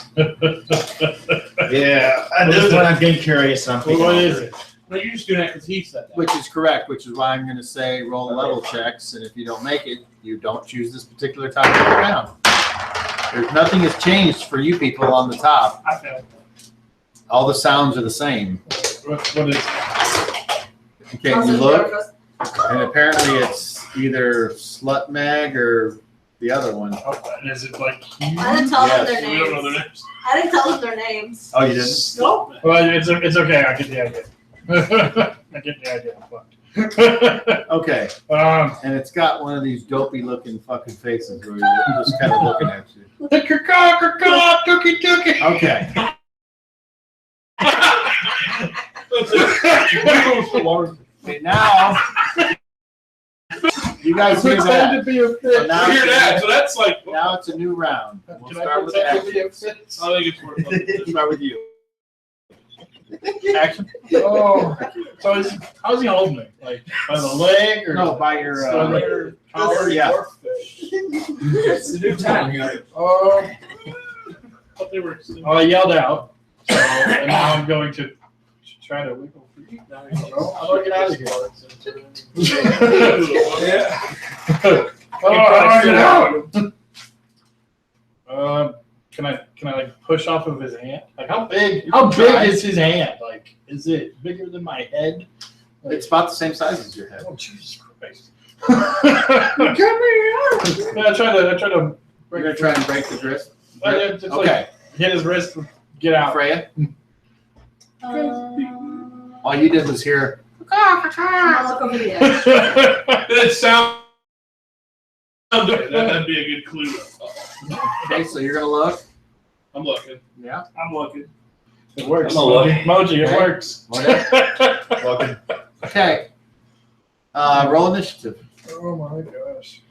Yeah, at this point I'm getting curious. And I'm thinking, What is it? No, you're just doing that because he said that. Which is correct, which is why I'm going to say roll level checks, and if you don't make it, you don't choose this particular time of the round. There's nothing has changed for you people on the top. I failed. All the sounds are the same. What is it? Okay, you look, and apparently it's either Slut Mag or the other one. Oh, and is it like huge? I didn't tell them Yes, their We don't know their names. names. I didn't tell them their names. Oh, you didn't? Nope. Well, it's okay. I get the idea. I get the idea. I'm fucked. Okay, and it's got one of these dopey looking fucking faces where you're just kind of looking at you. Okay, okay, now you guys hear that. to be a So fish. now, I hear that, so that's like. now it's a new round. We'll Can I start with pretend to be a action. fish? I think it's worth it. We'll start with you. Action. Oh, so how's he holding me? Like by the leg or No, by your collar? yeah. It's a new time. Oh, But they were. I yelled out. So, and now I'm going to try to wiggle free. Now How do I get out of here? Oh, how do I get out? Can I like push off of his hand? Like how big is his hand? Like is it bigger than my head? Like, It's about the same size as your head. oh Jesus Christ! Get me out! I try to You're gonna try and break the grip. Just, like, Okay, hit his wrist. Get out. Freya. All you did was hear. I'm gonna look over the edge. It sounds. That'd be a good clue. Okay, so you're gonna look. I'm looking. Yeah. I'm looking. It works. I'm gonna look. Moji, it Okay. works. Whatever. Okay. Roll initiative. Oh my gosh.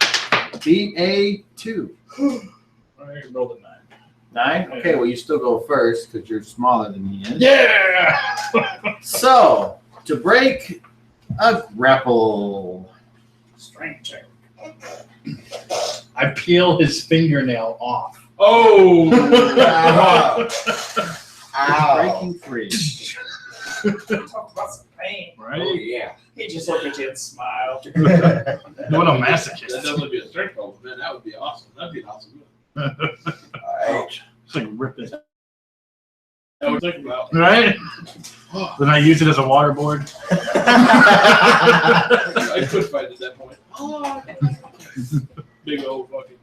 Beat a 2. I rolled a 9. 9? Okay, well, you still go first because you're smaller than he is. Yeah! So, to break a grapple. Strength check. I peel his fingernail off. Oh! Breaking free. Talk about some pain. Oh, Right? yeah. He just looked at you and smiled. What a That'd masochist. definitely be a strength roll, man. That would be awesome. That'd be an awesome. Alright. It's like ripping. I would think about. Right? Then I use it as a water board. I could fight at that point. Big old fucking.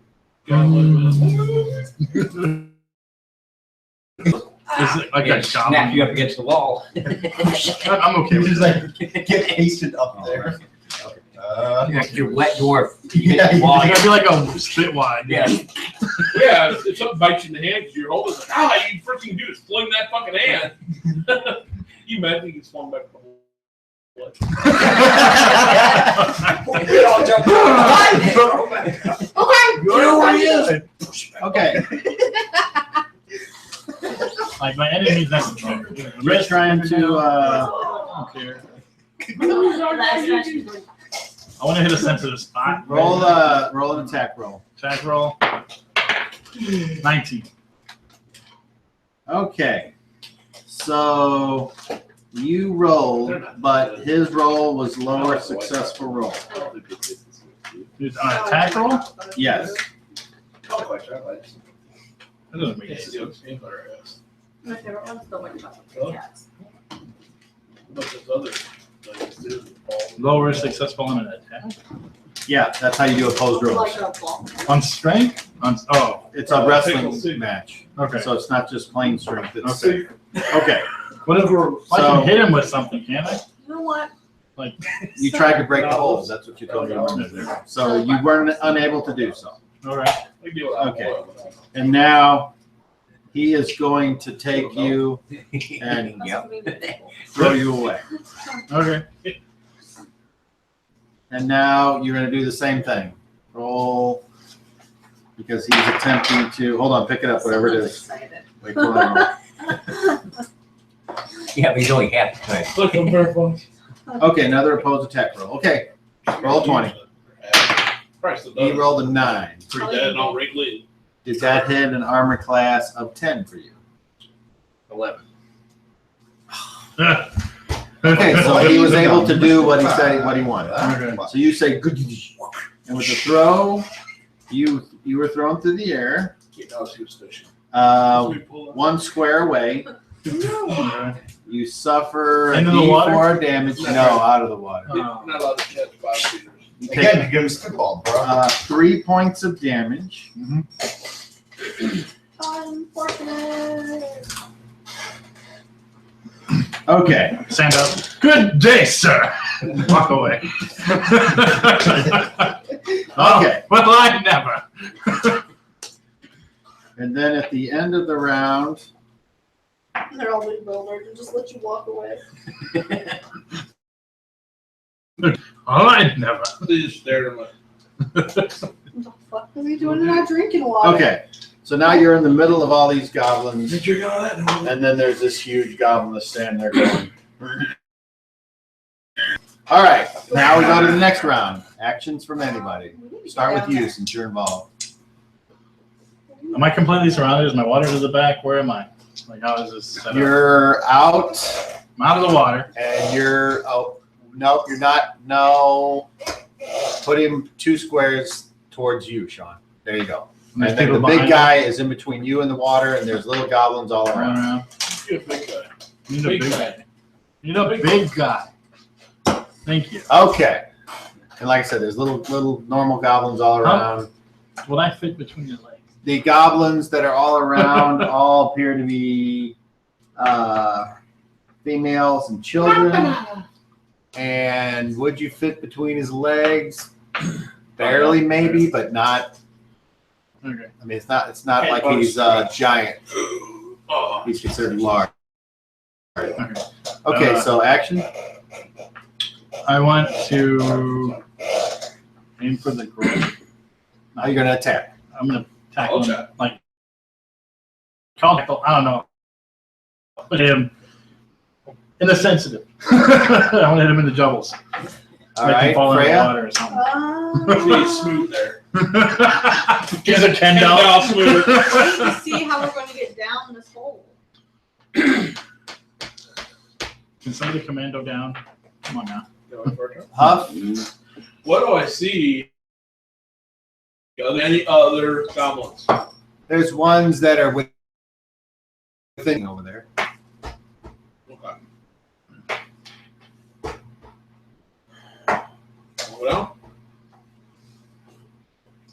Is it like a Snap you up against the wall. I'm okay with Just that. like get pasted up there. You're wet dwarf. You Yeah, get the It's wall. gonna be like a spit wide. Yeah. Yeah, if something bites you in the hand because you're holding it, like, you first thing you do is fling that fucking hand. You imagine you get swung back the whole We all jump. Okay. You know where he is. Okay. Like my enemies necessary. You're trying to, I don't care. I want to hit a sensitive spot. roll an attack roll. Attack roll. 19. Okay. So you rolled, but his roll was lower successful roll. Dude, on an attack roll? Yes. That doesn't make any sense. My favorite one's the witch chocolate cats. Lower successful on an attack? Yeah, that's how you do opposed rolls. Like a ball. On strength? It's a wrestling match, Okay. so it's not just plain strength. It's Okay. okay. Whatever. I So- can hit him with something, can't I? You know what? Like, You tried to break the hold. That's what you told me. So you weren't unable to do so. all right. Okay. And now he is going to take you and Yep. throw you away. Okay. And now you're going to do the same thing. Roll, because he's attempting to, hold on, pick it up, whatever it is. Wait till I roll. Yeah, but he's only half the time. Looking for fun. Okay, another opposed attack roll. Okay, roll 20. He rolled a 9. Pretty dead and all wrinkly. Did that hit an armor class of 10 for you? 11. Okay, so he was able to do what he said, what he wanted. Okay. So you say, good, and with the throw, you were thrown through the air, one square away. You suffer a Into the water? D4 damage. No, out of the water. Not allowed to catch 5 feeders. You Again, take you give him spitball, bro. 3 points of damage. Unfortunate. Okay. Stand up. Good day, sir. Walk away. Okay. Well, I never. And then at the end of the round, They're all big builders and just let you walk away. Oh, I never. They just stared at him like, What the fuck are we doing in our drinking water? okay. So now you're in the middle of all these goblins, "Did you know that?" and then there's this huge goblin that's standing there going. All right, now we go to the next round. Actions from anybody. Start with you since you're involved. Am I completely surrounded? Is my water to the back? Where am I? Like, how is this set up? You're out, I'm out of the water. and you're, oh, nope, you're not, no. Put him 2 squares towards you, Sean. There you go. And there's And then people the big behind guy is in between you and the water, and there's little goblins all me. around. Around. You're a big guy. You need a big guy. You need a big guy. Thank you. Okay. And like I said, there's little normal goblins all around. Will I fit between your legs? The goblins that are all around all appear to be females and children. And would you fit between his legs? Barely, maybe, but not. Okay. I mean, it's not like he's giant. He's considered large. Okay, so action. I want to aim for the grip. Now you're gonna attack. I'm gonna tackle Okay. him. Like, call tackle. I don't know. Put him in the sensitive. I want to hit him in the jowls. All Make him right, fall in the Freya. water or something. He's smooth there. He's a Ken doll doll. smooth. Let's see how we're going to get down this hole. Can somebody commando down? Come on now. Huff. What do I see? Any other goblins? There's ones that are within over there. Okay. Go down.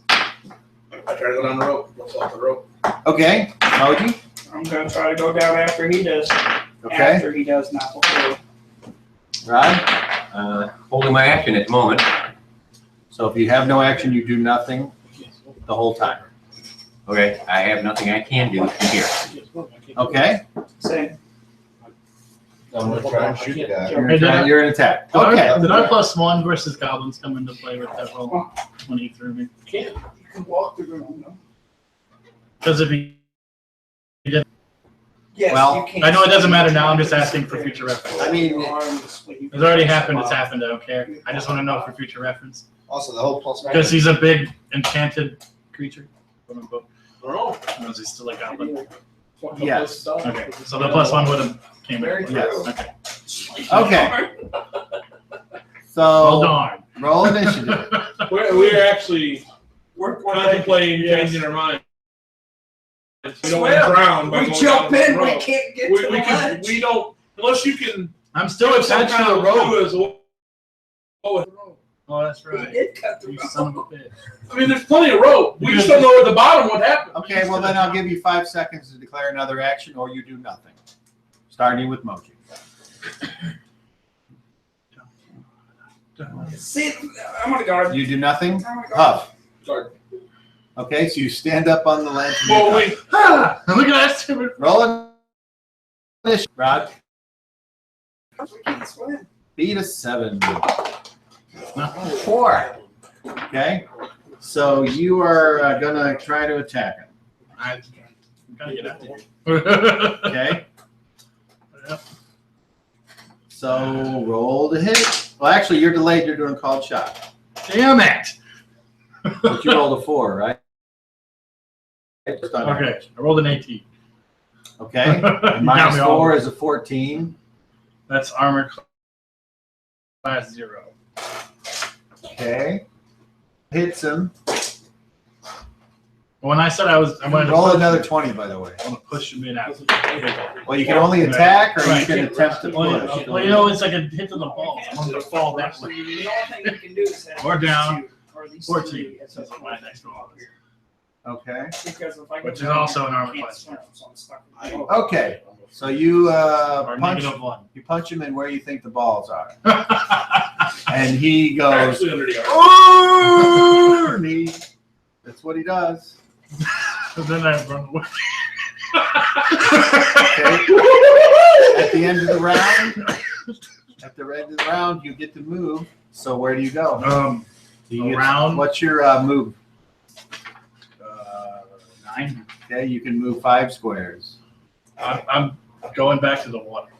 I try to go down the rope. Go off the rope. Okay, Moji. I'm gonna try to go down after he does. Okay, After he does, not before. Rod. Holding my action at the moment. So if you have no action, you do nothing the whole time. Okay, I have nothing I can do from here. Okay, Same. I'm gonna try and shoot that. you're in attack. Did Okay, our +1 versus goblins come into play with that roll when he threw me? You can walk through the room. Because if he didn't, Yes, Well, you can't I know it doesn't matter now. I'm see just asking for future reference. I mean, It's already happened. It's happened. I don't care. I just want to know for future reference. Also, the whole plus Because he's a big enchanted creature. Quote unquote. I don't know. Or is he still a goblin? Yes. Okay. So the +1 would have came Very in. true. Yes. Okay. Okay. Well So darn. roll initiative. We're actually We're contemplating Yes. changing our mind. We don't Swear, want to drown by We going jump down in, the we road. can't get We, to the we can, ledge. we don't, unless you can. I'm still attached to the rope. rope. Oh, that's He right. did cut the You rope. son of a bitch. I mean, there's plenty of rope. We just don't know at the bottom what happened. Okay, well then I'll give you 5 seconds to declare another action, or you do nothing. Starting with Moji. See, I'm gonna guard. You do nothing. I'm gonna guard. Huff. Guard. Okay, so you stand up on the ledge. and Well, you we, Ah, look at that stupid. roll initiative. Rod. We can't swim. Beat a 7. 4. Okay, so you are gonna try to attack him. I'm gonna get out of here. Okay, Yep. so roll to hit. Well, actually, you're delayed. You're doing called shot. Damn it. But you rolled a 4, right? Just on Okay, average. I rolled an 18. Okay, You got and minus me all. 4 is a 14. That's armor class 0. Okay, hits him. When I said I wanted to Roll push, another 20, by the way. I want to push him in out. Well, you can only attack, or you Right. can attempt to Well, push. you know, it's like a hit to the balls. I'm going to fall that way. The only thing you can do is have Or down. 2, or at least 14. 3 as That's a my next roll. Okay. Because if I go Which is down, also an I armor can't class. swim, so I'm stuck in the boat. Okay. So you Or punch. -1. You punch him in where you think the balls are, and he goes. actually under the arm. "Oh!" And he- that's what he does. So then I run away. Okay. At the end of the round, you get to move. So where do you go? You get- Around? What's your move? 9. Okay, you can move 5 squares. I'm going back to the water.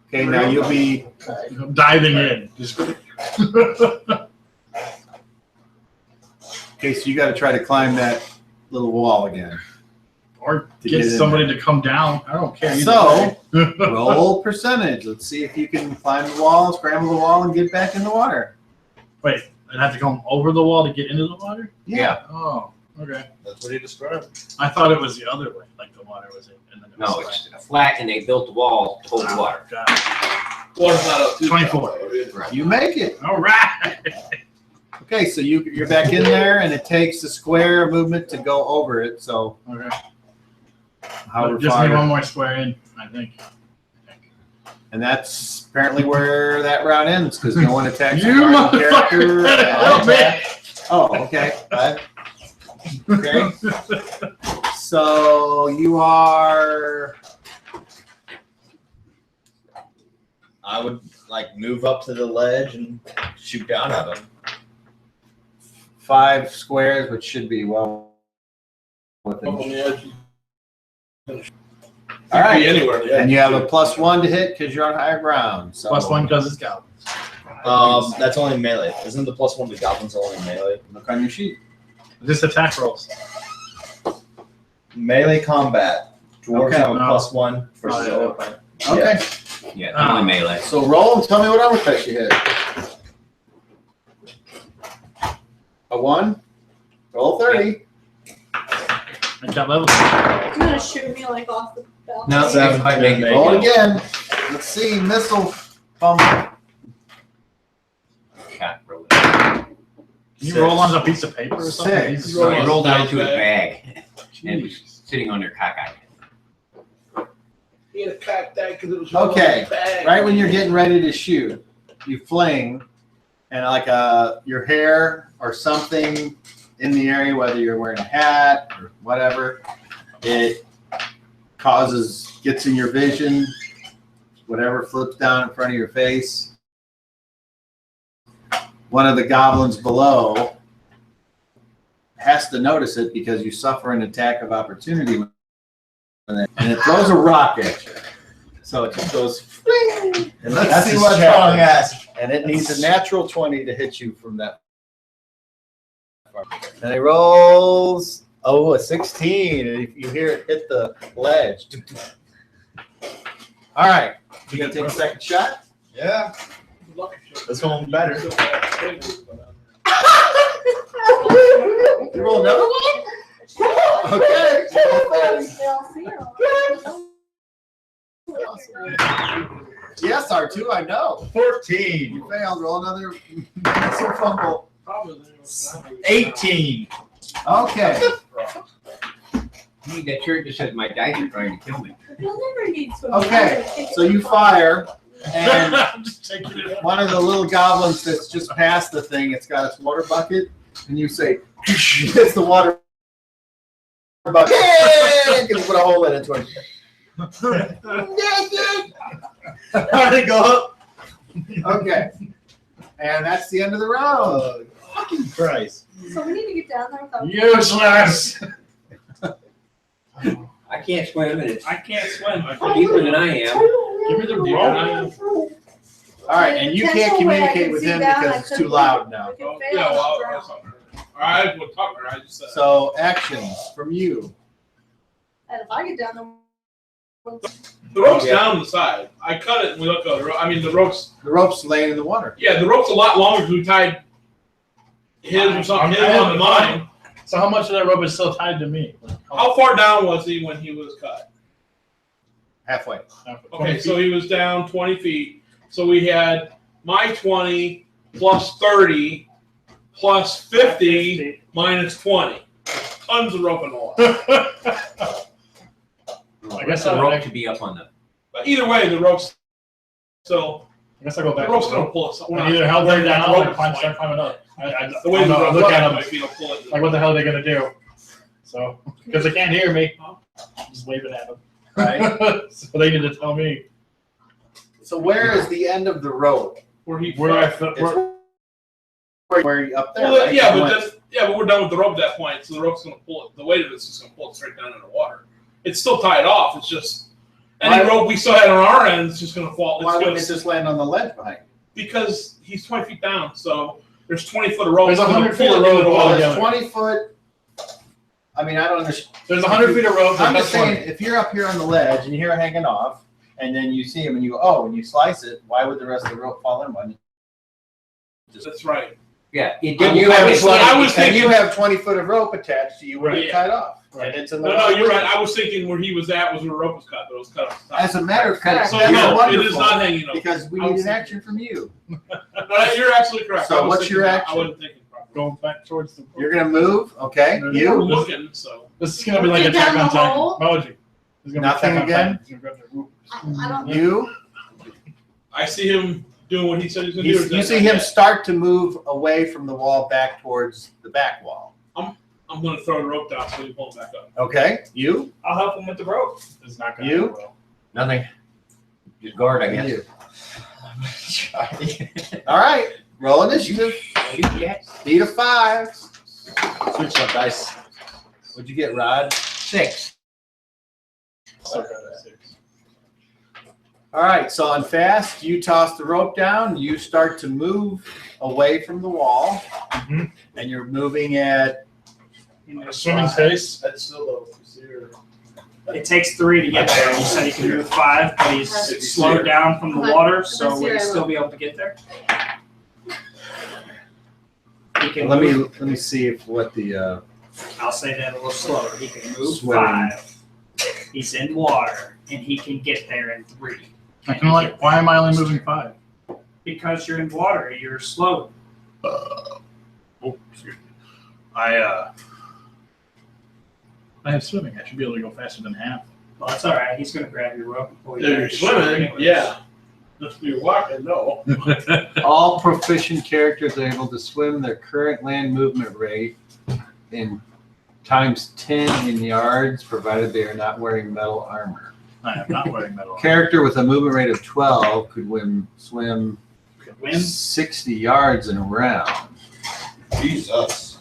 Okay, now you'll be. I'm diving in. Just Okay, so you got to try to climb that little wall again. or To get get in somebody there. to come down. I don't care. either So way. roll percentage. Let's see if you can climb the wall, scramble the wall, and get back in the water. Wait, I'd have to go over the wall to get into the water? Yeah. Oh, okay. That's what he described. I thought it was the other way, like the water was in. And then it No, was it's flat, and they built the wall to hold the water. Got it. Water's not up to 24. You make it. All right. Okay, so you're back in there, and it takes a square movement to go over it. So Okay. however Just need one far, more square in, I think. and that's apparently where that round ends because no one attacks You the target motherfucker! character. Help me! Oh, okay. Okay. So you are. I would like move up to the ledge and shoot down at him. 5 squares, which should be well Up on within. the edge. All right. Be anywhere. on the edge. And you have a +1 to hit because you're on higher ground. So +1 because it's goblins. That's only melee. Isn't the +1 to goblins only melee? Look on your sheet. Just attack rolls. Melee combat. Dwarves Okay. have a No. +1 for Oh, yeah. solo. Okay. Yeah, only melee. So roll and tell me what armor class you hit. A 1. Roll 30. I got level. You're gonna shoot me like off the balcony. No, Seven. I make it. Roll again. Let's see. Missile fumble. Cat roll. Can you roll on a piece of paper or something? 6. Jesus So Christ. he rolled out into his bag and Jeez. was sitting on your cockeye. He had a cock that because it was Okay, bag. right when you're getting ready to shoot, you fling, and like your hair or something in the area, whether you're wearing a hat or whatever, it gets in your vision, whatever flips down in front of your face. One of the goblins below has to notice it because you suffer an attack of opportunity and it throws a rock at you. So it just goes, fling, and let's That's see a what strong happens. ass. And it needs a natural 20 to hit you from that far. And it rolls, a 16. And if you hear it hit the ledge. All right, you gonna take a second shot? Yeah. This one better. You roll another one? Okay. Yes, R2, I know. 14. You failed. Roll another missile fumble. 18. Okay. I need that shirt that says my dice are trying to kill me. Okay. So you fire, and I'm just taking it. one of the little goblins that's just past the thing, it's got its water bucket, and you say, it's the water bucket. And you put a hole in it towards you. How did it go up? Okay. And that's the end of the round. Oh, fucking Christ. So we need to get down there without. Useless. I can't swim, and it's I can't swim. deeper than I am. Give me the rope. All right, and you can't communicate with him because it's too loud now. Oh, yeah, well, that's all right. All right, we'll talk. I just said. So actions from you. And if I get down there. The rope's Yeah. down the side. I cut it and we let go. I mean, the rope's. The rope's laying in the water. Yeah, the rope's a lot longer because we tied his or something his on mine. So how much of that rope is still tied to me? How far down was he when he was cut? Halfway. Okay, so he was down 20 feet. So we had my 20 plus 30 plus 50 minus 20. Tons of rope in the water. I guess the I'll rope to be up on the. But either way, the rope's still. I guess I'll go The back. rope's to going the to pull it. I either held them down or start climbing up. The way the I rope look at them might be to pull it. like, what the hell are they gonna do? So, because they can't hear me, just waving at them. Right. So they need to tell me So where is the end of the rope? Where he where I fell. fit. Where you up there? Well, right? yeah, You but went- that's, yeah, but we're done with the rope at that point. So the rope's going to pull it. The weight of it's just going to pull it straight down in the water. It's still tied off. It's just any Why- rope we still had on our end is just going to fall. It's why gonna, wouldn't it just land on the ledge behind you? because he's 20 feet down. So there's 20 foot of rope. There's It's gonna 100 feet pull of it into rope the all water. together. 20 foot. I mean, I don't understand. There's 100 feet of rope. I'm that's just saying, 20. if you're up here on the ledge and you hear it hanging off, and then you see him and you go, oh, and you slice it, why would the rest of the rope fall in one? That's right. Yeah, it And didn't. you have, I was and you thinking- have 20 foot of rope attached to you where Right. it's tied off. Right. And it's in the No, water. you're right. I was thinking where he was at was where the rope was cut, but it was cut off the top. As a matter of fact, So that's no, it wonderful, is not hanging up. because we I need was an action from you. No, you're absolutely correct. So I was what's thinking your that. action? I wasn't thinking properly. Going back towards the. You're gonna move, okay? We're You looking, so. This is gonna be like Get Attack down on the Titan. hole? Moji. This is gonna Nothing be Attack on again? Titan. He's gonna grab the rope. I don't. you I see him doing what he said he's going to do. you see him start to move away from the wall back towards the back wall. I'm going to throw the rope down so he can pull it back up. Okay, you I'll help him with the rope. It's not gonna You? go well. Nothing. Just guard, I guess. You. All right, roll initiative. Yes. Speed of 5. Switch up dice. What'd you get, Rod? 6. All right, so on fast, you toss the rope down. You start to move away from the wall, Mhm. and you're moving at A swimming pace. That's still low. It takes 3 to get there. You said he can move 5, but he's slowed down from the water, so will he still be able to get there? He can let move. me see if what the I'll say that a little slower. He can move Swimming. 5. He's in water, and he can get there in 3. I can like. Why am I only moving 5? Because you're in water, you're slow. Oh, excuse me. I have swimming. I should be able to go faster than half. Well, that's all right. He's going to grab your rope and pull you If back you're to shore swimming, anyways. yeah. If you're walking, no. all proficient characters are able to swim their current land movement rate in times 10 in yards, provided they are not wearing metal armor. I am not wearing metal. Character with a movement rate of 12 could swim Win. 60 yards in a round. Jesus.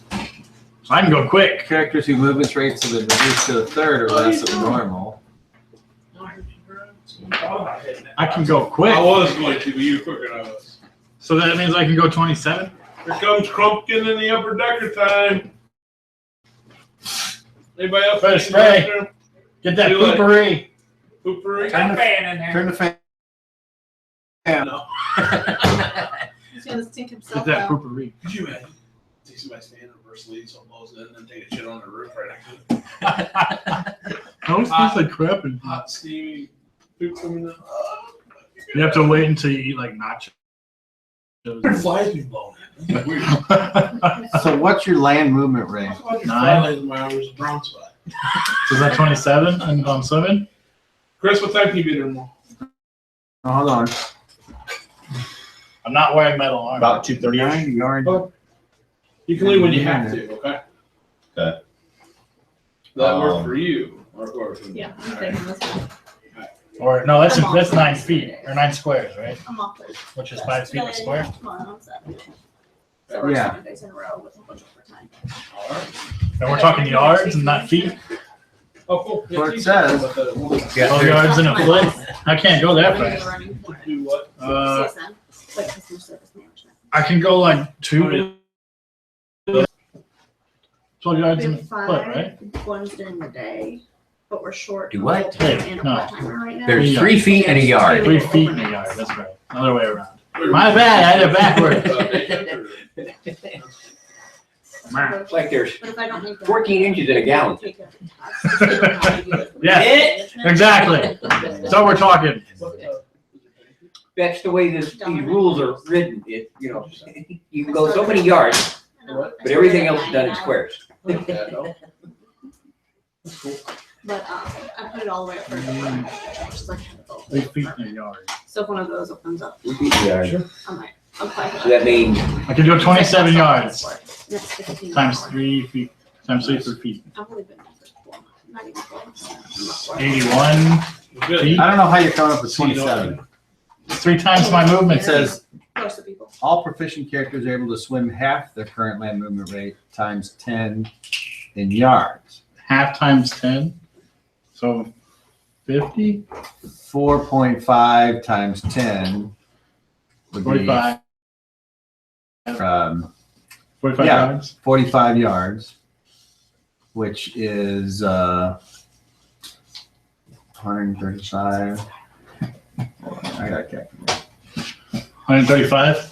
So I can go quick. Characters whose movement rates have been reduced to a third or less of normal I can go quick. I was going to, but you were quicker than I was. So that means I can go 27? Here comes Crumpkin in the upper decker time. Anybody else? Better spray. Get that Do it. poopery. Poopery? Got a fan in there. Turn the fan. No. He's gonna stink Get himself that out. poopery. Could you imagine? Take somebody's fan and reverse lead so it blows in and then take a shit on the roof right next to it. Always tastes like crap. And Hot, steamy poop coming out. you have to wait until you eat like nachos. Flies be blowing in. That's weird. So what's your land movement rate? Nine. In my arms, brown spot. So is that 27 and I'm swimming? Chris, what time can you be there tomorrow? Oh, hold on. I'm not wearing metal armor. About 2:30. 9 yards. You can leave when you have to, okay? Okay. That work for you. Or work for me. Yeah, I'm taking this one. Or no, that's 9 feet or 9 squares, right? I'm off it. Which is 5 feet a square. Come on, I'm set. So we're Yeah. 7 days in a row with a bunch of overtime. All right. And we're talking yards and not feet. Oh, cool. That's what it says. 12 yards in a foot. I can't go that fast. Do what? CSM, like customer service management. I can go like 12 yards We in a have foot, 5 right? ones during the day, but we're short. Do a what? full-time and a No. part-timer right now. There's 3 feet and a yard. 3 feet in a yard. That's right. Another way around. My bad. I had it backwards. It's like there's But if I don't make that, 14 inches in a gallon. take a test to figure out how to do it. Yeah, exactly. So we're talking. That's the way these rules are written. You can go so many yards, but everything else is done in squares. But I put it all the way up for the just like have it all. 3 feet in a yard. So if one of those opens up, 3 feet in a yard. I might apply for So that means I can do 27 yards That's 15 times an hour. 3 feet times 3 per feet. I've only been there for 4 months, not even 4 months. I'm not sure. 81 Good. feet. I don't know how you're coming up with 27. 3 times my movement. It says Most of the people. all proficient characters are able to swim half their current land movement rate times 10 in yards. Half times 10. So 50? 4.5 times 10 would 45. be 45 Yeah. yards. 45 yards, which is 135. Hold on, I got a calculator. 135.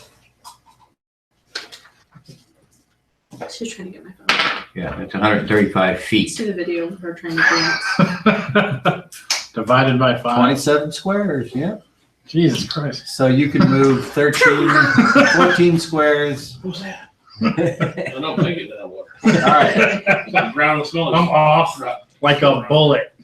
She's trying to get my phone. yeah, that's 135 Let's feet. do the video of her trying to dance. Divided by 5. 27 squares, yeah. Jesus Christ. So you could move 14 squares. Who's that? I don't think it that way. All right. It's like ground snow. I'm off like a bullet.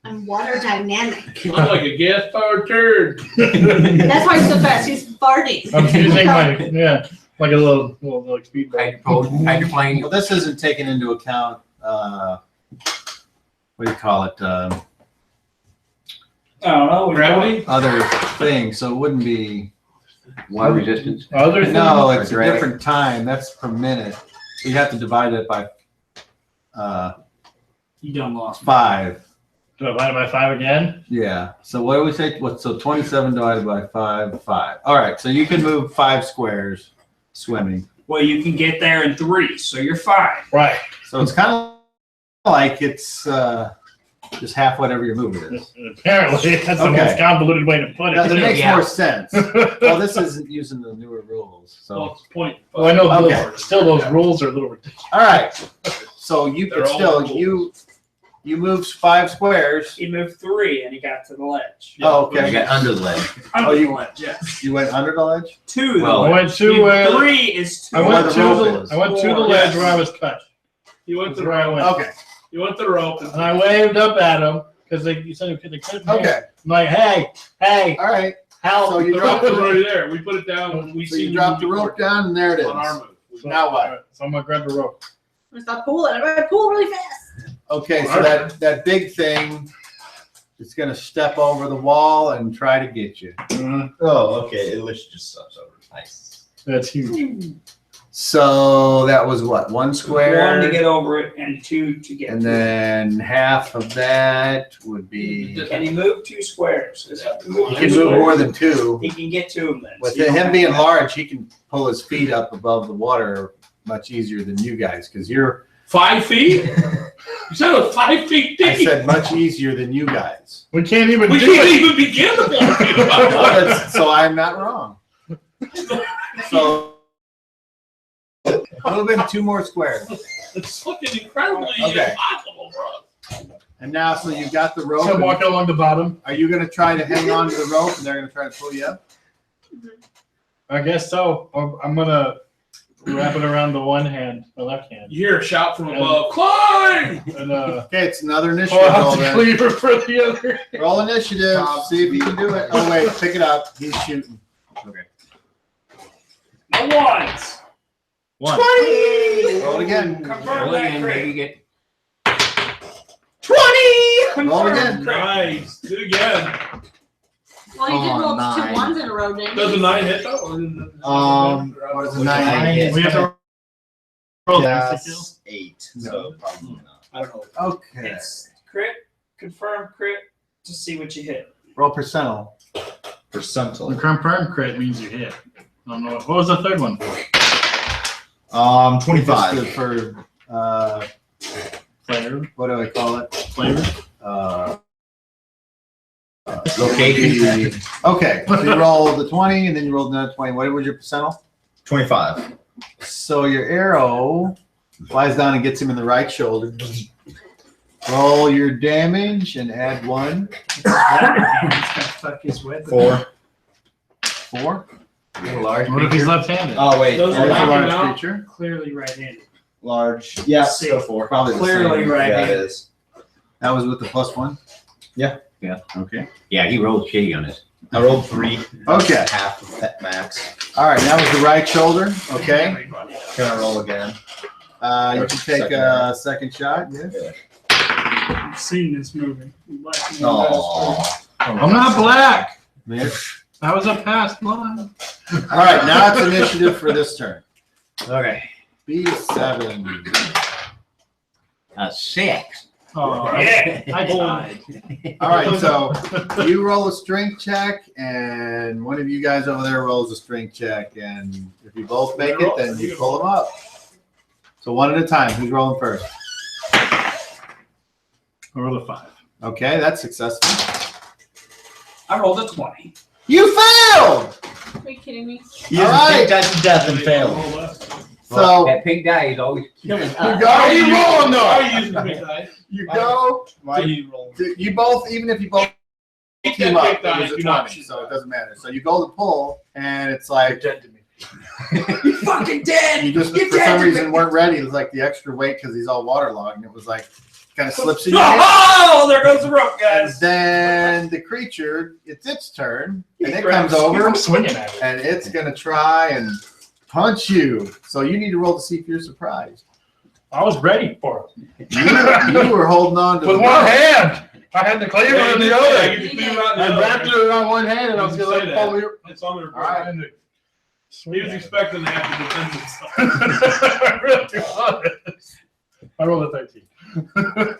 I'm water dynamic. I'm like a gas powered turd. That's why he's so fast. He's farting. I'm using my, like a little speedboat. Hydroplane. Well, this isn't taking into account, what do you call it? I don't know. Gravity? Other things. So it wouldn't be. Water resistance. Other thing? No, it's a Drag. different time. That's per minute. You have to divide it by You done lost. 5. Divided by 5 again? Yeah. So what do we say? So 27 divided by 5, 5. All right. So you can move 5 squares swimming. Well, you can get there in 3, so you're fine. Right. So it's kind of like it's just half whatever your movement is. Apparently, that's the Okay. most convoluted way to put That it. makes Yeah. more sense. Well, this isn't using the newer rules. Well, So it's point. Well, I know Okay. still those rules are a little ridiculous. all right. So you They're could all still rules. you moved 5 squares. He moved 3 and he got to the ledge. Oh, I okay. got under the ledge. Under you- the ledge, yes. You went under the ledge. 2 the Well, I ledge. went to where 3 is 2. I where went the to rope the is. I went to the Four, ledge yes. where I was cut. You went to That's where I the went. Okay. you went to the rope and And I waved up at him because you said they couldn't. Okay. I'm like, hey, All right. help! So you the rope dropped was the rope. already there. We put it down when we So seen you dropped the rope down, and there it is. on our move. So- Now what? So I'm gonna grab the rope. I'm gonna stop pulling. I'm gonna pull really fast. Okay. So that big thing is going to step over the wall and try to get you. Oh, okay. It literally just stops over. Nice. That's huge. So that was what, one square? 1 to get over it and 2 to get. And to then half of that would be. it. Can he move 2 squares? Does he have to move He two can move more squares? than 2. He can get to them then. With so you don't him have being to- large, he can pull his feet up above the water much easier than you guys, because you're. 5 feet? You said it was 5 feet deep. I said much easier than you guys. We can't even we do can't it. even begin to blow feet about So I'm not wrong. So a little bit, 2 more squares. It's fucking incredibly Okay. impossible for us. And now, so you've got the rope. So and walking along the bottom. are you going to try to hang on to the rope and they're going to try to pull you up? I guess so. I'm gonna wrap it around the one hand, my left hand, You hear a shout from above, climb! and Okay, it's another pull initiative roll out the then. cleaver for the other. Roll initiative. See if you can do it. Oh, wait, pick it up. He's shooting. Okay. No ones. 1. 20! Roll it again. Confirm Roll that again, crit. maybe you get 20! Roll Confirm again. crit. Nice. Do it again. Well, you did Oh, roll 9. 2 ones in a row, didn't you? Does a 9 hit though? Or What is a 9 hit? We have to roll Yes. 8. So probably not. I don't know. Okay. It's crit, confirm crit to see what you hit. Roll percentile. The Percentile. confirm crit means you hit. I don't know. What was the third one for? 25. Just for, Flavor. what do I call it? Flavor. Location. Okay, so you rolled the 20 and then you rolled another 20. What was your percentile? 25. So your arrow flies down and gets him in the right shoulder. Roll your damage and add 1. Fuck his weapon. 4. 4. large. What if he's left-handed? Oh wait. Those There's are a knocking large out. creature. Clearly right-handed. Large. Yeah. See. Still 4. Probably the Clearly same. right. Yeah, it is. That was with the +1? Yeah. Yeah. Okay. Yeah, he rolled shitty on us. I rolled 3. Okay. Half of that max. All right, that was the right shoulder. Okay. Can I roll again? You can take a second shot. Yes. I've seen this movie. Oh. I'm not black. Miss. That was a past blind. All right, now it's initiative for this turn. Okay. B7. A 6. Oh, Yeah. I died. All right, so you roll a strength check, and one of you guys over there rolls a strength check, and if you both make it, then you pull them up. So one at a time. Who's rolling first? I rolled a 5. Okay, that's successful. I rolled a 20. You failed. Are you kidding me? You All right. think that's death and failed. So That pink die is always killing you us. go. Why are you rolling Why are though? you using the big die? You go. Why are you rolling? You both, even if you both Keep team that up, big die, it was a do not 20, shoot so it that. doesn't matter. So you go to pull, and it's like You fucking dead! you just You're for some dead. reason weren't ready. It was like the extra weight because he's all waterlogged, and it was like kind of slips in your hand. Oh, there goes the rope, And guys. then the creature, it's its turn, and it grabs- comes over, I'm swinging at it. and it's gonna try and punch you. So you need to roll to see if you're surprised. I was ready for it. You were holding on to With the one hand. I had the cleaver in the other. You can clear out the I other. wrapped it around one hand and I was You gonna say let that. pull me. It's on the All right. He was expecting to have to defend himself. I really was. I rolled a 13.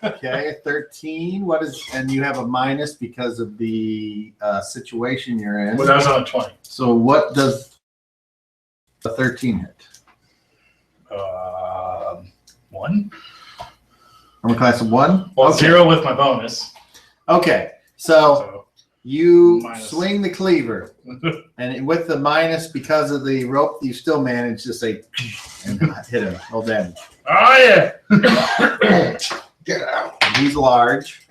Okay, 13. What is? And you have a minus because of the situation you're in. Well, that was on a 20. So what does the 13 hit? 1. Armor class of 1. Well, Okay. 0 with my bonus. Okay, so So you Minus. swing the cleaver, and with the minus because of the rope, you still manage to say and hit him. Roll damage. oh yeah. Get out. He's large.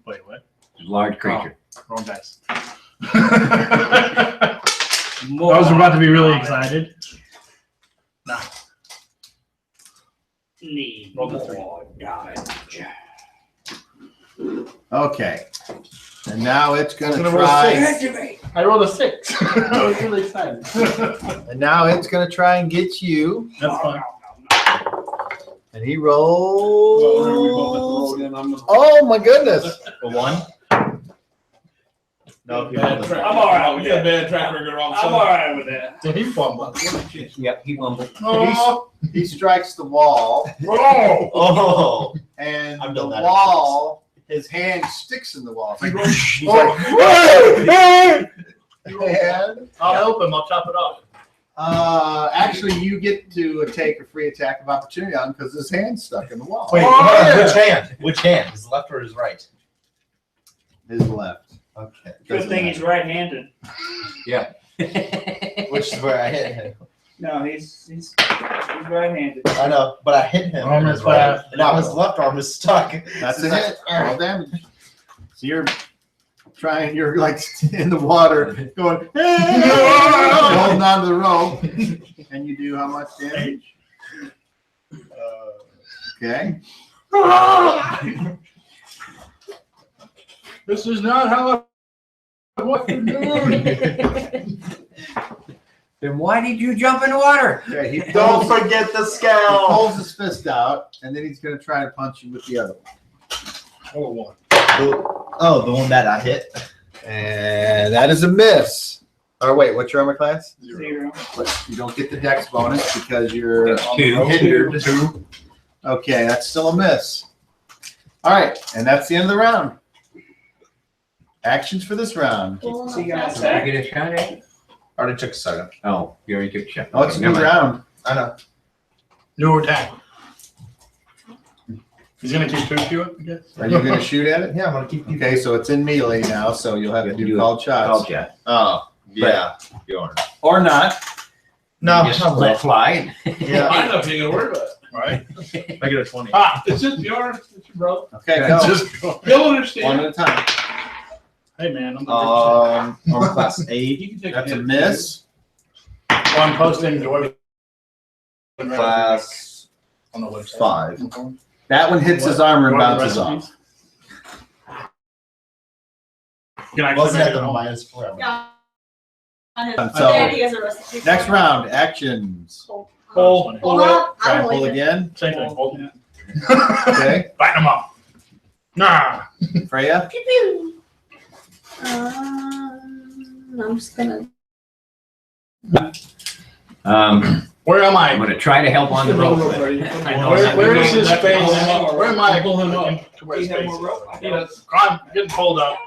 Wait, what? Large creature. Wrong dice. I was about to be really excited. Need Roll the 3. more damage. Okay, and now it's gonna I'm gonna roll try. 6. I rolled a 6. I was really excited. And now it's gonna try and get you. That's fine. And he Well, we both have to roll rolls. again. I'm gonna- Oh my goodness! A 1. No, he Bad won't. track. I'm all right with You got a that. bad track record all of a I'm sudden. all right with that. Did he fumble? Yep, he fumbled. Oh, he strikes the wall, Oh! Oh, and I've the done that. wall, his hand sticks in the wall. It's like, He's and, I'll help him. I'll chop it off. actually, you get to take a free attack of opportunity on him because his hand's stuck in the wall. Wait, which hand? Which hand? His left or his right? His left. Okay. Good thing he's right-handed. Which is where I hit him. No, he's right-handed. I know, but I hit him. Arm in is his right, fast. and now his left arm is stuck. That's a hit. All damage. So you're trying, you're like in the water going, holding on to the rope. And you do how much damage? Okay. This is not how I want to do. Then why did you jump in the water? Okay, he don't pulls, forget the he scale. pulls his fist out, and then he's going to try to punch you with the other one. Oh, the one that I hit. And that is a miss. Or wait, what's your armor class? 0. But you don't get the dex bonus because you're That's 2. hindered. Okay, that's still a miss. All right, and that's the end of the round. Actions for this round. Is he gonna Did attack? you get a shot at it? Already took a second. Oh, you already took a shot. Oh, it's a new Never mind. round. I know. New attack. He's gonna keep two to it, I guess. Are you going to shoot at it? Yeah, I'm gonna keep you. Okay, so it's in melee now, so you'll have You to have to do do called shots. Called shot. Oh, yeah. Yours. Or not. No, Just I'm let fly. Yeah. I'm not even gonna worry about it. Right? I get a 20. Ah, it's just yours. It's your brother. Okay, Okay. go. Just He'll One understand. at a time. hey man, I'm the Armor class 8. You can take That's a hit. miss. well, I'm posting Dwarf Class on the website. 5. That one hits his armor and What bounces recipes? off. Can I Wasn't click at it the on? -4. Yeah. So, There he has a recipe. next round, actions. Pull. Hold up. Try I and don't pull like it. again. Same thing. Hold. Okay, Biting him up. Nah. Freya. Pew, pew. I'm just gonna. Where am I'm I? gonna try to help on the rope. but I know I'm not Where gonna is be his able to- face? Where am I? Pull him up. To where his He had face more is. rope. He does. I'm getting pulled up.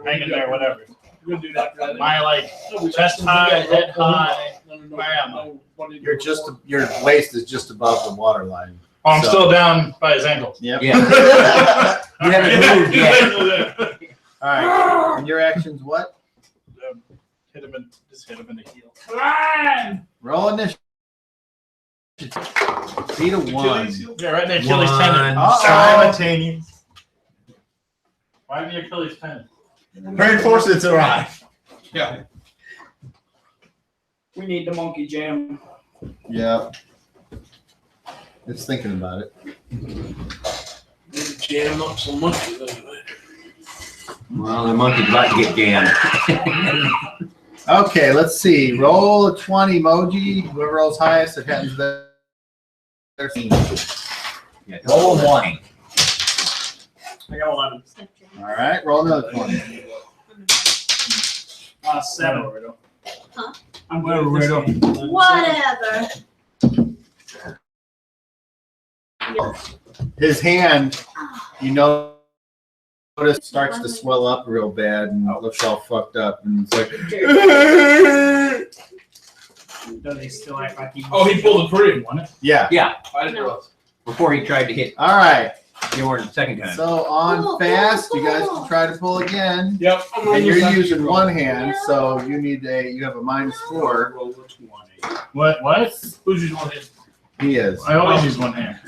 Hanging there, whatever. We're gonna do that. for that. My like No, we- chest high, head high. No, no, no. Where am I? No, what do you do? You're just, your waist is just above the water line. Oh, I'm So- still down by his ankle. Yep. Yeah. You haven't moved yet. All right, and your actions what? Hit him in, just hit him in the heel. Climb! Roll initiative. Beat a 1. Yeah, right in the Achilles tendon. Uh-oh. Simultaneous. Why the Achilles tendon? Reinforcements arrive. Yeah. We need the monkey jam. Yeah. It's thinking about it. Need to jam up some monkey. Well, the monkey's about to get jammed. Okay, let's see. Roll a 20, Moji. Whoever rolls highest, it happens to their team. Yeah, roll a 1. I got 11. All right, roll another 20. 7. Huh? I'm good with this game. Whatever. His hand, you notice, starts to swell up real bad and looks all fucked up. And it's like, Does he still act like he? Oh, he pulled a free. yeah. I didn't realize. Before he tried to hit All right. Jordan the second time. So on fast, you guys can try to pull again. Yep. And you're using one hand, so you need you have a -4. What? Who's using one hand? He is. I always use one hand.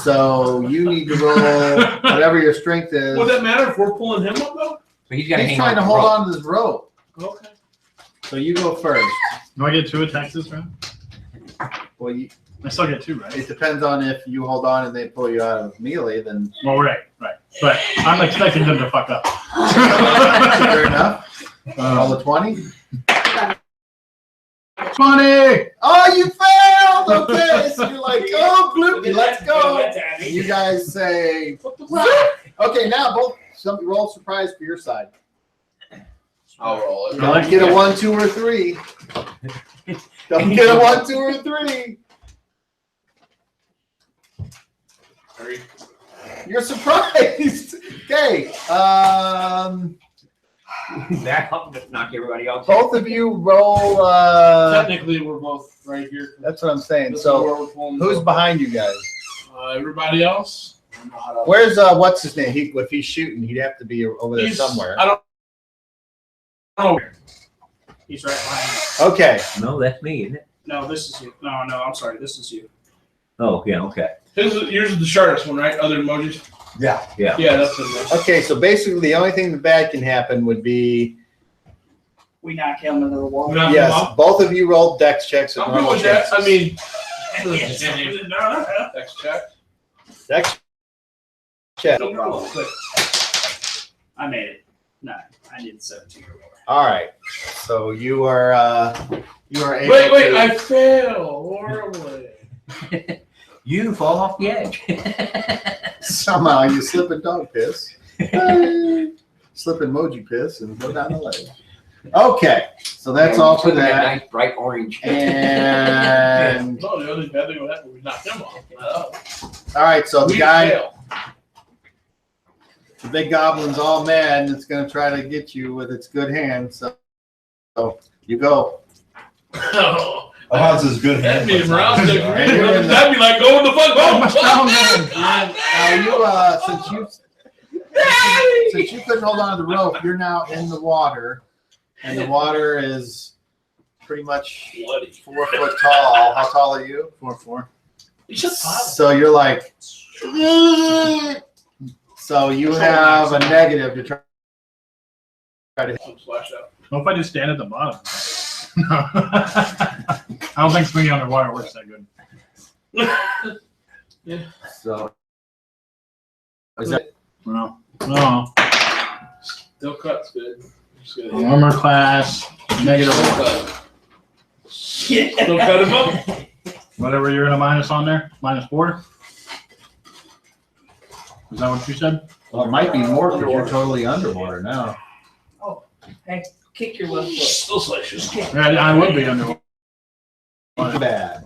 So you need to roll whatever your strength is. Would that matter if we're pulling him up though? But he's got to He's hang trying to on hold the rope. on to this rope. Okay. So you go first. Do I get 2 attacks this round? Well, I still get 2, right? it depends on if you hold on and they pull you out of melee, then Well, right. But I'm expecting them to fuck up. fair enough. Roll a 20. 20! Oh, you failed! Okay, so you're like, oh, gloopy, let's go. And you guys say, okay, now both, roll surprise for your side. I'll roll it. Don't get a 1, 2, or 3. Don't get a 1, 2, or 3. Three. You're surprised. Okay. That'll knock everybody out. Both of you roll. Technically, we're both right here. That's what I'm saying. This is So where we're pulling who's from. behind you guys? Everybody else? I don't know how to- Where's what's his name? If he's shooting, he'd have to be over there He's- somewhere. I don't know. He's right behind me. Okay. No, that's me, isn't it? No, this is you. No, I'm sorry. This is you. Oh, yeah, okay. Yours is the shortest one, right? Other than Moji's? Yeah. Yeah. Yeah, that's in there. Okay, so basically the only thing that bad can happen would be We knock him into the wall. Knock him yes, off? both of you rolled dex checks. At I'm good normal with that. chances. I mean, No, next check. Dex check. No problem. I made it. No, I need 17 or more. All right. So you are able Wait, to, I fail horribly. You fall off the edge. somehow you slip in dog piss. Slip in Moji piss and go down the ledge. Okay, so that's all for that. Nice bright orange. And No, the only bad thing would happen, we knocked him off. all right, so the We guy, fail. the big goblin's all mad and it's gonna try to get you with its good hand. So you go. Oh, Oh, that's his good that hand. means round six. Right here in the- That'd be like going to fuck home. Now since you couldn't hold on to the rope, you're now in the water, and the water is pretty much Bloody. 4 foot tall. How tall are you? 4'4". So you're like, so you have a negative to try to. Splash out. What if I just stand at the bottom? I don't think swinging underwater works that good. So is that No. No. Still cuts good. Just good. Armor class, negative. Still cut him up. Whatever you're in a minus on there, -4. Is that what you said? well, it might be more because you're totally underwater now. Kick your left foot. Still slashes. Yeah, I would be underwater. Bad.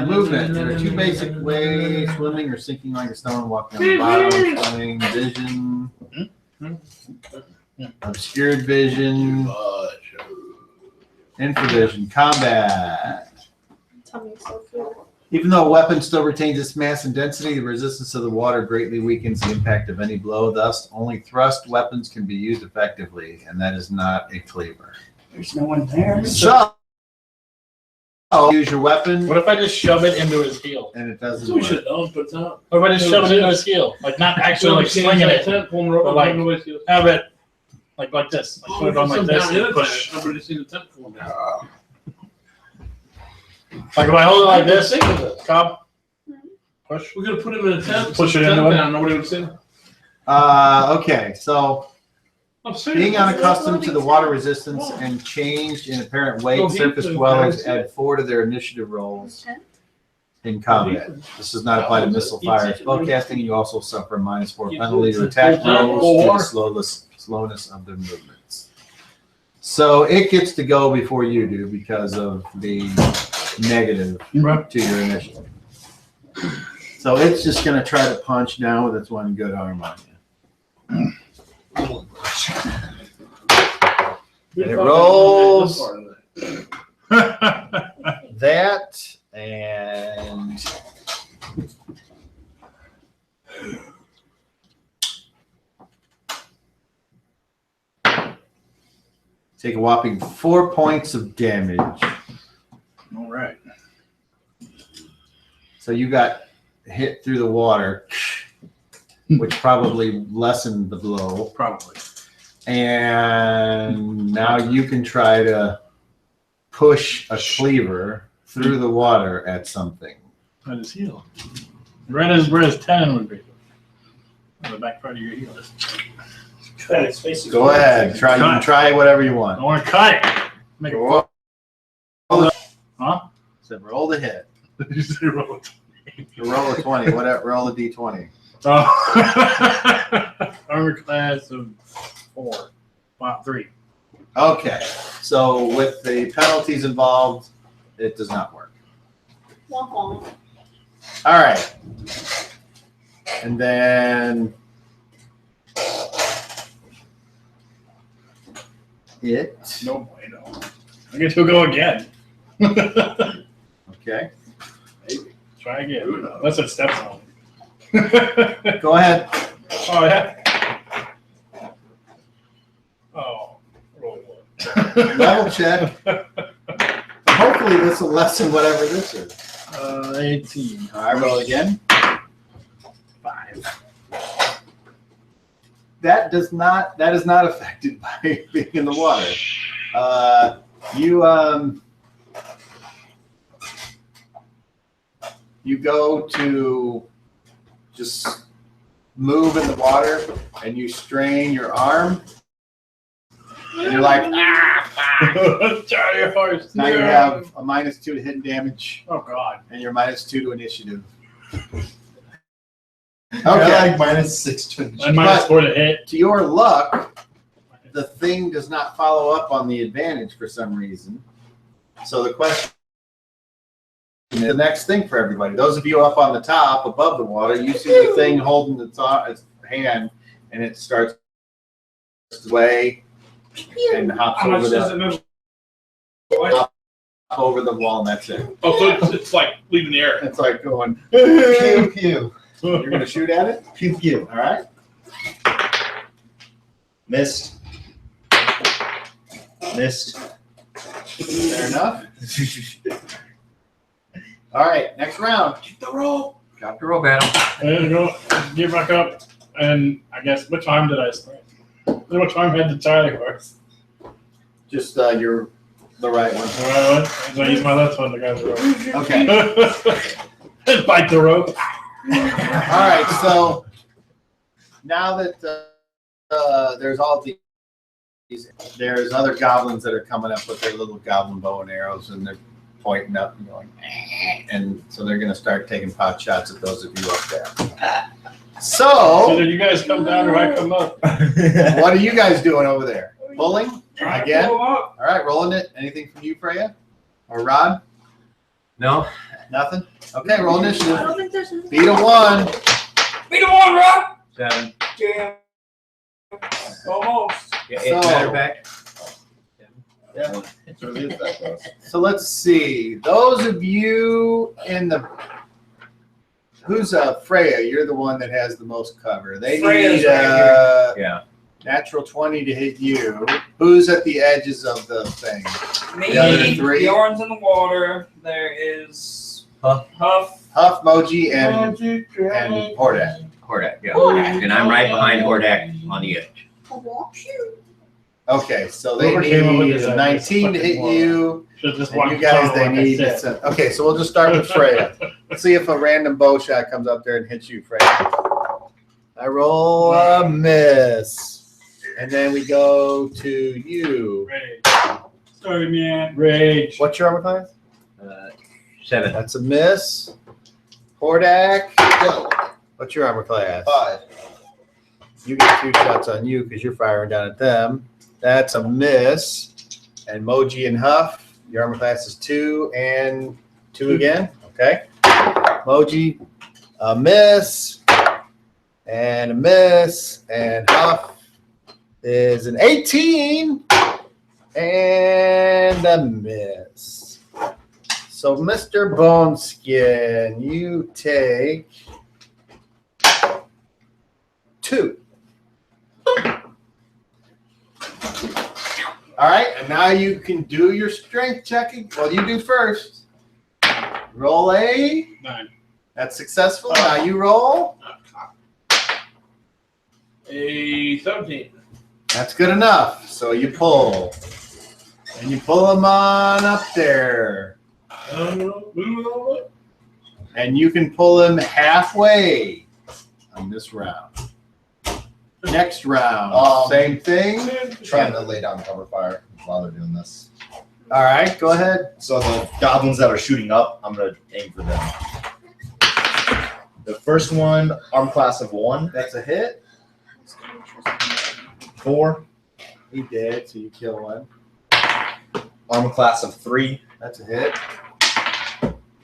Movement. There are 2 basic ways: swimming or sinking like a stone, walking on the bottom, swimming, vision, obscured vision, infravision, combat. Tell me so cool. Even though a weapon still retains its mass and density, the resistance of the water greatly weakens the impact of any blow. Thus, only thrust weapons can be used effectively, and that is not a cleaver. There's no one there. So, use your weapon, What if I just shove it into his heel? and it That's doesn't what we should work. have done, but it's not. What if I just shove it into his heel? Like not actually like slinging it. But like- Have it like this. Like put it on like this and push. Nobody's seen the tent fall down. Like if I hold it like this, Cobb, push. We're gonna put him in a tent. Push it tent into it. down. Nobody would see him. Okay, so I'm serious. being unaccustomed to the water resistance and changed in apparent weight, surface dwellers add 4 to their initiative rolls in combat. This does not apply to missile fire or spellcasting, and you also suffer a -4 penalty to attack rolls due to the slowness of their movements. So it gets to go before you do because of the negative to your initiative. So it's just going to try to punch down with its 1 good arm on you. And it rolls that and take a whopping 4 points of damage. All right. So you got hit through the water, which probably lessened the blow. Probably. And now you can try to push a cleaver through the water at something. At his heel. Right as where his tendon would be. On the back part of your heel. Go ahead. Try. You can try whatever you I want. want to cut it. Make it. Roll. Huh? Said roll the hit. You say roll it. Roll a 20. Whatever. Roll a d20. Oh. Armor class of 3. Okay, so with the penalties involved, it does not work. All right. And then it. No bueno. I guess he'll go again. Okay. Try again. Unless it steps on. Go ahead. Oh, yeah. Oh, roll 1. Level check. Hopefully this will lessen whatever this is. 18. All right, roll again. 5. That is not affected by being in the water. You go to just move in the water and you strain your arm and you're like, Try your horse. now you have a -2 to hidden damage Oh, God. and you're -2 to initiative. I Okay. like -6 to And -4 to hit. To your luck, the thing does not follow up on the advantage for some reason. So the question is the next thing for everybody. Those of you up on the top, above the water, you see the thing holding its hand, and it starts to sway and hops How much over does it move? What? over the wall, and that's it. Oh, so it's like leaving the air. It's like going. Pew pew. You're gonna shoot at it. Pew pew. All right. Missed. Missed. Fair enough. All right. Next round. Keep the roll. Drop the roll battle. There you go. Get back up. And I guess, which arm did I spray? Which arm had the Charlie horse? Just the right one. The right one? So I use my left one to grab the rope. Okay. Bite the rope. All right, so now that there's all these, there's other goblins that are coming up with their little goblin bow and arrows, and they're pointing up and going, and so they're going to start taking pot shots at those of you up there. So, Either you guys come down or I come up. what are you guys doing over there? Pulling again? Pull 'em up. All right, rolling it. Anything from you, Freya or Rod? No. Nothing. Okay, roll I initiative. don't think there's anything. Beat a 1. Be the one, Rob. 7. Yeah. Almost. Yeah, So- matter of fact. Yeah. So it is that close. So let's see. Those of you in the who's Freya? You're the one that has the most cover. They Freya's need right Yeah. natural 20 to hit you. Who's at the edges of the thing? Me, The other 3? Bjorn's in the water. There is Huff. Huff. Huff, Moji, and Hordak. Hordak, yeah. Hordak. And I'm right behind Hordak on the edge. Okay, so they Whoever came up with need this a idea 19 to fucking hit moron. you. Should've just And walked you guys, the they tunnel need. like I said. Okay, so we'll just start with Freya. Let's see if a random bow shot comes up there and hits you, Freya. I roll a miss. And then we go to you. Rage. Sorry, man. Rage. What's your armor class? 7. That's a miss. Hordak. What's your armor class? 5. You get 2 shots on you because you're firing down at them. That's a miss. And Moji and Huff, your armor class is 2 and 2 again. Okay. Moji, a miss. And a miss. And Huff is an 18. And a miss. So, Mr. Boneskin, you take 2. All right, and now you can do your strength checking. Well, you do first. Roll a. 9. That's successful. Now you roll. A 17. That's good enough. So you pull. And you pull them on up there. And you can pull them halfway on this round. Next round, same thing. Trying to lay down cover fire while they're doing this. All right, go ahead. So the goblins that are shooting up, I'm gonna aim for them. The first one, arm class of 1, That's a hit. 4, He did, so you kill one. Armor class of 3. That's a hit.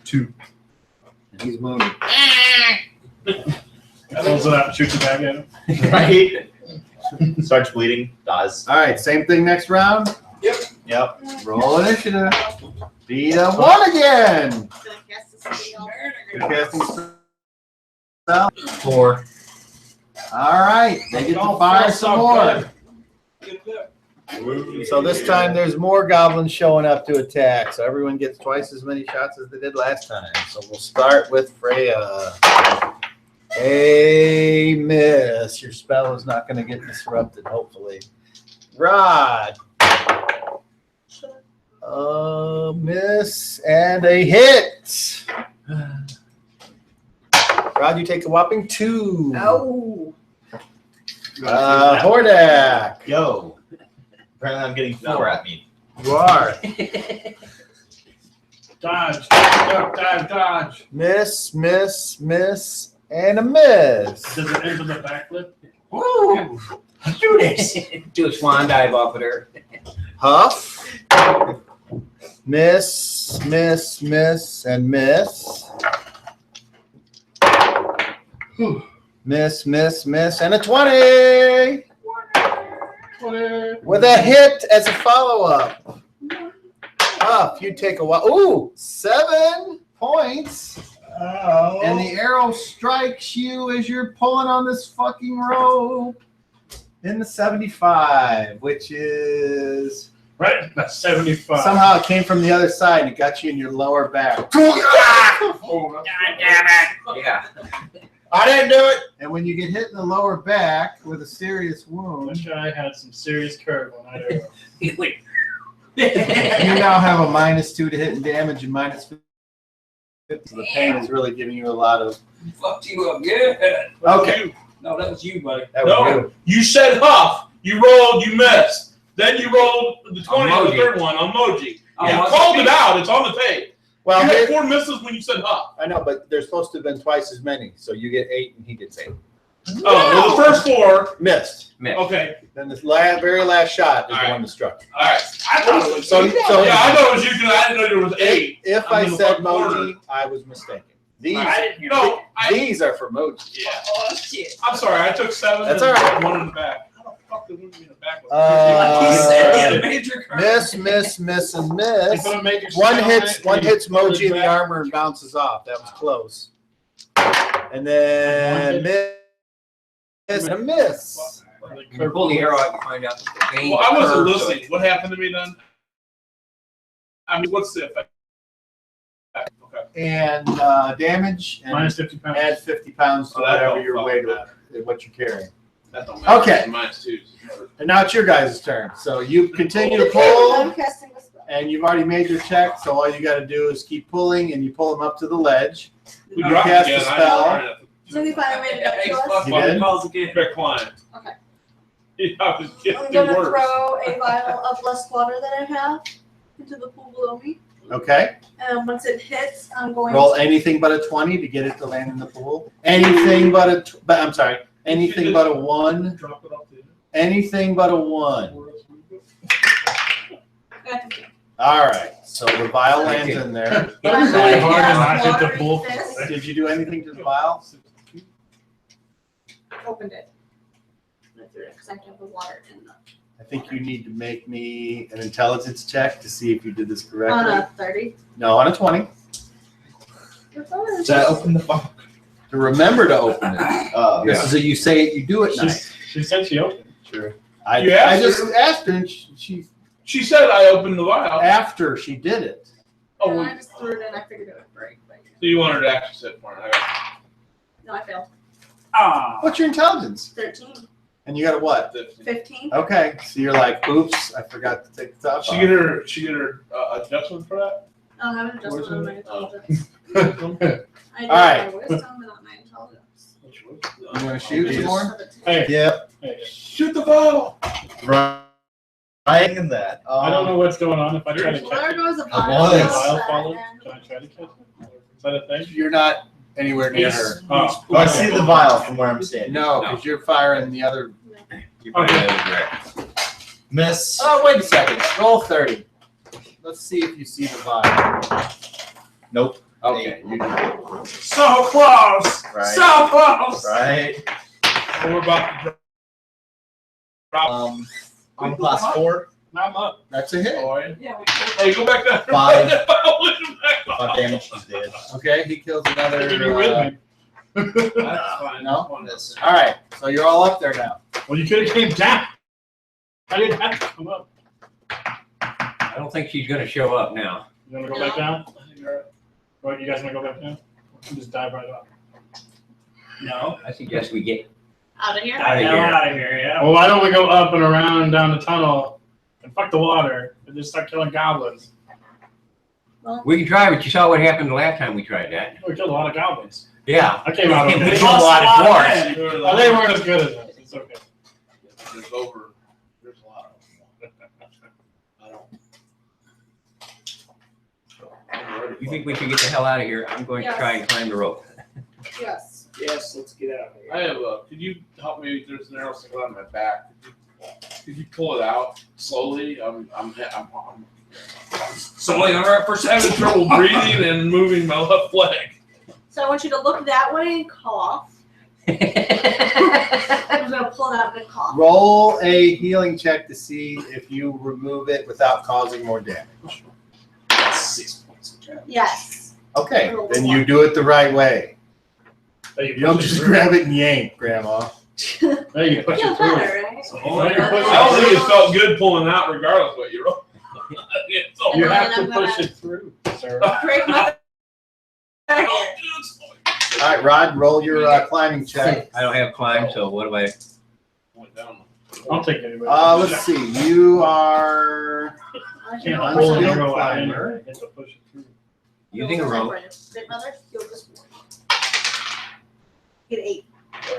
2. And he's wounded. Pulls it out and shoots it back at him. Right? Starts bleeding, dies. All right, same thing next round. Yep. Roll initiative. Beat a 1 again. Gonna cast this thing out. You're casting spell. 4. All right, they get to fire some more. So this time there's more goblins showing up to attack. So everyone gets twice as many shots as they did last time. So we'll start with Freya. A miss. Your spell is not going to get disrupted, hopefully. Rod. A miss and a hit. Rod, you take a whopping 2. Oh. Hordak. Yo. Apparently I'm getting 4 at me. You are. Dodge, duck, dive, dodge. Miss, miss, miss, and a miss. Does it end with a backflip? Woo! Do this. Do a swan dive off of her. Huff. Miss, miss, miss, and miss. Miss, miss, miss, and a 20. With a hit as a follow-up. Huff, you take a while. Ooh, 7 points. Oh. And the arrow strikes you as you're pulling on this fucking rope in the 75, which is Right, that's 75. somehow it came from the other side and it got you in your lower back. God damn it. Yeah. I didn't do it. And when you get hit in the lower back with a serious wound, Wish I had some serious curve on that arrow. Wait. you now have a -2 to hit and damage and -50. So the pain is really giving you a lot of. Fucked you up good. Okay. No, that was you, buddy. That was No, you. you said Huff. You rolled, you missed. Then you rolled the 20 on the Moji. third one on Moji. Oh, You must called be. it out. It's on the tape. Well, you had here- 4 misses when you said Huff. I know, but there's supposed to have been twice as many. So you get 8 and he gets 8. Oh, well, the first 4. Missed. Okay. Then this very last shot is the one that struck. All right. I thought it was So- yeah, so- I know it was you because I didn't know there was 8. If I I mean, said what order? Moji, I was mistaken. These, I didn't hear No, these are for Moji. yeah. Oh, shit. I'm sorry. I took 7. That's and all right. 1 in the back. How the fuck did 1 be in the back? Like he said, he had a major curve. Miss, miss, miss, and You miss. put a major One spell hits on it, you Moji pull in it the back. armor and bounces off. That was close. And then miss and a miss. You pull the arrow out and find out that the vein. Well, I wasn't curves, so listening. What happened to me then? I mean, what's the effect? Okay. And damage and Minus 50 pounds. add 50 pounds to Oh, that whatever don't your fucking weight matter. what you're carrying. That don't matter. Okay. -2. And now it's your guys' turn. So you continue to I'm pull, casting the spell. and you've already made your check. So all you got to do is keep pulling, and you pull them up to the ledge. We You dropped cast again. the I spell. didn't So we finally made it up to Hey, us. fuck, You fuck, did? calls again. Fair client. Okay. Yeah, I was I'm getting gonna worse. throw a vial of blessed water that I have into the pool below me. Okay. And once it hits, I'm going Roll to. anything but a 20 to get it to land in the pool. Anything but I'm sorry. Anything but a 1. Drop it off the Anything but a 1. All right. So the vial lands in there. That was really hard to not hit Water the bull. fist. Did you do anything to the vial? Opened it. I threw it because I have to have the water in the. I think you need to make me an intelligence check to see if you did this On correctly. a 30. No, on a 20. Did I open the fuck? To remember to open it. This is a you say it, you do it night. She said she opened. Sure. I You asked just her? asked her, and she She said I opened the vial. after she did it. Oh, And well, I just threw it in. I figured it would break. But so you wanted to actually sit for it. no, I failed. Ah. What's your intelligence? 13. And you got a what? 15. Okay, so you're like, oops, I forgot to take the top She off. get her adjustment for that? I don't have an adjustment on my intelligence. Okay. I do All right. my wisdom, but not my intelligence. You want to shoot some more? Hey, Yep. hey, Shoot the vial. Right in that. I don't know what's going on. If I try to Well, catch there it, goes a I vial. was. the That's vial that, follow. and- Can I try to catch it? Is that a thing? You're not anywhere near her. Oh, I see the vial from where I'm standing. No, because you're firing the other. You probably have it direct. Miss. Oh, wait a second. Roll 30. Let's see if you see the vibe. Nope. Okay. You do. So close. Right. So close. Right. We're about to drop. I'm class 4. I'm up. That's a hit. Oh, are you? Yeah, we Hey, go back down. 5. Push him back. 5 damage. She's dead. Okay, he kills another. You're with me. That's fine. No? That's fine. All right, so you're all up there now. Well, you could have came down. I didn't have to come up. I don't think she's gonna show up now. You want to go back down? Or you guys want to go back down? You just dive right up. No. I suggest we get Out of here? Outta here. Out of here, yeah. Well, why don't we go up and around down the tunnel and fuck the water and just start killing goblins? We can try, but you saw what happened the last time we tried that. We killed a lot of goblins. Yeah. I came out We okay. killed a lot of dwarves. Oh, they weren't as good as us. It's okay. There's over. There's a lot of them. I don't. I'm ready You for think it. we should get the hell out of here? I'm going to Yes. try and climb the rope. Yes. Yes, let's get out of here. I have a. Could you help me? There's an arrow sticking out of my back. Could you pull it out slowly? I'm Solely on our having trouble breathing and moving my left leg. So I want you to look that way and cough. I'm gonna pull it out and cough. Roll a healing check to see if you remove it without causing more damage. 6 points of damage. Yes. Okay, then you do it the right way. Hey, You don't just grab it and yank, Grandma. Hey, you push Feel it through. better, right? So, now you're I pushing don't it think it felt good pulling out, regardless of what you roll. It's all through. You And have then to I'm gonna- push it through, sir. Break my All right, Rod, roll your climbing check. I don't have climb, so what do I? Went down. I'll take anybody. Let's see. You are Can't I'm pull an still arrow out climber. anyway. You have to push it through. Using a rope. Great mother, you'll just get 8.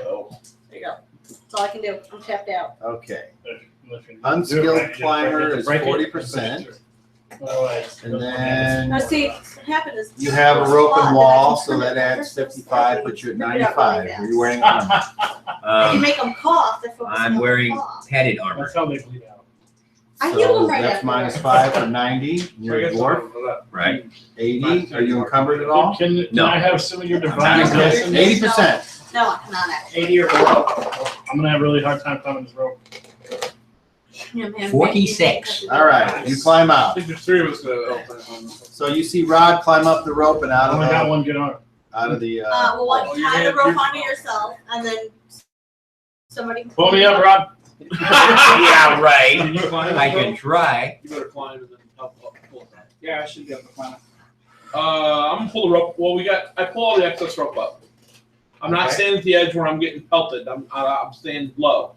Oh. There you go. That's all I can do. I'm tapped out. okay. If you Unskilled do it right, you climber just is break it, 40%. push it through. Otherwise, And then Now see, what happened is. you have a rope spot and that wall, I can so turn that it adds ever so 55, slightly, puts you at rip it out really 95. fast. Are you wearing armor? If you make them cough, they're focusing I'm on wearing the cough. padded armor. That's how they bleed out. I heal them right That's after. minus 5 for 90. You're a dwarf. Right. 80. Are you encumbered at all? Can No. I have some of your Not divine encumbered. lessons? 80%. No, I cannot actually. 80 or below. I'm gonna have a really hard time climbing this rope. Yeah, man, 46. All right, you climb I out. think there's 3 of us that help. So you see Rod climb up the rope and I out only got of one good arm. the. Well, one, Oh, tie you're- the rope you're- onto yourself, and then somebody. can Pull me up, Rob. Yeah, right. Can you climb? I can try. You better climb and then help pull it down. Yeah, I should be able to climb. I'm gonna pull the rope. Well, I pull all the excess rope up. I'm not Okay. standing at the edge where I'm getting pelted. I'm staying low.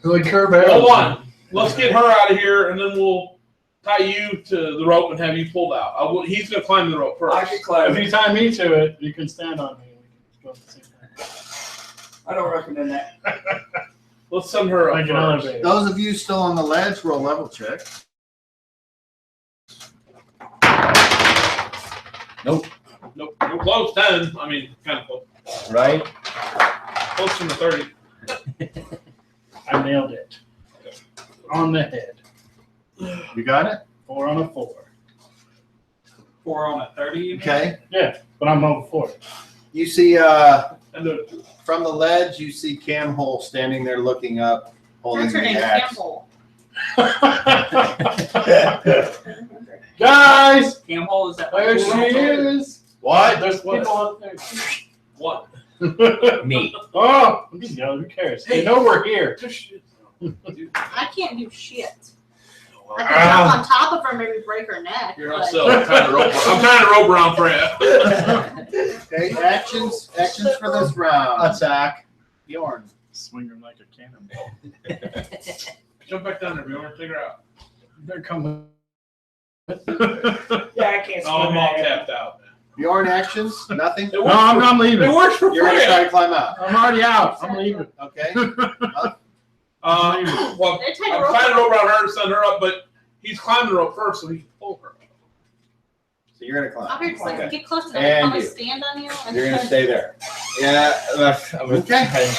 Like curve Hold on. Let's get her out of here, and then we'll tie you to the rope and have you pulled out. He's gonna climb the rope I first. can climb. If you tie me to it, you can stand on me. We can go at the same time. I don't recommend that. Let's send her up Like an first. elevator. Those of you still on the ledge, roll level check. Nope. Close 10. I mean, kind of close. Right? Close to the 30. I nailed it. On the head. You got it? 4 on a 4. 4 on a 30. You mean? Okay. But I'm over 4. You see, And the, from the ledge, you see Cam Hole standing there looking up, holding That's her the name, axe. Campbell. Guys, Camel, is that there she is. What? There's people up there. what? Me. Oh, I'm just yelling. Who cares? They know we're here. I can't do shit. I Ah. can jump on top of her, maybe break her neck. You're but- still I'm trying to rope around for you. Okay, actions for this round. Attack. Bjorn. Swing her like a cannonball. Jump back down there, Bjorn. Take her out. They're coming. Yeah, I can't Oh, I'm swim all that. tapped out. Bjorn, actions? Nothing? It No, works I'm leaving. It works for You're going to try free. to climb out. I'm already out. I'm leaving. Okay. Well, They take a I'm rope trying to rope off. around her to send her up, but he's climbing the rope first, so he can pull her. So you're going to I'll climb. be just like, Okay. get close to them. And I'm gonna you. stand on you. And You're going to stay there. Yeah. Okay.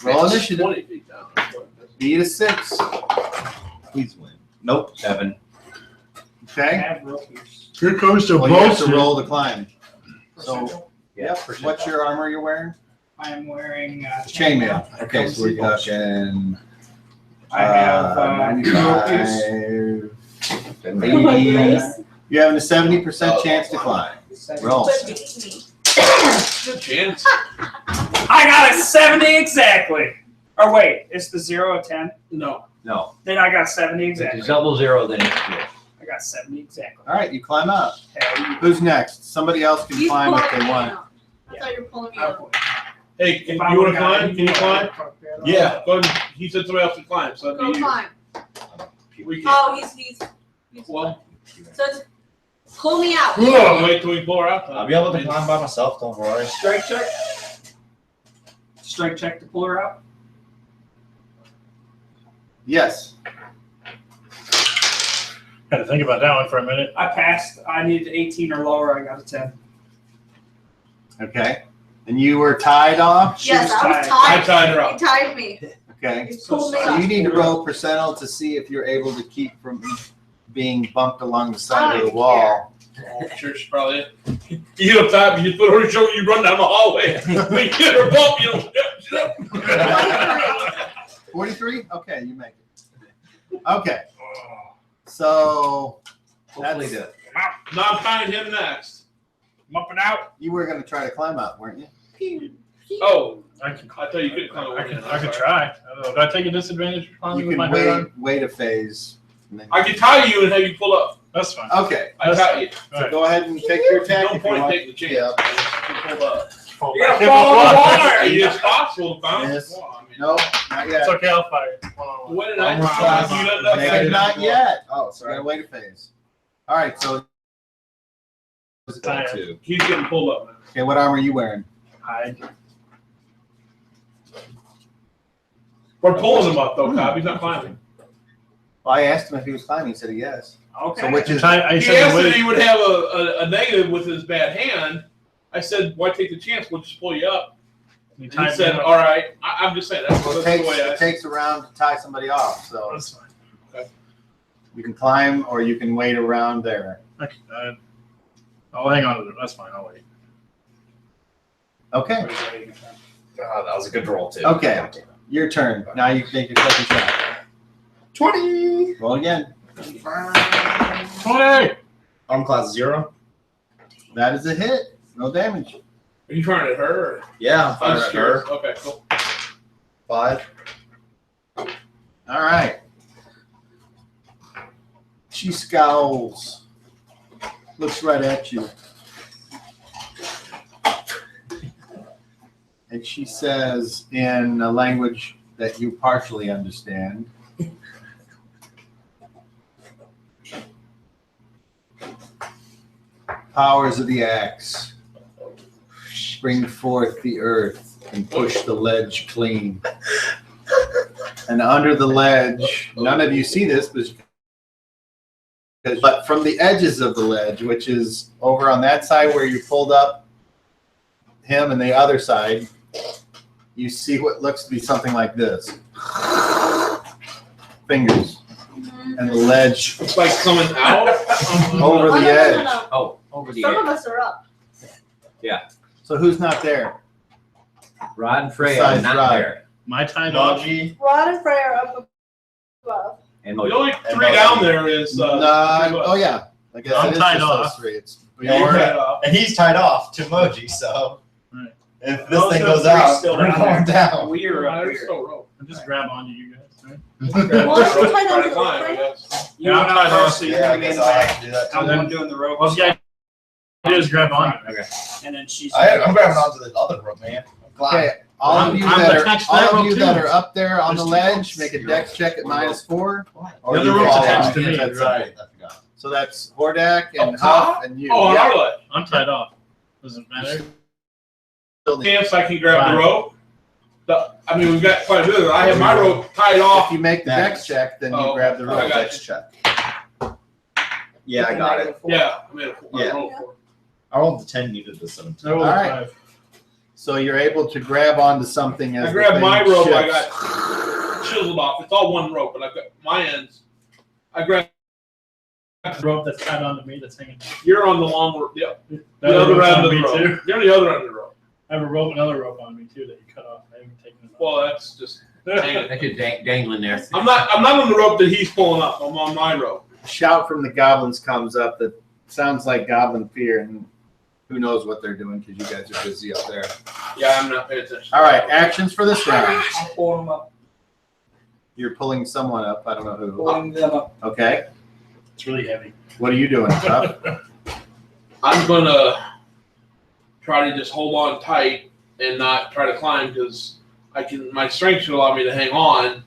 Roll initiative. 20 feet down. Beat a 6. Please win. Nope. 7. I Okay. have ropies. Here comes the Well, you have to bullshit. roll to climb. So, Yeah. what's your armor you're wearing? I am wearing Chainmail. Okay, so we're talking I have ropies. 95, 80. You're having a 70% chance to climb. Roll. Good chance. I got a 70 exactly. Or wait, it's the 0 or 10? No. No. Then I got 70 If exactly. it's double 0, then it's good. I got 70 exactly. All right, you climb up. Hell yeah. Who's next? Somebody else can He's climb if pulling they me want. out. I thought you were pulling me out. Hey, you If I want to would've got climb? Can you climb? Yeah. Go ahead. He said somebody else to climb, so that'd Go be you. climb. We can. Oh, he's Well, so it's pull me out. wait till we pull her out. I'll be able to climb by myself. Don't worry. Strike check. Strike check to pull her out. Yes. Had to think about that one for a minute. I passed. I needed 18 or lower. I got a 10. Okay. And you were tied off? She Yes, was I was I tied. tied her He up. tied me. Okay. He pulled me So up. you need to roll percentile to see if you're able to keep from being bumped along the side of the wall. Oh, sure, she probably is. You get up top, you put her on your shoulder, you run down the hallway. When you get her bump, you know. 43? Okay, you make it. Okay. So Hopefully that's, the Now find him next. I'm up and out. you were going to try to climb up, weren't you? Oh, I can. I thought you couldn't climb over. I could try. I don't know. Do I take a disadvantage for climbing You with my can hood on? wait a phase. and then- I can tie you and have you pull up. That's fine. Okay, I tie you. so go ahead and take your attack No if you point want. taking the chance. You pull up. You gotta fall in the water. It's possible to bounce. Yes. Well, I mean, No, not yet. It's okay. I'll fire. Hold on. when did I All right. you done that Make phase? it not yet. Oh, so Sorry. gotta wait a phase. All right, so Tired. 2. He's getting pulled up now. Okay, what armor are you wearing? Hide. We're pulling him up though, Cobb. He's not climbing. Well, I asked him if he was climbing. He said yes. Okay. So which is I He said asked to if wait. he would have a negative with his bad hand. I said, why take the chance? We'll just pull you up. You And tied he said, me up. all right. I'm just saying, that's, well, that's it the way I takes a round to tie somebody off. So That's fine. you can climb or you can wait around there. I'll hang on to it. That's fine. I'll wait. Okay, God, that was a good roll too. Okay. your turn. Now you can take your second shot. 20. Roll again. 20. Arm class 0. That is a hit. No damage. Are you firing at her? Or? Yeah, I'm I'm firing just at her. curious. Okay, cool. 5. All right. She scowls. Looks right at you. And she says in a language that you partially understand. Powers of the axe, bring forth the earth and push the ledge clean. And under the ledge, none of you see this, but from the edges of the ledge, which is over on that side where you pulled up him and the other side, you see what looks to be something like this. Fingers. And the ledge It's like coming out. over the edge. No. Oh, over the Some edge. of us are up. So who's not there? Rod and Freya Besides are not Rod. there. My tie dog. Moji. Rod and Freya are up above. And The Moji. only three down there is. Oh yeah. I guess I'm it is tied just off. those three. It's Yeah, Bjorn, And he's tied off to Moji, so Right. if this Those thing are goes three out, still we're down going down. We are up They're here. so low. I'll just grab onto you guys. Right? Well, I'm Try tied to on climb, I to guess. You Yeah, went I'm up tied off. first, so you're Yeah, I gonna be in guess the I'll back. have to do that I'm too. the one doing the rope. Well, yeah, just grab onto me. Okay. And then she's. I'm grabbing onto the other rope, man. I'm climbing. Okay, all of you I'm that attached to are that all of rope you too. that are up there on There's the two ledge, ropes. make a dex check at -4. Or The other you rope's fall attached off. to me. That's Right. it. So that's Hordak and Up top? Huff and you. Oh, on Yeah. our leg. I'm tied off. Does it matter? Chance I can grab Fine. the rope. I mean, we've got quite a bit of it. I have my rope tied If off. you make the That- dex check, then you Oh, grab the I rope. got Dex check. Yeah, I got it. Yeah, I made a Yeah. rope for it. I rolled the 10, needed the 17. I rolled a All right. 5. So you're able to grab onto something as I the grabbed thing my rope. I shifts. got chiseled off. It's all one rope, but I've got my ends I grab. The rope that's tied onto me that's hanging. You're on the long rope. Yep. The The other rope's end on of the me rope. too. You're on the other end of the rope. I have another rope on me too that you cut off. I haven't taken it off. Well, that's just. hanging. That's just dangling there. I'm not on the rope that he's pulling up. I'm on my rope. A shout from the goblins comes up that sounds like goblin fear, and who knows what they're doing because you guys are busy up there. Yeah, I'm not paying attention. All right, actions for this round. I'll pull them up. You're pulling someone up. I don't know who. Pulling them up. Okay. It's really heavy. What are you doing, Tough? I'm gonna try to just hold on tight and not try to climb because my strength should allow me to hang on.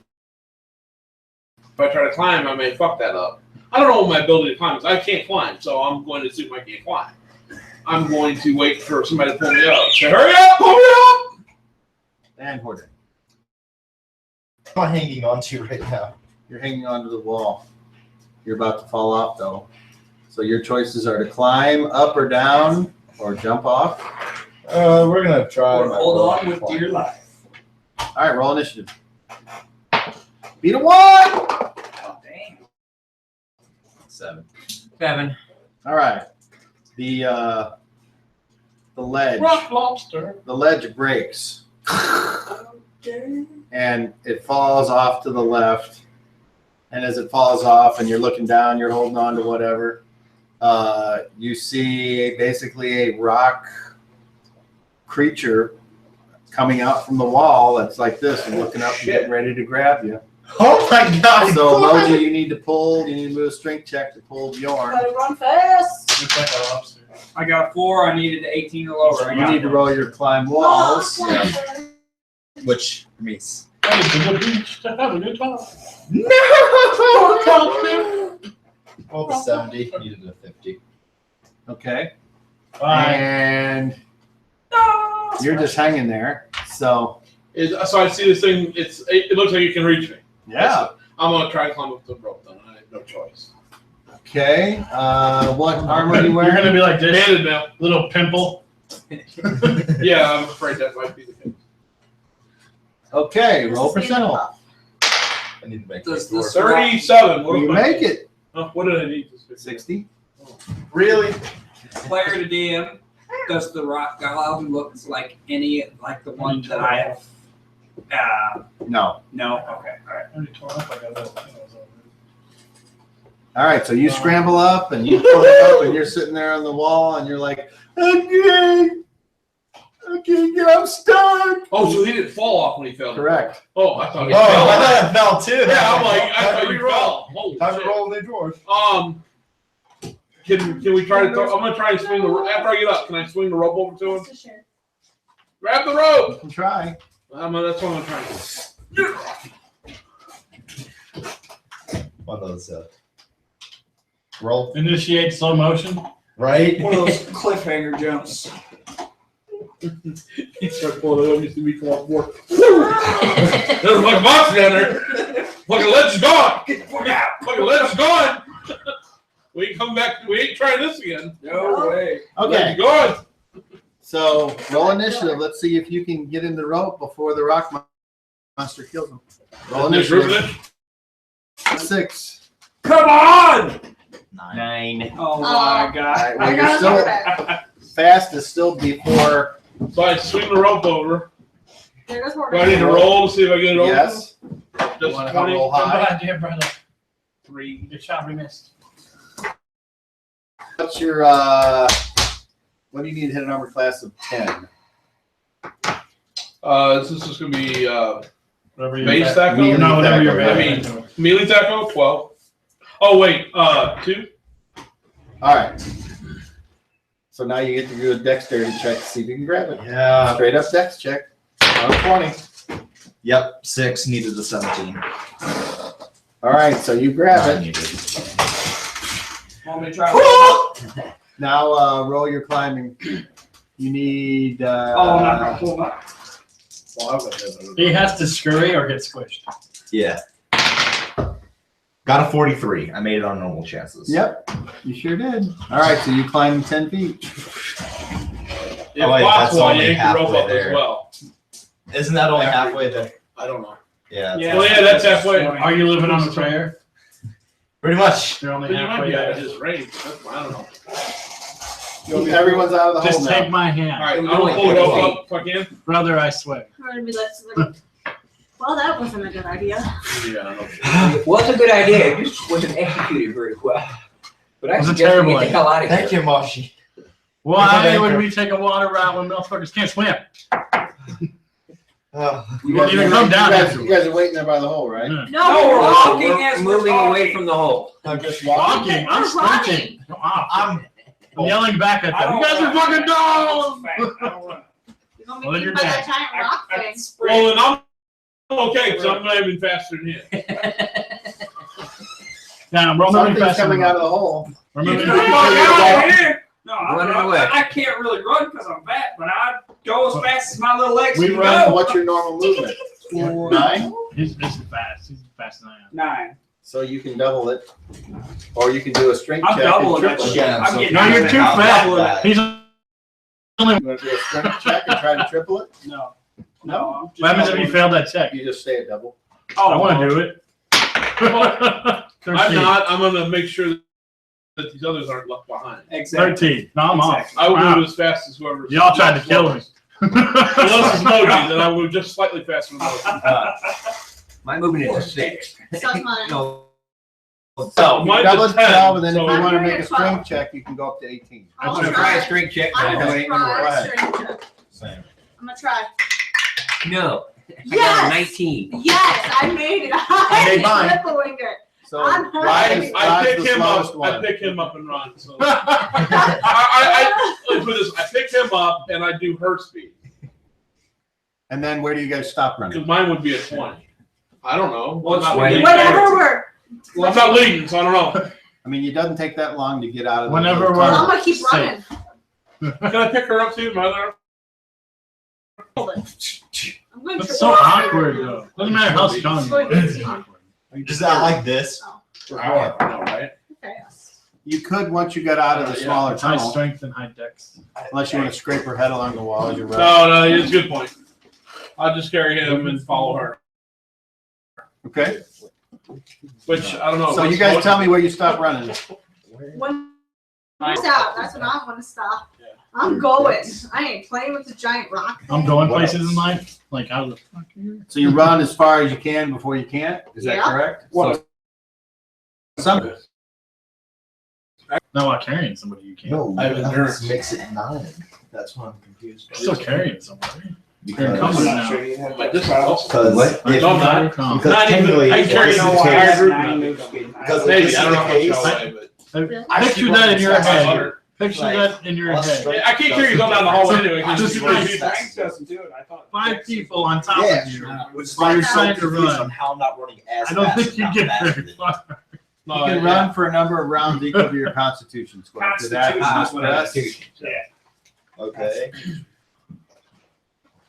If I try to climb, I may fuck that up. I don't know what my ability to climb is. I can't climb, so I'm going to assume I can't climb. I'm going to wait for somebody to pull me up. Say, hurry up, pull me up! And Horton. What am I hanging on to right now? You're hanging onto the wall. You're about to fall off, though. So your choices are to climb up or down or jump off. We're gonna try. Or my hold roll. on with dear life. All right, roll initiative. Beat a 1! Oh, dang. 7. 7. All right. The ledge. Rock lobster. The ledge breaks. And it falls off to the left. And as it falls off and you're looking down, you're holding on to whatever, you see basically a rock creature coming out from the wall that's like this and looking up and getting ready to grab you. Oh my god! So Moji, you need to move a strength check to pull Bjorn. Gotta run fast. Looks like a lobster. I got 4. I needed 18 or lower. I You got need to roll your climb walls. Which means. Headed to the beach to have a good time. Well, the 70 needed a 50. Okay. Fine. And you're just hanging there. So So I see this thing. It looks like you can reach me. yeah. I'm gonna try to climb up the rope. Then I have no choice. Okay. What armor are you You're gonna wearing? be like this Banded now. little pimple. Yeah, I'm afraid that might be the case. Okay. Roll percentile. I need to make Does this work. this 37. What You if I- make it. What did I need? 60. Really? player to DM. Does the rock goblin looks like like the one that I have? No. No. Okay. All right. I already tore up. I got that. All right. So you scramble up and you pull it up and you're sitting there on the wall and you're like, okay, I'm stuck. Oh, so he didn't fall off when he fell. Correct. Oh, I thought he Oh, I fell. thought I fell too. Yeah, I'm like, I thought Time you to roll. fell. Holy Time to shit. roll the dwarf. Can we try to? I'm gonna try and swing the rope after I get up. Can I swing the rope over to him? Grab the rope. You can try. That's what I'm trying to do. One of those roll. Initiate slow motion. Right? One of those cliffhanger jumps. He's trying to pull it up. You see me come up more. There's like a box down there. Like a ledge is gone. Like a ledge is gone. We ain't come back. We ain't trying this again. No way. Ledge Okay. is gone. So roll initiative. Let's see if you can get in the rope before the rock monster kills him. Roll initiative. 6. Come on! 9. Oh my All god. right. Well, I you're got still it. fast is still before. So I swing the rope over. There goes Do I need to Horton. roll to see if I get it over? Yes. Just You wanna 20. roll Come high? on, dear brother. 3. Your shot we missed. What's your what do you need to hit an armor class of 10? This is gonna be Whatever you base tackle. Melee No, whatever you're tackle, I bad. mean, melee tackle 12. Oh wait, 2. All right. So now you get to do a dexterity check to see if you can grab it. Yeah. Straight up dex check. On 20. Yep, 6 needed a 17. All right, so you grab it. Needed. Want me to try? Now roll your climbing. You need. Oh, I'm not gonna pull back. He has to scurry or get squished. Yeah. Got a 43. I made it on normal chances. Yep, you sure did. All right, so you climb 10 feet. If Oh, wait, that's possible, only you can rope halfway up there. as well. Isn't that only halfway there? I don't know. Yeah. Yeah. Well, yeah, that's halfway. Are you living on a prayer? Pretty much. You're only You might halfway be out there. of his range. That's, I don't know. Everyone's out of the Just hole take now. my All hand. right, I'm gonna pull it up if I can. Brother, I swear. We're gonna be like, well, that wasn't a good idea. Yeah. It was a good idea, it just wasn't executed very well. But I It was a suggest we terrible get the idea. hell out of here. Thank you, Moshi. Why would we take a water route when motherfuckers can't swim? You Won't even come down after. You guys are waiting there by the hole, right? Yeah. No, we're walking We're as we're moving away talking. from the hole. I'm just Walking. I'm We're sprinting. I'm yelling back at I them. don't You guys are run. fucking I dumb. don't run. You're gonna Well, be then you're eaten by dead. that giant rock I thing. can sprint. Well, then I'm okay because I'm not even faster than him. Now, we're moving Something's faster. coming out of the hole. We're You moving. come out of here. No, Running away. I can't really run because I'm fat, but I go as fast as my little legs We can run- go. What's your normal movement? 9? He's fast. He's faster than I am. 9. So you can double it, or you can do a strength I'm check. and doubling that triple shit. it. Yeah, I'm so- getting No, you're too fat. He's You want to do a strength check and try to triple it? No. No. I'm just what happens if you doubling. failed that check? You just stay at double. Oh, I want to do it. I'm not. I'm gonna make sure that these others aren't left behind. Exactly. 13. No, I'm Exactly. I will off. move as fast as whoever. Y'all tried to kill me. Unless it's Moji, then I will just slightly faster than Moji. My movement is a 6. Sounds mine. No. So Mine's double a it 10, 12, and then so- if you want to I'm make doing a a 12. strength check, you can go up to 18. I'm I'll gonna try a try. strength check, but I'm I know it gonna ain't gonna try work. ahead. strength check. Same. I'm gonna try. No. I got a Yes! 19. Yes, I made it. I made mine. Tripling it. So I'm Ryan's, I pick Ryan's the him up. slowest I one. pick him up and run. So I let's put this. I pick him up and I do her speed And then where do you guys stop running? because mine would be a 20. I don't know. Well, I'm not when- leading. Whatever we're. Well, I'm not leading, so I don't know. I mean, it doesn't take that long to get out of the Whenever little we're- I'm tunnel. gonna keep running. Can I pick her up too, mother? I'm going That's triple so it. awkward, though. Doesn't matter how strong you are. It's awkward. Just not like this. No, right? Okay. You could once you got out of the Yeah. smaller High tunnel, strength and high dex. unless you want to scrape her head along the wall as you run. No, it's a good point. I'll just carry him and follow her. Okay. Which I don't know. So you guys tell me where you stop running. When it's out, that's when I want to stop. I'm going. I ain't playing with the giant rock. I'm thing. going places in life. Like, how the fuck here? So you run as far as you can before you can't. Is that Yeah. correct? What? Some. Not while carrying somebody, you can't. No, I have endurance. makes it 9. That's why I'm confused. Still carrying somebody. You're Because, incumbent now. Like this house. because What? if, No, I'm not. because Not even- technically, I if carry this is no the wire case, group. Because Maybe this I is don't know the how case, far away, but I Picture should that run in your as fast as head. Hunter. Picture Like, that in your us head. straight I can't carry you going down the hallway anyway. Just Just run. strength doesn't do it. I thought. 5 people on top Yeah. of you. Which is While why you're I'm so trying to confused run. on how I'm not running as I don't fast think as you not get faster very than far. No, You can yeah. run for a number of rounds equal to your Constitution score. Did that Constitution. press? Okay.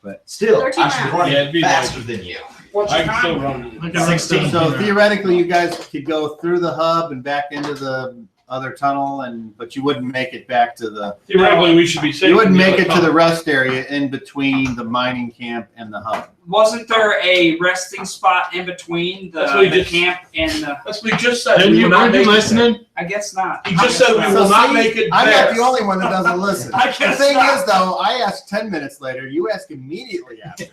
But Still, 13 I should be rounds. running Yeah, it'd be faster than you. What's I your can still time? run. I can run 16. So 17 theoretically, you guys could go through the hub and back into the other tunnel, but you wouldn't make it back to the. Theoretically, we should be safe. You wouldn't in the make it other to the tunnel. rest area in between the mining camp and the hub. Wasn't there a resting spot in between That's what he the just- camp and the? That's what he just said. Didn't We you, will not weren't you make it listening? I guess not. He just said we will not make it I'm there. not the only one that doesn't listen. I The guess thing not. is, though, I asked 10 minutes later. You ask immediately after.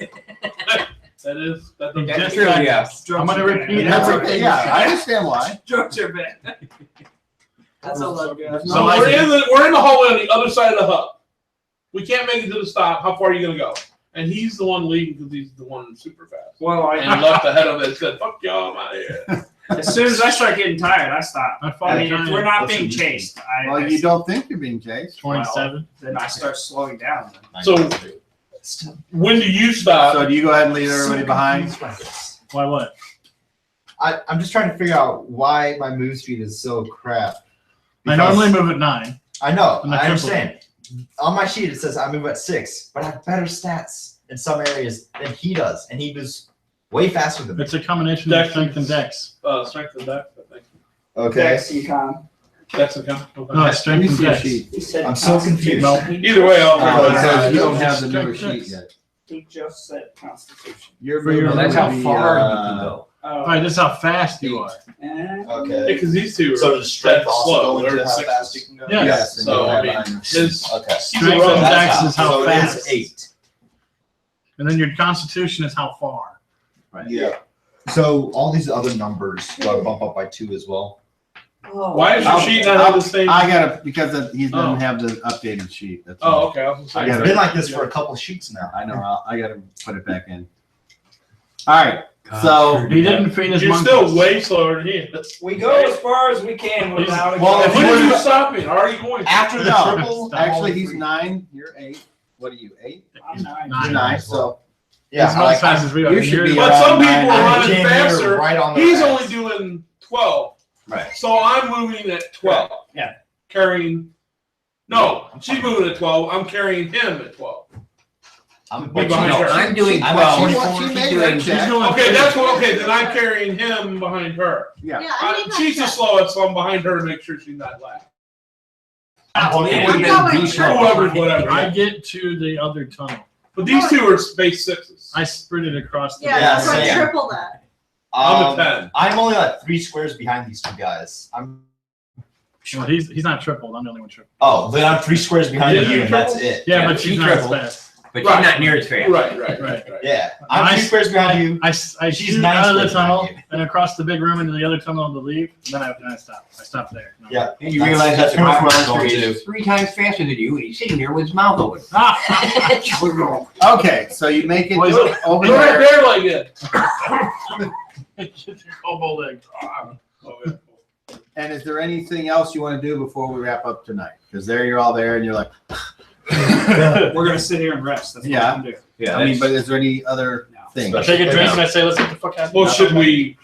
That is. That He doesn't- just true, said- yeah. I'm gonna repeat That's that. okay. Yeah, I understand why. Strokes are bad. That's all I've got. So So like- we're in the hallway on the other side of the hub. We can't make it to the stop. How far are you gonna go? And he's the one leading because he's the one super fast. Well, And he I, left ahead of it and said, "Fuck y'all, I'm out of here." as soon as I start getting tired, I stop. I I fought mean, if we're not being Listen, chased, Well, you don't think you're being chased. 27. then I start slowing down. So when do you stop? So do you go ahead and leave everybody behind? Why what? I'm just trying to figure out why my move speed is so crap. I Because- normally move at 9. I know, And I I triple. understand. On my sheet, it says I move at 6, but I have better stats in some areas than he does, and he moves way faster than me. It's a combination of Dex. strength and dex. Strength and depth, I think. Okay, Dex, econ. That's the count. No, it's strength and dex. He said I'm so confused. No. Either way, I'll. Because you don't have the newer sheet yet. He just said Constitution. Your For your- Well, movement that's how would be, far you can go. Oh, right, this is how fast you are. Okay. Because these two are So does strength slow. also go They're into how sixes. fast you can go? Yeah. Yes. and So, you I have mean, on- his Okay. Strength So and that's dex is how So it fast. is 8. And then your constitution is how far. Yeah. So all these other numbers do I bump up by 2 as well? Why is your sheet not on the same? I gotta, because he Oh. doesn't have the updated sheet. That's Oh, all. okay. I was I gonna got say. It's been like this for a couple sheets now. I know, I gotta put it back in. All right, so. He didn't feed his You're monkeys. still way slower than he is. We go as far as we can without. Well, if When you are you were- stopping? Are you going? After the No, triple, actually, he's 9, you're 8. What are you, 8? I'm not. You're 9, so. yeah, He's not as fast as we are. You should be But around some people 9. are I running came here faster. right on the He's racks. only doing 12. Right. So I'm moving at 12. Yeah. Carrying. No, she's moving at 12. I'm carrying him at 12. I'm Be behind No, her. I'm doing I'm at 12. 24. She's doing that. Okay, that's what. Okay, then I'm carrying him behind her. Yeah. Yeah, I think She's the that's slowest, so I'm behind her to make sure she's not last. It would've I'm been going the to- short. Whoever, whatever. I get to the other tunnel. But these two are space 6s. I sprinted across the Yeah, Yeah, that's like same. triple that. I'm a 10. I'm only like 3 squares behind these two guys. Well, he's not tripled. I'm the only one tripled. Oh, then I'm 3 squares behind Yeah, you, you and that's triple? it. Yeah, Yeah, but she she's not as tripled. fast. But Right. she's not near as fast. Right. Yeah, I'm I- 3 squares behind you. I She's shoot 9 out of the squares tunnel behind you. and across the big room into the other tunnel to leave. And then I stop. I stop there. No. Yeah. And you That's- realize that that's the rock pretty much monster going is 3 times faster than you, and he's sitting there with his mouth open. Okay, so you make it Boys, over Go right there. there like it. Get your elbow leg. And is there anything else you want to do before we wrap up tonight? Because there you're all there and you're like, We're gonna sit here and rest. That's what Yeah. we're gonna do. Yeah, I mean, but is there any other No. thing? I take a drink and I say, let's get the fuck out. Well, should we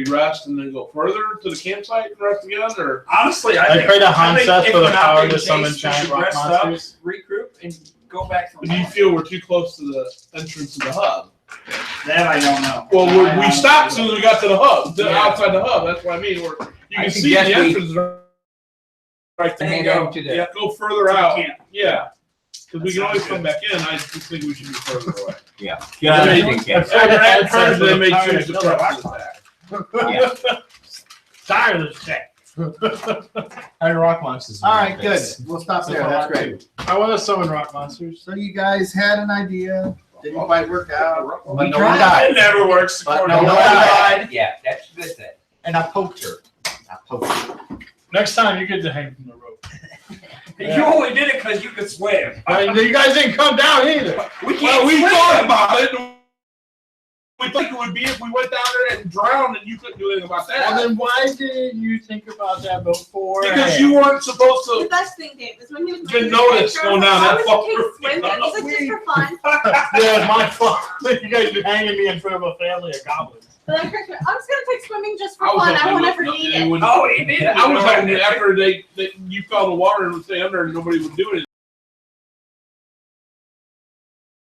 rest and then go further to the campsite and rest again, or Honestly, I I think pray to I think Hanseth if for the we're not power being to summon chased, we giant should rock rest up, monsters. regroup, and go back from do you feel we're too close to the entrance of the hub? that. I don't know. Well, I we honestly stopped as soon as we got to the hub, Yeah. outside the hub. That's what I mean. You I can see the suggest we- entrance right there. Hang Go, on to the- yeah, go further out. Can't. Yeah, because we That can always sounds come back in. I just think we should be further away. Yeah. Yeah, I they- think, yeah. At first, they may choose to press this back. Tired of this shit. Iron rock monsters. All right, good. We'll stop there. That's great. I want to summon rock monsters. So you guys had an idea. Didn't quite work out. But We no one tried. died. It never works. But according no to one the- died. Yeah, that's a good thing. And I poked her. I poked her. Next time you get to hang from the rope. You only did it because you could swim. You guys didn't come down either. We Well, can't we swim. thought about it. We think it would be if we went down there and drowned, and you couldn't do anything about Well, that. then why didn't you think about that before? Because you weren't supposed The to. best thing, Dave, is when he was Didn't making the notice picture, going down I that was far. taking swimming. He's like, just for fun. Yeah, it's my fault. You guys been hanging me in front of a family of goblins. But I'm just gonna take swimming just for I was fun. I hoping won't they ever wouldn't- need they it. wouldn't- Oh, he did. I was hoping that after you fell in the water and would stay under, nobody would do anything.